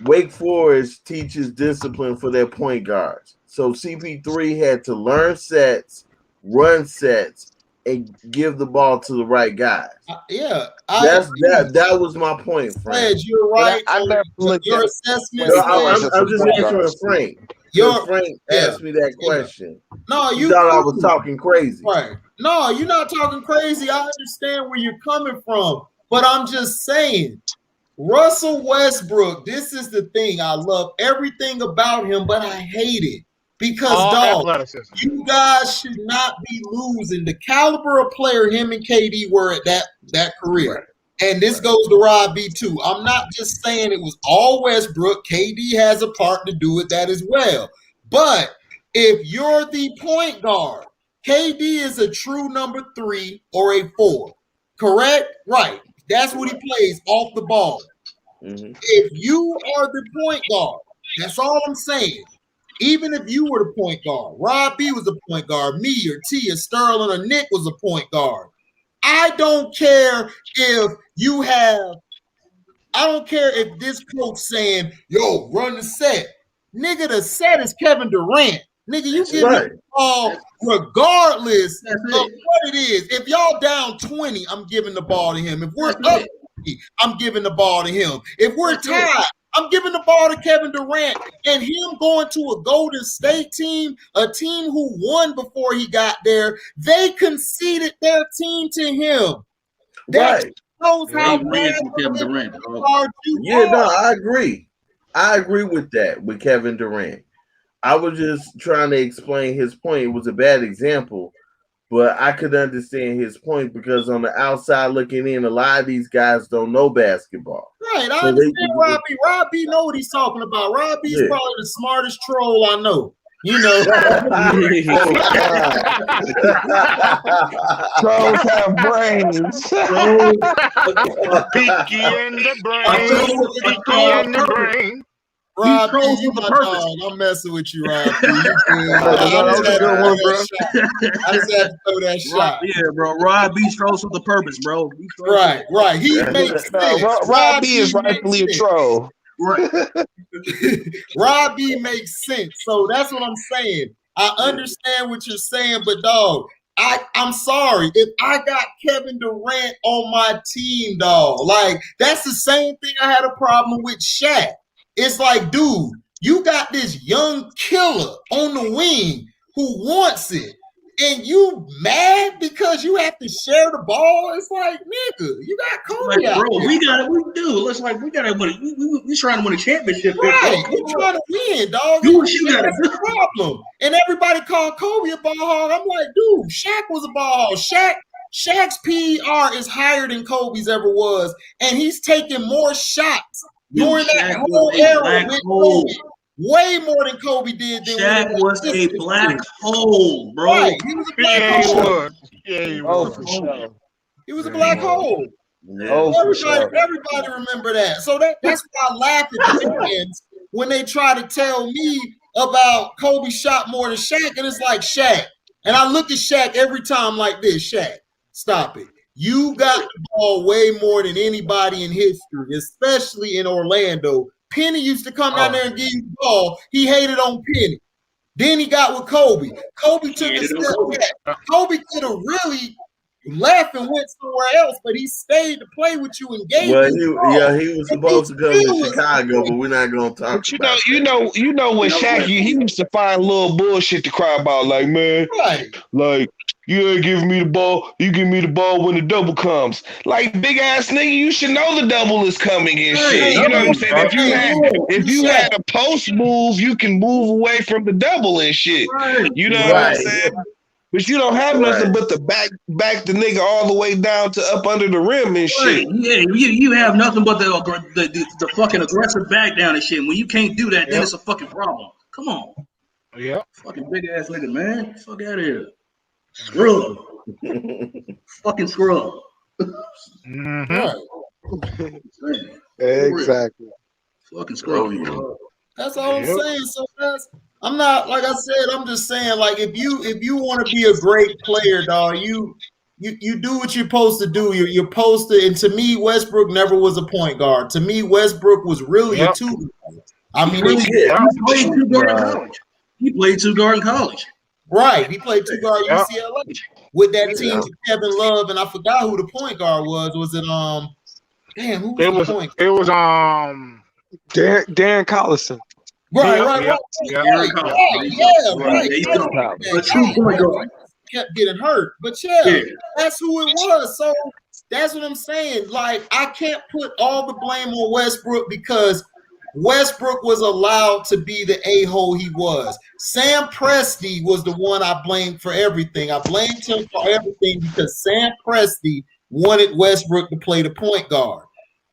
Wake Forest teaches discipline for their point guards. So CP3 had to learn sets, run sets, and give the ball to the right guys. That was my point, Frank. You're right. Your assessment. I'm just answering Frank. Frank asked me that question. No, you thought I was talking crazy. Right. No, you're not talking crazy. I understand where you're coming from. But I'm just saying, Russell Westbrook, this is the thing. I love everything about him, but I hate it. Because, you guys should not be losing. The caliber of player him and KD were at that career. And this goes to Rob B too. I'm not just saying it was all Westbrook. KD has a part to do with that as well. But if you're the point guard, KD is a true number 3 or a 4. Correct? Right. That's what he plays off the ball. Mm-hmm. If you are the point guard, that's all I'm saying. Even if you were the point guard, Rob B was a point guard, me or T or Sterling or Nick was a point guard. I don't care if this coach saying, yo, run the set. Nigga, the set is Kevin Durant. Nigga, you give me the ball regardless of what it is. If y'all down 20, I'm giving the ball to him. If we're up 20, I'm giving the ball to him. If we're tied, I'm giving the ball to Kevin Durant. And him going to a Golden State team, a team who won before he got there, they conceded their team to him. That shows how bad Kevin Durant. I agree. I agree with that, with Kevin Durant. I was just trying to explain his point. It was a bad example, but I could understand his point because on the outside looking in, a lot of these guys don't know basketball. Right, I understand Rob B. Rob B know what he's talking about. Rob B is probably the smartest troll I know. You know. Trolls have brains. Peaky in the brain. Peaky in the brain. Rob, you my dog. I'm messing with you, Rob. I just had to throw that shot. Yeah, bro. Rob B strolls for the purpose, bro. Right. He makes sense. Rob B is rightfully a troll. Right. Rob B makes sense. So that's what I'm saying. I understand what you're saying, but dog, I'm sorry. If I got Kevin Durant on my team, dog, like that's the same thing I had a problem with Shaq. It's like, dude, you got this young killer on the wing who wants it, and you mad because you have to share the ball? It's like, nigga, you got Kobe out bro, there. we gotta win. We trying to win a championship. Right, we're trying to win, dog. That's the problem. And everybody called Kobe a ball hog. I'm like, dude, Shaq was a ball hog. Shaq's PER is higher than Kobe's ever was, and he's taking more shots during that whole era with Kobe. Way more than Kobe did. Shaq was a black hole, bro. Right. He was a black hole. Yeah, he was. For sure. He was a black hole. Yeah. Everybody remember that. So that's why I laugh at the fans when they try to tell me about Kobe shot more than Shaq, and it's like Shaq. And I look at Shaq every time like this. Shaq, stop it. You got the ball way more than anybody in history, especially in Orlando. Penny used to come down there and give you the ball. He hated on Penny. Then he got with Kobe. Kobe took a step back. Kobe could have really left and went somewhere else, but he stayed to play with you and gave you. He was supposed to come to Chicago, but we're not gonna talk but about you know when Shaq, he used to find little bullshit to cry about, like, man, like, you ain't giving me the ball, you give me the ball when the double comes. Like, big ass nigga, you should know the double is coming and shit. You know what I'm saying? If you had a post move, you can move away from the double and shit. You know what I'm saying? But you don't have nothing but the back the nigga all the way down to up under the rim and shit. Yeah, you have nothing but the fucking aggressive back down and shit. When you can't do that, then it's a fucking problem. Come on. Yeah. Fucking big ass nigga, man. Fuck out of here. Scrub. Fucking scrub. Exactly. Fucking scrub. That's all I'm saying. So I'm not, like I said, I'm just saying, like, if you want to be a great player, dog, you do what you're supposed to do. You're supposed to, and to me, Westbrook never was a point guard. To me, Westbrook was really a two guard. I mean, he played two guard in college. He played two guard in college. Right. He played two guard UCLA with that team with Kevin Love, and I forgot who the point guard was. Was it damn, who was the point guard? It was Darren Collison. Right. A true point guard. Kept getting hurt, but that's who it was. So that's what I'm saying. Like, I can't put all the blame on Westbrook because Westbrook was allowed to be the a-hole he was. Sam Presti was the one I blamed for everything. I blamed him for everything because Sam Presti wanted Westbrook to play the point guard.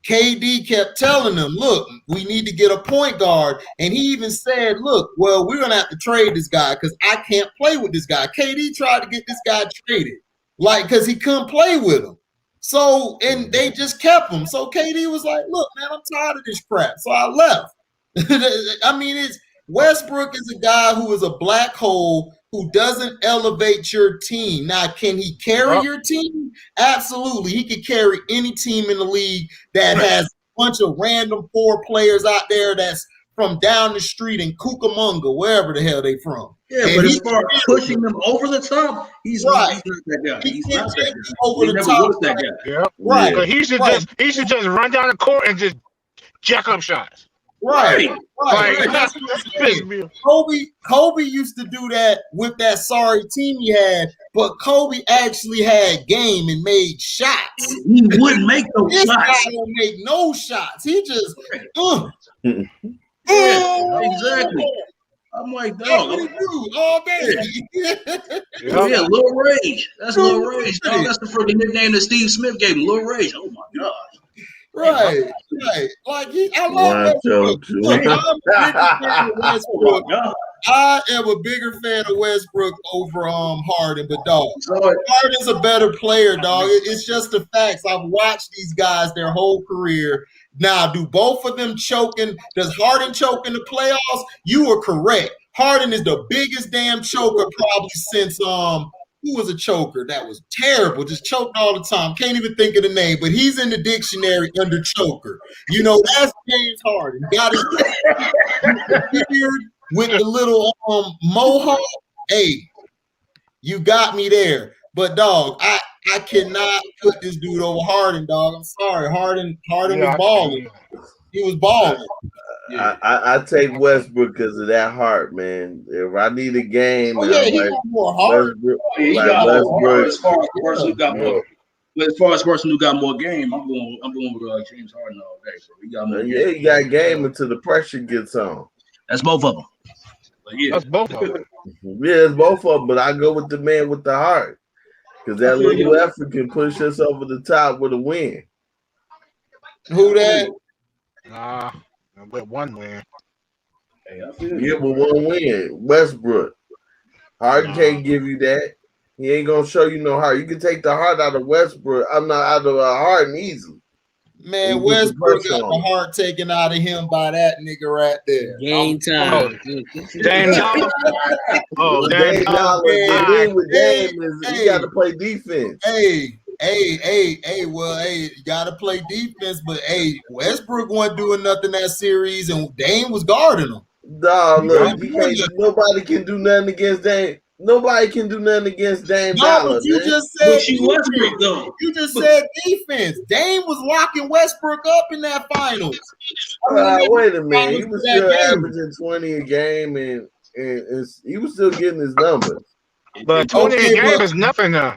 KD kept telling them, look, we need to get a point guard. And he even said, look, well, we're going to have to trade this guy because I can't play with this guy. KD tried to get this guy traded, like, because he couldn't play with him. So, and they just kept him. So KD was like, look, man, I'm tired of this crap. So I left. I mean, Westbrook is a guy who is a black hole who doesn't elevate your team. Now, can he carry your team? Absolutely. He can carry any team in the league that has a bunch of random 4 players out there that's from down the street in Cucamonga, wherever the hell they from. Yeah, and but as far as pushing them over the top, he's not that guy. He's not that guy. Over the top. That guy. Yeah. Right. But he should just run down the court and just jack up shots. Right. Kobe used to do that with that sorry team he had, but Kobe actually had game and made shots. He wouldn't make those shots. This guy don't make no shots. He just exactly. I'm like, dog. That's what he do all day. Yeah, Lil Rage. That's Lil Rage, dog. That's the freaking nickname that Steve Smith gave him, Lil Rage. Oh my gosh. Right. Like I love Westbrook. Look, I am a bigger fan of Westbrook over Harden, but dog, Harden's a better player, dog. It's just the facts. I've watched these guys their whole career. Now, do both of them choking? Does Harden choke in the playoffs? You are correct. Harden is the biggest damn choker probably since who was a choker that was terrible, just choked all the time. Can't even think of the name, but he's in the dictionary under choker. You know, that's James Harden. Got his beard with the little mohawk. Hey, you got me there. But dog, I cannot put this dude over Harden, dog. I'm sorry. Harden was balling. He was balling. I take Westbrook because of that heart, man. If I need a game, he got more heart. He got more heart as far as the person who got more. But as far as the person who got more game, I'm going with James Harden all day. So he got more. Yeah, he got game until the pressure gets on. That's both of them. That's both of them. Yeah, it's both of them. But I go with the man with the heart because that little effort can push us over the top with a win. Who that? With one win. Yeah, with one win. Westbrook. Harden can't give you that. He ain't gonna show you no heart. You can take the heart out of Westbrook. I'm not out of Harden easily. Man, Westbrook got the heart taken out of him by that nigga right there. Game time. Dame Dollar. Dame Dollar. With Dame is he got to play defense. Hey, you gotta play defense, but Westbrook wasn't doing nothing that series, and Dame was guarding him. Dog, look, nobody can do nothing against Dame. Nobody can do nothing against Dame Dollar, but you man. just said Westbrook, though. You just said defense. Dame was locking Westbrook up in that finals. Wait a minute. He was still averaging 20 a game, and he was still getting his numbers. But 20 a game is nothing now.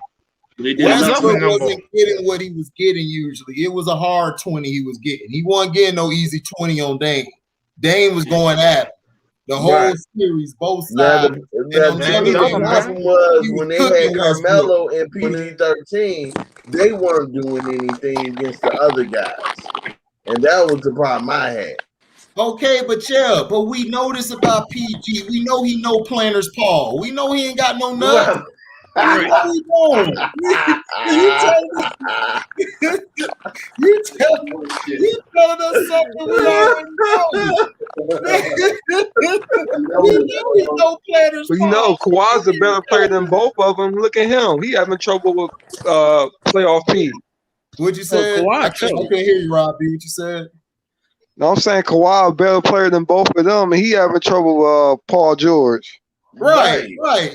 Westbrook wasn't getting what he was getting usually. It was a hard 20 he was getting. He wasn't getting no easy 20 on Dame. Dame was going at him. The whole series, both sides. The problem was when they had Carmelo and PG-13, they weren't doing anything against the other guys. And that was the problem I had. Okay, but we know this about PG. We know he no planners Paul. We know he ain't got no nuts. You telling us something we already know. We know he's no planners. But you know, Kawhi's a better player than both of them. Look at him; he having trouble with playoff P. What'd you say? I couldn't hear you, Robbie. What you said? No, I'm saying Kawhi a better player than both of them, and he having trouble with Paul George. Right,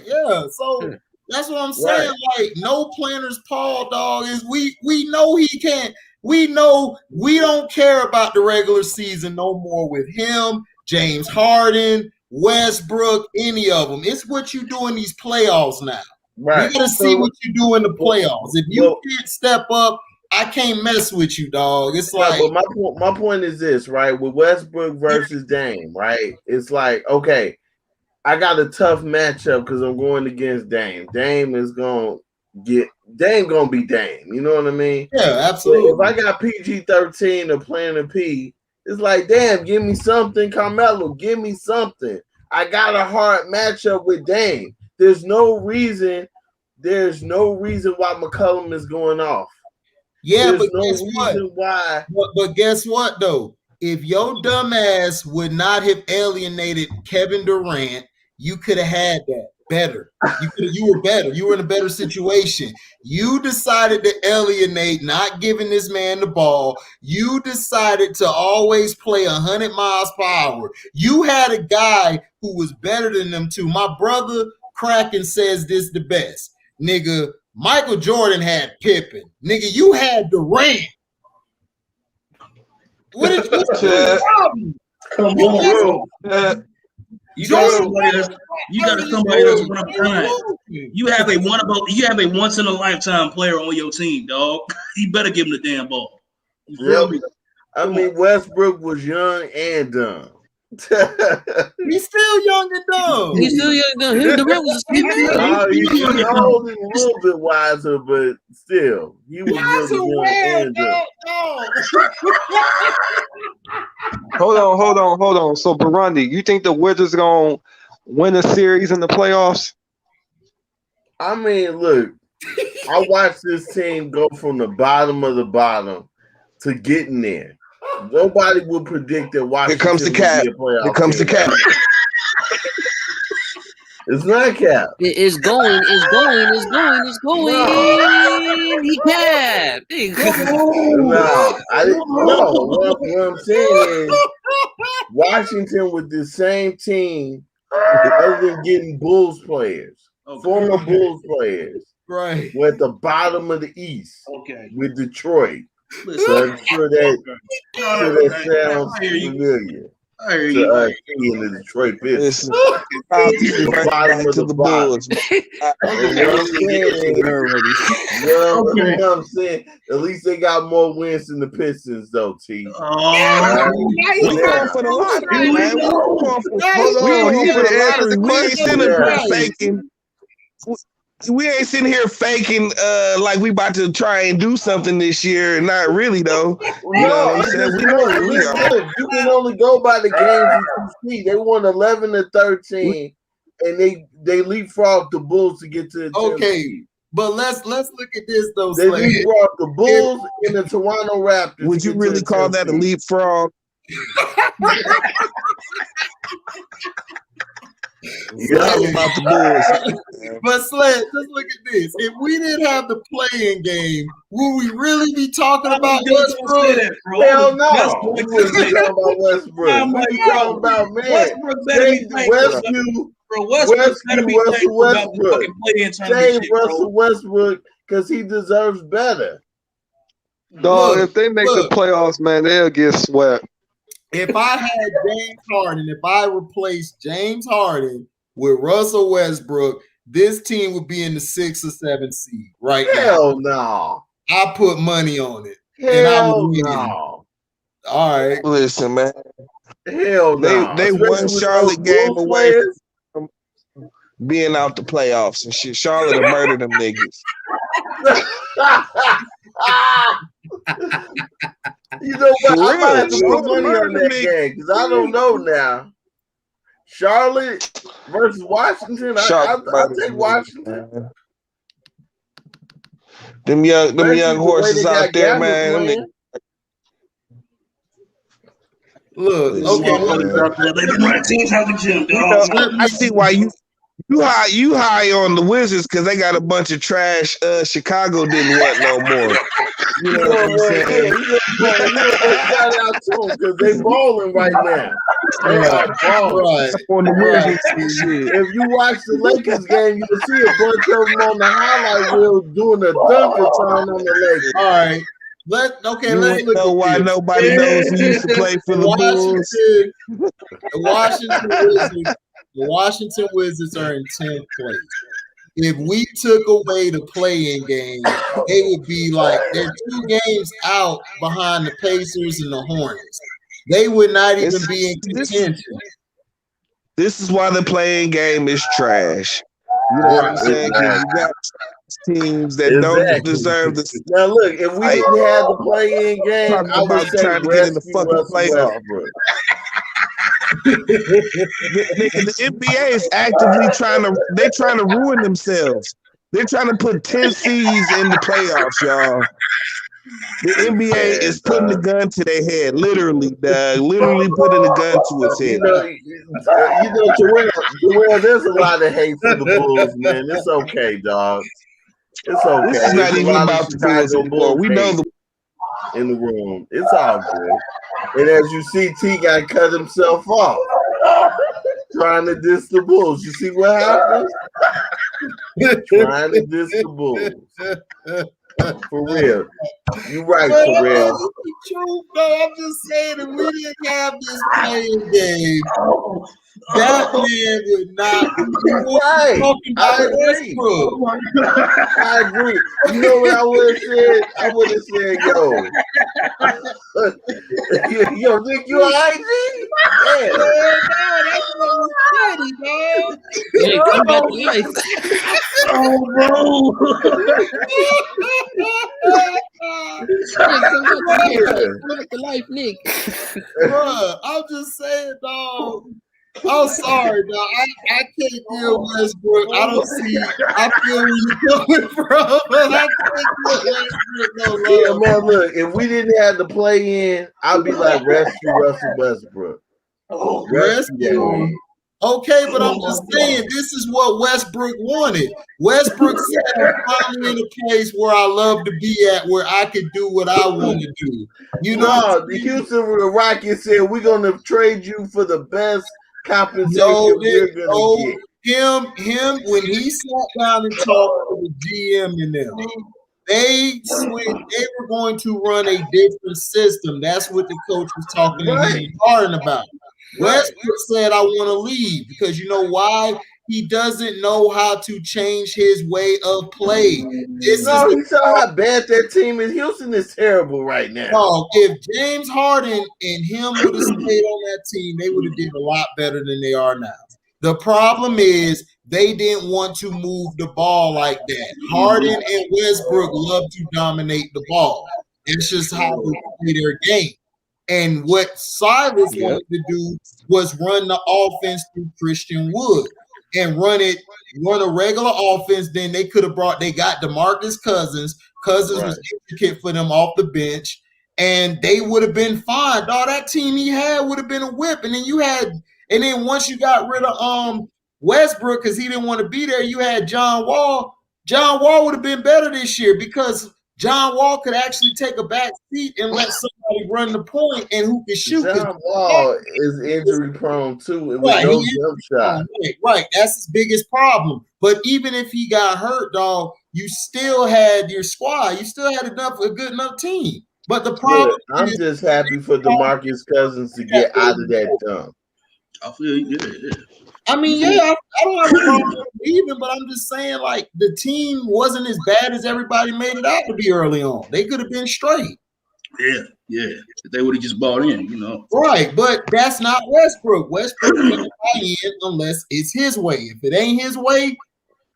yeah. So that's what I'm saying. Like, no planners, Paul, dog. Is we know he can't. We know we don't care about the regular season no more with him, James Harden, Westbrook, any of them. It's what you do in these playoffs now. Right. We gotta see what you do in the playoffs. If you can't step up, I can't mess with you, dog. It's like, but my point is this, right? With Westbrook versus Dame, right? It's like, okay, I got a tough matchup because I'm going against Dame. Dame gonna be Dame. You know what I mean? Yeah, absolutely. So if I got PG-13 or Planet P, it's like, damn, give me something, Carmelo, give me something. I got a hard matchup with Dame. There's no reason why McCollum is going off. Yeah, but guess what? Why. But guess what though? If your dumb ass would not have alienated Kevin Durant, you could have had that better. You were better. You were in a better situation. You decided to alienate, not giving this man the ball. You decided to always play 100 miles per hour. You had a guy who was better than them two. My brother Kraken says this the best. Nigga, Michael Jordan had Pippen. Nigga, you had Durant. What's the problem? Come on, bro. You got somebody that's one of a kind. You have a once in a lifetime player on your team, dog. You better give him the damn ball. You feel me? I mean, Westbrook was young and dumb. He's still young and dumb. He's still young and dumb. Him, Durant was the same man. He's old and a little bit wiser, but still, he was really young and dumb. Hold on. So, Burundi, you think the Wizards gonna win a series in the playoffs? I mean, look, I watched this team go from the bottom of the bottom to getting there. Nobody would predict that Washington. Here comes the cap. Here comes the cap. It's not cap. It's going. He capped. No, I didn't know. What I'm saying is Washington with the same team other than getting Bulls players, former Bulls players. Right. We're at the bottom of the East. Okay. With Detroit. So I'm sure that sounds familiar. I hear you. In the Detroit Pistons. Bottom of the Bulls. You know what I'm saying? At least they got more wins than the Pistons, though, T. We going for the lottery, man. We ain't sitting here faking like we about to try and do something this year. Not really, though. You know what I'm saying? We know we are. You can only go by the games you see. They won 11-13, and they leapfrogged the Bulls to get to the 10th seed. But let's look at this though. They leapfrogged the Bulls and the Toronto Raptors. Would you really call that a leapfrog? Talking about the Bulls. But Sled, just look at this. If we didn't have the playing game, would we really be talking about Westbrook? Hell no. We wouldn't be talking about Westbrook. We'd be talking about, man, Save Russell Westbrook because he deserves better. Dog, if they make the playoffs, man, they'll get swept. If I had James Harden, if I replaced James Harden with Russell Westbrook, this team would be in the 6 or 7 seed right now. Hell no. I put money on it. Hell no. All right. Listen, man. Hell no. They one Charlotte game away from being out the playoffs and shit. Charlotte will murder them niggas. You know what? I might have to put money on that game because I don't know now. Charlotte versus Washington. I'll take Washington. Them young horses out there, man. Look, I see why you high on the Wizards because they got a bunch of trash. Chicago didn't want no more. You know what I'm saying? Shout out to them because they balling right now. They are balling. On the Wizards. If you watch the Lakers game, you'll see a bunch of them on the highlight reel doing a dunker-ton on the Lakers. All right. Let's look know why nobody knows who used to play for the Bulls. The Washington Wizards are in 10th place. If we took away the play-in game, they would be like they're 2 games out behind the Pacers and the Hornets. They would not even be in contention. This is why the play-in game is trash. You know what I'm saying? Because you got teams that don't deserve the. Now look, if we didn't have the play-in game, I would say trying to get in the fucking playoffs. The NBA is actively trying to ruin themselves. They're trying to put 10 seeds in the playoffs, y'all. The NBA is putting the gun to their head, literally, dog. Literally putting the gun to its head. Terrell, there's a lot of hate for the Bulls, man. It's okay, dog. It's okay. This is not even about the Bulls anymore. We know in the room. It's all good. And as you see, T got cut himself off trying to diss the Bulls. You see what happens? Trying to diss the Bulls. For real. You're right, for real. True, bro. I'm just saying if we didn't have this playing game, that man would not be talking about Westbrook. I agree. You know what I would have said? I would have said, yo, Nick, you all right, G? Yeah. That's what was funny, man. Hey, come back to life. Oh, bro. Come back to life, Nick. Bruh, I'm just saying, dog. I'm sorry, dog. I can't deal with Westbrook. I feel where you're coming from, but I can't deal with Westbrook no love. Man, look, if we didn't have the play in, I'd be like, rescue Russell Westbrook. Rescue. Okay, but I'm just saying, this is what Westbrook wanted. Westbrook said, I'm finally in a place where I love to be at, where I can do what I want to do. You know, the Houston Rockets said, we're going to trade you for the best compensation you're going to get. Him, when he sat down and talked to the GM and them, they were going to run a different system. That's what the coach was talking to Harden about. Westbrook said, I want to leave because you know why? He doesn't know how to change his way of play. You saw how bad that team is. Houston is terrible right now. No, if James Harden and him would have stayed on that team, they would have did a lot better than they are now. The problem is they didn't want to move the ball like that. Harden and Westbrook love to dominate the ball. It's just how they play their game. And what Silas wanted to do was run the offense through Christian Wood and run a regular offense. Then they got DeMarcus Cousins. Cousins was intricate for them off the bench, and they would have been fine. Dog, that team he had would have been a whip. And then once you got rid of Westbrook, because he didn't want to be there, you had John Wall. John Wall would have been better this year because John Wall could actually take a back seat and let somebody run the point and who can shoot. John Wall is injury prone too, with no jump shot. Right, that's his biggest problem. But even if he got hurt, dog, you still had your squad. You still had a good enough team. But the problem I'm just happy for DeMarcus Cousins to get out of that dump. I feel yeah. I mean, I don't have a problem with leaving, but I'm just saying, like, the team wasn't as bad as everybody made it out to be early on. They could have been straight. Yeah. If they would have just bought in, you know. Right, but that's not Westbrook. Westbrook doesn't buy in unless it's his way. If it ain't his way,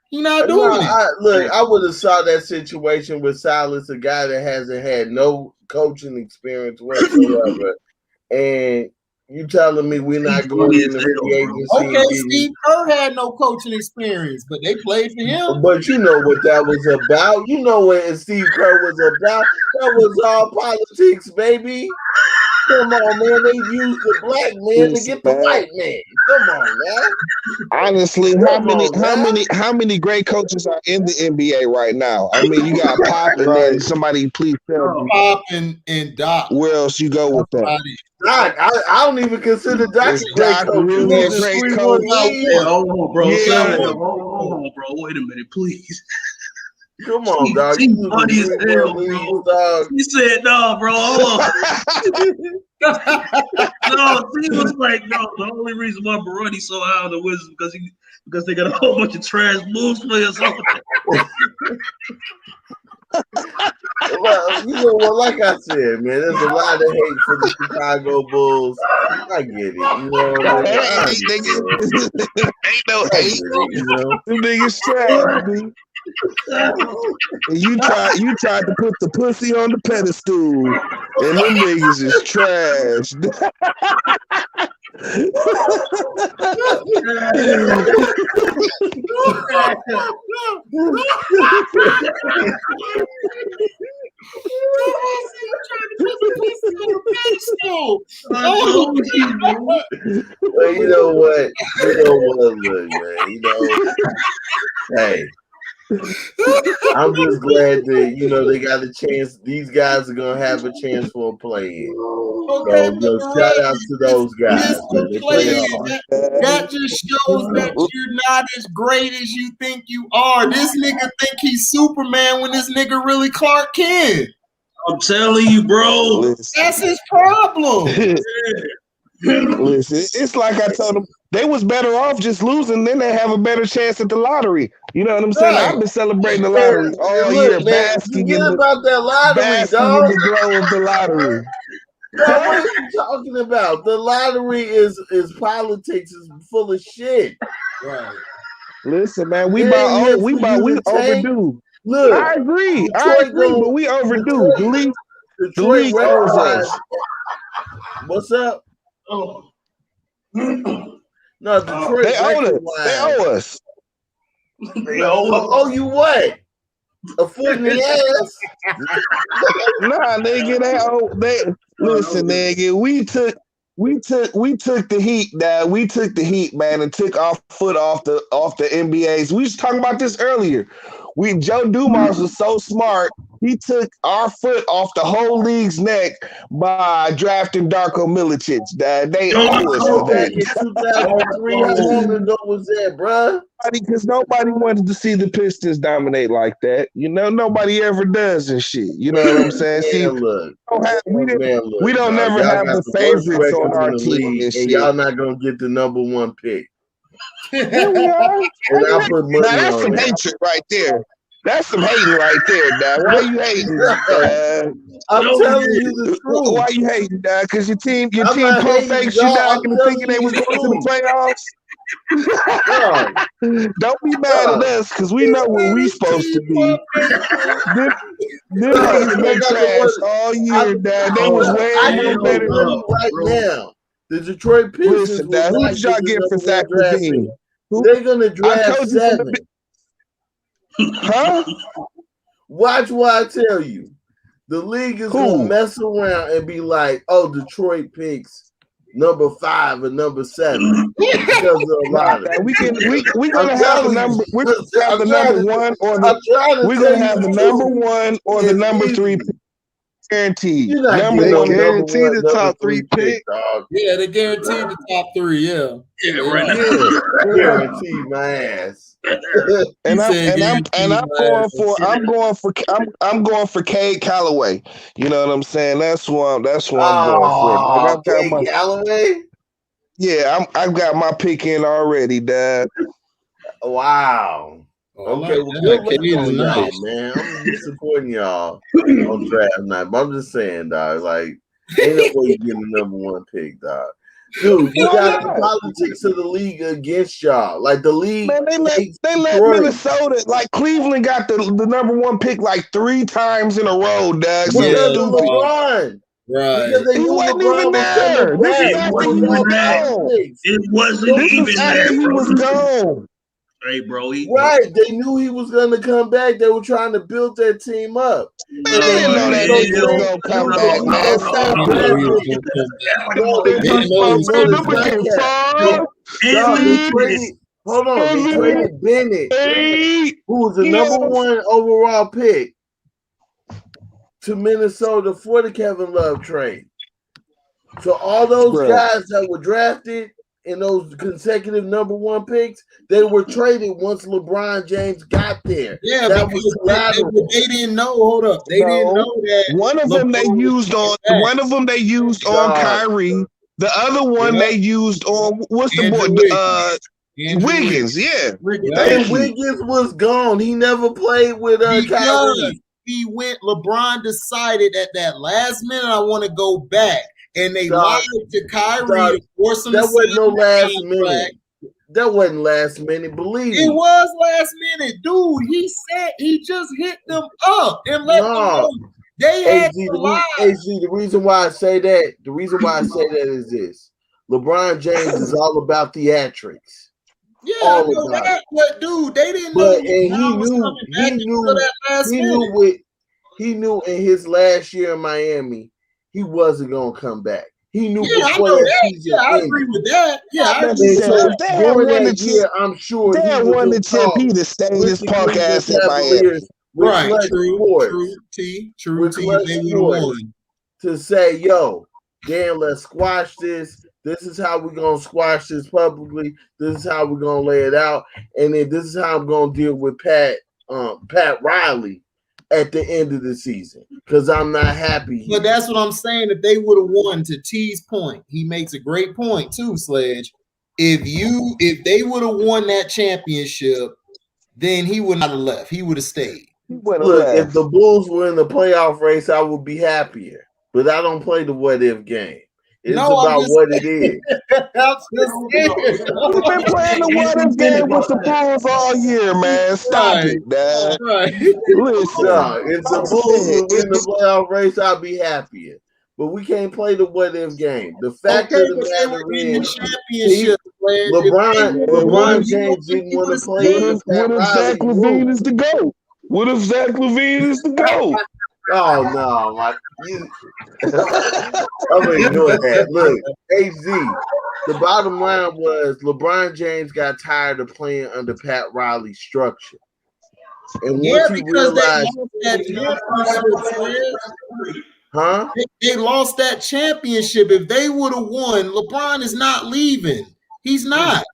he's not doing it. I would have saw that situation with Silas, a guy that hasn't had no coaching experience whatsoever, and you telling me we're not going into free agency? Okay, Steve Kerr had no coaching experience, but they played for him. But you know what that was about. You know what Steve Kerr was about. That was all politics, baby. Come on, man. They used the black man to get the white man. Come on, man. Honestly, how many great coaches are in the NBA right now? I mean, you got Pop and then somebody please tell me. Pop and Doc. Where else you go with that? Doc, I don't even consider Doc a great coach. Really a great coach. Hold on, bro. Hold on, bro. Wait a minute, please. Come on, dog. He's funny as hell, bro. Dog. He said, no, bro, hold on. No, he was like, no, the only reason why Baroni's so high on the Wizards is because they got a whole bunch of trash Bulls players on Well, you know what? Like I said, man, there's a lot of hate for the Chicago Bulls. I get it. You know what I mean? Ain't no hate. You know? Them niggas trash, dude. And you tried to put the pussy on the pedestal, and them niggas is trash. Well, you know what? Look, man. You know, hey. I'm just glad that they got a chance. These guys are gonna have a chance for a play-in. Okay, so shout out to those guys. That just shows that you're not as great as you think you are. This nigga think he's Superman when this nigga really Clark Kent. I'm telling you, bro. That's his problem. Listen, it's like I told them. They was better off just losing, then they have a better chance at the lottery. You know what I'm saying? Right. I've been celebrating the lottery all year, basking in the about that lottery, dog. In the glow of the lottery. What are you talking about? The lottery is politics, is full of shit. Right. Listen, man, we overdue. Look, I agree, but we overdue. The league owes us. What's up? Oh. No, Detroit. They owe us. They owe you what? A foot in the ass? Nah, nigga. Listen, nigga. We took the heat. We took the heat, man, and took our foot off the NBAs. We was talking about this earlier. Joe Dumars was so smart. He took our foot off the whole league's neck by drafting Darko Milicic. They owe us for that. 2003, how long ago was that, bro? Because nobody wanted to see the Pistons dominate like that. You know, nobody ever does and shit. You know what I'm saying? See, we don't never have the favorites on our team and shit. Y'all not gonna get the number one pick. Here we are. And I put money that's on some hatred right there. That's some hating right there, Dad. Why you hating, Dad? I'm telling you the truth. Why you hating, Dad? Because your team pump fakes you back into thinking they was going to the playoffs. Don't be mad at us because we know where we supposed to be. Them niggas been trash all year, Dad. They was way more better right now. The Detroit Pistons. Listen, Dad, who did y'all get for Zach LaVine? They're gonna draft 7. Huh? Watch what I tell you. The league is gonna mess around and be like, "Oh, Detroit picks number 5 and number 7 because of a lot of we're gonna have the number. We're gonna have the number 1 or the. We're gonna have the number 1 or the number 3 pick. Guaranteed. You're not Number getting 1 guaranteed number the one, top number 3 pick. dog. Yeah, they guaranteed the top 3. Yeah. Yeah, right. Yeah. Guaranteed my ass. And I'm going for Cade Callaway. You know what I'm saying? That's what I'm going for. Cade Callaway? Yeah, I've got my pick in already, Dad. Wow. Okay, well, good luck on y'all, man. I'm supporting y'all on draft night. But I'm just saying, dog, like, ain't no way you get the number 1 pick, dog. Dude, you got the politics of the league against y'all. Like the league, man, they let Minnesota, like Cleveland, got the number 1 pick like 3 times in a row, dog. Because of LeBron. Right. Because he wasn't even there. This is after he was gone. It wasn't even there. He was gone. Hey, bro. Right. They knew he was going to come back. They were trying to build their team up. They didn't know that he was going to come back, man. Stop Hold on. They traded Bennett, who was the number 1 overall pick, to Minnesota for the Kevin Love trade. So all those guys that were drafted in those consecutive number 1 picks, they were traded once LeBron James got there. Yeah, that was they didn't know. Hold up, they didn't know that one of them they used on Kyrie. The other one they used on what's the boy? Wiggins. Yeah, and Wiggins was gone. He never played with Kyrie. He went. LeBron decided at that last minute, I want to go back. And they lied to Kyrie to force him to wasn't no last minute. That wasn't last minute. Believe me. It was last minute, dude. He said he just hit them up and let them know. They had to lie. The reason why I say that, is this. LeBron James is all about theatrics. Yeah, I know that, but dude, they didn't know. And he knew in his last year in Miami, he wasn't gonna come back. He knew before that season. I agree with that. During that year, I'm sure they wanted the chip. He to stay his punk ass in Miami. Right, true. To say, yo, Dan, let's squash this. This is how we're gonna squash this publicly. This is how we're gonna lay it out, and then this is how I'm gonna deal with Pat Riley at the end of the season because I'm not happy. But that's what I'm saying. If they would have won, to T's point, he makes a great point too, Sledge. If they would have won that championship, then he would not have left. He would have stayed. Look, if the Bulls were in the playoff race, I would be happier. But I don't play the what if game. It's about what it is. You've been playing the what if game with the Bulls all year, man. Stop it, Dad. Listen, if the Bulls were in the playoff race, I'd be happier. But we can't play the what if game. The fact of the matter is, LeBron James didn't want to play. What if Zach LaVine is the GOAT? What if Zach LaVine is the GOAT? Oh no, I'm gonna ignore that. Look, AZ. The bottom line was LeBron James got tired of playing under Pat Riley's structure, and once he realized they lost that championship. If they would have won, LeBron is not leaving. He's not.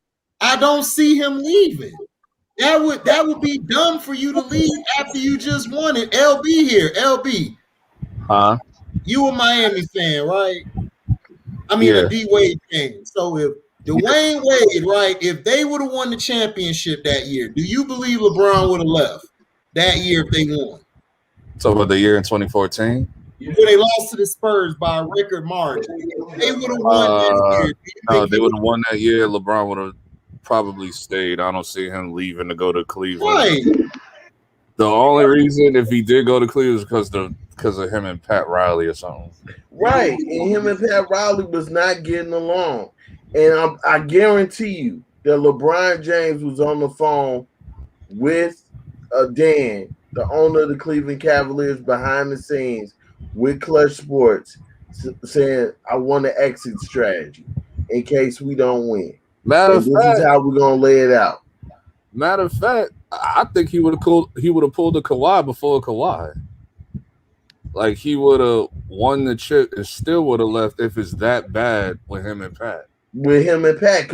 I don't see him leaving. That would be dumb for you to leave after you just won it. LB here. LB. Huh? You a Miami fan, right? I mean a D Wade fan. So if Dwayne Wade, right, if they would have won the championship that year, do you believe LeBron would have left that year if they won? So about the year in 2014? Where they lost to the Spurs by a record margin. If they would have won that year. No, they would have won that year. LeBron would have probably stayed. I don't see him leaving to go to Cleveland. Right. The only reason if he did go to Cleveland is because of him and Pat Riley or something. Right, and him and Pat Riley was not getting along. And I guarantee you that LeBron James was on the phone with Dan, the owner of the Cleveland Cavaliers, behind the scenes with Clutch Sports, saying, "I want an exit strategy in case we don't win." Matter of fact, this is how we're gonna lay it out. Matter of fact, I think he would have pulled the Kawhi before Kawhi. Like he would have won the chip and still would have left if it's that bad with him and Pat. With him and Pat,